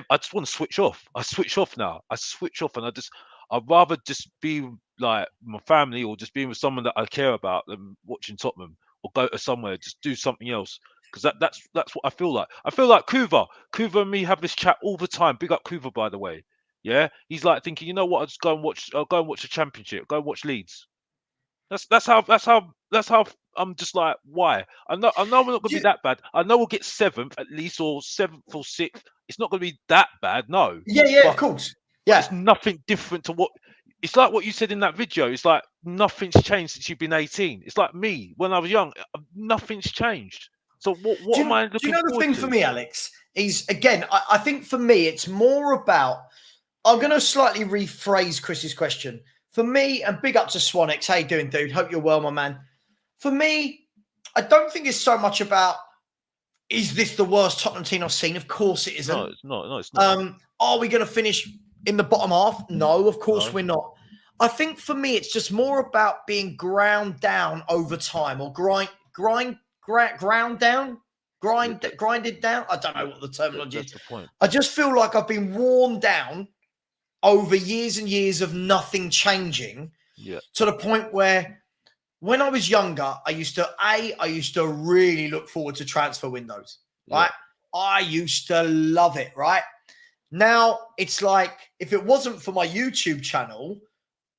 I just want to switch off. I switch off now. I switch off, and I'd rather just be like my family or just being with someone that I care about and watching Tottenham, or go to somewhere, just do something else. Because that's what I feel like. I feel like Kuva and me have this chat all the time. Big up Kuva, by the way. Yeah, he's like thinking, you know what? I'll go and watch the Championship. Go and watch Leeds. That's how I'm just like, why? I know we're not gonna be that bad. I know we'll get 7th at least, or 7th or 6th. It's not gonna be that bad, no. Yeah, of But course. it's nothing different to what. It's like what you said in that video. It's like nothing's changed since you've been 18. It's like me when I was young. Nothing's changed. So what am I Do you looking know the forward thing to? for me, Alex, is again, I think for me, it's more about. I'm going to slightly rephrase Chris's question. For me, and big up to Swanix. How you doing, dude? Hope you're well, my man. For me, I don't think it's so much about, is this the worst Tottenham team I've seen? Of course it isn't. No, it's not. No, it's not. Are we going to finish in the bottom half? No, of course No. we're not. I think for me, it's just more about being ground down over time, or grinded down. I don't know what the terminology is. That's the point. I just feel like I've been worn down over years and years of nothing changing, Yeah. to the point where when I was younger, I used to really look forward to transfer windows, right? Yeah. I used to love it, right? Now it's like, if it wasn't for my YouTube channel,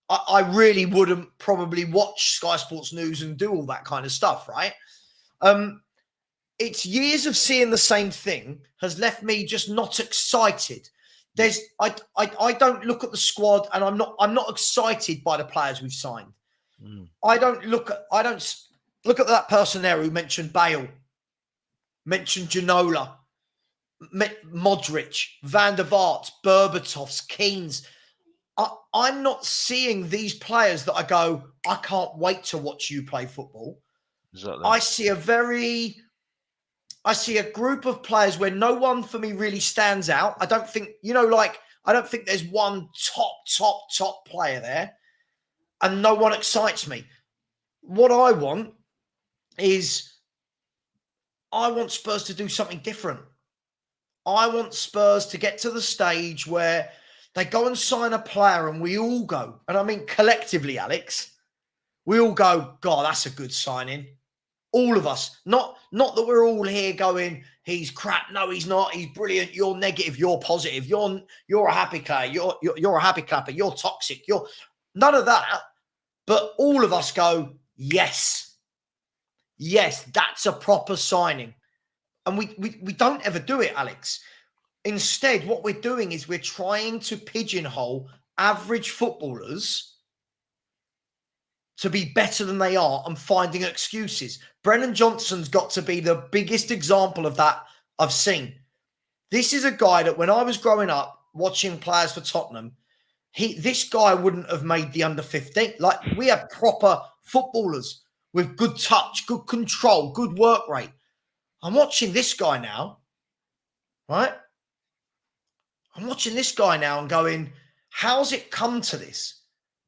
I really wouldn't probably watch Sky Sports News and do all that kind of stuff, right? It's years of seeing the same thing has left me just not excited. I don't look at the squad, and I'm not excited by the players we've signed. I don't look at that person there who mentioned Bale, mentioned Ginola, Modric, Van der Vaart, Berbatovs, Keanes. I'm not seeing these players that I go, I can't wait to watch you play football. Exactly. I see a group of players where no one for me really stands out. I don't think, I don't think there's one top player there, and no one excites me. What I want is, I want Spurs to do something different. I want Spurs to get to the stage where they go and sign a player and we all go, and I mean collectively, Alex, we all go, God, that's a good signing. All of us, not that we're all here going, he's crap. No, he's not. He's brilliant. You're negative. You're positive. You're a happy player. You're a happy clapper. You're toxic. You're none of that. But all of us go, yes, that's a proper signing, and we don't ever do it, Alex. Instead, what we're doing is we're trying to pigeonhole average footballers to be better than they are and finding excuses. Brennan Johnson's got to be the biggest example of that I've seen. This is a guy that when I was growing up watching players for Tottenham, this guy wouldn't have made the under 15. Like, we have proper footballers with good touch, good control, good work rate. I'm watching this guy now, right? I'm watching this guy now and going, how's it come to this?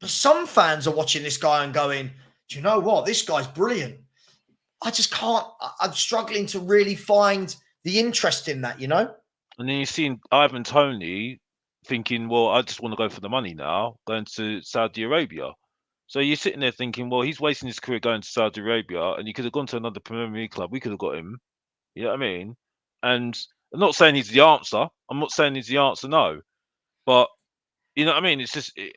But some fans are watching this guy and going, do you know what? This guy's brilliant. I just can't. I'm struggling to really find the interest in that, And then you've seen Ivan Toney thinking, well, I just want to go for the money now, going to Saudi Arabia. So you're sitting there thinking, well, he's wasting his career going to Saudi Arabia, and he could have gone to another Premier League club. We could have got him. You know what I mean? And I'm not saying he's the answer. I'm not saying he's the answer, no. But you know what I mean? It's just the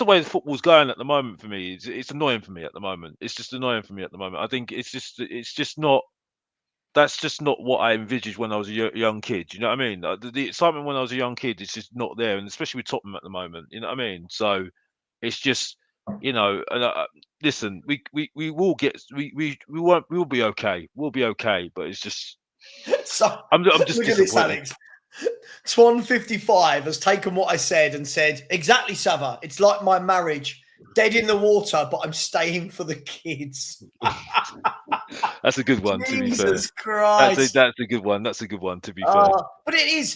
way the football's going at the moment for me. It's annoying for me at the moment. It's just annoying for me at the moment. I think it's just not. That's just not what I envisaged when I was a young kid. You know what I mean? The excitement when I was a young kid is just not there, and especially with Tottenham at the moment. You know what I mean? So it's just, And listen, we will get we will be okay. We'll be okay, but it's just. So I'm just look at this, disappointed. Alex. Swan55 has taken what I said and said, exactly, Savva. It's like my marriage, dead in the water, but I'm staying for the kids. That's a good one, to be fair. Jesus Christ. That's a good one. That's a good one, to be fair. But it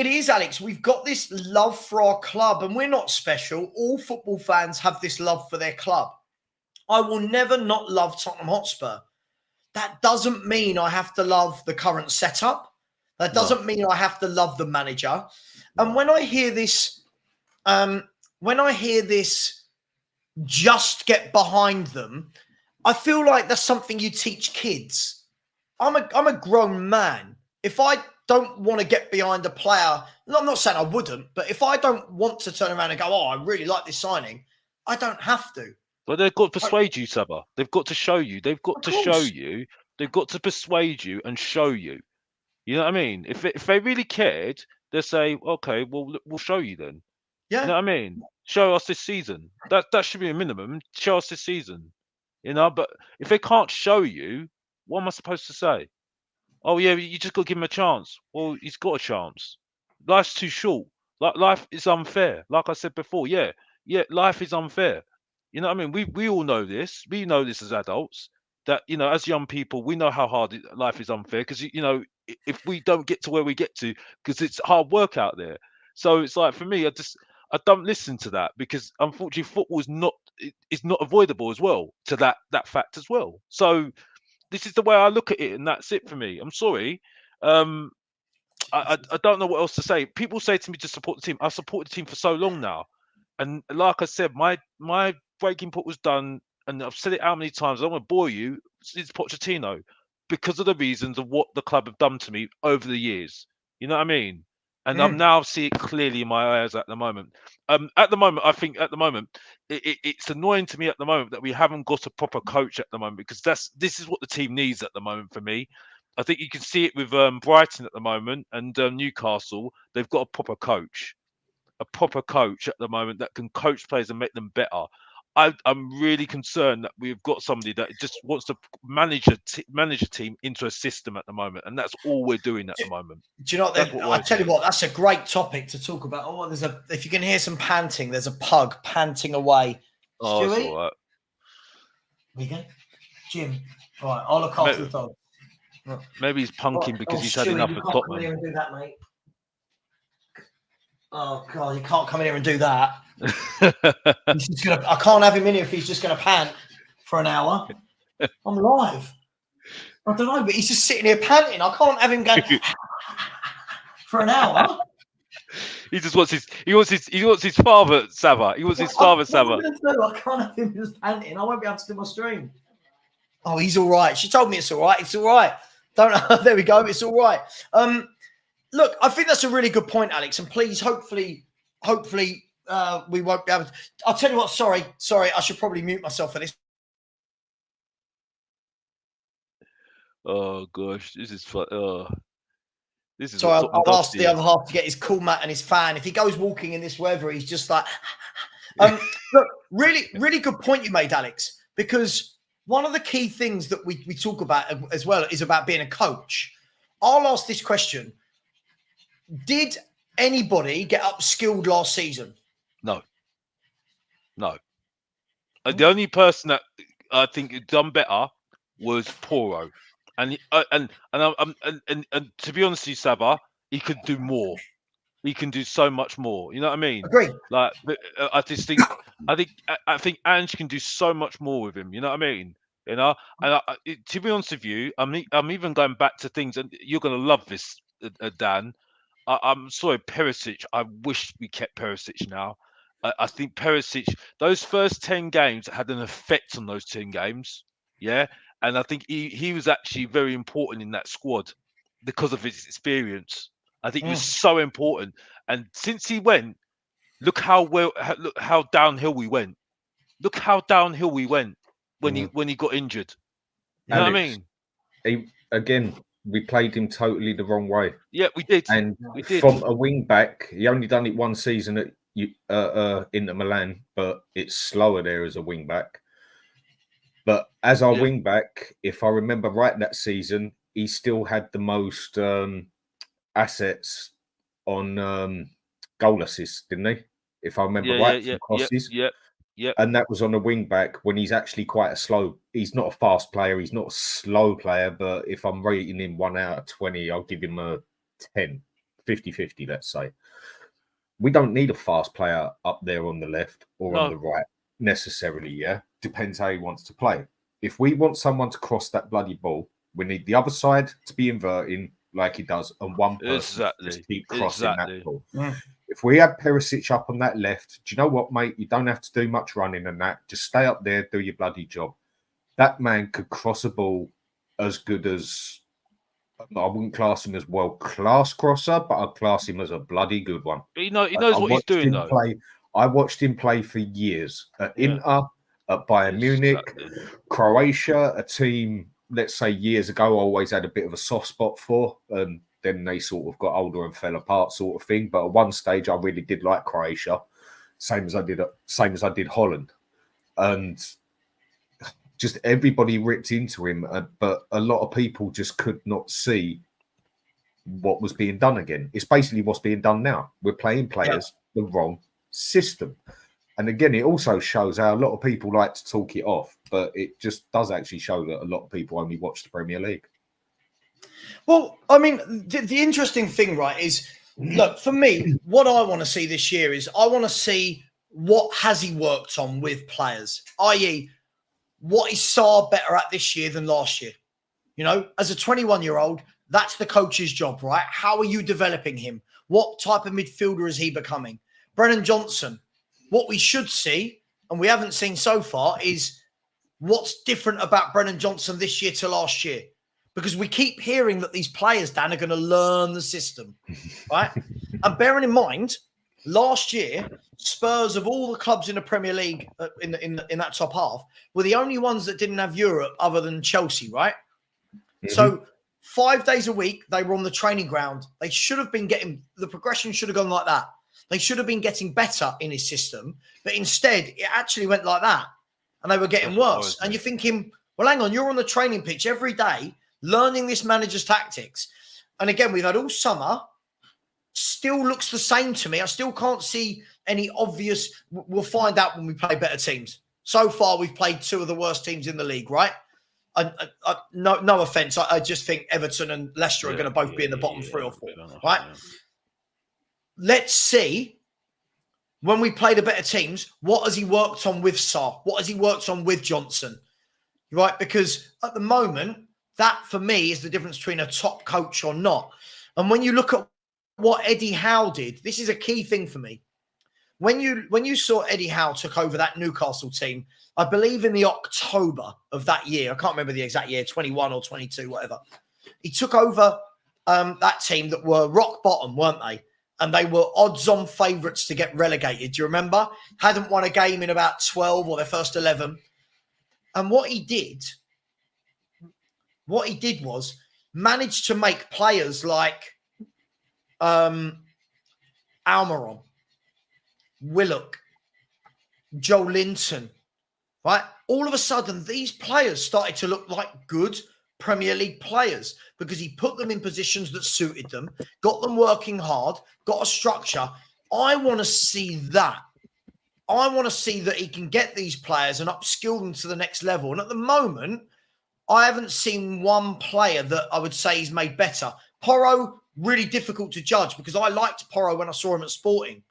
is, Alex. We've got this love for our club, and we're not special. All football fans have this love for their club. I will never not love Tottenham Hotspur. That doesn't mean I have to love the current setup. That doesn't mean I have to love the manager. And when I hear this when I hear this, just get behind them, I feel like that's something you teach kids. I'm a grown man. If I don't want to get behind a player, I'm not saying I wouldn't, but if I don't want to turn around and go, oh, I really like this signing, I don't have to. But they've got to persuade you, Savva. They've got to show you. They've got Of to show course. you. They've got to persuade you and show you. You know what I mean? If they really cared, they'll say, okay, well, we'll show you then. Yeah. You know what I mean? Show us this season. That should be a minimum. Show us this season. You know, but if they can't show you, what am I supposed to say? Oh yeah, you just got to give him a chance. Well, he's got a chance. Life's too short. Like life is unfair. Like I said before, yeah, life is unfair. You know what I mean? We all know this. We know this as adults. That as young people, we know how hard life is unfair because if we don't get to where we get to, because it's hard work out there. So it's like for me, I don't listen to that because unfortunately, football is not avoidable as well to that fact as well. So this is the way I look at it, and that's it for me. I'm sorry. I don't know what else to say. People say to me to support the team. I've supported the team for so long now. And like I said, my breaking point was done, and I've said it how many times, I don't want to bore you, it's Pochettino, because of the reasons of what the club have done to me over the years. You know what I mean? And I'm now seeing it clearly in my eyes at the moment. I think it's annoying to me at the moment that we haven't got a proper coach at the moment, because this is what the team needs at the moment for me. I think you can see it with Brighton at the moment and Newcastle. They've got a proper coach at the moment that can coach players and make them better. I'm really concerned that we've got somebody that just wants to manage a team into a system at the moment, and that's all we're doing at the moment. Do you know what? I tell you what, that's a great topic to talk about. Oh, if you can hear some panting, there's a pug panting away. Oh, Stewie? it's all right. There you go. Jim. All right, I'll look after the dog. Maybe he's punking because he's had enough of Tottenham. Come in here and do that, mate. Oh God, you can't come in here and do that. I can't have him in here if he's just going to pant for an hour. I'm live. I don't know, but he's just sitting here panting. I can't have him going for an hour. He wants his father, Savva. He wants his father, Savva. I can't have him just panting. I won't be able to do my stream. Oh, he's all right. She told me it's all right. It's all right. There we go. It's all right. Look, I think that's a really good point, Alex. And please, hopefully, we won't be able to. I'll tell you what. Sorry. I should probably mute myself for this. Oh gosh, this is fun. This is. So I'll ask the other half to get his cool mat and his fan. If he goes walking in this weather, he's just like. Look, really good point you made, Alex. Because one of the key things that we talk about as well is about being a coach. I'll ask this question. Did anybody get upskilled last season? No. The only person that I think had done better was Poro, and to be honest with you, Savva, he could do more. He can do so much more. You know what I mean? Agree. Like, I think Ange can do so much more with him. You know what I mean? You know, and to be honest with you, I'm even going back to things, and you're going to love this, Dan. I'm sorry, Perisic. I wish we kept Perisic now. I think Perisic, those first 10 games had an effect on those 10 games. Yeah. And I think he was actually very important in that squad because of his experience. I think he was so important. And since he went, look how downhill we went. Look how downhill we went when he got injured. You know what I mean? We played him totally the wrong way. Yeah, we did. And from a wing back, he only done it one season at Inter Milan, but it's slower there as a wing back. But as our wing back, if I remember right, that season he still had the most assets on goal assists, didn't he? If I remember right, from crosses. Yeah. And that was on a wing back when he's actually quite he's not a fast player, he's not a slow player, but if I'm rating him 1 out of 20, I'll give him a 10, 50-50, let's say. We don't need a fast player up there on the left or on the right necessarily, yeah? Depends how he wants to play. If we want someone to cross that bloody ball, we need the other side to be inverting like he does, and one person to just keep crossing that ball. Yeah. If If we had Perisic up on that left, do you know what, mate? You don't have to do much running and that. Just stay up there, do your bloody job. That man could cross a ball as good as, I wouldn't class him as world-class crosser, but I'd class him as a bloody good one. But he knows what he's doing, though. I watched him play for years at Inter, at Bayern Munich, Exactly. Croatia, a team, let's say years ago, I always had a bit of a soft spot for, and then they sort of got older and fell apart, sort of thing. But at one stage, I really did like Croatia, same as I did Holland, and just everybody ripped into him. But a lot of people just could not see what was being done again. It's basically what's being done now. We're playing players the wrong system. And again, it also shows how a lot of people like to talk it off, but it just does actually show that a lot of people only watch the Premier League. Well, I mean, the interesting thing, right, is, look, for me, what I want to see this year is I want to see what has he worked on with players, i.e., what is Sarr better at this year than last year? You know, as a 21-year-old, that's the coach's job, right? How are you developing him? What type of midfielder is he becoming? Brennan Johnson, what we should see, and we haven't seen so far, is what's different about Brennan Johnson this year to last year. Because we keep hearing that these players, Dan, are going to learn the system, right? And bearing in mind, last year, Spurs, of all the clubs in the Premier League, in that top half, were the only ones that didn't have Europe other than Chelsea, right? Mm-hmm. So 5 days a week, they were on the training ground. They should have been getting, the progression should have gone like that. They should have been getting better in his system, but instead it actually went like that, and they were getting worse. And you're thinking, well, hang on, you're on the training pitch every day, learning this manager's tactics. And again, we've had all summer, still looks the same to me. I still can't see any obvious, we'll find out when we play better teams. So far, we've played two of the worst teams in the league, right? No offense. I just think Everton and Leicester are going to both be in the bottom 3 or 4, right? Yeah. Let's see, when we play the better teams, what has he worked on with Sarr? What has he worked on with Johnson? Right? Because at the moment, that for me is the difference between a top coach or not. And when you look at what Eddie Howe did, this is a key thing for me. When you saw Eddie Howe took over that Newcastle team, I believe in the October of that year, I can't remember the exact year, 21 or 22, whatever. He took over that team that were rock bottom, weren't they? And they were odds-on favourites to get relegated. Do you remember? Hadn't won a game in about 12 or their first 11. And what he did was manage to make players like Almiron, Willock, Joe Linton, right? All of a sudden, these players started to look like good Premier League players because he put them in positions that suited them, got them working hard, got a structure. I want to see that. I want to see that he can get these players and upskill them to the next level. And at the moment, I haven't seen one player that I would say he's made better. Porro, really difficult to judge because I liked Porro when I saw him at Sporting,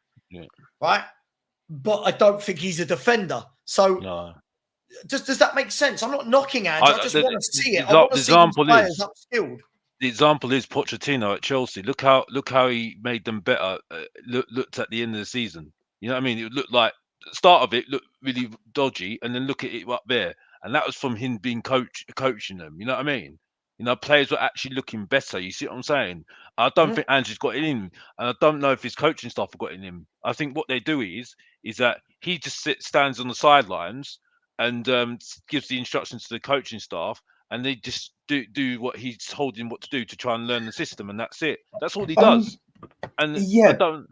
right? But I don't think he's a defender. So no. Does that make sense? I'm not knocking Ange. I just want to see it. I want to see these players upskilled. The example is Pochettino at Chelsea. Look how he made them better. Looked at the end of the season. You know what I mean? It looked like the start of it looked really dodgy, and then look at it up there, and that was from him being coaching them. You know what I mean? You know, players were actually looking better. You see what I'm saying? I don't think Ange's got it in him, and I don't know if his coaching staff have got it in him. I think what they do is that he just stands on the sidelines and gives the instructions to the coaching staff, and they just do what he's told him what to do to try and learn the system, and that's it. That's all he does. And yeah, I don't.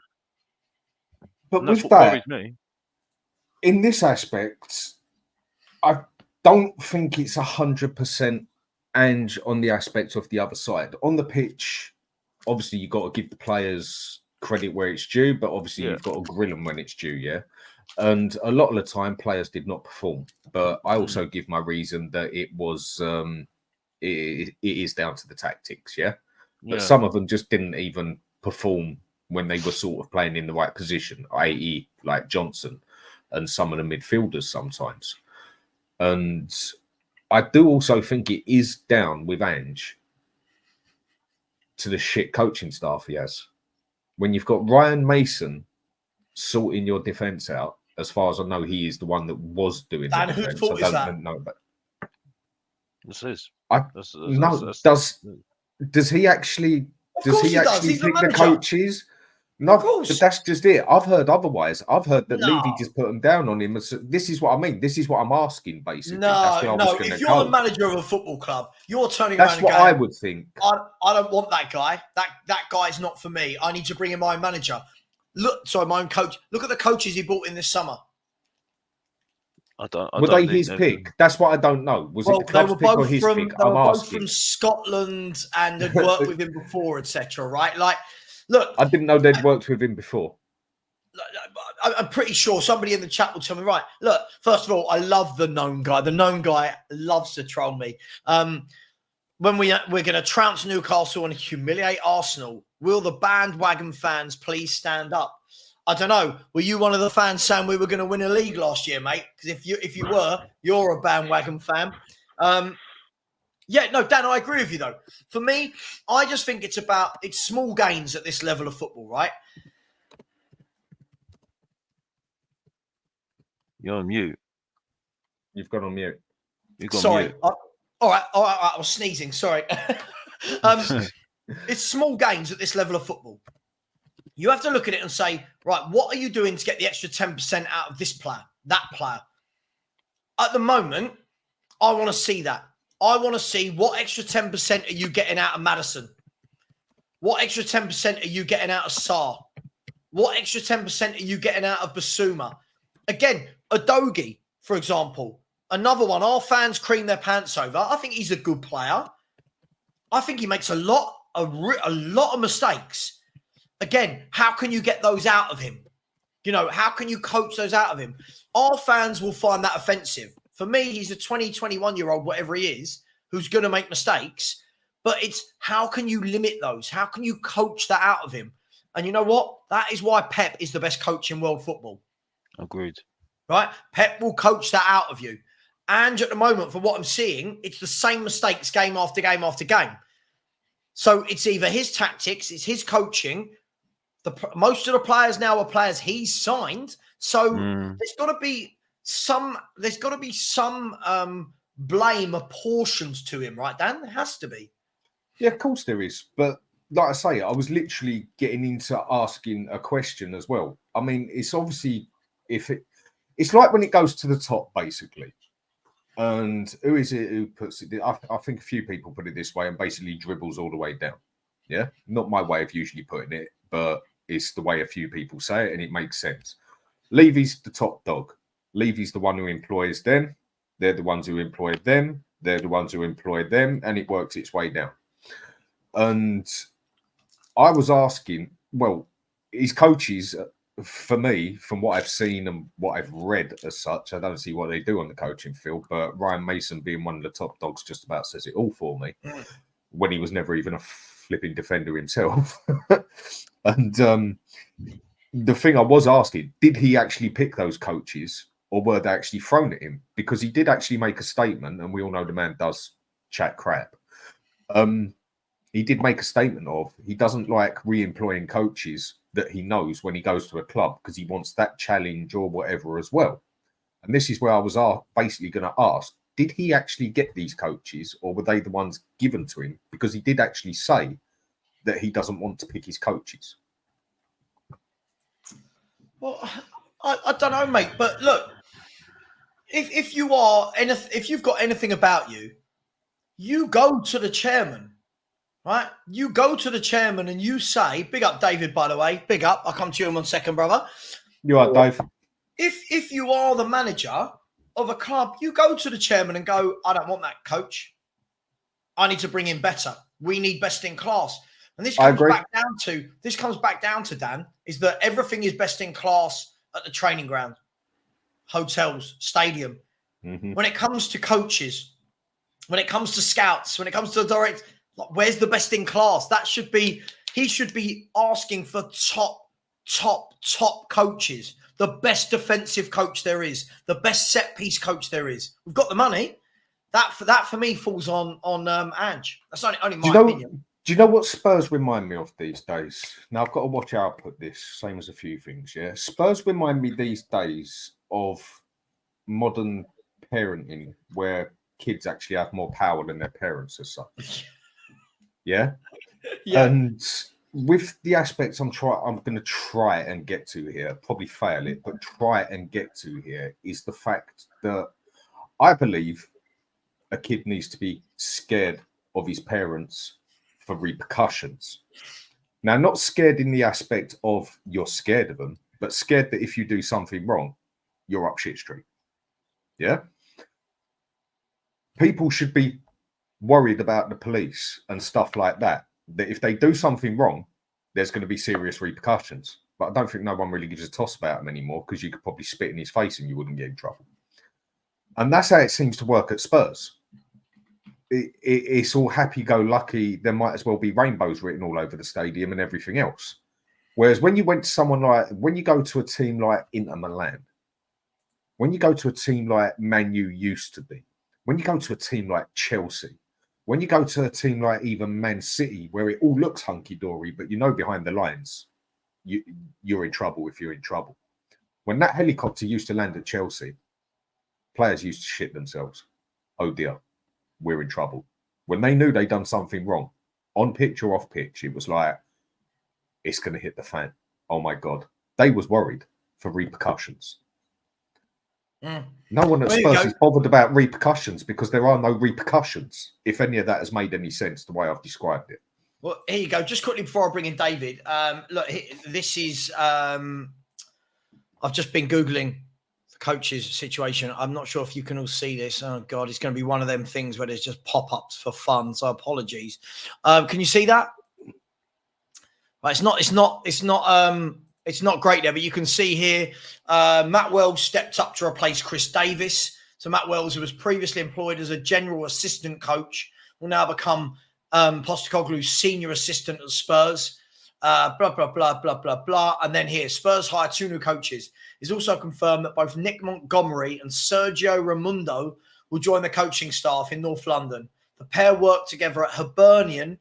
But with that, in this aspect, I don't think it's 100% Ange on the aspect of the other side. On the pitch, obviously you've got to give the players credit where it's due, but obviously you've got to grill them when it's due, yeah? And a lot of the time, players did not perform. But I also give my reason that it was, it is down to the tactics, yeah? But some of them just didn't even perform when they were sort of playing in the right position, i.e. like Johnson and some of the midfielders sometimes. And I do also think it is down with Ange to the shit coaching staff he has. when you've got Ryan Mason sorting your defence out, as far as I know, he is the one that was doing Dan, the whose defence. fault I is that? don't know, but This is. Does he actually? Of Does course he he does. actually He's the pick the manager. coaches? No, Of course. but that's just it. I've heard otherwise. I've heard that No. Levy just put them down on him. This is what I mean. This is what I'm asking, basically. That's where I was No. gonna If you're go. the manager of a football club, you're turning That's around what and I going, would think. I don't want that guy. That guy's not for me. I need to bring in my own manager. My own coach. Look at the coaches he brought in this summer. Were they his pick? That's what I don't know. Was it the club's pick or his pick? They were both asking. from Scotland and had worked with him before, etc. Right? Like, look, I didn't know they'd worked with him before. I'm pretty sure somebody in the chat will tell me, right, look, first of all, I love the known guy. The known guy loves to troll me. When we're going to trounce Newcastle and humiliate Arsenal, will the bandwagon fans please stand up? I don't know. Were you one of the fans saying we were going to win a league last year, mate? Because if you were, you're a bandwagon fan. Yeah, no, Dan, I agree with you, though. For me, I just think it's small gains at this level of football, right? You're on mute. You've gone on mute. Sorry. All right. I was sneezing. Sorry. It's small gains at this level of football. You have to look at it and say, right, what are you doing to get the extra 10% out of this player, that player? At the moment, I want to see that. I want to see what extra 10% are you getting out of Maddison? What extra 10% are you getting out of Sarr? What extra 10% are you getting out of Basuma? Again, Udogie, for example, another one. Our fans cream their pants over. I think he's a good player. I think he makes a lot of mistakes. Again, how can you get those out of him? You know, how can you coach those out of him? Our fans will find that offensive. For me, he's a 20, 21-year-old, whatever he is, who's going to make mistakes. But it's how can you limit those? How can you coach that out of him? And you know what? That is why Pep is the best coach in world football. Agreed. Right? Pep will coach that out of you. And at the moment, for what I'm seeing, it's the same mistakes game after game after game. So it's either his tactics, it's his coaching. Most of the players now are players he's signed. So there's got to be some blame apportioned to him, right, Dan? There has to be. Yeah, of course there is. But like I say, I was literally getting into asking a question as well. I mean, it's obviously it's like when it goes to the top, basically. And who is it who puts it? I think a few people put it this way and basically dribbles all the way down. Yeah, not my way of usually putting it, but it's the way a few people say it, and it makes sense. Levy's the top dog. Levy's the one who employs them. They're the ones who employ them. They're the ones who employ them, and it works its way down. And I was asking, well, his coaches, for me, from what I've seen and what I've read as such, I don't see what they do on the coaching field, but Ryan Mason being one of the top dogs just about says it all for me, when he was never even a flipping defender himself. And the thing I was asking, did he actually pick those coaches or were they actually thrown at him? Because he did actually make a statement, and we all know the man does chat crap. He did make a statement of he doesn't like re-employing coaches that he knows when he goes to a club because he wants that challenge or whatever as well. And this is where I was basically going to ask, did he actually get these coaches or were they the ones given to him? Because he did actually say that he doesn't want to pick his coaches. Well, I don't know, mate. But look, if you've got anything about you, you go to the chairman, right? You go to the chairman and you say, big up David, by the way, big up. I'll come to you in 1 second, brother. You are, Dave. If you are the manager of a club, you go to the chairman and go, I don't want that coach. I need to bring in better. We need best in class. And this comes back down to, Dan, is that everything is best in class at the training ground, hotels, stadium. Mm-hmm. When it comes to coaches, when it comes to scouts, when it comes to the direct, like, where's the best in class? He should be asking for top coaches, the best defensive coach there is, the best set piece coach there is. We've got the money. That for me falls on Ange. That's only my opinion. Do you know what Spurs remind me of these days? Now, I've got to watch how I put this, same as a few things, yeah? Spurs remind me these days of modern parenting where kids actually have more power than their parents as such. Yeah? And with the aspects I'm going to try and get to here, probably fail it, but try and get to here is the fact that I believe a kid needs to be scared of his parents for repercussions. Now, not scared in the aspect of you're scared of them, but scared that if you do something wrong, you're up shit street. Yeah? People should be worried about the police and stuff like that, that if they do something wrong, there's going to be serious repercussions. But I don't think no one really gives a toss about them anymore because you could probably spit in his face and you wouldn't get in trouble. And that's how it seems to work at Spurs. It's all happy-go-lucky. There might as well be rainbows written all over the stadium and everything else. Whereas when you went to someone like, when you go to a team like Inter Milan, when you go to a team like Man U used to be, when you go to a team like Chelsea, when you go to a team like even Man City, where it all looks hunky-dory, but you know behind the lines, you're in trouble if you're in trouble. When that helicopter used to land at Chelsea, players used to shit themselves. Oh dear, we're in trouble. When they knew they'd done something wrong, on pitch or off pitch, it was like, it's going to hit the fan. Oh my God. They was worried for repercussions. No one at Spurs is bothered about repercussions because there are no repercussions, if any of that has made any sense the way I've described it. Well, here you go. Just quickly before I bring in David, look, this is, I've just been Googling the coach's situation. I'm not sure if you can all see this. Oh God, it's going to be one of them things where there's just pop-ups for fun. So apologies. Can you see that? Right, it's not great there, but you can see here, Matt Wells stepped up to replace Chris Davis. So Matt Wells, who was previously employed as a general assistant coach, will now become Postecoglou's senior assistant at Spurs. Blah, blah, blah, blah, blah, blah. And then here, Spurs hire 2 new coaches. It's also confirmed that both Nick Montgomery and Sergio Raimundo will join the coaching staff in North London. The pair work together at Hibernian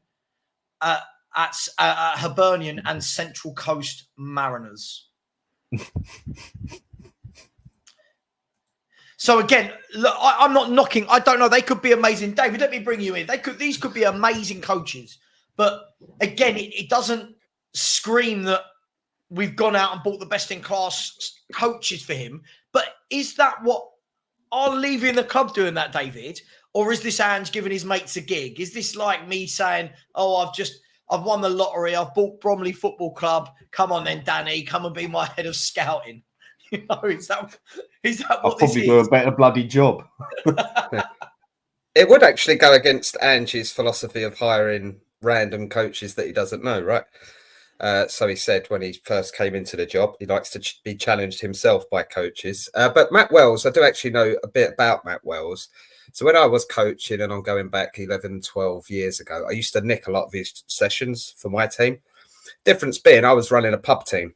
and Central Coast Mariners. So again, look, I'm not knocking. I don't know. They could be amazing. David, let me bring you in. These could be amazing coaches. But again, it doesn't scream that we've gone out and bought the best in class coaches for him. But is that what are leaving the club doing that, David? Or is this Ange giving his mates a gig? Is this like me saying, oh, I've won the lottery. I've bought Bromley Football Club. Come on then, Danny. Come and be my head of scouting. You know, is that what I'll probably do a better bloody job. It would actually go against Ange's philosophy of hiring random coaches that he doesn't know, right? So he said when he first came into the job, he likes to be challenged himself by coaches. But Matt Wells, I do actually know a bit about Matt Wells. So when I was coaching, and I'm going back 11, 12 years ago, I used to nick a lot of his sessions for my team. Difference being I was running a pub team.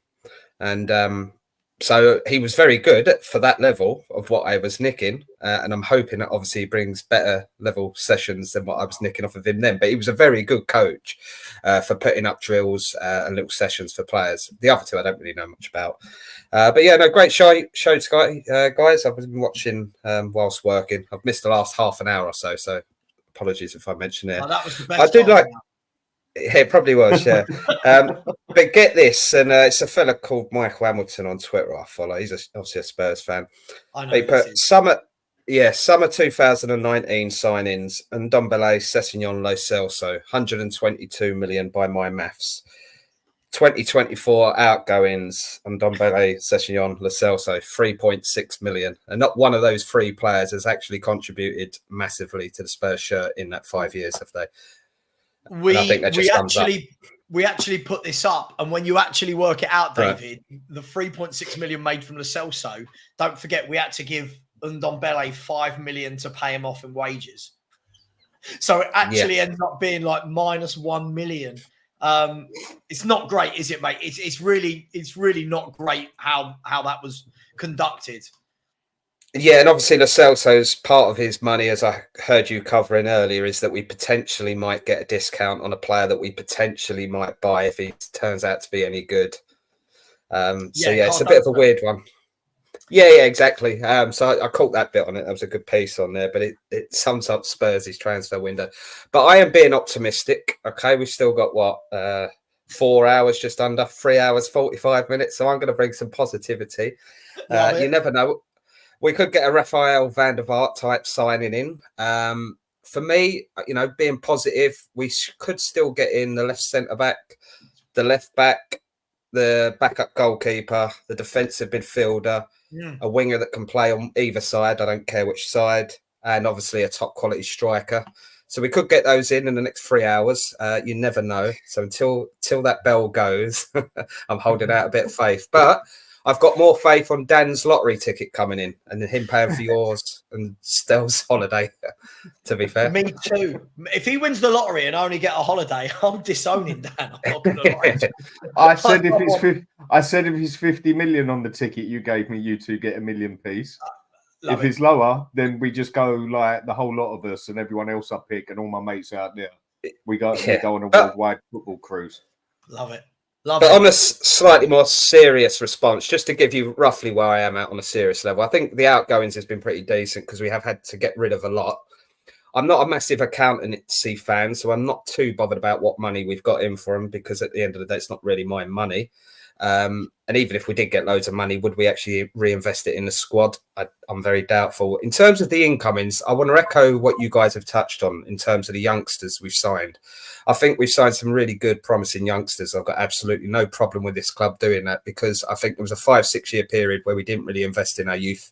And so he was very good for that level of what I was nicking. And I'm hoping that obviously he brings better level sessions than what I was nicking off of him then. But he was a very good coach for putting up drills and little sessions for players. The other two I don't really know much about. But yeah, no, great show guys. I've been watching whilst working. I've missed the last half an hour or so. So apologies if I mention it. Oh, that was the best. I did like... Yeah, it probably was, yeah. But get this, and it's a fella called Michael Hamilton on Twitter I follow. He's obviously a Spurs fan. I know. He put summer 2019 signings, and Ndombele, Sessegnon, Lo Celso, 122 million by my maths. 2024 outgoings, and Ndombele, Sessegnon, Lo Celso, 3.6 million. And not one of those 3 players has actually contributed massively to the Spurs shirt in that 5 years, have they? We actually put this up, and when you actually work it out, David, the 3.6 million made from Lo Celso, don't forget we had to give Ndombele 5 million to pay him off in wages. So it actually ends up being like minus 1 million. It's not great, is it, mate? It's really not great how that was conducted. Yeah, and obviously Lo Celso's part of his money, as I heard you covering earlier, is that we potentially might get a discount on a player that we potentially might buy if he turns out to be any good. So yeah, it's a bit of a weird one. Yeah, exactly. So I caught that bit on it. That was a good piece on there, but it sums up Spurs' transfer window. But I am being optimistic. Okay, we've still got what 4 hours, just under 3 hours, 45 minutes. So I'm going to bring some positivity. You never know. We could get a Raphael van der Vaart type signing in. For me, being positive, we could still get in the left centre back, the left back, the backup goalkeeper, the defensive midfielder, a winger that can play on either side. I don't care which side, and obviously a top quality striker. So we could get those in the next 3 hours. You never know. So until that bell goes, I'm holding out a bit of faith. But I've got more faith on Dan's lottery ticket coming in and him paying for yours and Stell's holiday, to be fair. Me too. If he wins the lottery and I only get a holiday, I'm disowning Dan. I'm not gonna lie. I said if it's 50 million on the ticket you gave me, you two get $1 million piece. If it's lower, then we just go like the whole lot of us and everyone else I pick and all my mates out there. We go on a worldwide football cruise. Love it. But on a slightly more serious response, just to give you roughly where I am at on a serious level, I think the outgoings has been pretty decent because we have had to get rid of a lot. I'm not a massive accountancy fan, so I'm not too bothered about what money we've got in for them because at the end of the day, it's not really my money. And even if we did get loads of money, would we actually reinvest it in the squad? I'm very doubtful. In terms of the incomings, I want to echo what you guys have touched on in terms of the youngsters we've signed. I think we've signed some really good, promising youngsters. I've got absolutely no problem with this club doing that because I think there was a 5-6 year period where we didn't really invest in our youth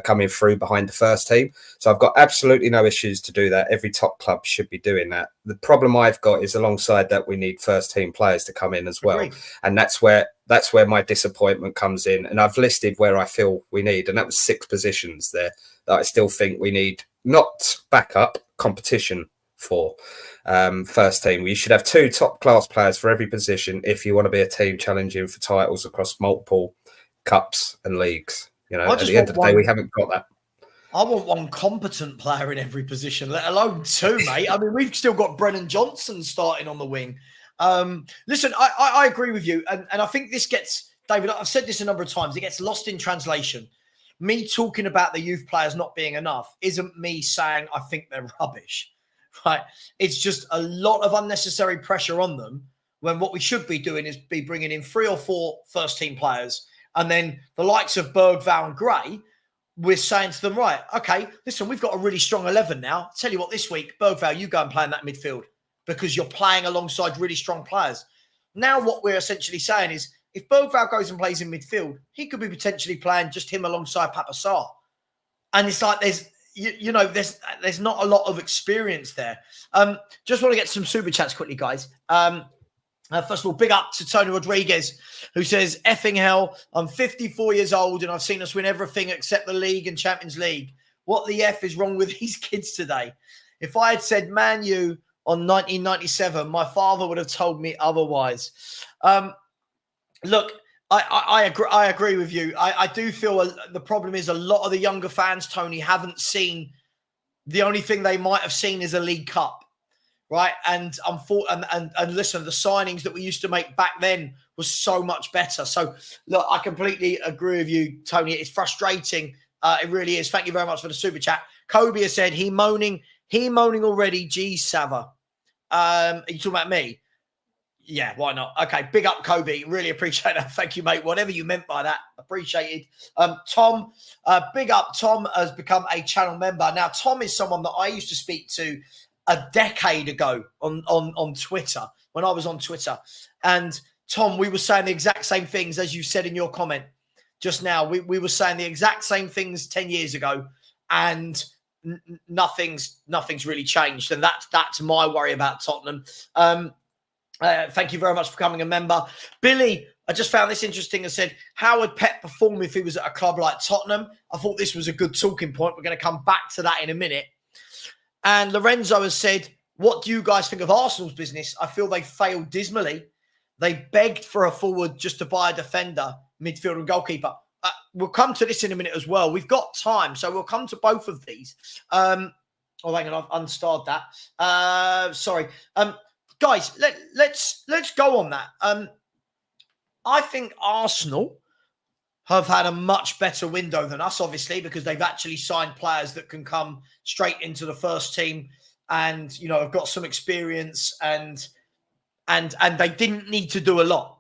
coming through behind the first team. So I've got absolutely no issues to do that. Every top club should be doing that. The problem I've got is alongside that, we need first team players to come in as well. Agreed. And that's where my disappointment comes in. And I've listed where I feel we need, and that was 6 positions there that I still think we need, not backup, competition for first team. We should have 2 top class players for every position if you want to be a team challenging for titles across multiple cups and leagues. At the end of the day, we haven't got that. I want 1 competent player in every position, let alone 2, mate. I mean, we've still got Brennan Johnson starting on the wing. Listen, I agree with you. And I think this gets, David, I've said this a number of times, it gets lost in translation. Me talking about the youth players not being enough isn't me saying I think they're rubbish, right? It's just a lot of unnecessary pressure on them when what we should be doing is be bringing in 3 or 4 first-team players. And then the likes of Bergvall and Gray, we're saying to them, right, okay, listen, we've got a really strong 11 now. I'll tell you what, this week, Bergvall, you go and play in that midfield because you're playing alongside really strong players. Now what we're essentially saying is if Bergvall goes and plays in midfield, he could be potentially playing just him alongside Papa Sarr. And it's like there's not a lot of experience there. Just want to get some super chats quickly, guys. First of all, big up to Tony Rodriguez, who says, effing hell, I'm 54 years old and I've seen us win everything except the league and Champions League. What the F is wrong with these kids today? If I had said Man U on 1997, my father would have told me otherwise. Look, I agree with you. I do feel the problem is a lot of the younger fans, Tony, haven't seen, the only thing they might have seen is a League Cup. Right. And listen, the signings that we used to make back then was so much better. So, look, I completely agree with you, Tony. It's frustrating. It really is. Thank you very much for the super chat. Kobe has said, he moaning already. Geez, Savva. Are you talking about me? Yeah, why not? Okay, big up, Kobe. Really appreciate that. Thank you, mate. Whatever you meant by that, appreciated. Tom, big up. Tom has become a channel member. Now, Tom is someone that I used to speak to a decade ago on Twitter, when I was on Twitter. And Tom, we were saying the exact same things as you said in your comment just now. We were saying the exact same things 10 years ago, and nothing's really changed. And that's my worry about Tottenham. Thank you very much for becoming a member. Billy, I just found this interesting and said, how would Pep perform if he was at a club like Tottenham? I thought this was a good talking point. We're going to come back to that in a minute. And Lorenzo has said, what do you guys think of Arsenal's business? I feel they failed dismally. They begged for a forward just to buy a defender, midfielder and goalkeeper. we'll come to this in a minute as well. We've got time, so we'll come to both of these. Oh, hang on, I've unstarred that. Sorry. Guys, let's go on that. I think Arsenal have had a much better window than us, obviously, because they've actually signed players that can come straight into the first team and, you know, have got some experience and they didn't need to do a lot.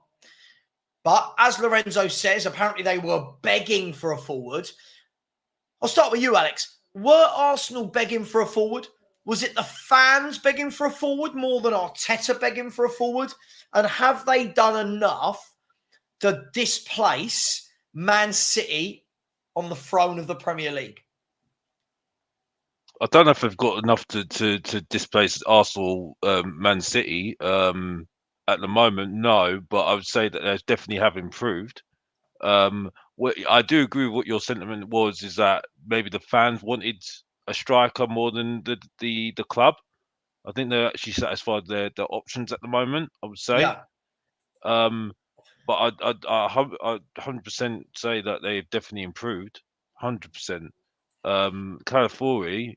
But as Lorenzo says, apparently they were begging for a forward. I'll start with you, Alex. Were Arsenal begging for a forward? Was it the fans begging for a forward more than Arteta begging for a forward? And have they done enough to displace Man City on the throne of the Premier League? I don't know if they've got enough to displace Arsenal, Man City. At the moment, no, but I would say that they definitely have improved. I do agree with what your sentiment was, is that maybe the fans wanted a striker more than the club. I think they're actually satisfied their options at the moment, I would say. Yeah. But I 100% say that they've definitely improved. 100%. Calafiori,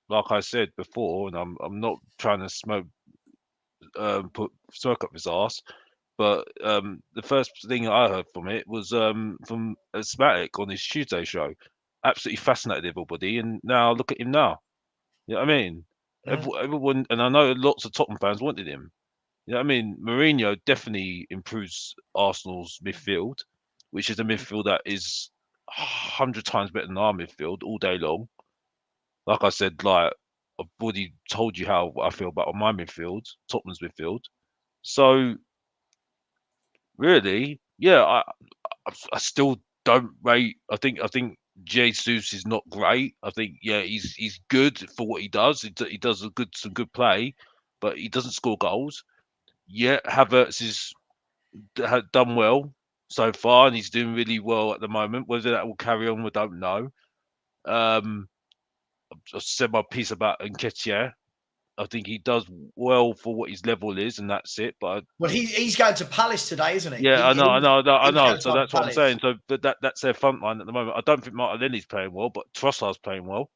like I said before, and I'm not trying to put smoke up his ass, but the first thing I heard from it was from Asthmatic on his Tuesday show. Absolutely fascinated everybody, and now look at him now. You know what I mean? Everyone, and I know lots of Tottenham fans wanted him. You know what I mean? Mourinho definitely improves Arsenal's midfield, which is a midfield that is 100 times better than our midfield all day long. Like I said, like I've already told you how I feel about my midfield, Tottenham's midfield. So really, yeah, I still don't rate. I think Jesus is not great. I think he's good for what he does. He does some good play, but he doesn't score goals. Yeah, Havertz is done well so far, and he's doing really well at the moment. Whether that will carry on, we don't know. I said my piece about Nketiah. I think he does well for what his level is, and that's it. But he's going to Palace today, isn't he? Yeah, I know. He's So that's what I'm Palace. saying. So, but that's their front line at the moment. I don't think Martinelli's playing well, but Trossard's playing well.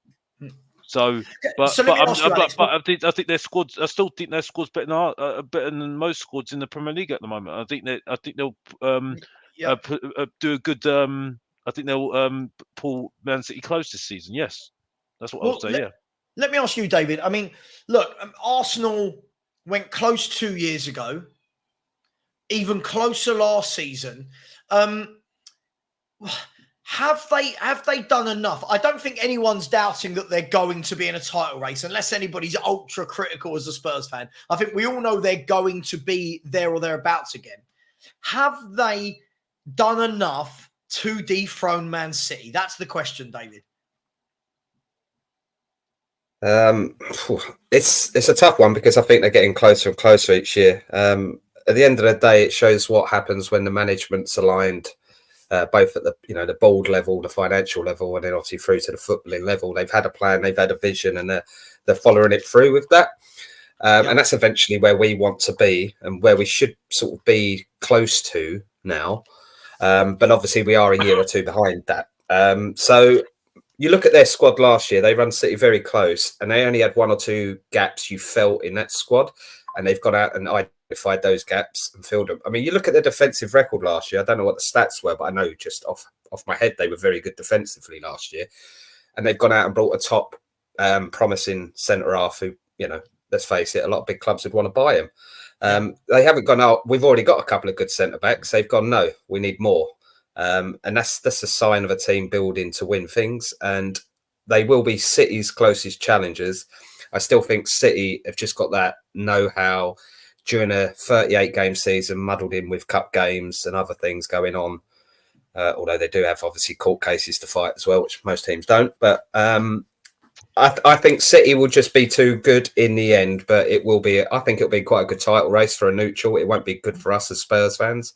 So, but I think their squads. I still think their squads better than most squads in the Premier League at the moment. I think they'll do a good. I think they'll pull Man City close this season. Yes, that's what I would say. Yeah. Let me ask you, David. I mean, look, Arsenal went close 2 years ago, even closer last season. Have they done enough? I don't think anyone's doubting that they're going to be in a title race, unless anybody's ultra critical as a Spurs fan. I think we all know they're going to be there or thereabouts again. Have they done enough to dethrone Man City? That's the question, David. It's a tough one because I think they're getting closer and closer each year. At the end of the day, it shows what happens when the management's aligned, both at the board level, the financial level, and then obviously through to the footballing level. They've had a plan, they've had a vision, and they're following it through with that. And that's eventually where we want to be and where we should sort of be close to now. But obviously we are a year or two behind that. So you look at their squad last year, they run City very close and they only had one or two gaps you felt in that squad, and they've gone out and identified those gaps and filled them. I mean, you look at their defensive record last year, I don't know what the stats were, but I know just off my head, they were very good defensively last year. And they've gone out and brought a top promising centre-half who, let's face it, a lot of big clubs would want to buy him. They haven't gone out, we've already got a couple of good centre-backs. They've gone, no, we need more. And that's a sign of a team building to win things, and they will be City's closest challengers. I still think City have just got that know-how during a 38-game season, muddled in with cup games and other things going on. Although they do have obviously court cases to fight as well, which most teams don't. But I think City will just be too good in the end. But I think it'll be quite a good title race for a neutral. It won't be good for us as Spurs fans.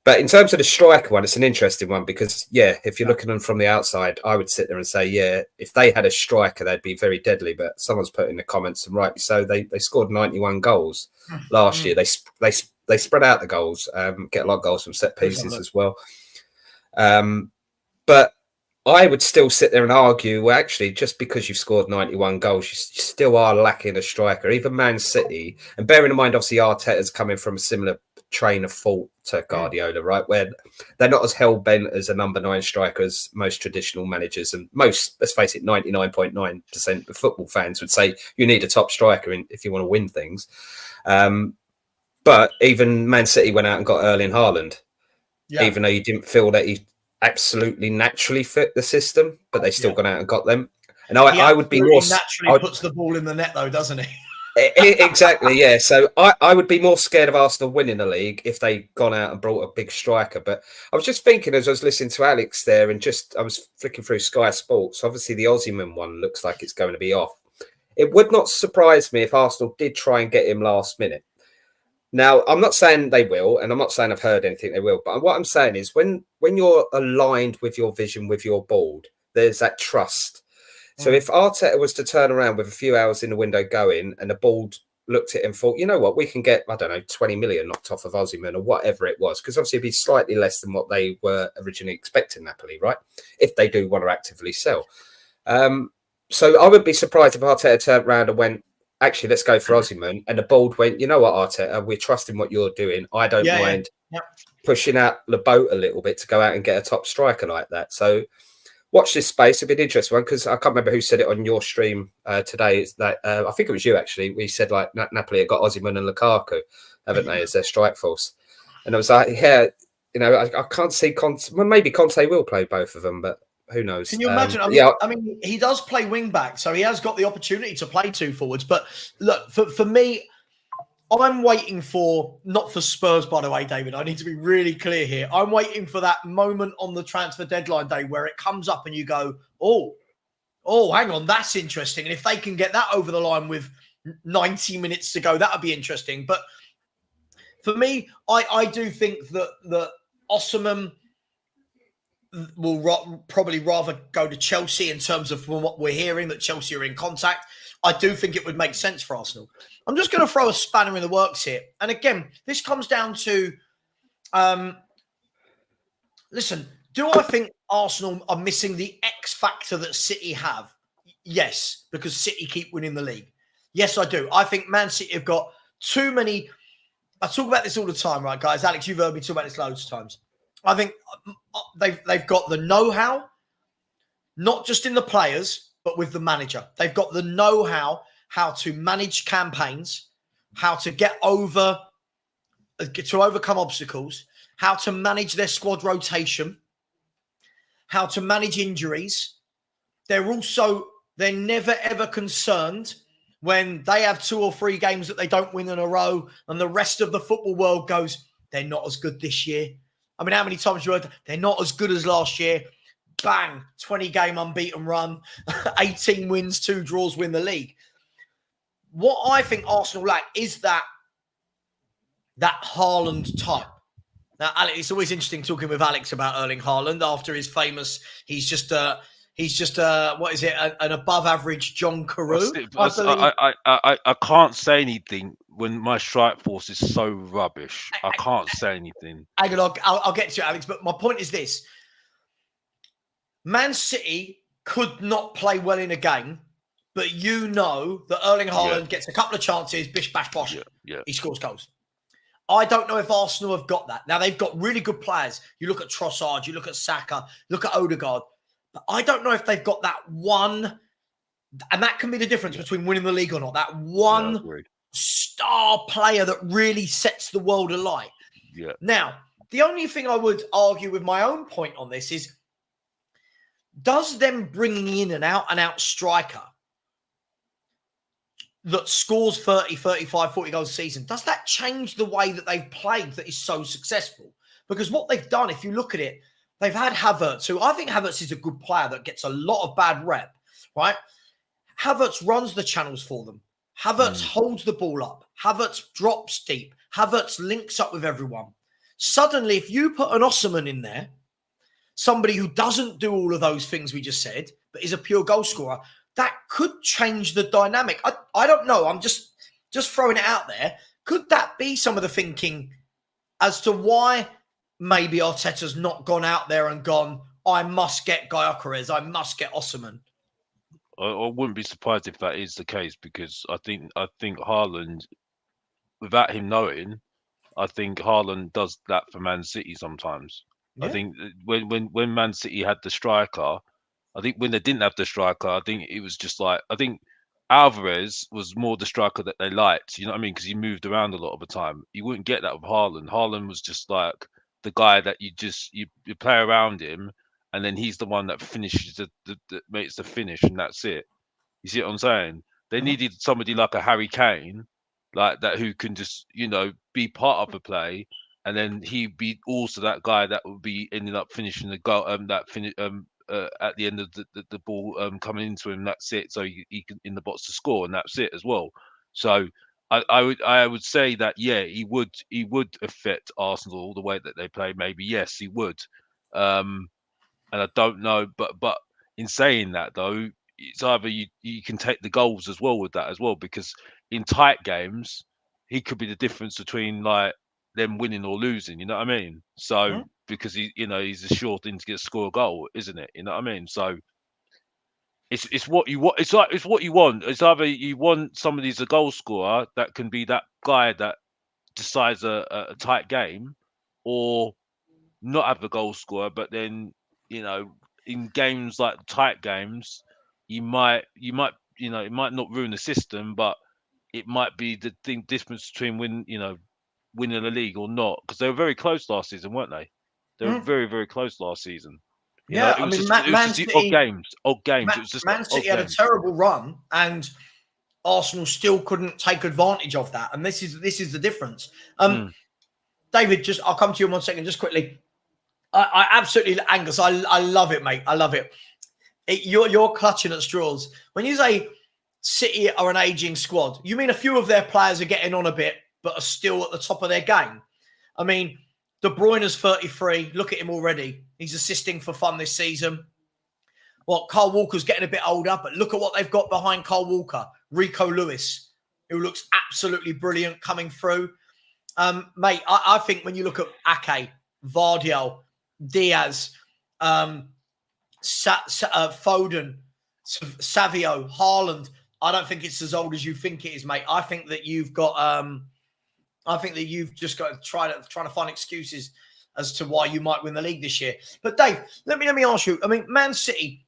But in terms of the striker one, it's an interesting one because, if you're looking at them from the outside, I would sit there and say, if they had a striker, they'd be very deadly. But someone's put in the comments, and rightly so, they scored 91 goals last year. They spread out the goals, get a lot of goals from set pieces as well. But I would still sit there and argue, well, actually, just because you've scored 91 goals, you still are lacking a striker. Even Man City, and bearing in mind, obviously, Arteta's coming from a similar train of thought to Guardiola, right? Where they're not as hell-bent as a number 9 striker as most traditional managers. And most, let's face it, 99.9% of football fans would say you need a top striker if you want to win things. But even Man City went out and got Erling Haaland, even though you didn't feel that he absolutely naturally fit the system, but they still gone out and got them. And I would be more naturally puts the ball in the net though, doesn't he? Exactly, yeah. So I would be more scared of Arsenal winning the league if they gone out and brought a big striker. But I was just thinking as I was listening to Alex there, and I was flicking through Sky Sports. Obviously, the Osimhen one looks like it's going to be off. It would not surprise me if Arsenal did try and get him last minute. Now, I'm not saying they will, and I'm not saying I've heard anything they will, but what I'm saying is when you're aligned with your vision, with your board, there's that trust. So if Arteta was to turn around with a few hours in the window going and the board looked at it and thought, you know what, we can get, I don't know, 20 million knocked off of Osimhen or whatever it was, because obviously it'd be slightly less than what they were originally expecting, Napoli, right? If they do want to actively sell. So I wouldn't be surprised if Arteta turned around and went, actually, let's go for Osimhen. And the board went, you know what, Arteta, we're trusting what you're doing. I don't mind pushing out the boat a little bit to go out and get a top striker like that. So watch this space. It'll be an interesting one because I can't remember who said it on your stream today. It's that I think it was you, actually. We said like Napoli have got Osimhen and Lukaku, haven't they, as their strike force? And I was like, yeah, you know, I can't see Conte. Well, maybe Conte will play both of them, but who knows? Can you imagine? I mean, he does play wing back, so he has got the opportunity to play 2 forwards. But look, for me, I'm waiting for, not for Spurs, by the way, David. I need to be really clear here. I'm waiting for that moment on the transfer deadline day where it comes up and you go, oh, hang on, that's interesting. And if they can get that over the line with 90 minutes to go, that would be interesting. But for me, I do think that Osimhen will probably rather go to Chelsea in terms of what we're hearing, that Chelsea are in contact. I do think it would make sense for Arsenal. I'm just going to throw a spanner in the works here. And again, this comes down to, listen, do I think Arsenal are missing the X factor that City have? Yes, because City keep winning the league. Yes, I do. I think Man City have got too many. I talk about this all the time, right, guys? Alex, you've heard me talk about this loads of times. I think they've got the know-how, not just in the players, but with the manager. They've got the know-how, how to manage campaigns, how to overcome obstacles, how to manage their squad rotation, how to manage injuries. They're never, ever concerned when they have 2 or 3 games that they don't win in a row and the rest of the football world goes, they're not as good this year. I mean, how many times you heard they're not as good as last year? Bang, 20-game unbeaten run, 18 wins, 2 draws, win the league. What I think Arsenal lack is that Haaland type. Now, Alex, it's always interesting talking with Alex about Erling Haaland after his famous. He's just what is it? An above-average John Carew. I can't say anything when my strike force is so rubbish. I can't say anything. Hang on, I'll get to you, Alex. But my point is this: Man City could not play well in a game, but you know that Erling Haaland gets a couple of chances, bish, bash, bosh, he scores goals. I don't know if Arsenal have got that. Now, they've got really good players. You look at Trossard, you look at Saka, look at Odegaard. But I don't know if they've got that one, and that can be the difference between winning the league or not, that one star player that really sets the world alight. Yeah. Now, the only thing I would argue with my own point on this is, does them bringing in an out-and-out striker that scores 30, 35, 40 goals a season, does that change the way that they've played that is so successful? Because what they've done, if you look at it, they've had Havertz, who I think Havertz is a good player that gets a lot of bad rep, right? Havertz runs the channels for them. Havertz holds the ball up. Havertz drops deep. Havertz links up with everyone. Suddenly, if you put an Osimhen in there, somebody who doesn't do all of those things we just said, but is a pure goal scorer, that could change the dynamic. I don't know. I'm just throwing it out there. Could that be some of the thinking as to why maybe Arteta's not gone out there and gone, I must get Gyökeres, I must get Osimhen. I wouldn't be surprised if that is the case, because I think Haaland, without him knowing, I think Haaland does that for Man City sometimes. Yeah. I think when Man City had the striker, I think when they didn't have the striker, I think it was just like, I think Alvarez was more the striker that they liked. You know what I mean? Because he moved around a lot of the time. You wouldn't get that with Haaland. Haaland was just like the guy that you play around him, and then he's the one that finishes that makes the finish, and that's it. You see what I'm saying? They needed somebody like a Harry Kane, like that, who can just, be part of the play, and then he'd be also that guy that would be ending up finishing the goal, at the end of the ball coming into him. That's it. So he can in the box to score, and that's it as well. So I would say that, yeah, he would affect Arsenal the way that they play. Maybe yes, he would. And I don't know, but in saying that though, it's either you can take the goals as well with that as well, because in tight games he could be the difference between like them winning or losing. You know what I mean? So because he's a sure thing to score a goal, isn't it? You know what I mean? So it's what you want. It's what you want. It's either you want somebody who's a goal scorer that can be that guy that decides a tight game, or not have a goal scorer, but then in games like tight games, it might not ruin the system, but it might be the difference between winning the league or not, because they were very close last season, weren't they? They were very, very close last season. Yeah, It was just Man the City, odd games. It was just Man odd City had a games. terrible run, and Arsenal still couldn't take advantage of that. And this is the difference. David, I'll come to you in 1 second, just quickly. I absolutely, Angus, I love it, mate. I love it. You're clutching at straws. When you say City are an aging squad, you mean a few of their players are getting on a bit, but are still at the top of their game. I mean, De Bruyne's 33. Look at him already. He's assisting for fun this season. Well, Kyle Walker's getting a bit older, but look at what they've got behind Kyle Walker. Rico Lewis, who looks absolutely brilliant coming through. Mate, I think when you look at Ake, Vardiel, Diaz, Foden, Savio, Haaland, I don't think it's as old as you think it is, mate. I think that you've got just got to try to find excuses as to why you might win the league this year. But Dave, let me ask you. I mean, Man City,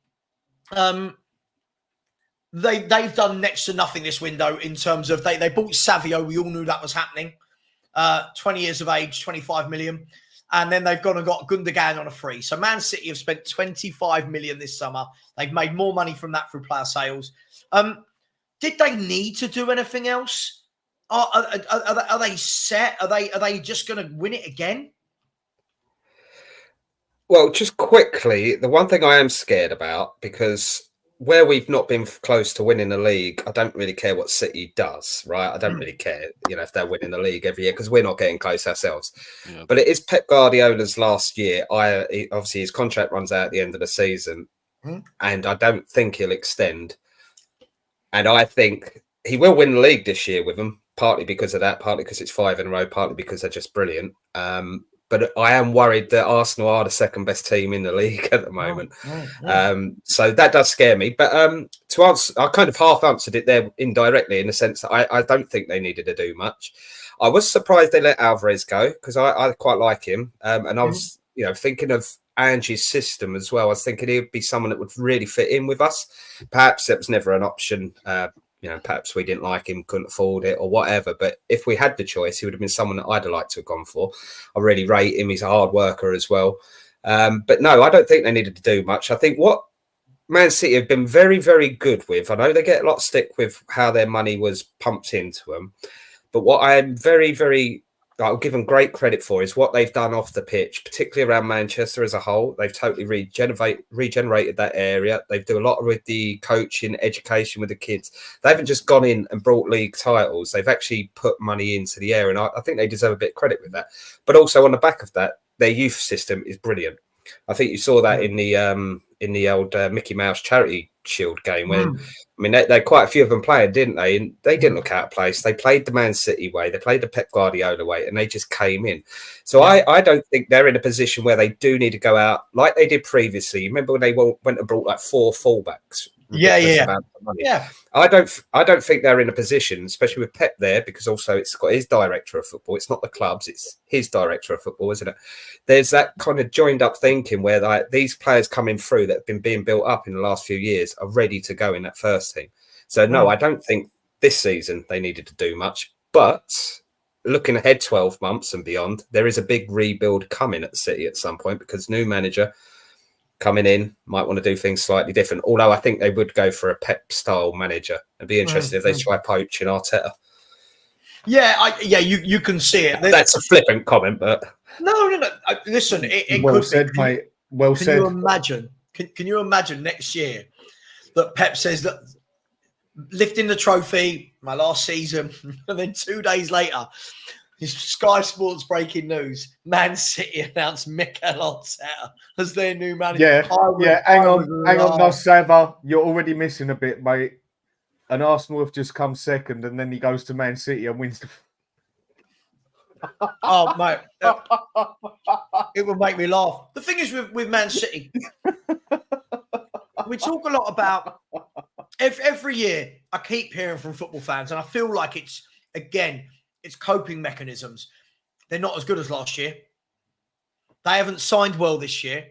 they've done next to nothing this window in terms of they bought Savio. We all knew that was happening. 20 years of age, 25 million. And then they've gone and got Gundogan on a free. So Man City have spent 25 million this summer. They've made more money from that through player sales. Did they need to do anything else? Are they set? Are they just going to win it again? Well, just quickly, the one thing I am scared about, because where we've not been close to winning the league, I don't really care what City does, right? I don't really care, if they're winning the league every year, because we're not getting close ourselves. Yeah. But it is Pep Guardiola's last year. Obviously, his contract runs out at the end of the season, and I don't think he'll extend. And I think he will win the league this year with them, partly because of that, partly because it's 5 in a row, partly because they're just brilliant. But I am worried that Arsenal are the second best team in the league at the moment. So that does scare me. But to answer, I kind of half answered it there indirectly, in the sense that I don't think they needed to do much. I was surprised they let Alvarez go, because I quite like him. And I was, thinking of Ange's system as well. I was thinking he'd be someone that would really fit in with us. Perhaps it was never an option. Perhaps we didn't like him, couldn't afford it or whatever. But if we had the choice, he would have been someone that I'd have liked to have gone for. I really rate him. He's a hard worker as well. But no, I don't think they needed to do much. I think what Man City have been very, very good with, I know they get a lot of stick with how their money was pumped into them. But what I am very, very, I'll give them great credit for is what they've done off the pitch, particularly around Manchester as a whole. They've totally regenerated that area. They do a lot with the coaching, education with the kids. They haven't just gone in and brought league titles. They've actually put money into the area, and I think they deserve a bit of credit with that. But also on the back of that, their youth system is brilliant. I think you saw that in the in the old Mickey Mouse Charity Shield game when, I mean, they quite a few of them played, didn't they? And they didn't look out of place. They played the Man City way, they played the Pep Guardiola way, and they just came in. So I don't think they're in a position where they do need to go out like they did previously. You remember when they went and brought like 4 fullbacks? Yeah. I don't think they're in a position, especially with Pep there, because also it's got his director of football. It's not the clubs, it's his director of football, isn't it? There's that kind of joined up thinking where like these players coming through that have been being built up in the last few years are ready to go in that first team. So no, I don't think this season they needed to do much. But looking ahead 12 months and beyond, there is a big rebuild coming at City at some point because new manager coming in might want to do things slightly different. Although I think they would go for a Pep style manager. It'd be interesting if they try poaching Arteta. You can see it. That's a flippant comment, but no. Listen, it Well could said, be. mate. Well Can said. you imagine? Can you imagine next year that Pep says that lifting the trophy, my last season, and then 2 days later, Sky Sports breaking news: Man City announced Mikel Arteta as their new manager. Hang on, no, Savva, you're already missing a bit, mate. And Arsenal have just come second, and then he goes to Man City and wins the. Oh, mate, it would make me laugh. The thing is with Man City, we talk a lot about every year. I keep hearing from football fans, and I feel like it's coping mechanisms. They're not as good as last year. They haven't signed well this year.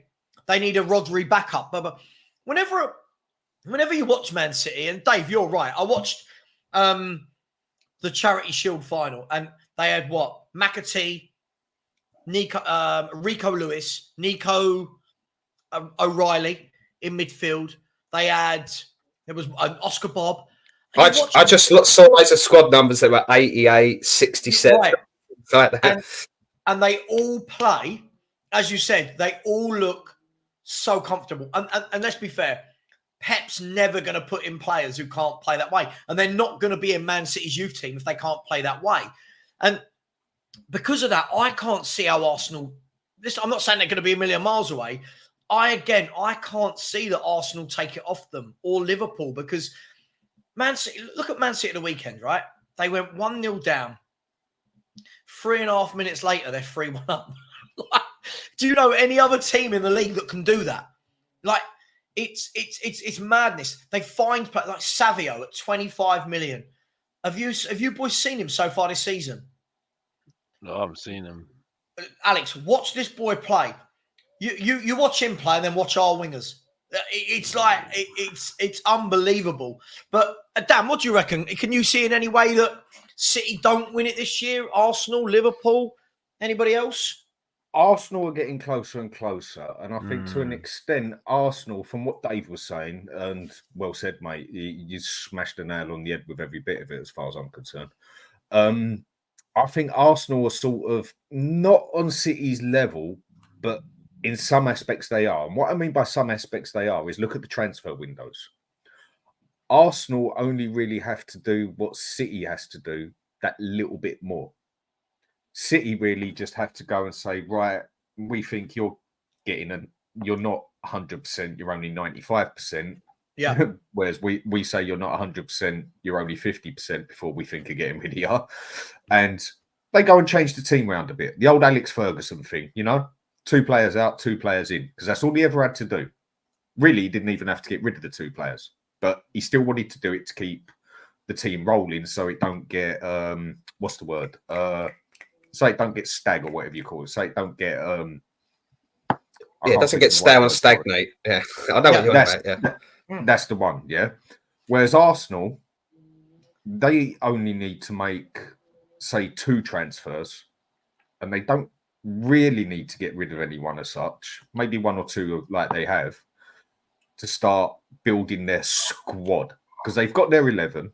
They need a Rodri backup. But whenever you watch Man City, and Dave, you're right. I watched the Charity Shield final, and they had what? McAtee, Rico Lewis, Nico O'Reilly in midfield. There was Oscar Bob. I just saw loads of squad numbers that were 88, 67. Right. Like that. And they all play, as you said, they all look so comfortable. And let's be fair, Pep's never going to put in players who can't play that way. And they're not going to be in Man City's youth team if they can't play that way. And because of that, I can't see how Arsenal... I'm not saying they're going to be a million miles away. I can't see that Arsenal take it off them or Liverpool because... Man City, look at Man City at the weekend, right? They went 1-0 down. 3.5 minutes later, they're 3-1 up. Do you know any other team in the league that can do that? Like, it's madness. They find like Savio at 25 million. Have you boys seen him so far this season? No, I haven't seen him. Alex, watch this boy play. You watch him play and then watch our wingers. It's like it's unbelievable. But Dan, what do you reckon? Can you see in any way that City don't win it this year? Arsenal, Liverpool, anybody else? Arsenal are getting closer and closer, and I think to an extent, Arsenal, from what Dave was saying, and well said, mate, you smashed the nail on the head with every bit of it, as far as I'm concerned. I think Arsenal are sort of not on City's level, but in some aspects they are. And what I mean by some aspects they are is look at the transfer windows. Arsenal only really have to do what City has to do that little bit more. City really just have to go and say, right, we think you're you're not 100%, you're only 95%. Yeah. Whereas we say you're not 100%, you're only 50% before we think of getting rid of you. And they go and change the team around a bit. The old Alex Ferguson thing, 2 players out, 2 players in, because that's all he ever had to do. Really, he didn't even have to get rid of the 2 players, but he still wanted to do it to keep the team rolling so it don't get, what's the word? So it don't get stag or whatever you call it. So it don't get... it doesn't get stale and stagnate. Yeah, I know what you're about. Yeah, that's the one. Yeah. Whereas Arsenal, they only need to make, say, 2 transfers, and they don't really need to get rid of anyone as such. Maybe 1 or 2 like they have to start building their squad because they've got their 11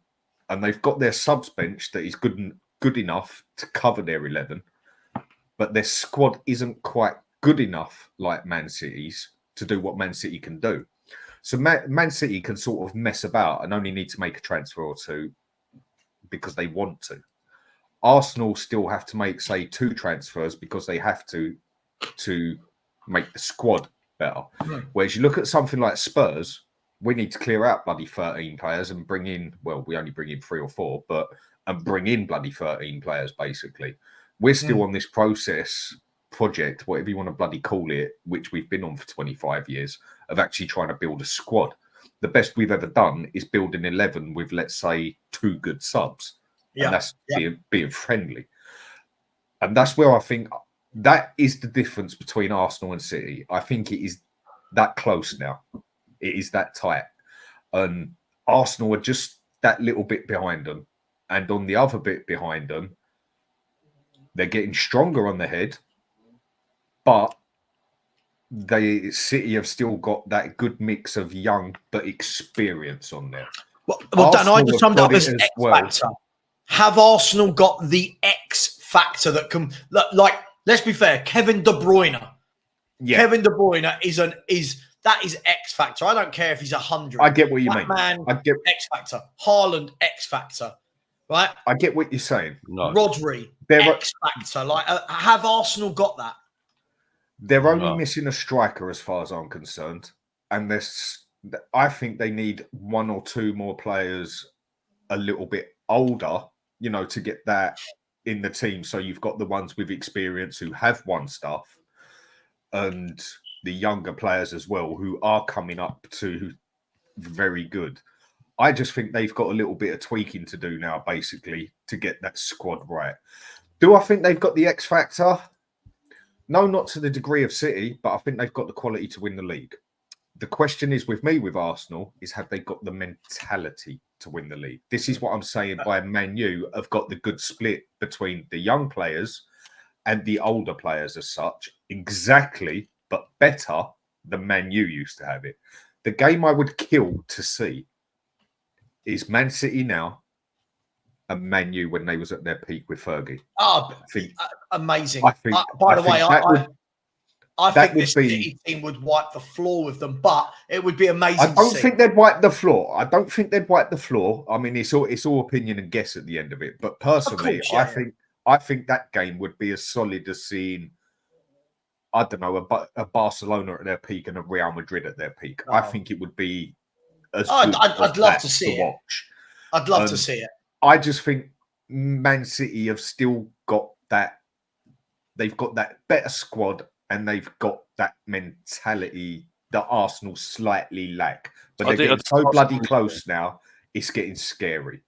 and they've got their subs bench that is good enough to cover their 11, but their squad isn't quite good enough like Man City's to do what Man City can do. So Man City can sort of mess about and only need to make a transfer or 2 because they want to. Arsenal still have to make, say, 2 transfers because they have to make the squad better. Whereas you look at something like Spurs, we need to clear out bloody 13 players and bring in, well, we only bring in 3 or 4, but and bring in bloody 13 players, basically. We're still on this project, whatever you want to bloody call it, which we've been on for 25 years, of actually trying to build a squad. The best we've ever done is build an 11 with, let's say, 2 good subs. Yeah. And that's being friendly. And that's where I think that is the difference between Arsenal and City. I think it is that close now. It is that tight. And Arsenal are just that little bit behind them. And on the other bit behind them, they're getting stronger on the head. But City have still got that good mix of young but experience on there. Well, Dan, I just summed up as X factor. Have Arsenal got the X factor that can, like, let's be fair, Kevin De Bruyne. Yeah. Kevin De Bruyne is X factor. I don't care if he's 100. I get what you mean. I get X factor. Haaland, X factor. Right? I get what you're saying. No. Rodri, X factor. Like, have Arsenal got that? They're only missing a striker, as far as I'm concerned, and I think they need 1 or 2 more players a little bit older, to get that in the team. So you've got the ones with experience who have won stuff, and the younger players as well who are coming up to very good. I just think they've got a little bit of tweaking to do now, basically, to get that squad right. Do I think they've got the X factor? No, not to the degree of City, but I think they've got the quality to win the league. The question is with Arsenal, is have they got the mentality to win the league? This is what I'm saying by Man U have got the good split between the young players and the older players as such, exactly, but better than Man U used to have it. The game I would kill to see is Man City now and Man U when they was at their peak with Fergie. Oh, amazing. By the way, I think this City team would wipe the floor with them, but it would be amazing. I don't think they'd wipe the floor. I mean, it's all opinion and guess at the end of it. But personally, I think that game would be as solid as seeing, I don't know, a Barcelona at their peak and a Real Madrid at their peak. I think it would be as good I'd love to see it. I'd love to see it. I just think Man City have still got that. They've got that better squad and they've got that mentality that Arsenal slightly lack. But they're getting so bloody close now, it's getting scary.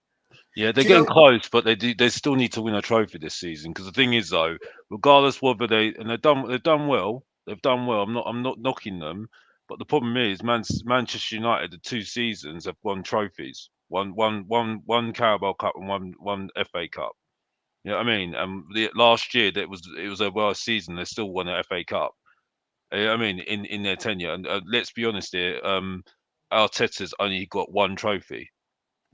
Yeah, they're getting close, but they still need to win a trophy this season. Because the thing is, though, regardless whether they've done well. I'm not knocking them, but the problem is, Manchester United, the 2 seasons have won trophies. One Carabao Cup and one FA Cup. You know what I mean? Last year it was a worse season. They still won an FA Cup. I mean, in their tenure. And let's be honest here, Arteta's only got 1 trophy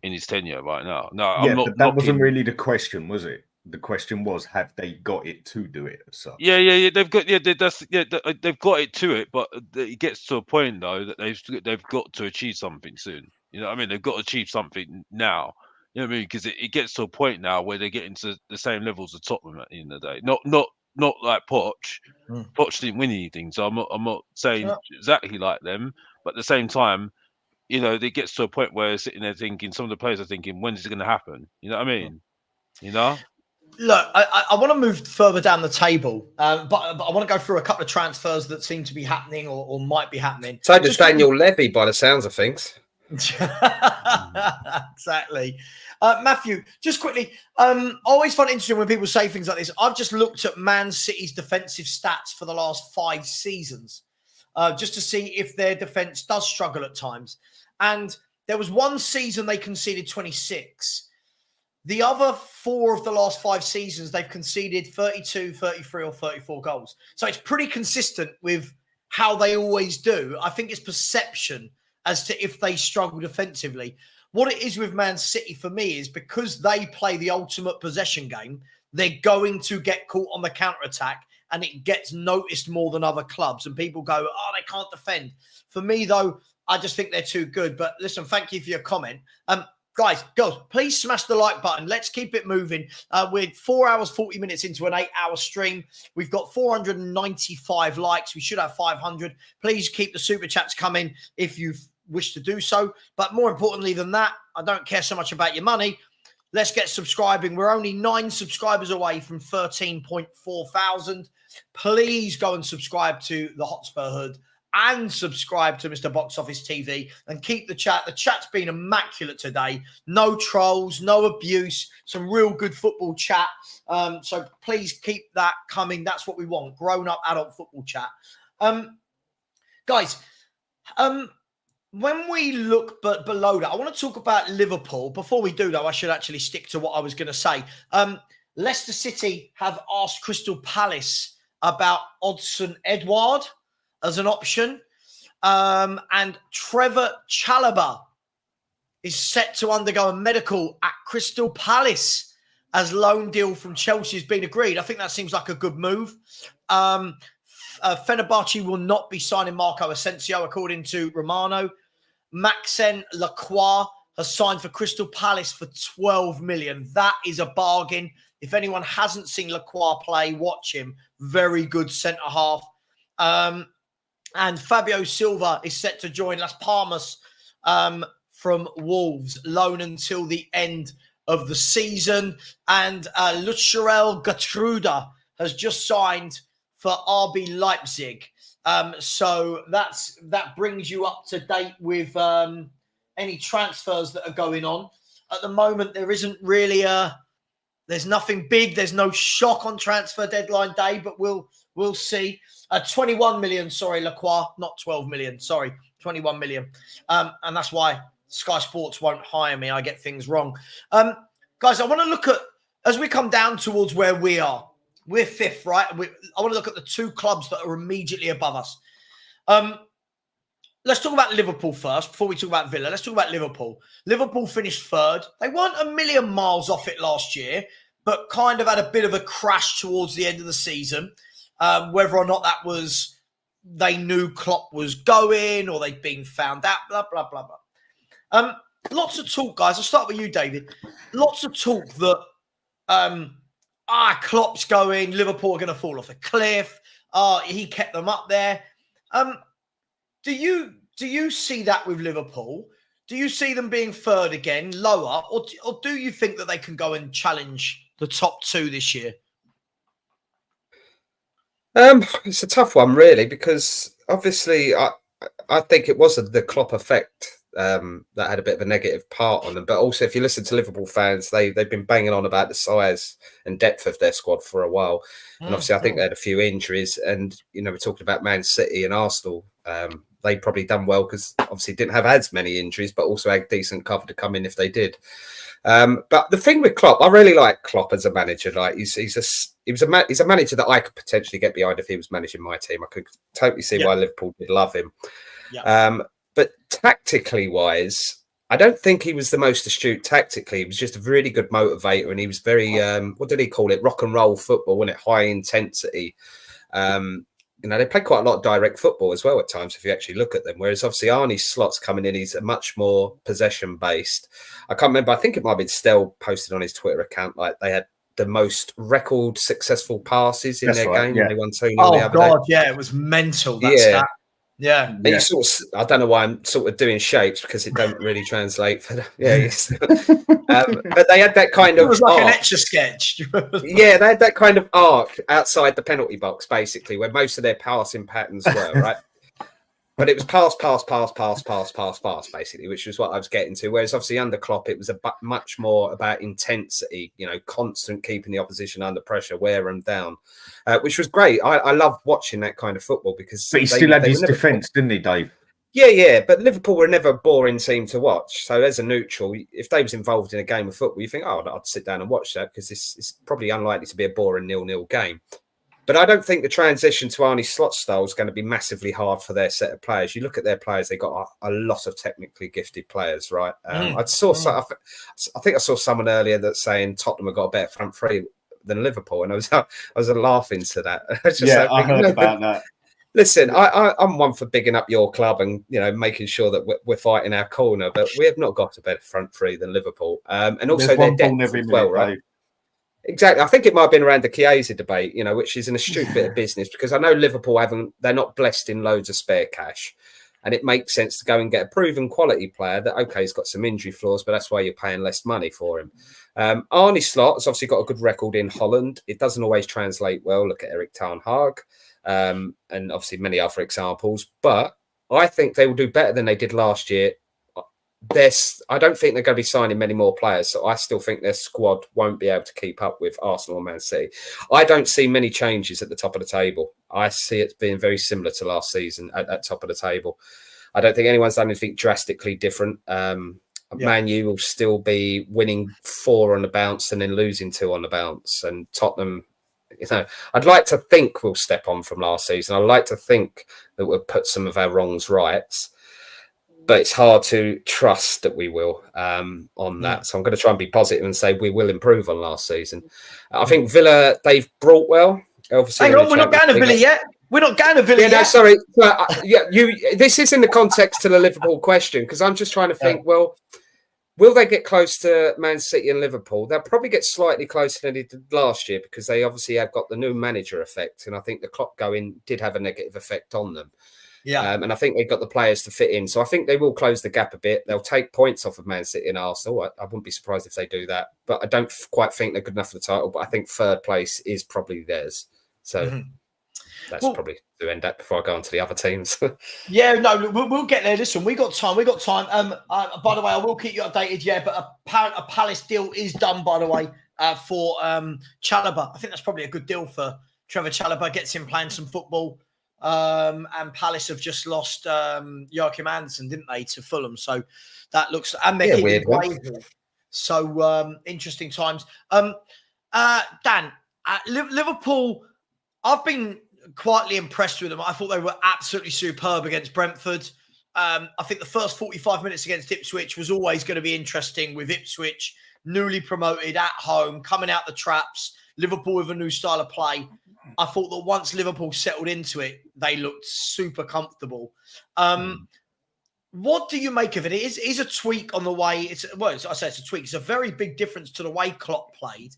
in his tenure right now. No, I'm not. But that wasn't really the question, was it? The question was, have they got it to do it? So yeah. They've got they've got it to it, but it gets to a point though that they've got to achieve something soon. You know what I mean? They've got to achieve something now. You know what I mean? Because it gets to a point now where they're getting to the same levels of Tottenham at the end of the day. Not like Poch. Poch didn't win anything, so I'm not saying exactly like them. But at the same time, it gets to a point where they're sitting there thinking, some of the players are thinking, when is it going to happen? You know what I mean? Look, I want to move further down the table, but I want to go through a couple of transfers that seem to be happening or might be happening. So does Daniel Levy, by the sounds of things. Exactly. Matthew, just quickly, I always find it interesting when people say things like this. I've just looked at Man City's defensive stats for the last 5 seasons, just to see if their defense does struggle at times. And there was one season they conceded 26. The other 4 of the last 5 seasons, they've conceded 32, 33, or 34 goals. So it's pretty consistent with how they always do. I think it's perception as to if they struggle defensively. What it is with Man City for me is because they play the ultimate possession game, they're going to get caught on the counter-attack and it gets noticed more than other clubs. And people go, oh, they can't defend. For me, though, I just think they're too good. But listen, thank you for your comment. Guys, go. Please smash the like button. Let's keep it moving. We're 4 hours, 40 minutes into an 8-hour stream. We've got 495 likes. We should have 500. Please keep the super chats coming if you wish to do so. But more importantly than that, I don't care so much about your money. Let's get subscribing. We're only 9 subscribers away from 13.4 thousand. Please go and subscribe to the Hotspur Hood and subscribe to Mr. Box Office TV and keep the chat. The chat's been immaculate today. No trolls, no abuse, some real good football chat. So please keep that coming. That's what we want. Grown-up adult football chat. Guys, when we look below that, I want to talk about Liverpool. Before we do, though, I should actually stick to what I was going to say. Leicester City have asked Crystal Palace about Odsonne Edouard as an option. And Trevor Chalobah is set to undergo a medical at Crystal Palace as loan deal from Chelsea has been agreed. I think that seems like a good move. Fenerbahce will not be signing Marco Asensio, according to Romano. Maxen Lacroix has signed for Crystal Palace for 12 million. That is a bargain. If anyone hasn't seen Lacroix play, watch him. Very good centre-half. And Fabio Silva is set to join Las Palmas from Wolves, loan until the end of the season. And Lucharel Gatruda has just signed for RB Leipzig. So that brings you up to date with any transfers that are going on. At the moment, there isn't really there's nothing big. There's no shock on transfer deadline day, but we'll see. 21 million, sorry, Lacroix, not 12 million, sorry, 21 million. And that's why Sky Sports won't hire me. I get things wrong. Guys, I want to look at, as we come down towards where we are, we're 5th, right? I want to look at the 2 clubs that are immediately above us. Let's talk about Liverpool first, before we talk about Villa. Let's talk about Liverpool. Liverpool finished 3rd. They weren't a million miles off it last year, but kind of had a bit of a crash towards the end of the season. Whether or not that was they knew Klopp was going or they'd been found out, blah, blah, blah, blah. Lots of talk, guys. I'll start with you, David. Lots of talk that Klopp's going, Liverpool are going to fall off a cliff. He kept them up there. Do you see that with Liverpool? Do you see them being 3rd again, lower, or do you think that they can go and challenge the top 2 this year? It's a tough one, really, because obviously I think it was the Klopp effect that had a bit of a negative part on them. But also, if you listen to Liverpool fans, they've been banging on about the size and depth of their squad for a while. And obviously, I think they had a few injuries. And, we're talking about Man City and Arsenal. They probably done well because obviously didn't have as many injuries, but also had decent cover to come in if they did. But the thing with Klopp, I really like Klopp as a manager. Like he's a manager that I could potentially get behind if he was managing my team. I could totally see why Liverpool did love him. Yeah. But tactically wise, I don't think he was the most astute tactically. He was just a really good motivator, and he was very what did he call it? Rock and roll football, wasn't it? High intensity. They play quite a lot of direct football as well at times, if you actually look at them. Whereas obviously Arne Slot's coming in, he's a much more possession based. I can't remember. I think it might have been Stell posted on his Twitter account, like they had the most record successful passes in their game. Yeah. They won 2-0 the other day. Yeah, it was mental. That's that. Yeah. You sort of, I don't know why I'm sort of doing shapes because it don't really translate for them. But they had that kind of. It was like an Etch-a-Sketch. They had that kind of arc outside the penalty box, basically, where most of their passing patterns were, right? But it was pass, basically, which was what I was getting to. Whereas obviously under Klopp, it was much more about intensity, constant keeping the opposition under pressure, wear them down, which was great. I love watching that kind of football because. But he still had his defence, didn't he, Dave? Yeah. But Liverpool were never a boring team to watch. So as a neutral, if they was involved in a game of football, you think, I'd sit down and watch that because it's probably unlikely to be a boring 0-0 game. But I don't think the transition to Arne Slot style is going to be massively hard for their set of players. You look at their players; they got a lot of technically gifted players, right? I think I saw someone earlier that's saying Tottenham have got a better front three than Liverpool, and I was laughing to that. I heard about that. Listen, I'm one for bigging up your club and making sure that we're fighting our corner, but we have not got a better front three than Liverpool, and also There's their one ball depth every as well, minute, right? Dave. Exactly. I think it might have been around the Chiesa debate, which is an astute bit of business because I know Liverpool they're not blessed in loads of spare cash, and it makes sense to go and get a proven quality player that he's got some injury flaws, but that's why you're paying less money for him. Arne Slot has obviously got a good record in Holland. It doesn't always translate well. Look at Erik ten Hag. And obviously many other examples, but I think they will do better than they did last year. I don't think they're going to be signing many more players, so I still think their squad won't be able to keep up with Arsenal and Man City. I don't see many changes at the top of the table. I see it being very similar to last season at top of the table. I don't think anyone's done anything drastically different. Man U will still be winning 4 on the bounce and then losing 2 on the bounce, and Tottenham, I'd like to think we'll step on from last season. I'd like to think that we'll put some of our wrongs right, but it's hard to trust that we will on that. So I'm going to try and be positive and say we will improve on last season. I think Villa, they've brought well. Obviously, Hang on, we're not going to Villa yet. We're not going to Villa yet. No, sorry. This is in the context to the Liverpool question because I'm just trying to think, well, will they get close to Man City and Liverpool? They'll probably get slightly closer than they did last year because they obviously have got the new manager effect. And I think the clock going did have a negative effect on them. Yeah. And I think they've got the players to fit in. So I think they will close the gap a bit. They'll take points off of Man City and Arsenal. I wouldn't be surprised if they do that. But I don't quite think they're good enough for the title. But I think third place is probably theirs. So that's probably to end up before I go on to the other teams. Yeah, no, we'll get there. Listen, we got time. By the way, I will keep you updated. Yeah, but a Palace deal is done, by the way, for Chalobah. I think that's probably a good deal for Trevor Chalobah. Gets him playing some football. And Palace have just lost Joachim Andersen, didn't they, to Fulham? So that looks, and they're keeping Gray. So interesting times. Dan, Liverpool, I've been quietly impressed with them. I thought they were absolutely superb against Brentford. I think the first 45 minutes against Ipswich was always going to be interesting with Ipswich, newly promoted at home, coming out the traps, Liverpool with a new style of play. I thought that once Liverpool settled into it, they looked super comfortable. What do you make of it? It is a tweak on the way. I say it's a tweak. It's a very big difference to the way Klopp played.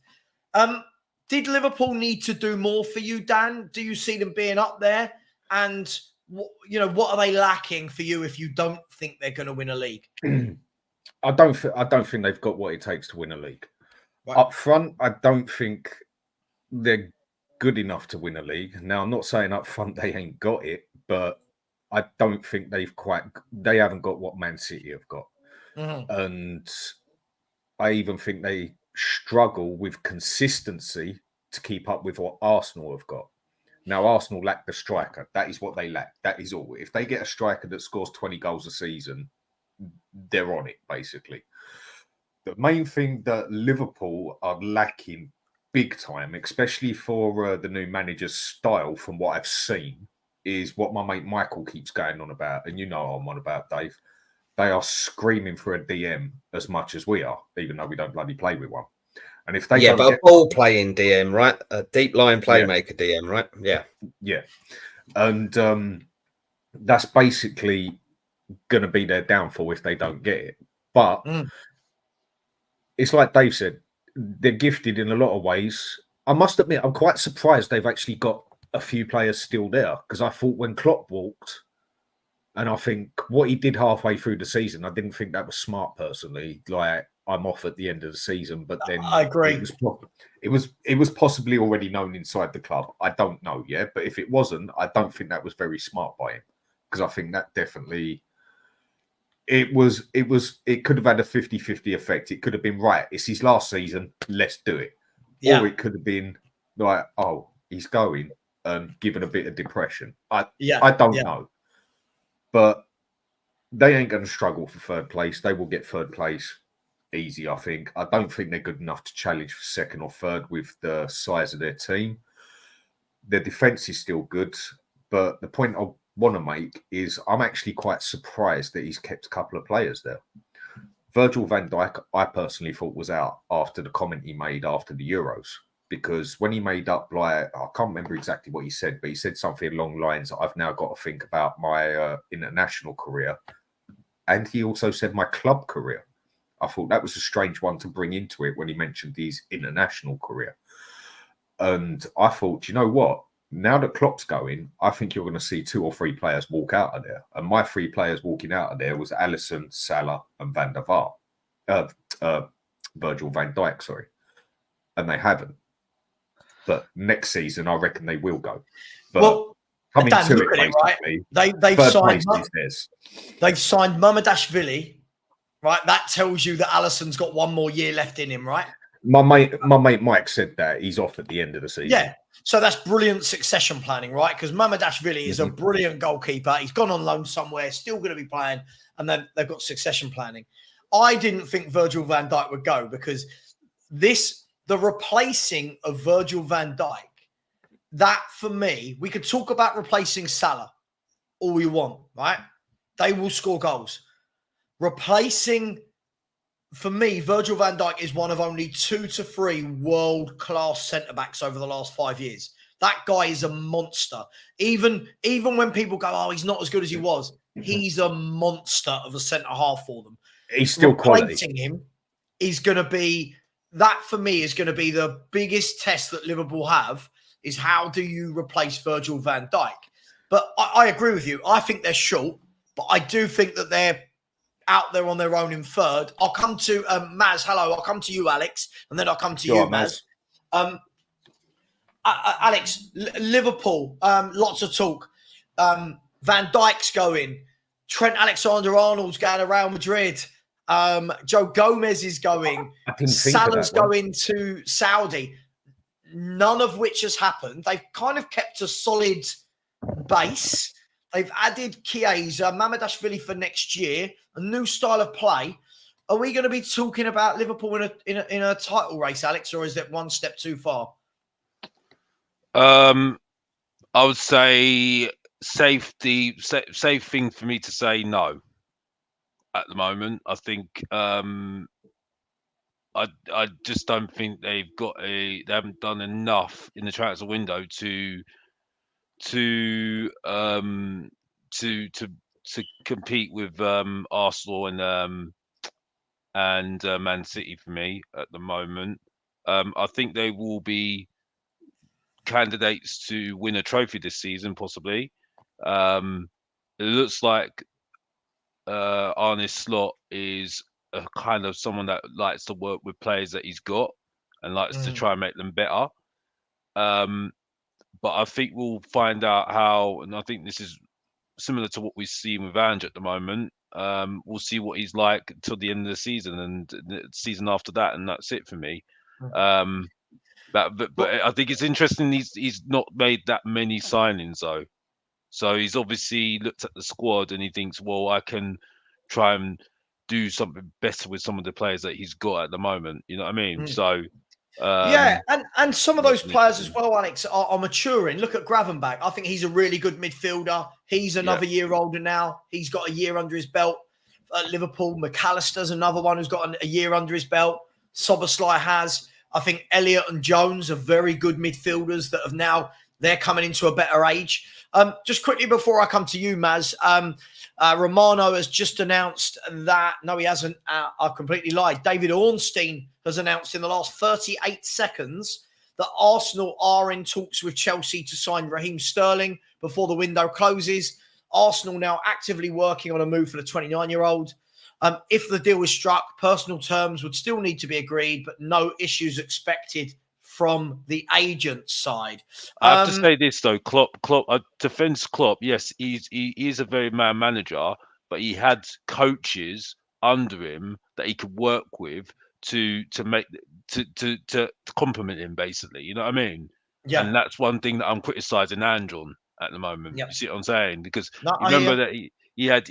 Did Liverpool need to do more for you, Dan? Do you see them being up there? And what are they lacking for you if you don't think they're going to win a league? I don't think they've got what it takes to win a league. Right. Up front, I don't think they're good enough to win a league. Now, I'm not saying up front they ain't got it, but I don't think they haven't got what Man City have got. And I even think they struggle with consistency to keep up with what Arsenal have got. Now, Arsenal lack the striker. That is what they lack. That is all. If they get a striker that scores 20 goals a season, they're on it, basically. The main thing that Liverpool are lacking big time, especially for the new manager's style, from what I've seen, is what my mate Michael keeps going on about. And you know I'm on about, Dave. They are screaming for a DM as much as we are, even though we don't bloody play with one. And if they but a ball playing DM, right? A deep line playmaker DM, right? Yeah. And that's basically going to be their downfall if they don't get it. But it's like Dave said, they're gifted in a lot of ways. I must admit, I'm quite surprised they've actually got a few players still there, because I thought when Klopp walked, and I think what he did halfway through the season, I didn't think that was smart personally. Like, I'm off at the end of the season, but then I agree. It was possibly already known inside the club. I don't know yet, but if it wasn't, I don't think that was very smart by him, because I think that definitely it could have had a 50-50 effect. It could have been, right, it's his last season, let's do it. Yeah. Or it could have been like, oh, he's going, and given a bit of depression. I don't know. But they ain't going to struggle for third place. They will get third place easy, I think. I don't think they're good enough to challenge for second or third with the size of their team. Their defence is still good, but the point I want to make is I'm actually quite surprised that he's kept a couple of players there. Virgil van Dijk, I personally thought was out after the comment he made after the Euros, because when he made up, like, I can't remember exactly what he said, but he said something along the lines, I've now got to think about my international career. And he also said my club career. I thought that was a strange one to bring into it when he mentioned his international career. And I thought, you know what? Now that Klopp's going, I think you're going to see 2 or 3 players walk out of there. And my 3 players walking out of there was Alisson, Salah, and Van der Vaart. Virgil van Dijk, sorry. And they haven't. But next season, I reckon they will go. But well, coming Dan, to look it, at it, basically, right? They've third signed. place is theirs. They've signed Mamardashvili, right? That tells you that Alisson's got 1 more year left in him, right? My mate Mike said that he's off at the end of the season. Yeah. So that's brilliant succession planning, right? Because Mamardashvili is a brilliant goalkeeper. He's gone on loan somewhere, still going to be playing, and then they've got succession planning. I didn't think Virgil van Dijk would go because the replacing of Virgil van Dijk, that for me, we could talk about replacing Salah all you want, right? They will score goals. Replacing, for me, Virgil van Dijk is one of only 2 to 3 world-class centre-backs over the last 5 years. That guy is a monster. Even when people go, oh, he's not as good as he was, he's a monster of a centre-half for them. He's still quality. Replacing him is going to be, that for me is going to be the biggest test that Liverpool have, is how do you replace Virgil van Dijk? But I agree with you. I think they're short, but I do think that they're out there on their own in third. I'll come to Maz. Hello. I'll come to you, Alex, and then I'll come to you, Maz. Alex, Liverpool, lots of talk. Van Dijk's going. Trent Alexander-Arnold's going to Real Madrid. Joe Gomez is going. Salah's going to Saudi. None of which has happened. They've kind of kept a solid base. They've added Chiesa, Mamardashvili for next year, a new style of play. Are we going to be talking about Liverpool in a title race, Alex, or is that one step too far? I would say safe thing for me to say no. At the moment, I think I just don't think they haven't done enough in the transfer window to compete with Arsenal and Man City for me at the moment. I think they will be candidates to win a trophy this season, possibly. It looks like Arne Slot is a kind of someone that likes to work with players that he's got and likes to try and make them better. But I think we'll find out how, and I think this is similar to what we've seen with Ange at the moment. We'll see what he's like till the end of the season and the season after that, and that's it for me. But I think it's interesting. He's not made that many signings though, so he's obviously looked at the squad and he thinks, well, I can try and do something better with some of the players that he's got at the moment. You know what I mean? So. Yeah, and some of those players as well, Alex, are maturing. Look at Gravenberch. I think he's a really good midfielder. He's another year older now. He's got a year under his belt at Liverpool. McAllister's another one who's got a year under his belt. Szoboszlai has. I think Elliott and Jones are very good midfielders that have now, they're coming into a better age. Just quickly before I come to you, Maz, Romano has just announced that, no, he hasn't. I completely lied. David Ornstein has announced in the last 38 seconds that Arsenal are in talks with Chelsea to sign Raheem Sterling before the window closes. Arsenal now actively working on a move for the 29-year-old. If the deal is struck, personal terms would still need to be agreed, but no issues expected from the agent's side. I have to say this though, Klopp defends Klopp. Yes, he is a very man manager, but he had coaches under him that he could work with to compliment him, basically. You know what I mean? Yeah. And that's one thing that I'm criticizing Ange on at the moment. Yeah. You see what I'm saying? Because remember that he had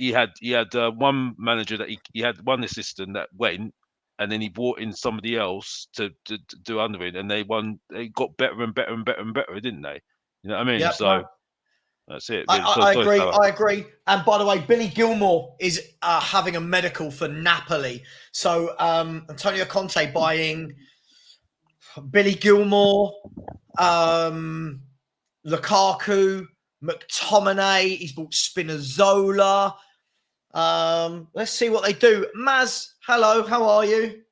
one manager that he had one assistant that went. And then he brought in somebody else to do under it, and they got better and better and better and better, didn't they? You know what I mean? Yep, so that's it. I agree. I agree. And by the way, Billy Gilmore is having a medical for Napoli. So Antonio Conte buying Billy Gilmore, Lukaku, McTominay. He's bought Spinazzola. Let's see what they do. Maz, hello, how are you?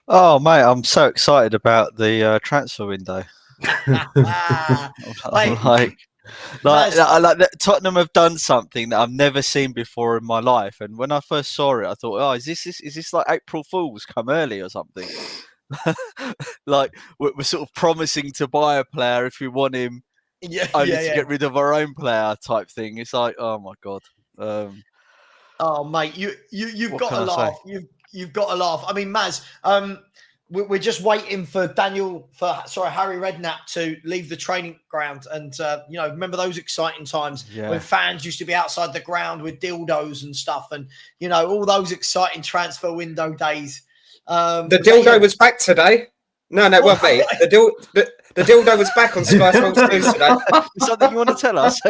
Oh, mate, I'm so excited about the transfer window. I'm like Tottenham have done something that I've never seen before in my life. And when I first saw it, I thought, oh, is this like April Fools come early or something? Like we're sort of promising to buy a player if we want him, only to get rid of our own player type thing. It's like, oh my god. Oh, mate, you've got to laugh. You've got to laugh. I mean, Maz, we're just waiting for Harry Redknapp to leave the training ground. And, remember those exciting times when fans used to be outside the ground with dildos and stuff and, all those exciting transfer window days. The dildo was back today. No, it wasn't me. The dildo was back on Sky Sports News today. Something you want to tell us?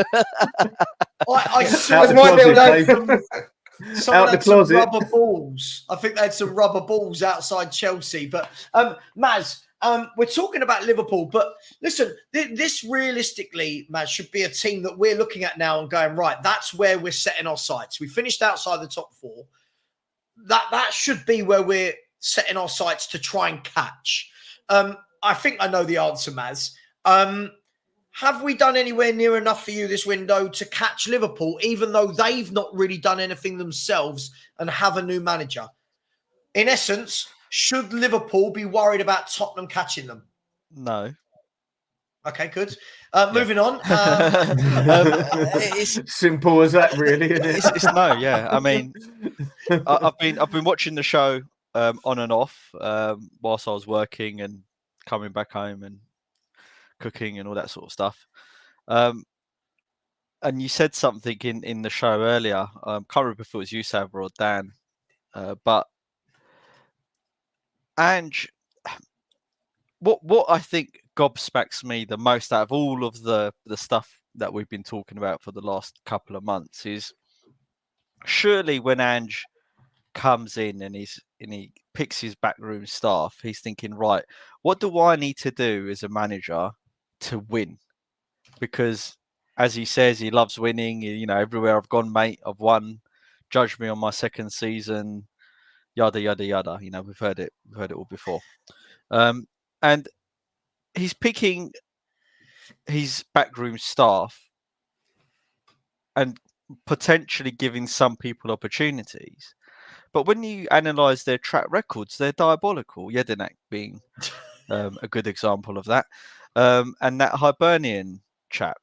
I saw my dildo. Someone had some rubber balls. I think they had some rubber balls outside Chelsea. But Maz, we're talking about Liverpool. But listen, this realistically, Maz, should be a team that we're looking at now and going, right, that's where we're setting our sights. We finished outside the top four. That should be where we're setting our sights to try and catch. I think I know the answer, Maz. Have we done anywhere near enough for you this window to catch Liverpool, even though they've not really done anything themselves and have a new manager? In essence, should Liverpool be worried about Tottenham catching them? No. Okay, good. Moving on. It's simple as that, really. Isn't it? It's no, yeah. I mean, I've been watching the show on and off whilst I was working and coming back home and cooking and all that sort of stuff. And you said something in the show earlier. Can't remember if it was you, Savva, or Dan, but Ange, what I think gobsmacks me the most out of all of the stuff that we've been talking about for the last couple of months is surely when Ange comes in and he picks his backroom staff, he's thinking, right, what do I need to do as a manager to win? Because as he says, he loves winning. Everywhere I've gone, mate, I've won. Judge me on my second season. Yada yada yada. We've heard it all before. And he's picking his backroom staff and potentially giving some people opportunities. But when you analyse their track records, they're diabolical. Jedinak being a good example of that. And that Hibernian chap,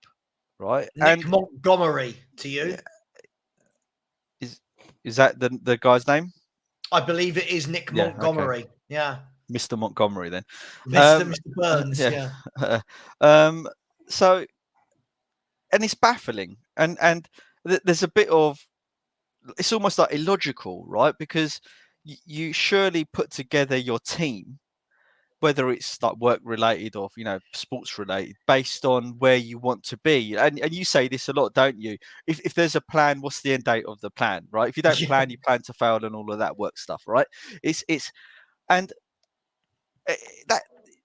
right? Nick Montgomery to you. Is that the guy's name? I believe it is Nick Montgomery. Okay. Yeah. Mr. Montgomery then. Mr. Burns, yeah. So, and it's baffling. And there's a bit of, it's almost like illogical, right? Because you surely put together your team, whether it's like work related or sports related, based on where you want to be. And you say this a lot, don't you? If there's a plan, what's the end date of the plan, right? If you don't plan, you plan to fail and all of that work stuff, right? And that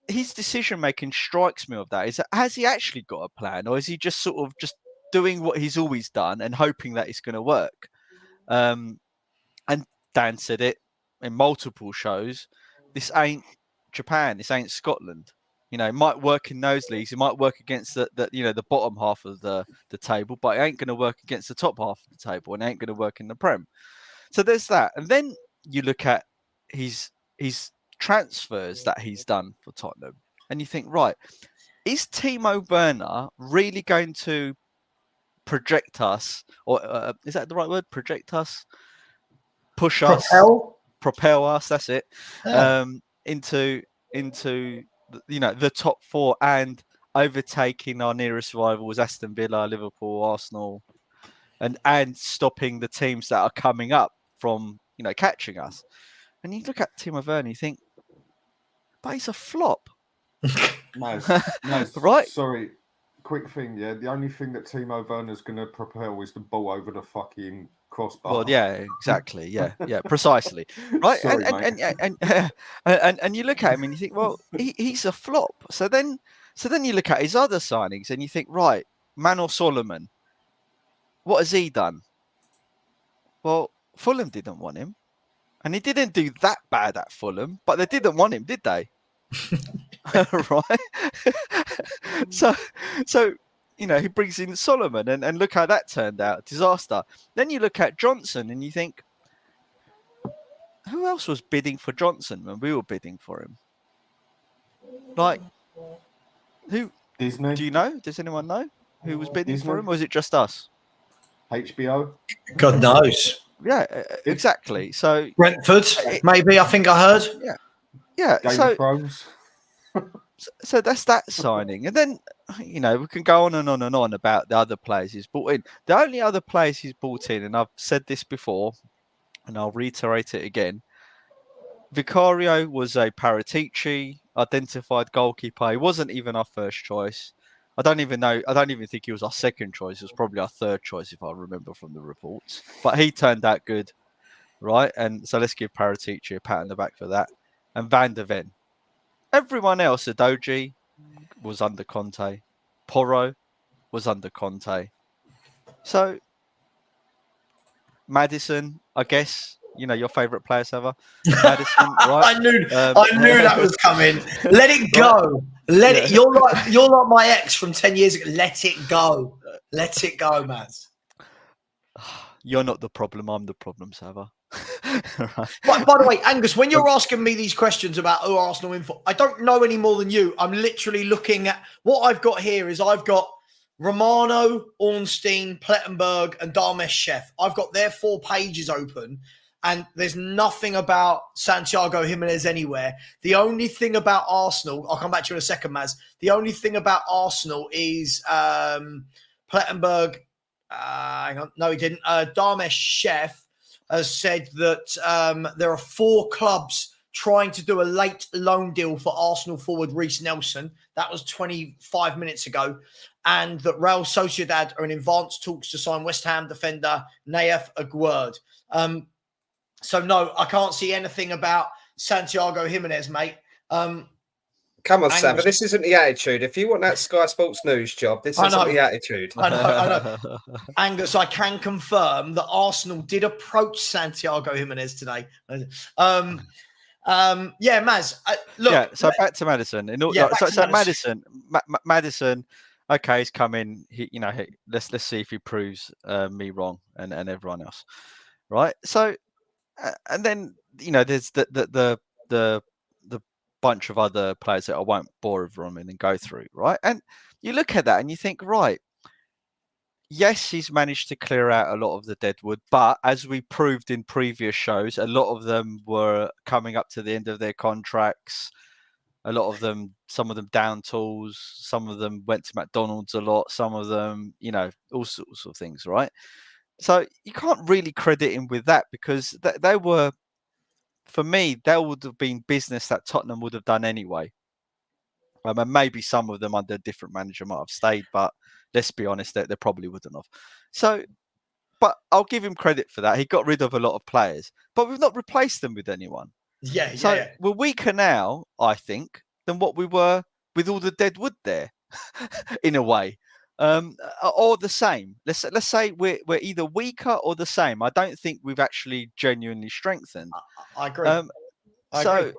his decision making strikes me of that is that, has he actually got a plan, or is he just sort of just doing what he's always done and hoping that it's going to work? And Dan said it in multiple shows. This ain't Japan. This ain't Scotland. It might work in those leagues. It might work against the bottom half of the table, but it ain't going to work against the top half of the table, and it ain't going to work in the Prem. So there's that. And then you look at his transfers that he's done for Tottenham, and you think, right, is Timo Werner really going to project us, or is that the right word? Project us, push us, propel us. That's it. Yeah. Into the top four and overtaking our nearest rivals, Aston Villa, Liverpool, Arsenal, and stopping the teams that are coming up from catching us. And you look at Timo Werner, you think, but he's a flop. No, right? Sorry, quick thing, yeah. The only thing that Timo Werner's going to propel is the ball over the fucking crossbar. Well, yeah, exactly. Yeah, precisely. Right. Sorry, and, mate. and you look at him and you think, well, he's a flop. So then you look at his other signings and you think, right, Manor Solomon, what has he done? Well, Fulham didn't want him. And he didn't do that bad at Fulham, but they didn't want him, did they? Right. So he brings in Solomon and look how that turned out. Disaster. Then you look at Johnson and you think, who else was bidding for Johnson when we were bidding for him? Like, who? Disney? Do you know? Does anyone know who was bidding Disney? for him? Or was it just us? HBO? God knows. Yeah, exactly. So Brentford, maybe. I think I heard. Yeah. Game of Thrones? So that's that signing. And then, we can go on and on and on about the other players he's brought in. The only other players he's brought in, and I've said this before, and I'll reiterate it again, Vicario was a Paratici identified goalkeeper. He wasn't even our first choice. I don't even think he was our second choice. It was probably our third choice, if I remember from the reports. But he turned out good, right? And so let's give Paratici a pat on the back for that. And Van der Ven. Everyone else, Adoji was under Conte. Porro was under Conte. So Maddison, I guess, your favourite player, Savva. Maddison, right? I knew that was coming. Let it go. Let it. You're like my ex from 10 years ago. Let it go. Let it go, Maz. You're not the problem. I'm the problem, Savva. Right. By the way, Angus, when you're asking me these questions about who Arsenal in for, I don't know any more than you. I'm literally looking at what I've got here. I've got Romano, Ornstein, Plettenberg, and Darmesh Chef. I've got their 4 pages open, and there's nothing about Santiago Jimenez anywhere. The only thing about Arsenal, I'll come back to you in a second, Maz. The only thing about Arsenal is Plettenberg. Hang on, no, he didn't. Darmesh Chef has said that there are 4 clubs trying to do a late loan deal for Arsenal forward Reece Nelson. That was 25 minutes ago. And that Real Sociedad are in advanced talks to sign West Ham defender Naif Aguerd. So, no, I can't see anything about Santiago Jimenez, mate. Come on, Sam, but this isn't the attitude. If you want that Sky Sports News job, this isn't the attitude. I know. Angus, I can confirm that Arsenal did approach Santiago Jimenez today. Yeah, Maz, look. Yeah, so back to Maddison. Maddison, okay, he's coming. Let's see if he proves me wrong and everyone else, right? So, and then there's the bunch of other players that I won't bore everyone and go through, right? And you look at that and you think, right, yes, he's managed to clear out a lot of the deadwood, but as we proved in previous shows, a lot of them were coming up to the end of their contracts. A lot of them, some of them down tools, some of them went to McDonald's a lot, some of them, all sorts of things, right? So you can't really credit him with that because they were, for me, that would have been business that Tottenham would have done anyway. And maybe some of them under a different manager might have stayed, but let's be honest, they probably wouldn't have. So, but I'll give him credit for that. He got rid of a lot of players, but we've not replaced them with anyone. So we're weaker now, I think, than what we were with all the dead wood there, in a way. Or the same. Let's say we're either weaker or the same. I don't think we've actually genuinely strengthened. I agree. I agree.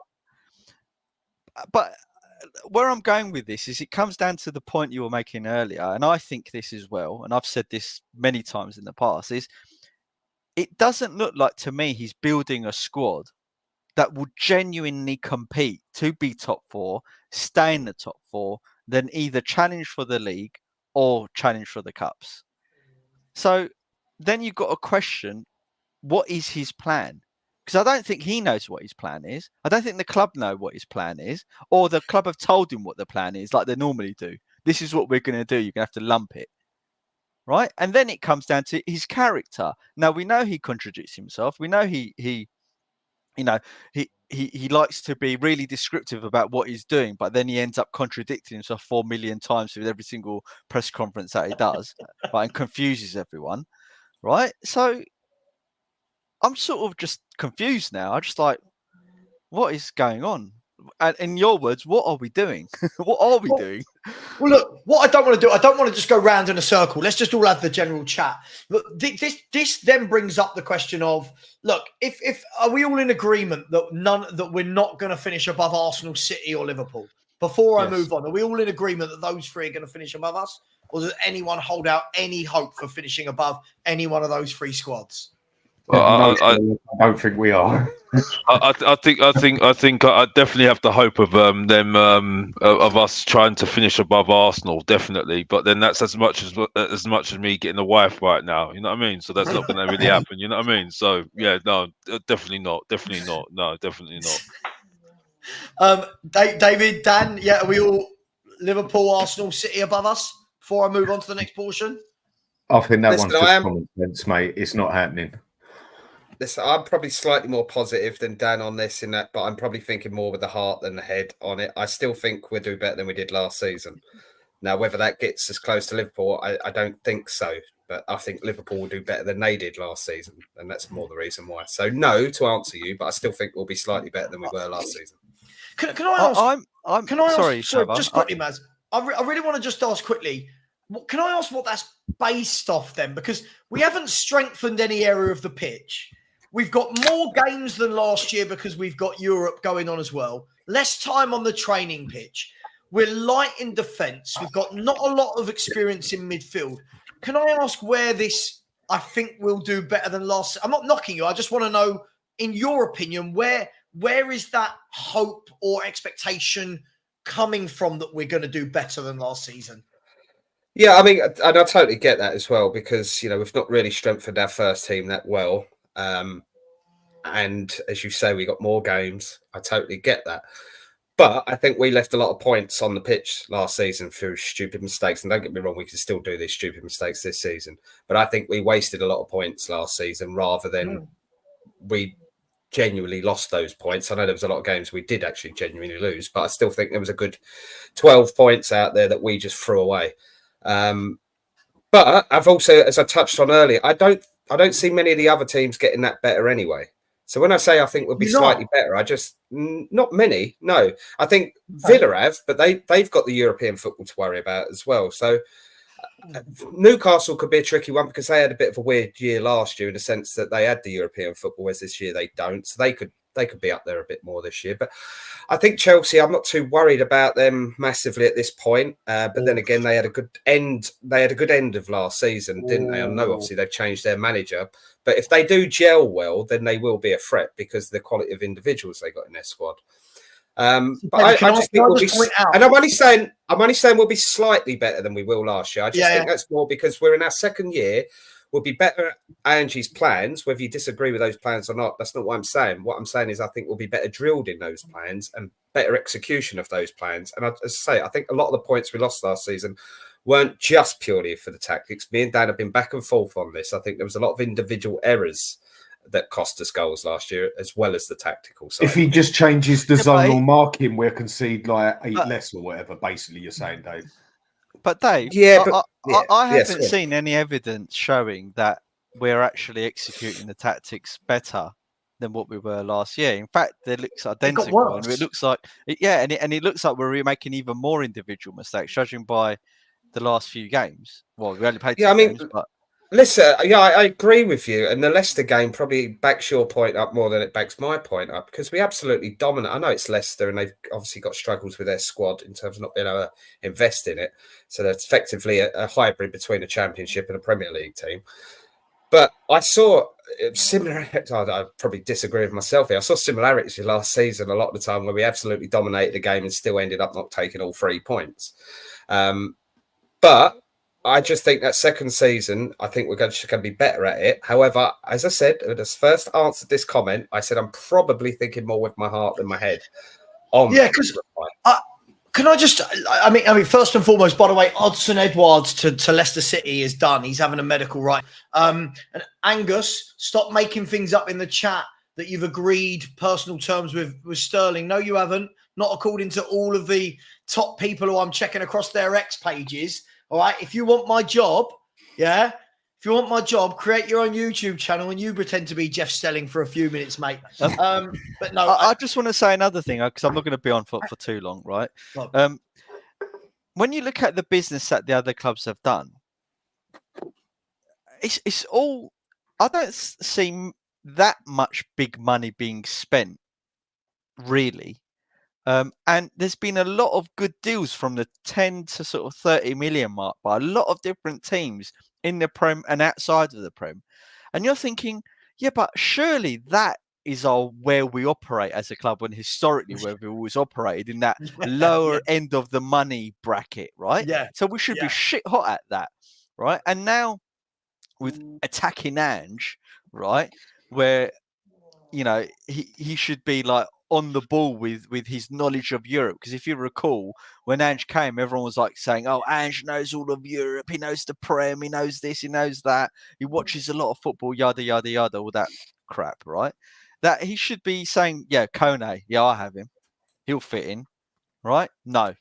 But where I'm going with this is it comes down to the point you were making earlier, and I think this as well, and I've said this many times in the past, is it doesn't look like to me he's building a squad that will genuinely compete to be top 4, stay in the top 4, then either challenge for the league or challenge for the cups. So then you've got to question, what is his plan? Because I don't think he knows what his plan is. I don't think the club know what his plan is, or the club have told him what the plan is, like they normally do. This is what we're going to do. You're going to have to lump it. Right? And then it comes down to his character. Now, we know he contradicts himself. We know he he likes to be really descriptive about what he's doing, but then he ends up contradicting himself 4 million times with every single press conference that he does, right, and confuses everyone, right? So I'm sort of just confused now. I'm just like, what is going on? And in your words, what are we doing? What are we doing? Well, look, what I don't want to do, I don't want to just go round in a circle. Let's just all have the general chat. Look, this then brings up the question of, look, if are we all in agreement that we're not going to finish above Arsenal, City, or Liverpool? Before I move on, are we all in agreement that those three are going to finish above us, or does anyone hold out any hope for finishing above any one of those three squads? I don't think we are. I definitely have the hope of of us trying to finish above Arsenal, definitely. But then that's as much as me getting a wife right now. You know what I mean? So that's not going to really happen. You know what I mean? So yeah, no, definitely not. No, definitely not. David, Dan, yeah, are we all Liverpool, Arsenal, City above us? Before I move on to the next portion, I think that one's just common sense, mate. It's not happening. Listen, I'm probably slightly more positive than Dan on this in that, but I'm probably thinking more with the heart than the head on it. I still think we'll do better than we did last season. Now, whether that gets us close to Liverpool, I don't think so. But I think Liverpool will do better than they did last season, and that's more the reason why. So no, to answer you, but I still think we'll be slightly better than we were last season. Can I ask? Sorry, just quickly, Maz. I really want to just ask quickly. Can I ask what that's based off then? Because we haven't strengthened any area of the pitch. We've got more games than last year because we've got Europe going on as well. Less time on the training pitch. We're light in defence. We've got not a lot of experience in midfield. Can I ask where this, I think, will do better than last? I'm not knocking you. I just want to know, in your opinion, where is that hope or expectation coming from that we're going to do better than last season? Yeah, I mean, and I totally get that as well, because, you know, we've not really strengthened our first team that well. And as you say, we got more games. I totally get that. But I think we left a lot of points on the pitch last season through stupid mistakes. And don't get me wrong, we can still do these stupid mistakes this season. But I think we wasted a lot of points last season rather than we genuinely lost those points. I know there was a lot of games we did actually genuinely lose, but I still think there was a good 12 points out there that we just threw away. But I've also, as I touched on earlier, I don't see many of the other teams getting that better anyway. So when I say I think we'll be slightly better, I just not many. No, I think Villa have, but they've got the European football to worry about as well. So Newcastle could be a tricky one because they had a bit of a weird year last year in the sense that they had the European football, whereas this year they don't. So they could be up there a bit more this year. But I think Chelsea, I'm not too worried about them massively at this point. But then again, they had a good end. They had a good end of last season, didn't they? I know obviously they've changed their manager, but if they do gel well, then they will be a threat because of the quality of individuals they got in their squad. But I just think we'll be, and I'm only saying we'll be slightly better than we will last year. I just think that's more because we're in our second year. We'll be better at Ange's plans, whether you disagree with those plans or not. That's not what I'm saying. What I'm saying is I think we'll be better drilled in those plans and better execution of those plans. And as I say, I think a lot of the points we lost last season weren't just purely for the tactics. Me and Dan have been back and forth on this. I think there was a lot of individual errors that cost us goals last year, as well as the tactical side. If he just changes the zonal marking, we'll concede like 8 less or whatever, basically, you're saying, Dave. But Dave, I haven't seen any evidence showing that we're actually executing the tactics better than what we were last year. In fact, it looks identical. And it looks like, and it looks like we're making even more individual mistakes, judging by the last few games. Well, we only played 2 games, but listen, I agree with you. And the Leicester game probably backs your point up more than it backs my point up because we absolutely dominate. I know it's Leicester and they've obviously got struggles with their squad in terms of not being able to invest in it. So that's effectively a hybrid between a Championship and a Premier League team. But I saw similar. I probably disagree with myself here. I saw similarities with last season a lot of the time where we absolutely dominated the game and still ended up not taking all 3 points. But I just think that second season, I think we're going to be better at it. However, as I said, when I first answered this comment, I said I'm probably thinking more with my heart than my head. Because can I just? I mean, first and foremost, by the way, Odsonne Edouard to Leicester City is done. He's having a medical right. And Angus, stop making things up in the chat. that you've agreed personal terms with Sterling. No, you haven't. Not according to all of the top people who I'm checking across their X pages. All right. If you want my job, yeah. If you want my job, create your own YouTube channel and you pretend to be Jeff Stelling for a few minutes, mate. But no, I just want to say another thing because I'm not going to be on for too long, right? When you look at the business that the other clubs have done, it's all. I don't see that much big money being spent, really. And there's been a lot of good deals from the 10 to sort of 30 million mark by a lot of different teams in the Prem and outside of the Prem. And you're thinking, yeah, but surely that is where we operate as a club, and historically where we always operated in that lower end of the money bracket, right? Yeah. So we should be shit hot at that, right? And now with attacking Ange, right, where he should be like on the ball with his knowledge of Europe. Because if you recall, when Ange came, everyone was like saying, "Oh, Ange knows all of Europe. He knows the Prem. He knows this. He knows that. He watches a lot of football. Yada yada yada. All that crap, right?" That he should be saying, "Yeah, Kone. Yeah, I have him. He'll fit in." Right? No.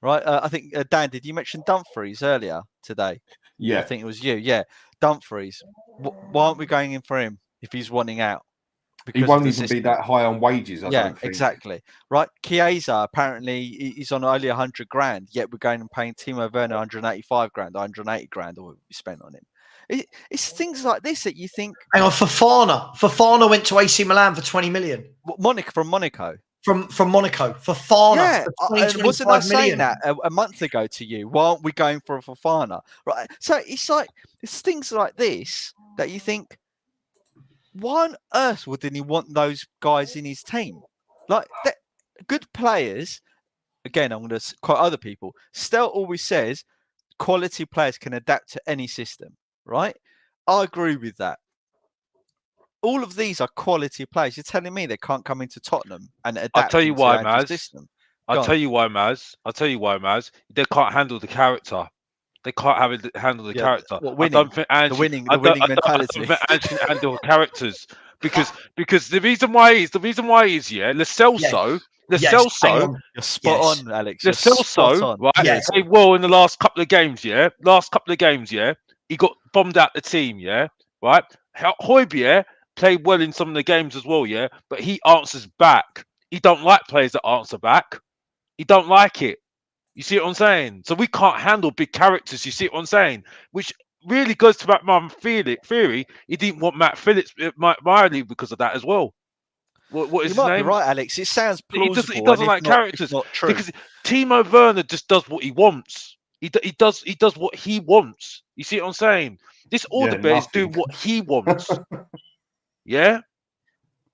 Right? I think Dan, did you mention Dumfries earlier today? Yeah, I think it was you. Yeah, Dumfries. Why aren't we going in for him if he's wanting out? He won't even be that high on wages, I don't think. Exactly. Right. Chiesa, apparently, he's on only 100 grand, yet we're going and paying Timo Werner 185 grand, 180 grand, or we spent on him. It's things like this that you think. Hang on, Fofana went to AC Milan for 20 million. From Monaco. From Monaco. Fofana. Yeah, for wasn't I saying that a month ago to you? Why aren't we going for a Fofana? Right. So it's things like this that you think, why on earth wouldn't he want those guys in his team? Like, good players, again, I'm going to quote other people. Stel always says quality players can adapt to any system, right? I agree with that. All of these are quality players. You're telling me they can't come into Tottenham and adapt I'll tell you into why, Ange's Maz. system? I'll tell you why, Maz. They can't handle the character. They can't handle the character. Winning, I don't think Ange, the winning mentality. I don't think Ange can handle characters because the reason why is Lo Celso. You're spot on, Alex. Lo Celso, right? Yes. Played well in the last couple of games. He got bombed out the team. Yeah, right. Højbjerg played well in some of the games as well. Yeah, but he answers back. He don't like players that answer back. He don't like it. You see what I'm saying? So we can't handle big characters. You see what I'm saying? Which really goes to that my theory. He didn't want Matt Phillips, Mike Riley because of that as well. What is his name? You might be right, Alex. It sounds plausible. He doesn't like characters because Timo Werner just does what he wants. He does what he wants. You see what I'm saying? This Alderweireld is doing what he wants. Yeah,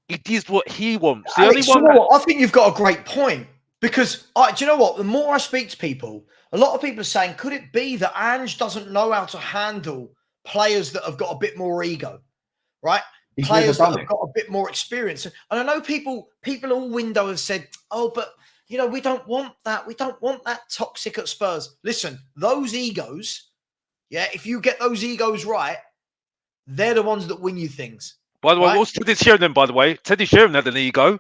he does what he wants. Alex, you know what? I think you've got a great point. Because, do you know what? The more I speak to people, a lot of people are saying, could it be that Ange doesn't know how to handle players that have got a bit more ego, right? Players that have got a bit more experience. And I know people all window have said, oh, but, we don't want that. We don't want that toxic at Spurs. Listen, those egos, if you get those egos right, they're the ones that win you things. By the way, what's Teddy Sheringham, by the way? Teddy Sheringham had an ego.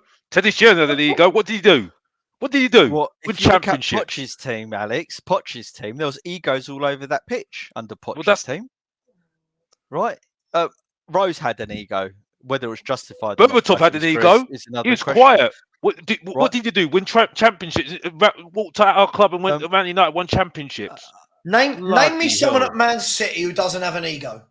What did he do? What did he do? Well, with if you look at championship? Poch's team, Alex, Poch's team, there was egos all over that pitch under Poch's team. Right? Rose had an ego. Whether it was justified or not, Berbatov had an ego. He was quiet. What did he do? Win championships? Walked out our club and went to Man United, won championships. Name me someone at Man City who doesn't have an ego.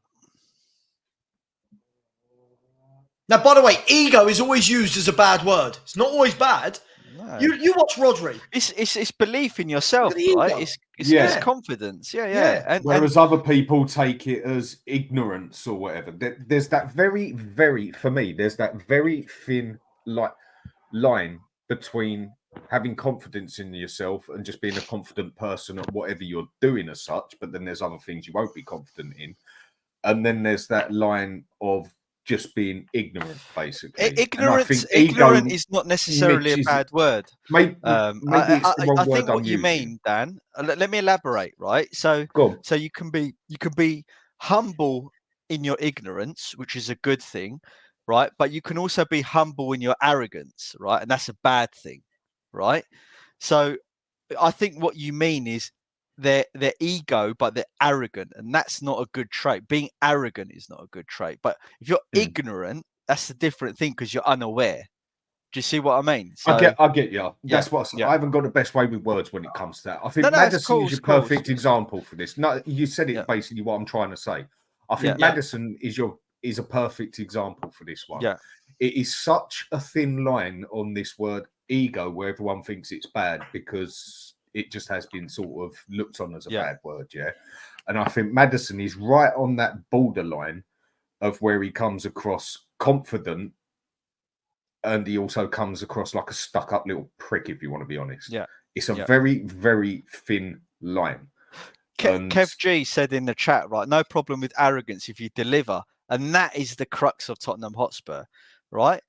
Now, by the way, ego is always used as a bad word. It's not always bad. No. You watch Rodri. It's belief in yourself, right? It's confidence. Yeah. And, whereas other people take it as ignorance or whatever. There's that very thin line between having confidence in yourself and just being a confident person at whatever you're doing as such. But then there's other things you won't be confident in. And then there's that line of just being ignorant, basically. Ignorant is not necessarily a bad word. Maybe it's the wrong I word think what you mean, Dan. Let me elaborate. Right, so you can be humble in your ignorance, which is a good thing, right? But you can also be humble in your arrogance, right? And that's a bad thing, right? So I think what you mean is their ego, but they're arrogant, and that's not a good trait. Being arrogant is not a good trait. But if you're ignorant, that's a different thing because you're unaware. Do you see what I mean? So, I get you. That's what yeah. I haven't got the best way with words when it comes to that. I think No, Maddison cool, is your cool. perfect example for this. No, you said it basically what I'm trying to say. I think Maddison is a perfect example for this one. Yeah. It is such a thin line on this word ego where everyone thinks it's bad because it just has been sort of looked on as a bad word, And I think Maddison is right on that borderline of where he comes across confident, and he also comes across like a stuck-up little prick, if you want to be honest. Yeah. It's a very, very thin line. Kev G said in the chat, right, no problem with arrogance if you deliver. And that is the crux of Tottenham Hotspur, right?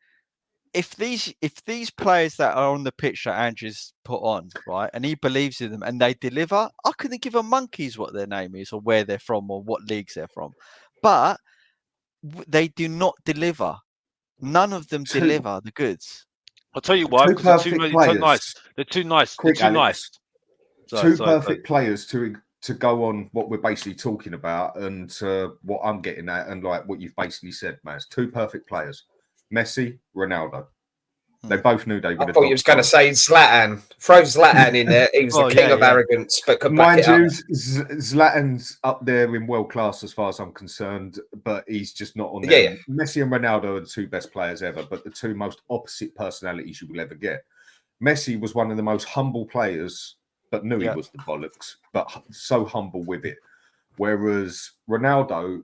If these players that are on the pitch that Andrew's put on, right, and he believes in them and they deliver, I couldn't give a monkeys what their name is or where they're from or what leagues they're from. But they do not deliver. None of them deliver the goods. I'll tell you why, because they're too nice. They're too nice. Quick, they're too Alex. nice. Two perfect players to go on what we're basically talking about and what I'm getting at and like what you've basically said, Maz. Two perfect players. Messi, Ronaldo. They both knew they would have. I thought you was going to say Zlatan. Throw Zlatan in there. He was the king of arrogance, but could back it up. Mind you, Zlatan's up there in world class as far as I'm concerned, but he's just not on there. Yeah. Messi and Ronaldo are the two best players ever, but the two most opposite personalities you will ever get. Messi was one of the most humble players, but knew he was the bollocks, but so humble with it. Whereas Ronaldo,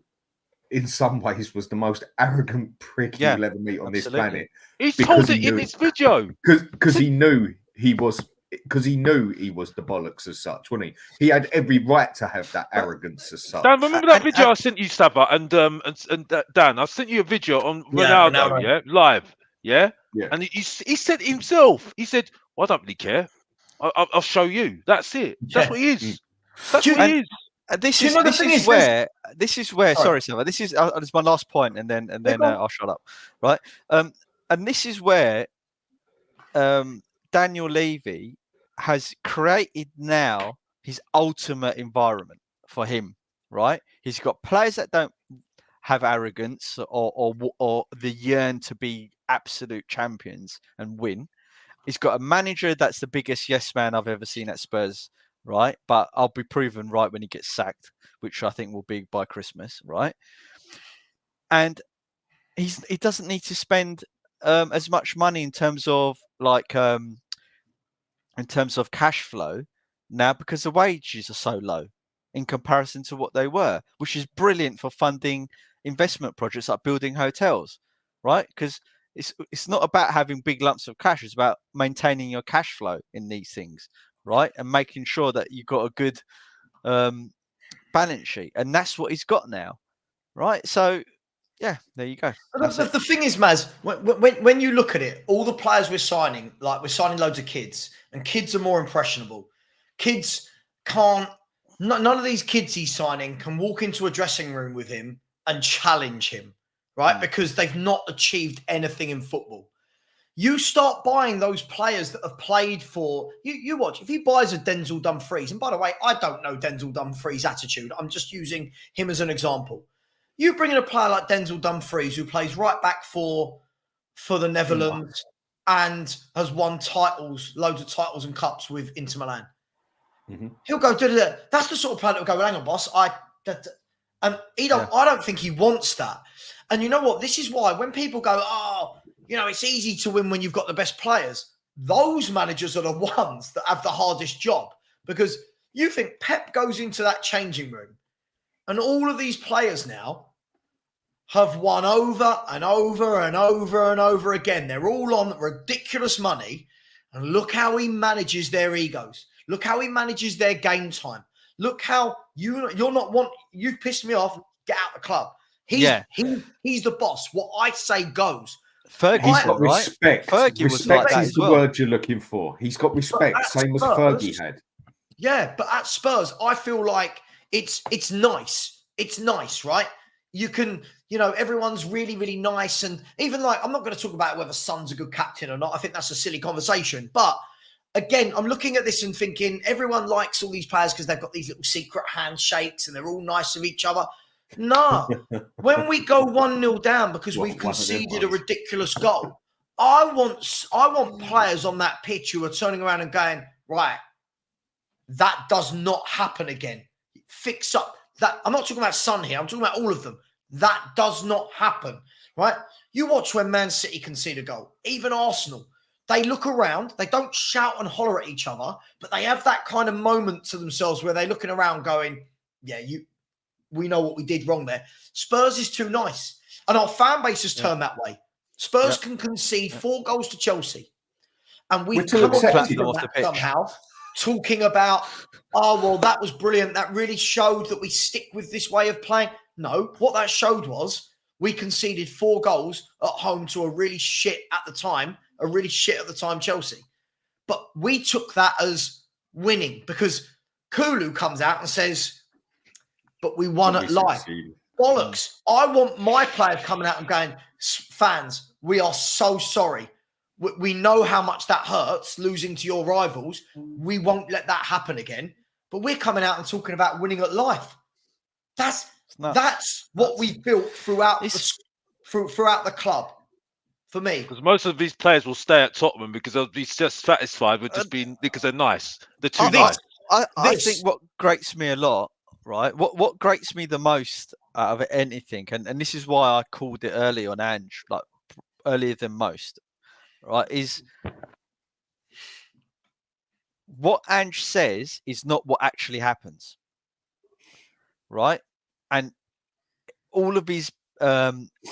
in some ways, was the most arrogant prick you'll ever meet on this planet. He's told it in his video because he knew he was the bollocks as such, wasn't he? He had every right to have that arrogance as such. Dan, remember that video I sent you, Savva, and Dan, I sent you a video on Ronaldo, live, and he said himself, he said, well, "I don't really care. I'll show you. That's it. That's what he is. That's what he is." This is where. Sorry, Savva. This is my last point, and then I'll shut up. Right. And this is where Daniel Levy has created now his ultimate environment for him. Right. He's got players that don't have arrogance or the yearn to be absolute champions and win. He's got a manager that's the biggest yes man I've ever seen at Spurs. Right, but I'll be proven right when he gets sacked, which I think will be by Christmas, right? And he doesn't need to spend as much money in terms of cash flow now because the wages are so low in comparison to what they were, which is brilliant for funding investment projects like building hotels, right? Because it's not about having big lumps of cash; it's about maintaining your cash flow in these things. Right, and making sure that you've got a good balance sheet, and that's what he's got now, right? So, yeah, there you go. The thing is, Maz, when you look at it, all the players we're signing, like we're signing loads of kids, and kids are more impressionable. Kids can't. None of these kids he's signing can walk into a dressing room with him and challenge him, right? Because they've not achieved anything in football. You start buying those players that have played for you watch. If he buys a Denzel Dumfries, and by the way, I don't know Denzel Dumfries' attitude. I'm just using him as an example. You bring in a player like Denzel Dumfries who plays right back for the Netherlands and has won titles, loads of titles and cups with Inter Milan. Mm-hmm. He'll go, that's the sort of player that will go, hang on, boss. I don't think he wants that. And you know what? This is why when people go, it's easy to win when you've got the best players. Those managers are the ones that have the hardest job because you think Pep goes into that changing room and all of these players now have won over and over and over and over again. They're all on ridiculous money and look how he manages their egos. Look how he manages their game time. Look how you've pissed me off. Get out of the club. He's the boss. What I say goes. He's got respect. Fergie was like that is the word you're looking for. He's got respect, same as Fergie had. Yeah, but at Spurs, I feel like it's nice. It's nice, right? you can, everyone's really, really nice. And even like, I'm not going to talk about whether Son's a good captain or not. I think that's a silly conversation. But again, I'm looking at this and thinking everyone likes all these players because they've got these little secret handshakes and they're all nice with each other. No. When we go 1-0 down because we've conceded a ridiculous goal, I want players on that pitch who are turning around and going, right, that does not happen again. Fix up that. I'm not talking about Son here. I'm talking about all of them. That does not happen, right? You watch when Man City concede a goal, even Arsenal. They look around. They don't shout and holler at each other, but they have that kind of moment to themselves where they're looking around going, yeah, we know what we did wrong there. Spurs is too nice. And our fan base has turned that way. Spurs can concede 4 goals to Chelsea. And we've come away from that somehow talking about, oh, well, that was brilliant. That really showed that we stick with this way of playing. No, what that showed was we conceded 4 goals at home to a really shit at the time Chelsea. But we took that as winning because Kulu comes out and says, but we won at live. Bollocks. I want my players coming out and going, fans, we are so sorry. We know how much that hurts, losing to your rivals. We won't let that happen again. But we're coming out and talking about winning at life. That's what we've built throughout the club. For me, because most of these players will stay at Tottenham because they'll be just satisfied with just being because they're nice. They're too nice. I think what grates me a lot, right? What grates me the most out of anything, and this is why I called it early on Ange, like earlier than most, right? Is what Ange says is not what actually happens, right? And all of his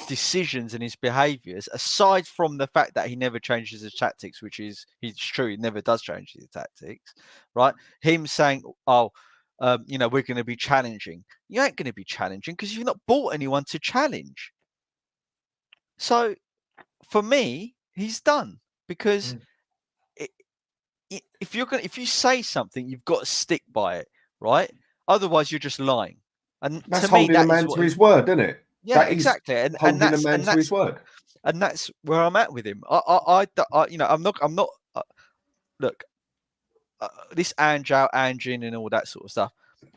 decisions and his behaviors, aside from the fact that he never changes his tactics, which is true, he never does change his tactics, right? Him saying, we're going to be challenging. You ain't going to be challenging because you've not bought anyone to challenge. So for me, he's done because if you say something, you've got to stick by it, right? Otherwise, you're just lying. And that's to me, holding a man to his word, isn't it? Yeah, exactly. And that's a man to his word. And that's where I'm at with him. I'm not. Look, this Ange out, Ange in, and all that sort of stuff.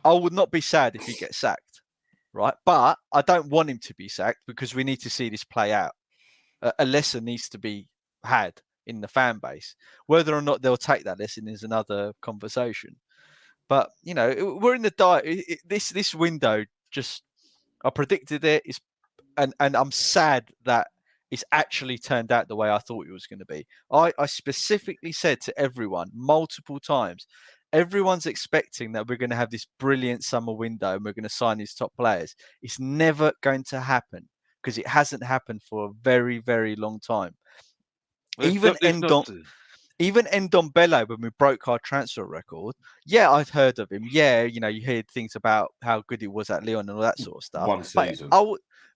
I would not be sad if he gets sacked, right? But I don't want him to be sacked because we need to see this play out. A lesson needs to be had in the fan base. Whether or not they'll take that lesson is another conversation. But we're in the this window. Just I predicted it. And I'm sad that it's actually turned out the way I thought it was going to be. I specifically said to everyone multiple times, everyone's expecting that we're going to have this brilliant summer window and we're going to sign these top players. It's never going to happen because it hasn't happened for a very, very long time. Even Ndombele, when we broke our transfer record, I've heard of him. Yeah, you heard things about how good he was at Lyon and all that sort of stuff. One season.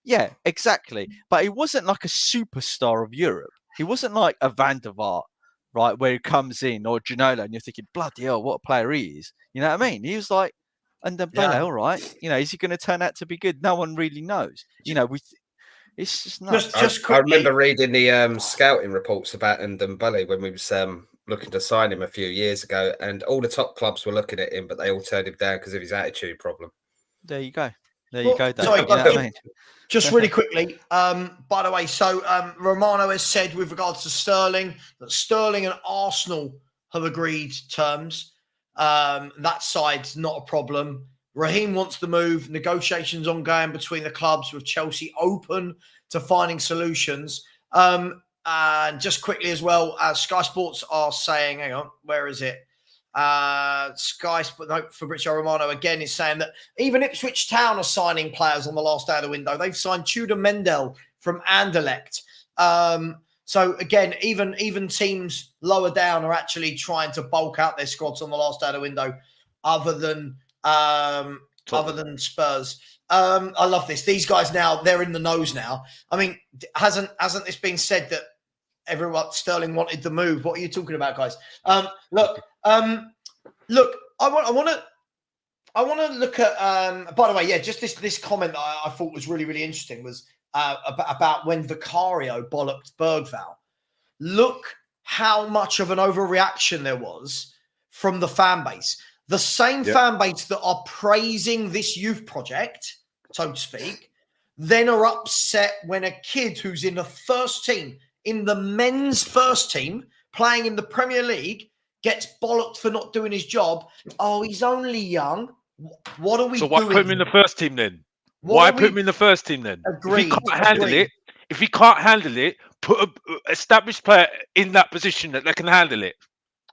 Yeah, exactly. But he wasn't like a superstar of Europe. He wasn't like a Van der Vaart, right, where he comes in, or Ginola, and you're thinking, bloody hell, what a player he is. You know what I mean? He was like, Ndombele, all right. Is he going to turn out to be good? No one really knows. It's just nuts. I remember reading the scouting reports about Ndombele when we was looking to sign him a few years ago, and all the top clubs were looking at him, but they all turned him down because of his attitude problem. There you go. You go, Dave. Sorry, you know what I mean? Just really quickly, by the way, so Romano has said with regards to Sterling that Sterling and Arsenal have agreed terms. That side's not a problem. Raheem wants the move. Negotiations ongoing between the clubs with Chelsea open to finding solutions. And just quickly as well, Sky Sports are saying, hang on, where is it? Fabrizio Romano again is saying that even Ipswich Town are signing players on the last day of the window. They've signed Tudor Mendel from Anderlecht. So again, even teams lower down are actually trying to bulk out their squads on the last day of the window, other than Spurs. I love this. These guys now, they're in the nose now. I mean, hasn't this been said that Sterling wanted the move? What are you talking about, guys? Look, I I want to look at. By the way, yeah, just this comment that I thought was really, really interesting was about when Vicario bollocked Bergvall. Look how much of an overreaction there was from the fan base. The same fan base that are praising this youth project, so to speak, then are upset when a kid who's in the first team, in the men's first team, playing in the Premier League, gets bollocked for not doing his job. Oh, he's only young. What are we doing? So why put him in the first team then? Why put him in the first team then? Agreed. If he can't handle it, put an established player in that position that they can handle it.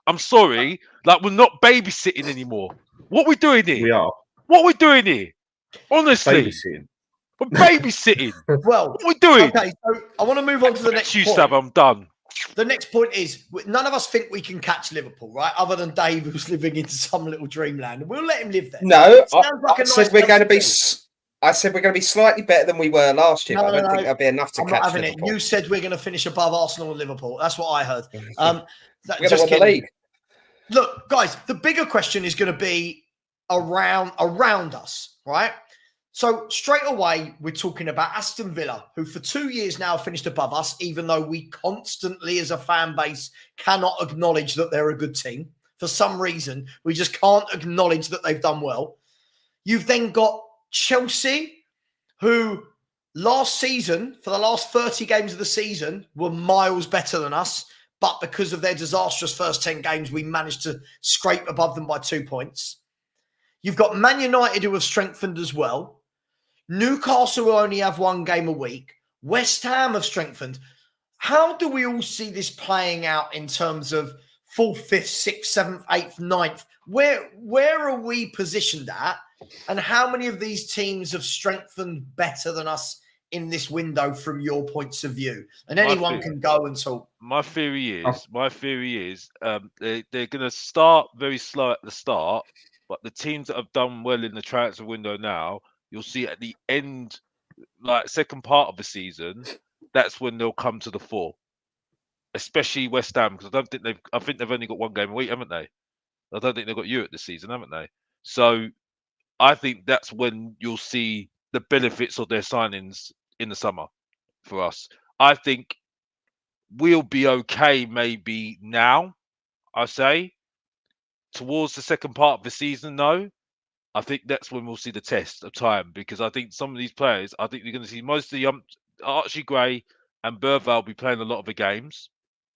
I'm sorry, like we're not babysitting anymore. What we doing here? We are. What we doing here? Honestly, Babysitting. we're babysitting. Well, what we doing? Okay, so I want to move on to the next point. Savva, I'm done. The next point is none of us think we can catch Liverpool, right? Other than Dave, who's living into some little dreamland. We'll let him live there. No, I said we're going to be. I said we're going to be slightly better than we were last year. No, but I don't think that'll be enough to catch Liverpool. You said we're going to finish above Arsenal and Liverpool. That's what I heard. We're going to win the league. Look, guys, the bigger question is going to be around us, right? So straight away, we're talking about Aston Villa, who for 2 years now finished above us, even though we constantly as a fan base cannot acknowledge that they're a good team. For some reason, we just can't acknowledge that they've done well. You've then got Chelsea, who last season, for the last 30 games of the season, were miles better than us. But because of their disastrous first 10 games, we managed to scrape above them by 2 points. You've got Man United, who have strengthened as well. Newcastle, who only have 1 game a week. West Ham have strengthened. How do we all see this playing out in terms of 4th, 5th, 6th, 7th, 8th, 9th? Where are we positioned at? And how many of these teams have strengthened better than us in this window from your points of view? And anyone can go and talk. My theory is they're going to start very slow at the start, but the teams that have done well in the transfer window now, you'll see at the end, like second part of the season, that's when they'll come to the fore. Especially West Ham, because I think they've only got 1 game a week, haven't they? I don't think they've got Europe this season, haven't they? So I think that's when you'll see the benefits of their signings in the summer for us. I think we'll be okay maybe now, I say. Towards the second part of the season, though, I think that's when we'll see the test of time, because I think some of these players, I think you're going to see most of the Archie Gray and Bergvall will be playing a lot of the games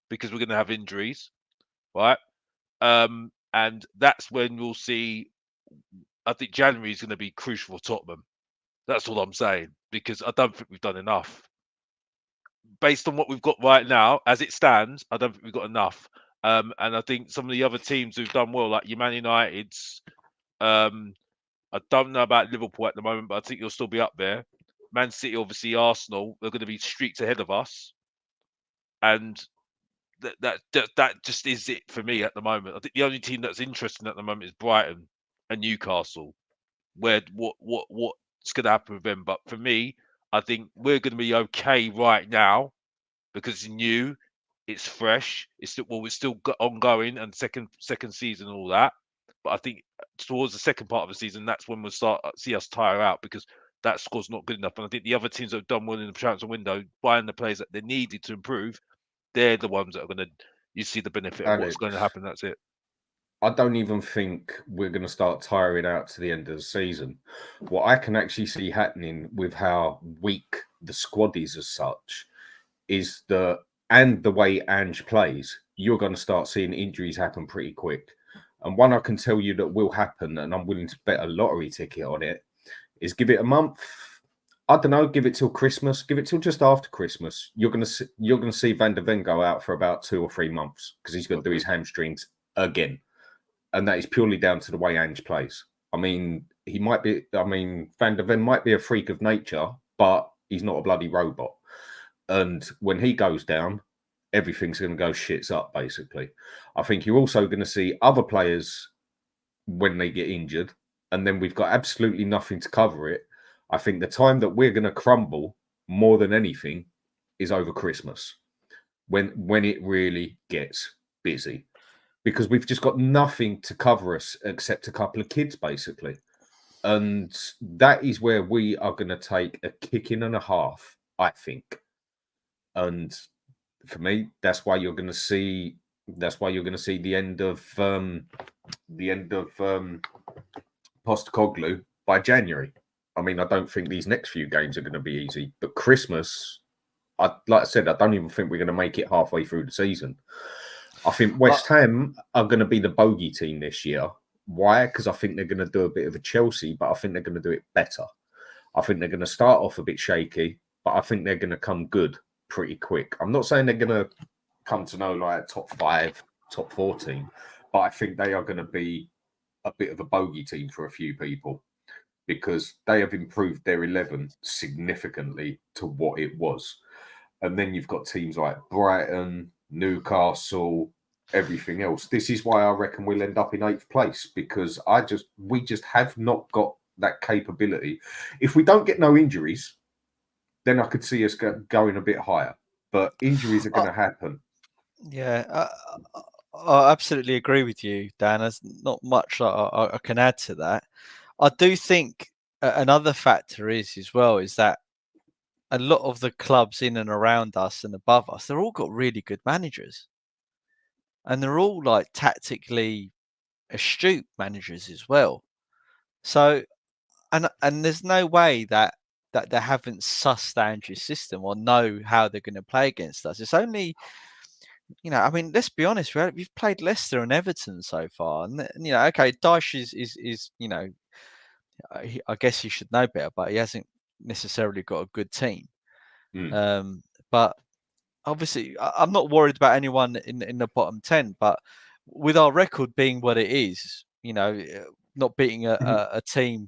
because we're going to have injuries, right? And that's when we'll see. I think January is going to be crucial for Tottenham. That's all I'm saying, because I don't think we've done enough. Based on what we've got right now, as it stands, I don't think we've got enough. And I think some of the other teams who've done well, like your Man United's, I don't know about Liverpool at the moment, but I think you'll still be up there. Man City, obviously, Arsenal, they're going to be streaks ahead of us. And that just is it for me at the moment. I think the only team that's interesting at the moment is Brighton and Newcastle, where what's going to happen with them. But for me, I think we're going to be okay right now because it's new, it's fresh, it's still ongoing and second season and all that. But I think towards the second part of the season, that's when we'll start see us tire out, because that score's not good enough. And I think the other teams that have done well in the transfer window, buying the players that they needed to improve, they're the ones that are going to, you see the benefit of what's going to happen. That's it. I don't even think we're going to start tiring out to the end of the season. What I can actually see happening with how weak the squad is as such is and the way Ange plays, you're going to start seeing injuries happen pretty quick. And one I can tell you that will happen, and I'm willing to bet a lottery ticket on it, is give it a month. I don't know, give it till Christmas, give it till just after Christmas. You're going to see Van der Ven go out for about 2 or 3 months because he's going to do his hamstrings again. And that is purely down to the way Ange plays. I mean, Van der Ven might be a freak of nature, but he's not a bloody robot. And when he goes down, everything's going to go shits up, basically. I think you're also going to see other players when they get injured, and then we've got absolutely nothing to cover it. I think the time that we're going to crumble more than anything is over Christmas, when it really gets busy. Because we've just got nothing to cover us except a couple of kids, basically. And that is where we are going to take a kicking and a half, I think. And for me, that's why you're going to see. That's why you're going to see the end of Postecoglou by January. I mean, I don't think these next few games are going to be easy, but Christmas, like I said, I don't even think we're going to make it halfway through the season. I think West Ham are going to be the bogey team this year. Why? Because I think they're going to do a bit of a Chelsea, but I think they're going to do it better. I think they're going to start off a bit shaky, but I think they're going to come good pretty quick. I'm not saying they're going to come to know like top 5, top 14, but I think they are going to be a bit of a bogey team for a few people because they have improved their 11 significantly to what it was. And then you've got teams like Brighton, Newcastle, everything else. This is why I reckon we'll end up in 8th place because we just have not got that capability. If we don't get no injuries, then I could see us going a bit higher. But injuries are going to happen. Yeah, I absolutely agree with you, Dan. There's not much I can add to that. I do think another factor is that a lot of the clubs in and around us and above us, they've all got really good managers. And they're all like tactically astute managers as well. So, and there's no way that they haven't sussed Ange's system or know how they're going to play against us. It's only, I mean, let's be honest, we've played Leicester and Everton so far, and okay, Dyche is I guess he should know better, but he hasn't necessarily got a good team. But obviously, I'm not worried about anyone in the bottom 10. But with our record being what it is, not beating a team,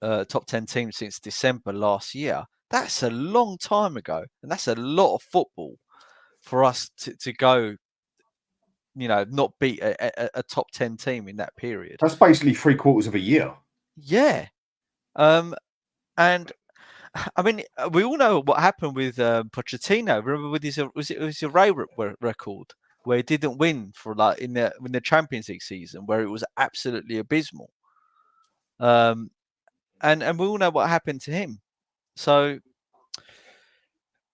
top 10 team since December last year, that's a long time ago, and that's a lot of football for us to go, not beat a top 10 team in that period. That's basically 3/4 of a year. Yeah. And I mean, we all know what happened with Pochettino. Remember with his was it away record where he didn't win for like in the Champions League season, where it was absolutely abysmal. And we all know what happened to him. So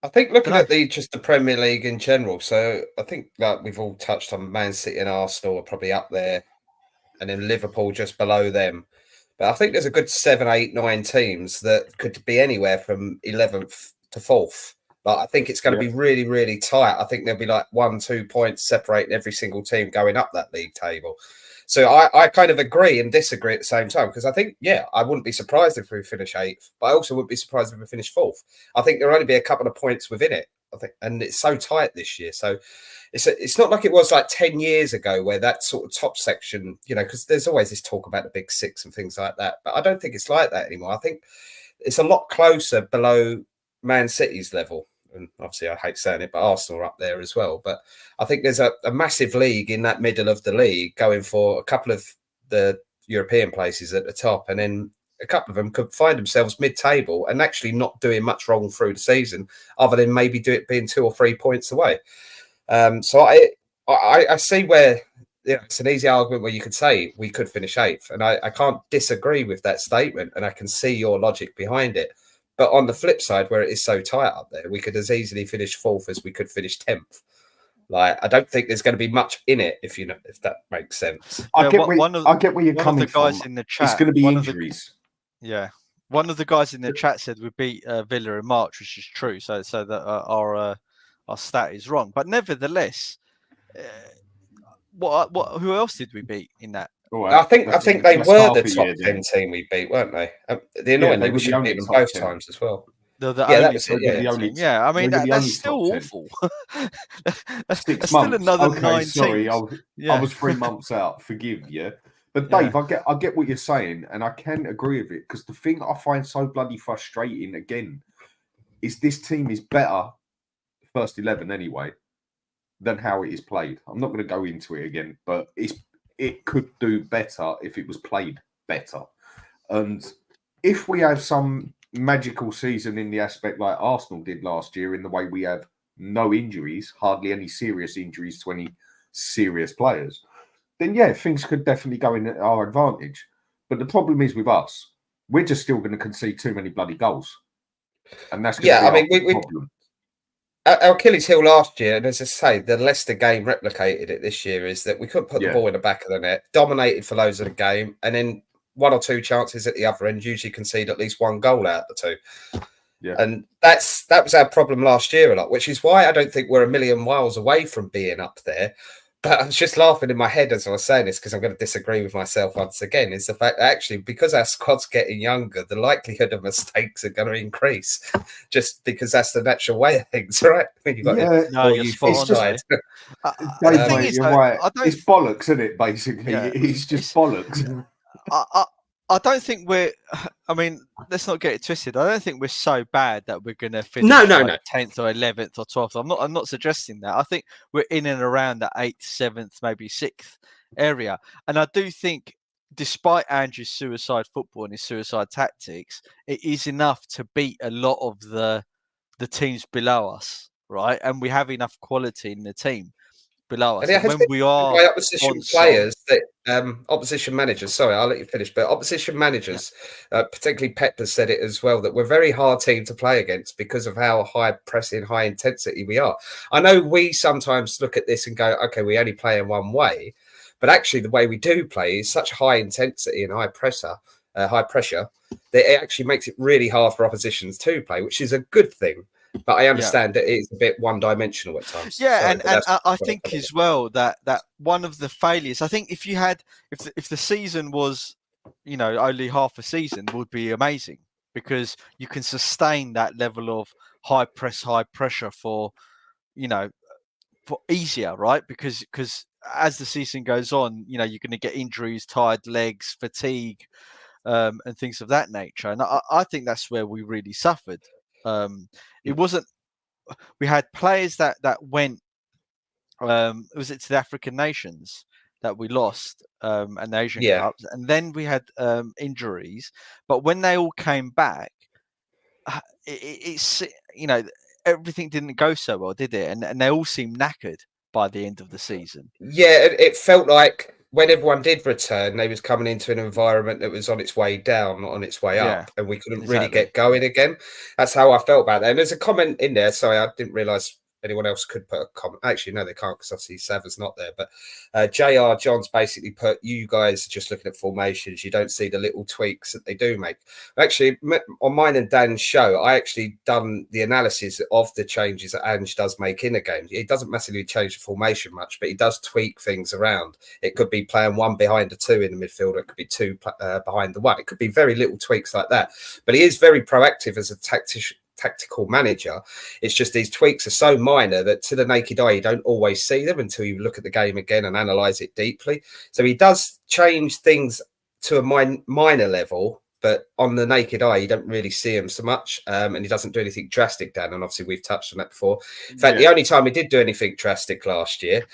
I think looking at just the Premier League in general, so I think like we've all touched on Man City and Arsenal are probably up there, and then Liverpool just below them. But I think there's a good 7, 8, 9 teams that could be anywhere from 11th to 4th. But I think it's going to be really, really tight. I think there'll be like 1-2 points separating every single team going up that league table. So I kind of agree and disagree at the same time because I think, I wouldn't be surprised if we finish 8th, but I also wouldn't be surprised if we finish 4th. I think there'll only be a couple of points within it. I think, and it's so tight this year. So it's not like it was like 10 years ago where that sort of top section, because there's always this talk about the big 6 and things like that. But I don't think it's like that anymore. I think it's a lot closer below Man City's level. And obviously I hate saying it, but Arsenal are up there as well. But I think there's a massive league in that middle of the league going for a couple of the European places at the top. And then a couple of them could find themselves mid-table and actually not doing much wrong through the season other than maybe being 2 or 3 points away. So I see where it's an easy argument where you could say we could finish 8th. And I can't disagree with that statement. And I can see your logic behind it. But on the flip side, where it is so tight up there, we could as easily finish 4th as we could finish 10th. Like, I don't think there's going to be much in it, if that makes sense. I get where you're coming from. In the chat, it's going to be injuries. One of the guys in the chat said we beat Villa in March, which is true. So that our stat is wrong. But nevertheless, who else did we beat in that? I think they were the top 10 team we beat, weren't they? The annoying thing, we should beat them both times as well. That was it. I mean, that's still awful. that's 6 still months. another 9 sorry, teams. I was 3 months out. Forgive you. But Dave, I get what you're saying, and I can agree with it because the thing I find so bloody frustrating again is this team is better, first 11 anyway, than how it is played. I'm not going to go into it again, but it could do better if it was played better. And if we have some magical season in the aspect like Arsenal did last year, in the way we have no injuries, hardly any serious injuries to any serious players, then things could definitely go in our advantage. But the problem is with us, we're just still going to concede too many bloody goals, and that's going Yeah, to I be mean, our problem. our Achilles heel last year, and as I say, the Leicester game replicated it this year, is that we couldn't put the Yeah. ball in the back of the net, dominated for loads of the game, and then one or two chances at the other end, usually concede at least one goal out of the two. Yeah. And that was our problem last year a lot, which is why I don't think we're a million miles away from being up there. But I was just laughing in my head as I was saying this, because I'm going to disagree with myself once again, is the fact that actually, because our squad's getting younger, the likelihood of mistakes are going to increase just because that's the natural way of things, right? When you've got No, you're youthful spot on, side. the Dave, thing mate, is, you're though, right. I don't. It's bollocks, isn't it? Basically, Yeah, it's just it's- bollocks. I don't think we're. I mean, let's not get it twisted. I don't think we're so bad that we're going to finish No. 10th or 11th or 12th. I'm not suggesting that. I think we're in and around that 8th, 7th, maybe 6th area. And I do think, despite Andrew's suicide football and his suicide tactics, it is enough to beat a lot of the teams below us, right? And we have enough quality in the team below us. And it And has when been we are by opposition on song, players that opposition managers. Sorry, I'll let you finish. But opposition managers, particularly Pep, has said it as well, that we're a very hard team to play against because of how high pressing, high intensity we are. I know we sometimes look at this and go, okay, we only play in one way, but actually the way we do play is such high intensity and high pressure that it actually makes it really hard for oppositions to play, which is a good thing. But I understand that it is a bit one-dimensional at times. Yeah, Sorry, and but that's I what think I'm as well that one of the failures. I think if the season was, only half a season, would be amazing, because you can sustain that level of high pressure for easier, right? Because as the season goes on, you're going to get injuries, tired legs, fatigue, and things of that nature. And I think that's where we really suffered. It wasn't. We had players that went. Was it to the African nations that we lost, and the Asian Cups, and then we had injuries. But when they all came back, it's everything didn't go so well, did it? And they all seemed knackered by the end of the season. Yeah, it felt like when everyone did return, they was coming into an environment that was on its way down, not on its way up, and we couldn't really get going again. That's how I felt about that. And there's a comment in there. Sorry, I didn't realise anyone else could put a comment. Actually, no, they can't, because obviously Savva's not there. But JR John's basically put, you guys are just looking at formations. You don't see the little tweaks that they do make. Actually, on mine and Dan's show, I actually done the analysis of the changes that Ange does make in a game. He doesn't massively change the formation much, but he does tweak things around. It could be playing one behind the two in the midfield. It could be two behind the one. It could be very little tweaks like that. But he is very proactive as a tactical manager. It's just these tweaks are so minor that to the naked eye you don't always see them until you look at the game again and analyze it deeply. So he does change things to a minor level, but on the naked eye you don't really see him so much, and he doesn't do anything drastic, Dan, and obviously we've touched on that before. In fact, the only time he did do anything drastic last year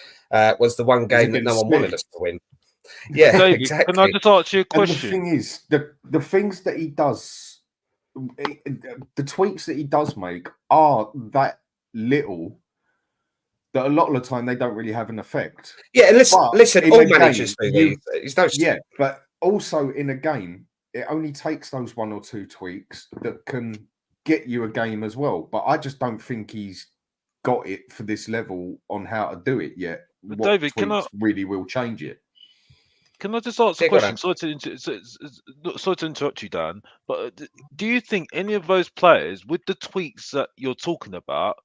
was the one game that no one wanted us to win. Yeah, David, exactly. can I just ask you a question? And the thing is, the things that he does, the tweaks that he does make are that little that a lot of the time they don't really have an effect. Yeah, and listen, all managers do these. But also in a game, it only takes those one or two tweaks that can get you a game as well. But I just don't think he's got it for this level on how to do it yet. But what David, tweaks really will change it? Can I just ask a question? Sorry to interrupt you, Dan. But do you think any of those players, with the tweaks that you're talking about,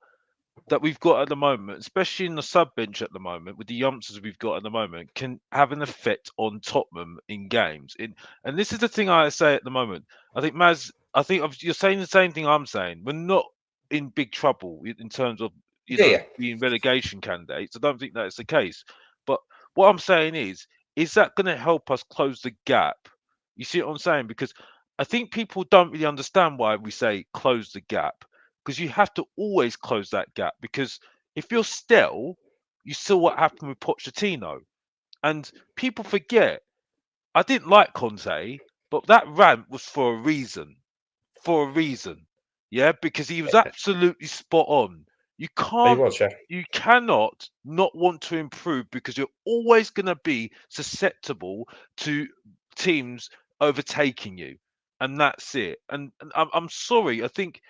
that we've got at the moment, especially in the sub bench at the moment, with the youngsters we've got at the moment, can have an effect on Tottenham in games? And this is the thing I say at the moment. I think, Maz, you're saying the same thing I'm saying. We're not in big trouble in terms of being relegation candidates. I don't think that's the case. But what I'm saying is that going to help us close the gap? You see what I'm saying? Because I think people don't really understand why we say close the gap, because you have to always close that gap. Because if you're still, you saw what happened with Pochettino. And people forget, I didn't like Conte, but that rant was for a reason. For a reason. Yeah, because he was absolutely spot on. You cannot not want to improve, because you're always going to be susceptible to teams overtaking you, and that's it. And I'm sorry. I think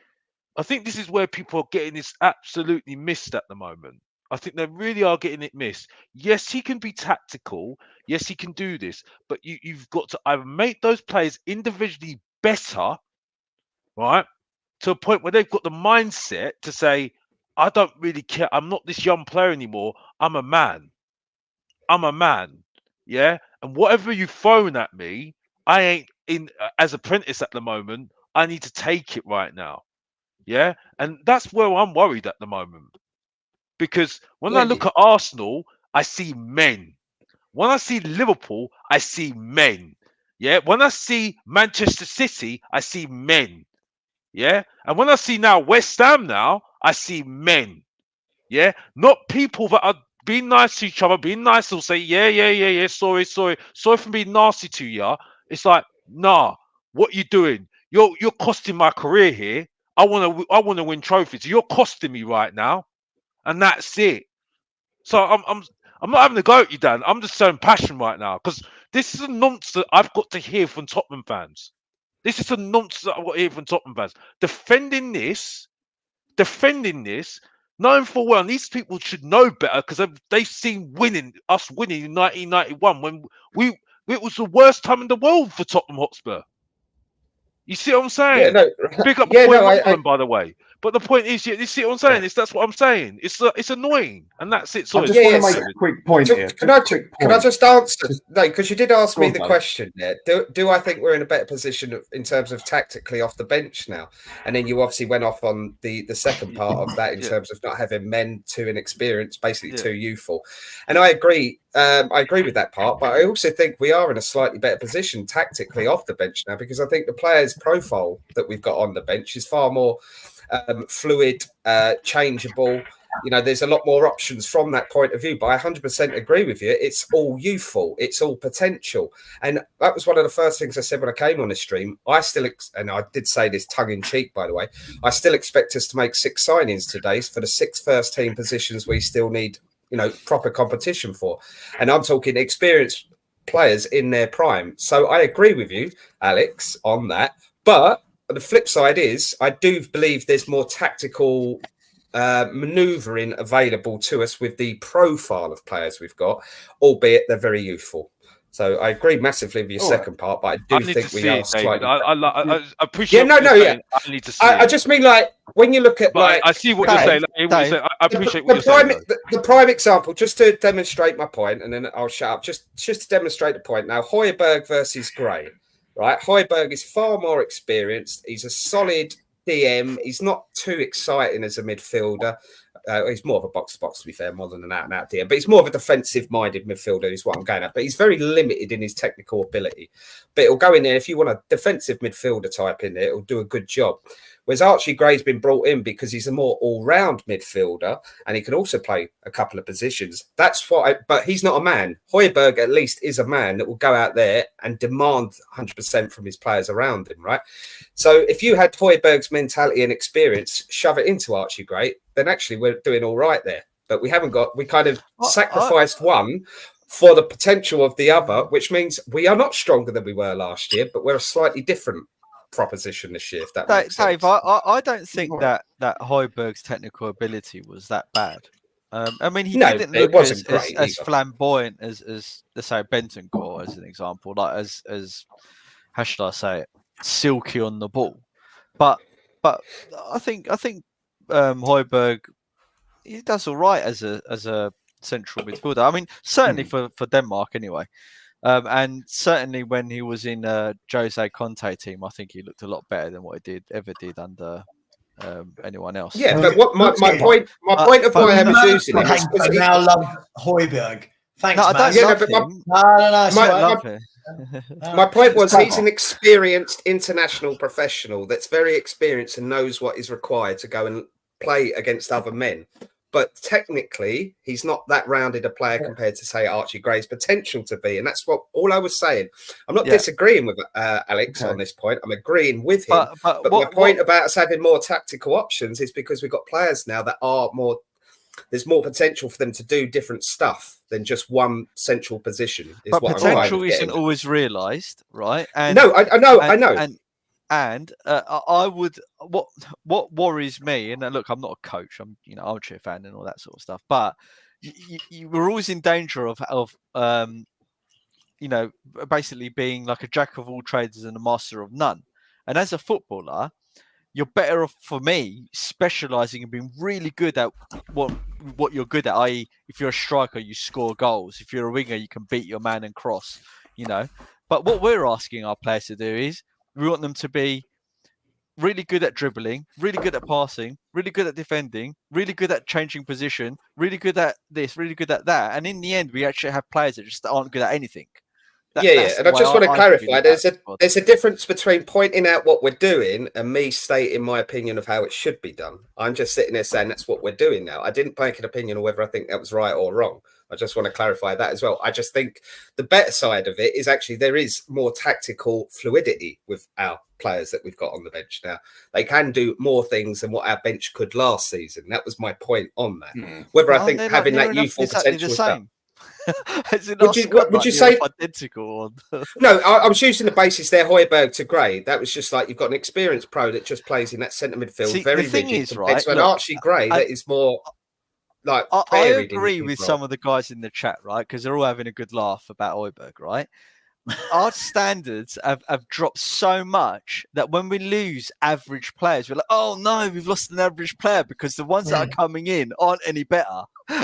this is where people are getting this absolutely missed at the moment. I think they really are getting it missed. Yes, he can be tactical. Yes, he can do this. But you've got to either make those players individually better, right, to a point where they've got the mindset to say, I don't really care. I'm not this young player anymore. I'm a man. I'm a man. Yeah. And whatever you've thrown at me, I ain't in as apprentice at the moment. I need to take it right now. Yeah. And that's where I'm worried at the moment. Because when I look at Arsenal, I see men. When I see Liverpool, I see men. Yeah. When I see Manchester City, I see men. Yeah. And when I see now West Ham now, I see men. Yeah. Not people that are being nice to each other, being nice will say, yeah, sorry for being nasty to you. It's like, nah, what you doing? You're costing my career here. I wanna win trophies. You're costing me right now. And that's it. So I'm not having a go at you, Dan. I'm just showing passion right now because this is a nonsense that I've got to hear from Tottenham fans. This is a nonsense that I've got to hear from Tottenham fans. Defending this, knowing full well, and these people should know better because they've seen us winning in 1991 when it was the worst time in the world for Tottenham Hotspur. You see what I'm saying? Yeah, no, Big up yeah, boy no, Rowland, by the way. But the point is, you see what I'm saying? That's what I'm saying. It's annoying, and that's it. I Sorry, just Yeah, want to yeah, make a quick point here. Can I just answer? No, because you did ask Go me on, the Dave. question there. Do I think we're in a better position in terms of tactically off the bench now? And then you obviously went off on the second part of that in terms of not having men too inexperienced, basically too youthful. And I agree. I agree with that part, but I also think we are in a slightly better position tactically off the bench now because I think the players' profile that we've got on the bench is far more fluid, changeable. You know, there's a lot more options from that point of view. But I 100% agree with you. It's all youthful. It's all potential. And that was one of the first things I said when I came on the stream. And I did say this tongue in cheek, by the way, I still expect us to make 6 signings today for the 6 first team positions we still need, you know, proper competition for. And I'm talking experienced players in their prime. So I agree with you, Alex, on that. But the flip side is I do believe there's more tactical manoeuvring available to us with the profile of players we've got, albeit they're very youthful. So I agree massively with your second part, but I do think we are slightly. I appreciate. I need to see. I just mean like when you look at like. I see what you're saying. I appreciate what you're saying. The prime example, just to demonstrate my point, and then I'll shut up. Just to demonstrate the point. Now, Højbjerg versus Gray, right? Højbjerg is far more experienced. He's a solid DM. He's not too exciting as a midfielder. He's more of a box-to-box, to be fair, more than an out-and-out DM. But he's more of a defensive-minded midfielder is what I'm going at. But he's very limited in his technical ability. But it'll go in there. If you want a defensive midfielder type in there, it'll do a good job. Whereas Archie Gray's been brought in because he's a more all-round midfielder and he can also play a couple of positions. That's what but he's not a man. Højbjerg at least is a man that will go out there and demand 100% from his players around him, right? So if you had Højbjerg's mentality and experience, shove it into Archie Gray, then actually we're doing all right there. But we kind of sacrificed one for the potential of the other, which means we are not stronger than we were last year, but we're a slightly different proposition this year, if that makes sense. Dave, I don't think that Højbjerg's technical ability was that bad. I mean, he didn't look as flamboyant as let's say Bentancur as an example, like as how should I say it, silky on the ball. But I think Højbjerg, he does all right as a central midfielder. I mean, certainly for Denmark anyway. And certainly when he was in Jose Conte team, I think he looked a lot better than what he ever did under anyone else. Yeah, but what my point of why I was using it is because I now love Højbjerg. Thanks, no, man. My point was he's an experienced international professional that's very experienced and knows what is required to go and play against other men. But technically, he's not that rounded a player compared to, say, Archie Gray's potential to be. And that's all I was saying. I'm not disagreeing with Alex on this point. I'm agreeing with him. But my point about us having more tactical options is because we've got players now that are more there's more potential for them to do different stuff than just one central position. Is But what potential I'm isn't always realised, right? And no, I know. And I would what worries me, and look, I'm not a coach, I'm armchair fan and all that sort of stuff, but you were always in danger of basically being like a jack of all trades and a master of none. And as a footballer, you're better off, for me, specialising and being really good at what you're good at. I.e., if you're a striker, you score goals. If you're a winger, you can beat your man and cross. But what we're asking our players to do is we want them to be really good at dribbling, really good at passing, really good at defending, really good at changing position, really good at this, really good at that. And in the end, we actually have players that just aren't good at anything. And I just want to clarify, there's a difference between pointing out what we're doing and me stating my opinion of how it should be done. I'm just sitting there saying that's what we're doing now. I didn't make an opinion on whether I think that was right or wrong. I just want to clarify that as well. I just think the better side of it is actually there is more tactical fluidity with our players that we've got on the bench now. They can do more things than what our bench could last season. That was my point on that. Whether I think having that youthful potential is the would you say identical? No, I was using the basis there, Højbjerg to Gray. That was just like you've got an experienced pro that just plays in that centre midfield, very rigid. So an Archie Gray that is more like. I agree with some of the guys in the chat, right? Because they're all having a good laugh about Højbjerg, right? Our standards have dropped so much that when we lose average players, we're like, oh no, we've lost an average player because the ones that are coming in aren't any better.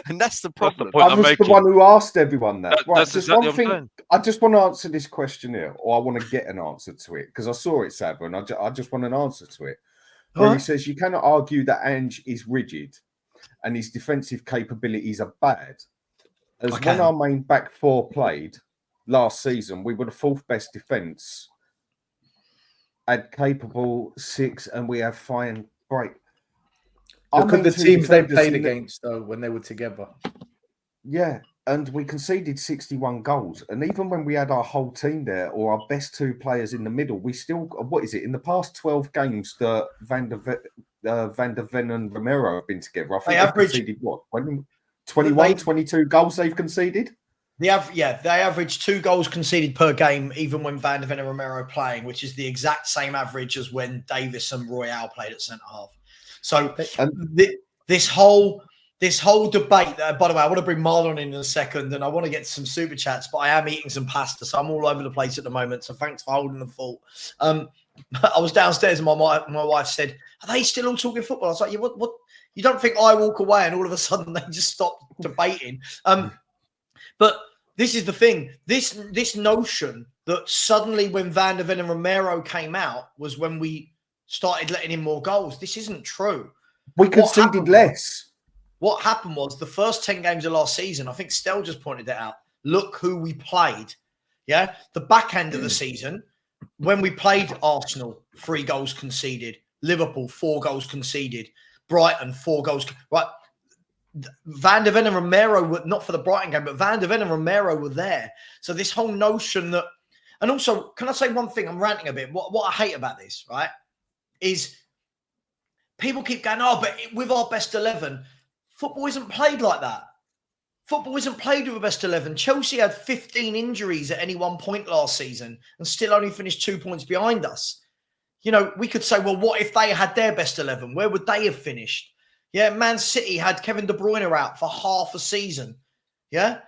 And that's the problem. I was the one who asked everyone that. Right, that's just exactly one thing. I just want to answer this question here, or I want to get an answer to it, because I saw it, Savva, and I just want an answer to it. Where he says you cannot argue that Ange is rigid and his defensive capabilities are bad. As when our main back four played last season, we were the fourth best defence, had capable six, and we have fine break. Look at the teams they played against, though, when they were together. Yeah, and we conceded 61 goals. And even when we had our whole team there, or our best two players in the middle, we still, what is it, in the past 12 games that Van der Ven and Romero have been together, I think they've conceded, what, 22 goals they've conceded? They average 2 goals conceded per game, even when Van der Ven and Romero are playing, which is the exact same average as when Davis and Royale played at centre half. So this whole debate. By the way, I want to bring Marlon in a second, and I want to get some super chats. But I am eating some pasta, so I'm all over the place at the moment. So thanks for holding the fort. I was downstairs, and my wife said, "Are they still all talking football?" I was like, "Yeah, what? You don't think I walk away and all of a sudden they just stop debating?" But this is the thing. This notion that suddenly when Van der Ven and Romero came out was when we started letting in more goals. This isn't true. We conceded less. What happened was the first 10 games of last season, I think Stel just pointed it out. Look who we played. Yeah. The back end of the season, when we played Arsenal, 3 goals conceded. Liverpool, 4 goals conceded. Brighton, 4 goals. Right. Van der Ven and Romero were not for the Brighton game, but Van der Ven and Romero were there. So this whole notion that, and also, can I say one thing? I'm ranting a bit. What I hate about this, right, is people keep going, oh, but with our best 11, football isn't played like that. Football isn't played with a best 11. Chelsea had 15 injuries at any one point last season and still only finished 2 points behind us. You know, we could say, well, what if they had their best 11? Where would they have finished? Yeah, Man City had Kevin De Bruyne out for half a season. Yeah?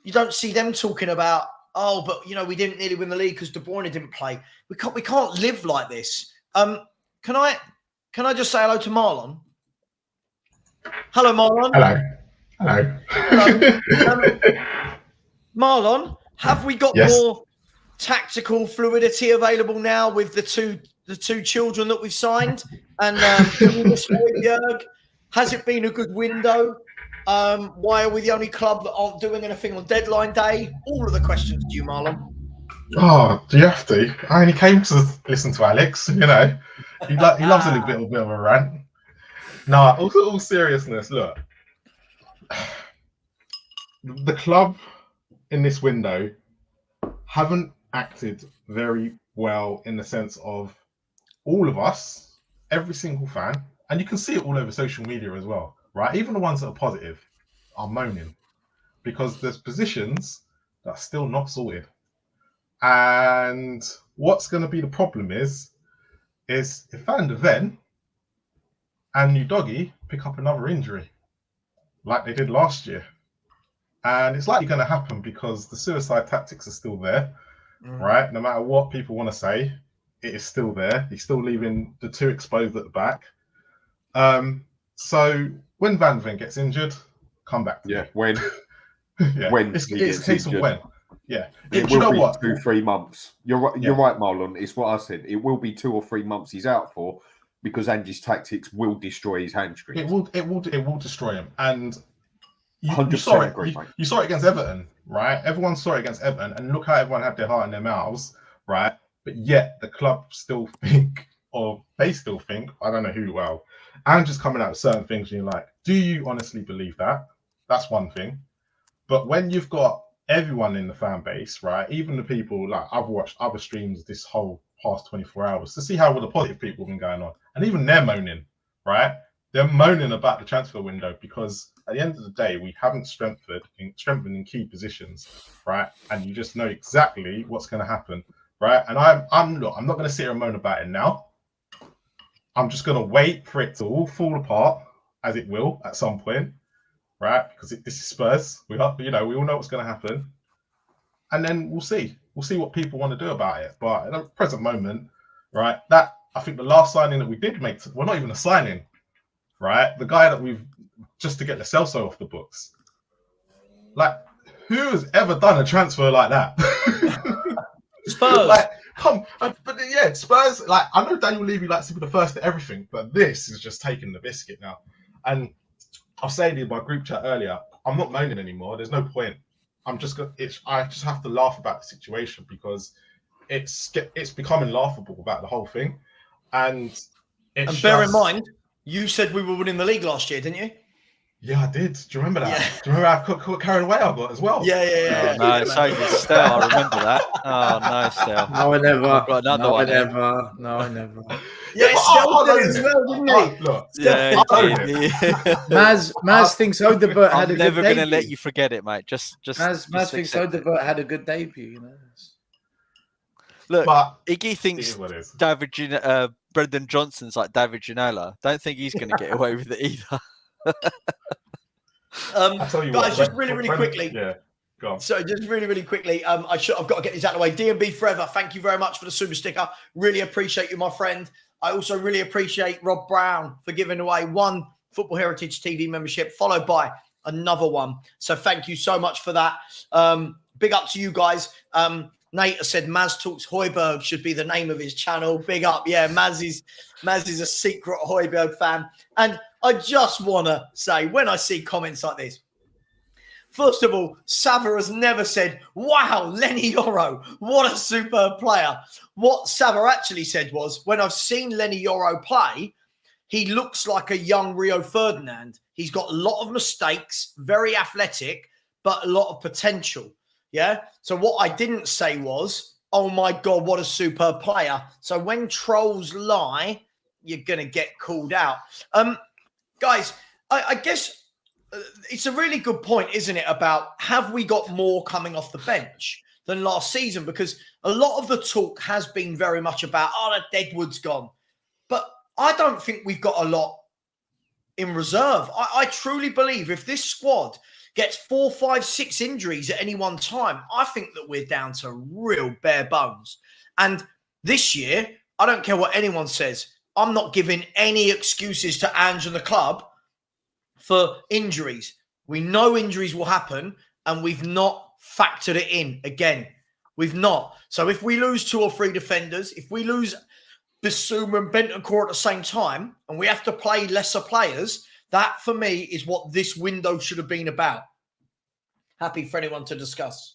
You don't see them talking about, oh, but, you know, we didn't nearly win the league because De Bruyne didn't play. We can't live like this. Can I just say hello to Marlon? Hello, Marlon. Hello. Marlon, have we got more tactical fluidity available now with the two children that we've signed? And has it been a good window? Why are we the only club that aren't doing anything on deadline day? All of the questions to you, Marlon. Oh, do you have to? I only came to listen to Alex, you know. He loves a little bit of a rant. No, all seriousness, look. The club in this window haven't acted very well in the sense of all of us, every single fan, and you can see it all over social media as well. right? Even the ones that are positive are moaning because there's positions that are still not sorted. And what's going to be the problem is if Van de Ven and Udogie pick up another injury like they did last year. And it's likely going to happen because the suicide tactics are still there, right? No matter what people want to say, it is still there. He's still leaving the two exposed at the back. So when Van de Ven gets injured, come back to me. When? Yeah. When it's he a gets case of injured. when. Yeah. It Do you will know be what? 2-3 months. You're right. You're Yeah. right, Marlon. It's what I said. It will be 2 or 3 months he's out for because Ange's tactics will destroy his hamstrings. It will destroy him. And you 100% saw it. agree, mate. You saw it against Everton, right? Everyone saw it against Everton, and look how everyone had their heart in their mouths, right? But yet the club still think, or they still think, I don't know who. Well, Ange's coming out with certain things, and you're like, do you honestly believe that? That's one thing. But when you've got everyone in the fan base, right? Even the people, like I've watched other streams this whole past 24 hours to see how all the positive people have been going on. And even they're moaning, right? They're moaning about the transfer window because at the end of the day, we haven't strengthened in key positions, right? And you just know exactly what's going to happen, right? And I'm not going to sit here and moan about it now. I'm just going to wait for it to all fall apart, as it will at some point, right? Because this is Spurs. We all know what's going to happen, and then we'll see. We'll see what people want to do about it. But at the present moment, right? That I think the last signing that we did make, we're not even a signing, right? The guy that we've just to get the Celso off the books. Like, who has ever done a transfer like that? Spurs. Like, but yeah, Spurs. Like, I know Daniel Levy likes to be the first to everything, but this is just taking the biscuit now. And I was saying in my group chat earlier, I'm not moaning anymore. There's no point. I just have to laugh about the situation because it's becoming laughable about the whole thing. And bear in mind, you said we were winning the league last year, didn't you? Yeah, I did. Do you remember that? Yeah. Do you remember how carried away I got as well? Yeah. Oh, no, so did Stel. I remember that. Oh, no, Stel. No, I never. I've got another one here. No, I never. Yeah, Stel did it as well, didn't he? Look, Yeah, Maz thinks Odebert had a good debut. I'm never going to let you forget it, mate. Just Maz thinks Odebert had a good debut. You know. Look, but Iggy thinks Brendan Johnson's like David Ginola. Don't think he's going to get away with it either. I tell you guys, what, just really quickly. Yeah, go on. So just really quickly, I've got to get this out of the way. D&B Forever, thank you very much for the super sticker. Really appreciate you, my friend. I also really appreciate Rob Brown for giving away one Football Heritage TV membership, followed by another one. So thank you so much for that. Big up to you guys. Nate has said Maz Talks Højbjerg should be the name of his channel. Big up. Yeah, Maz is a secret Højbjerg fan. And I just want to say, when I see comments like this, first of all, Savva has never said, wow, Lenny Yoro, what a superb player. What Savva actually said was, when I've seen Lenny Yoro play, he looks like a young Rio Ferdinand. He's got a lot of mistakes, very athletic, but a lot of potential. Yeah. So what I didn't say was, oh my God, what a superb player. So when trolls lie, you're going to get called out. Guys, I guess it's a really good point, isn't it, about have we got more coming off the bench than last season? Because a lot of the talk has been very much about, that Deadwood's gone. But I don't think we've got a lot in reserve. I truly believe if this squad gets 4, 5, 6 injuries at any one time, I think that we're down to real bare bones. And this year, I don't care what anyone says, I'm not giving any excuses to Ange and the club for injuries. We know injuries will happen, and we've not factored it in again. We've not. So if we lose 2 or 3 defenders, if we lose Bissouma and Bentancur at the same time, and we have to play lesser players, that for me is what this window should have been about. Happy for anyone to discuss.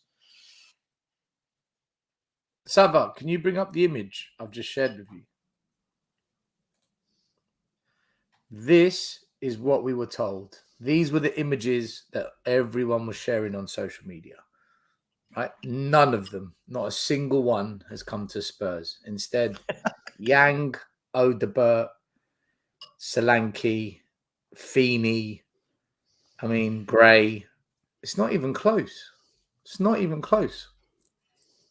Savva, can you bring up the image I've just shared with you? This is what we were told. These were the images that everyone was sharing on social media. Right? None of them, not a single one, has come to Spurs. Instead, Yang, Odebert, Solanke, Feeney, I mean, Gray. It's not even close. It's not even close.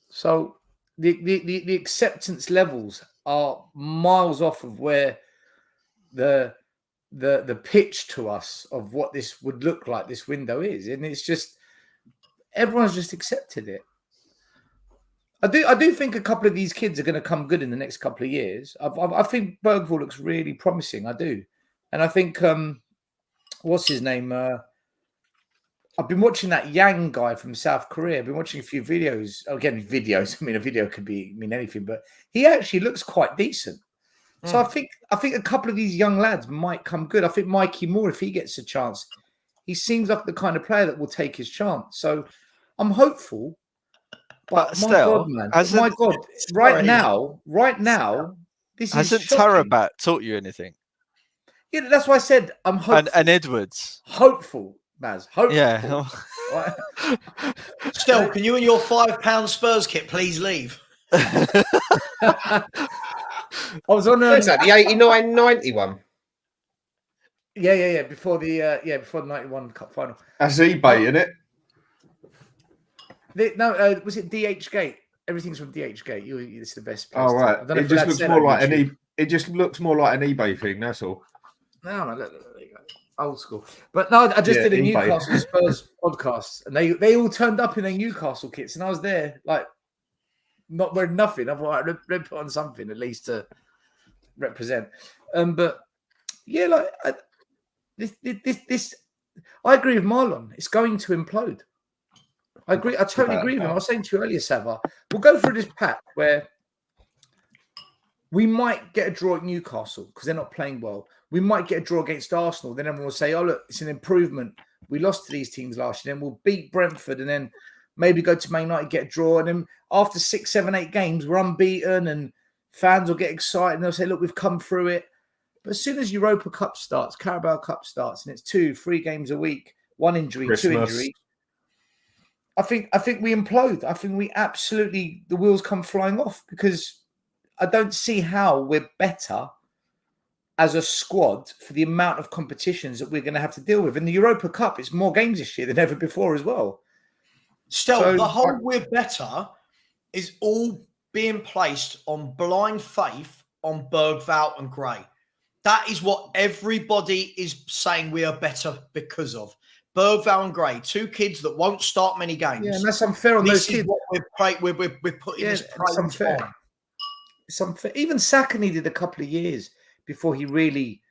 So the acceptance levels are miles off of where the pitch to us of what this would look like this window is, and it's just everyone's just accepted it. I do think a couple of these kids are going to come good in the next couple of years. I think Bergvall looks really promising. I do, and I think what's his name? I've been watching that Yang guy from South Korea. I've been watching a few videos. Again, videos. I mean, a video could mean anything, but he actually looks quite decent. So I think a couple of these young lads might come good. I think Mikey Moore, if he gets a chance, he seems like the kind of player that will take his chance. So I'm hopeful. But my God, man! My God! Right now, this hasn't is shocking. Tarabat taught you anything? Yeah, that's why I said I'm hopeful. And Edwards, hopeful, Maz. Hopeful. Yeah. Right? Still, can you and your £5 Spurs kit please leave? I was on What's that, the 89-90 one? Yeah. Before the 91 Cup final. That's eBay, isn't it? Was it DH Gate? Everything's from DH Gate. It's the best place. Oh right. It just looks more like it just looks more like an eBay thing. That's all. No, man, look, there you go. Old school. But no, I just did a Newcastle Spurs podcast, and they all turned up in their Newcastle kits, and I was there like not wearing nothing. I thought I'd put on something at least to represent. But yeah, like this, I agree with Marlon. It's going to implode. I agree. I totally agree with him. I was saying to you earlier, Savva, we'll go through this pack where we might get a draw at Newcastle because they're not playing well. We might get a draw against Arsenal. Then everyone will say, oh, look, it's an improvement. We lost to these teams last year. Then we'll beat Brentford and then maybe go to Man United, get a draw. And then after 6, 7, 8 games, we're unbeaten and fans will get excited and they'll say, look, we've come through it. But as soon as Europa Cup starts, Carabao Cup starts, and it's 2, 3 games a week, 1 injury, Christmas. 2 injuries, I think we implode. I think the wheels come flying off because I don't see how we're better as a squad for the amount of competitions that we're going to have to deal with. In the Europa Cup, it's more games this year than ever before as well. Still, the whole we're better is all being placed on blind faith on Bergvall and Gray. That is what everybody is saying we are better because of. Bergvall and Gray, 2 kids that won't start many games. Yeah, and that's unfair on those kids. What we're putting this praise unfair. on. It's unfair. Even Saka needed a couple of years before he really,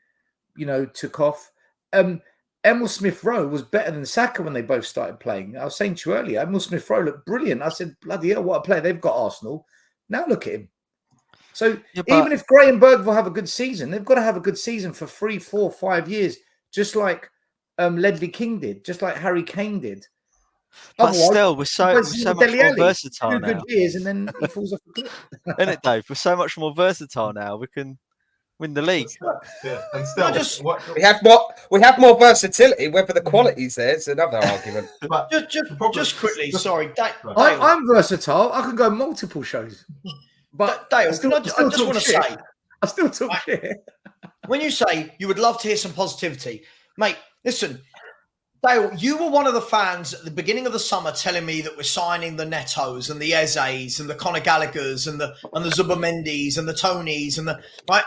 took off. Emil Smith-Rowe was better than Saka when they both started playing. I was saying to you earlier, Emil Smith-Rowe looked brilliant. I said, bloody hell, what a player. They've got Arsenal. Now look at him. So even if Gray and Bergvall have a good season, they've got to have a good season for 3, 4, 5 years, just like Ledley King did, just like Harry Kane did. But Otherwise, still, we're so much more versatile now. 2 good years and then he falls off the cliff. Isn't it, Dave? We're so much more versatile now. We can win the league. Yeah, and still, we have more versatility. Whether the quality's there is another argument. But just quickly, sorry, Dale. I'm versatile. I can go multiple shows. But Dale, I just want to say, I still talk shit. When you say you would love to hear some positivity, mate, listen, Dale, you were one of the fans at the beginning of the summer telling me that we're signing the Netos and the Ezes and the Conor Gallaghers and the Zubamendis and the Tonys and right.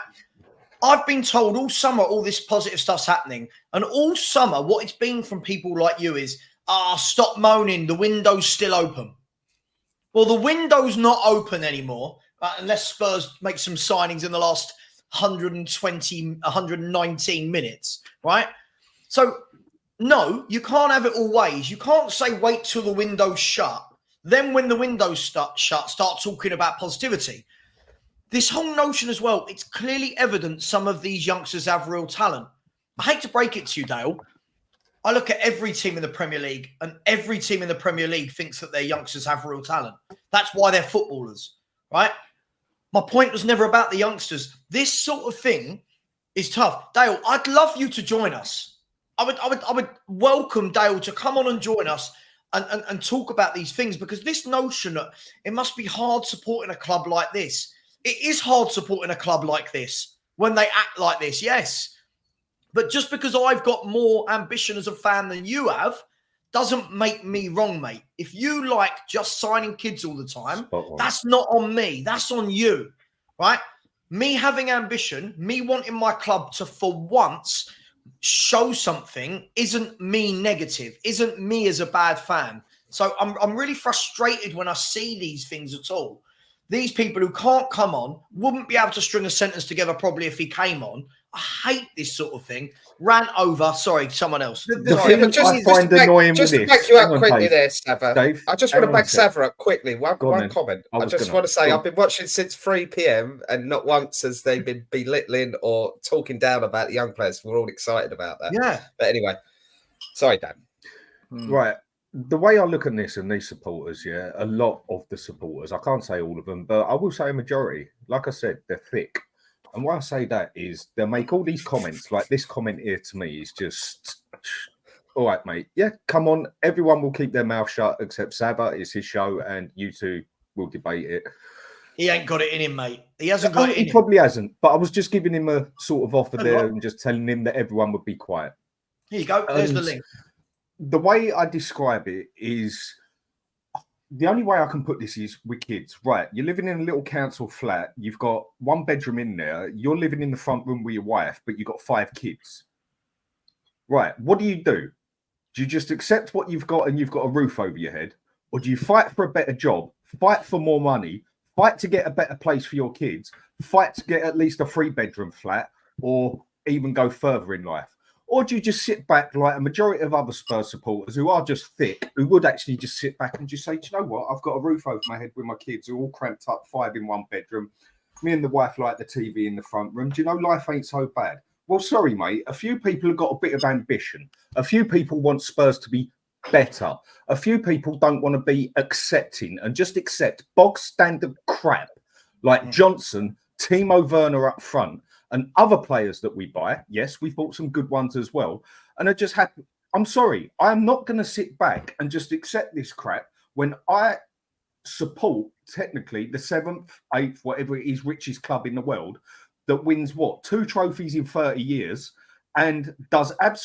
I've been told all summer all this positive stuff's happening, and all summer what it's been from people like you is, stop moaning, the window's still open. Well, the window's not open anymore, unless Spurs make some signings in the last 119 minutes, right? So, no, you can't have it all ways. You can't say wait till the window's shut. Then when the window's shut, start talking about positivity. This whole notion as well, it's clearly evident some of these youngsters have real talent. I hate to break it to you, Dale. I look at every team in the Premier League, and every team in the Premier League thinks that their youngsters have real talent. That's why they're footballers, right? My point was never about the youngsters. This sort of thing is tough. Dale, I'd love you to join us. I would welcome Dale to come on and join us and talk about these things, because this notion that it must be hard supporting a club like this. It is hard supporting a club like this when they act like this, yes. But just because I've got more ambition as a fan than you have, doesn't make me wrong, mate. If you like just signing kids all the time, that's not on me. That's on you, right? Me having ambition, me wanting my club to, for once, show something isn't me negative, isn't me as a bad fan. So I'm really frustrated when I see these things at all. These people who can't come on, wouldn't be able to string a sentence together probably if he came on. I hate this sort of thing. Ran over. Sorry, someone else. Sorry, but just to back you up quickly there, Savva. Dave, I just want to back Savva up quickly. One comment. I just want to say I've been watching since 3 p.m. and not once has they been belittling or talking down about the young players. We're all excited about that. Yeah. But anyway, sorry, Dan. Right. The way I look at this and these supporters, yeah, a lot of the supporters, I can't say all of them, but I will say a majority. Like I said, they're thick. And why I say that is they'll make all these comments, like this comment here to me is just, all right, mate. Yeah, come on. Everyone will keep their mouth shut except Savva. It's his show and you two will debate it. He ain't got it in him, mate. He hasn't got it in him. He probably hasn't, but I was just giving him a sort of offer there and just telling him that everyone would be quiet. Here you go. There's the link. The way I describe it is the only way I can put this is with kids, right? You're living in a little council flat. You've got 1 bedroom in there. You're living in the front room with your wife, but you've got 5 kids. Right. What do? Do you just accept what you've got and you've got a roof over your head? Or do you fight for a better job, fight for more money, fight to get a better place for your kids, fight to get at least a 3-bedroom flat or even go further in life? Or do you just sit back like a majority of other Spurs supporters who are just thick, who would actually just sit back and just say, do you know what? I've got a roof over my head with my kids who are all cramped up, 5 in 1 bedroom. Me and the wife like the TV in the front room. Do you know life ain't so bad? Well, sorry, mate. A few people have got a bit of ambition. A few people want Spurs to be better. A few people don't want to be accepting and just accept bog standard crap like Johnson, Timo Werner up front, and other players that we buy. Yes, we've bought some good ones as well. And it just happened. I'm sorry. I'm not going to sit back and just accept this crap when I support technically the 7th, 8th, whatever it is, richest club in the world that wins what? 2 trophies in 30 years and does absolutely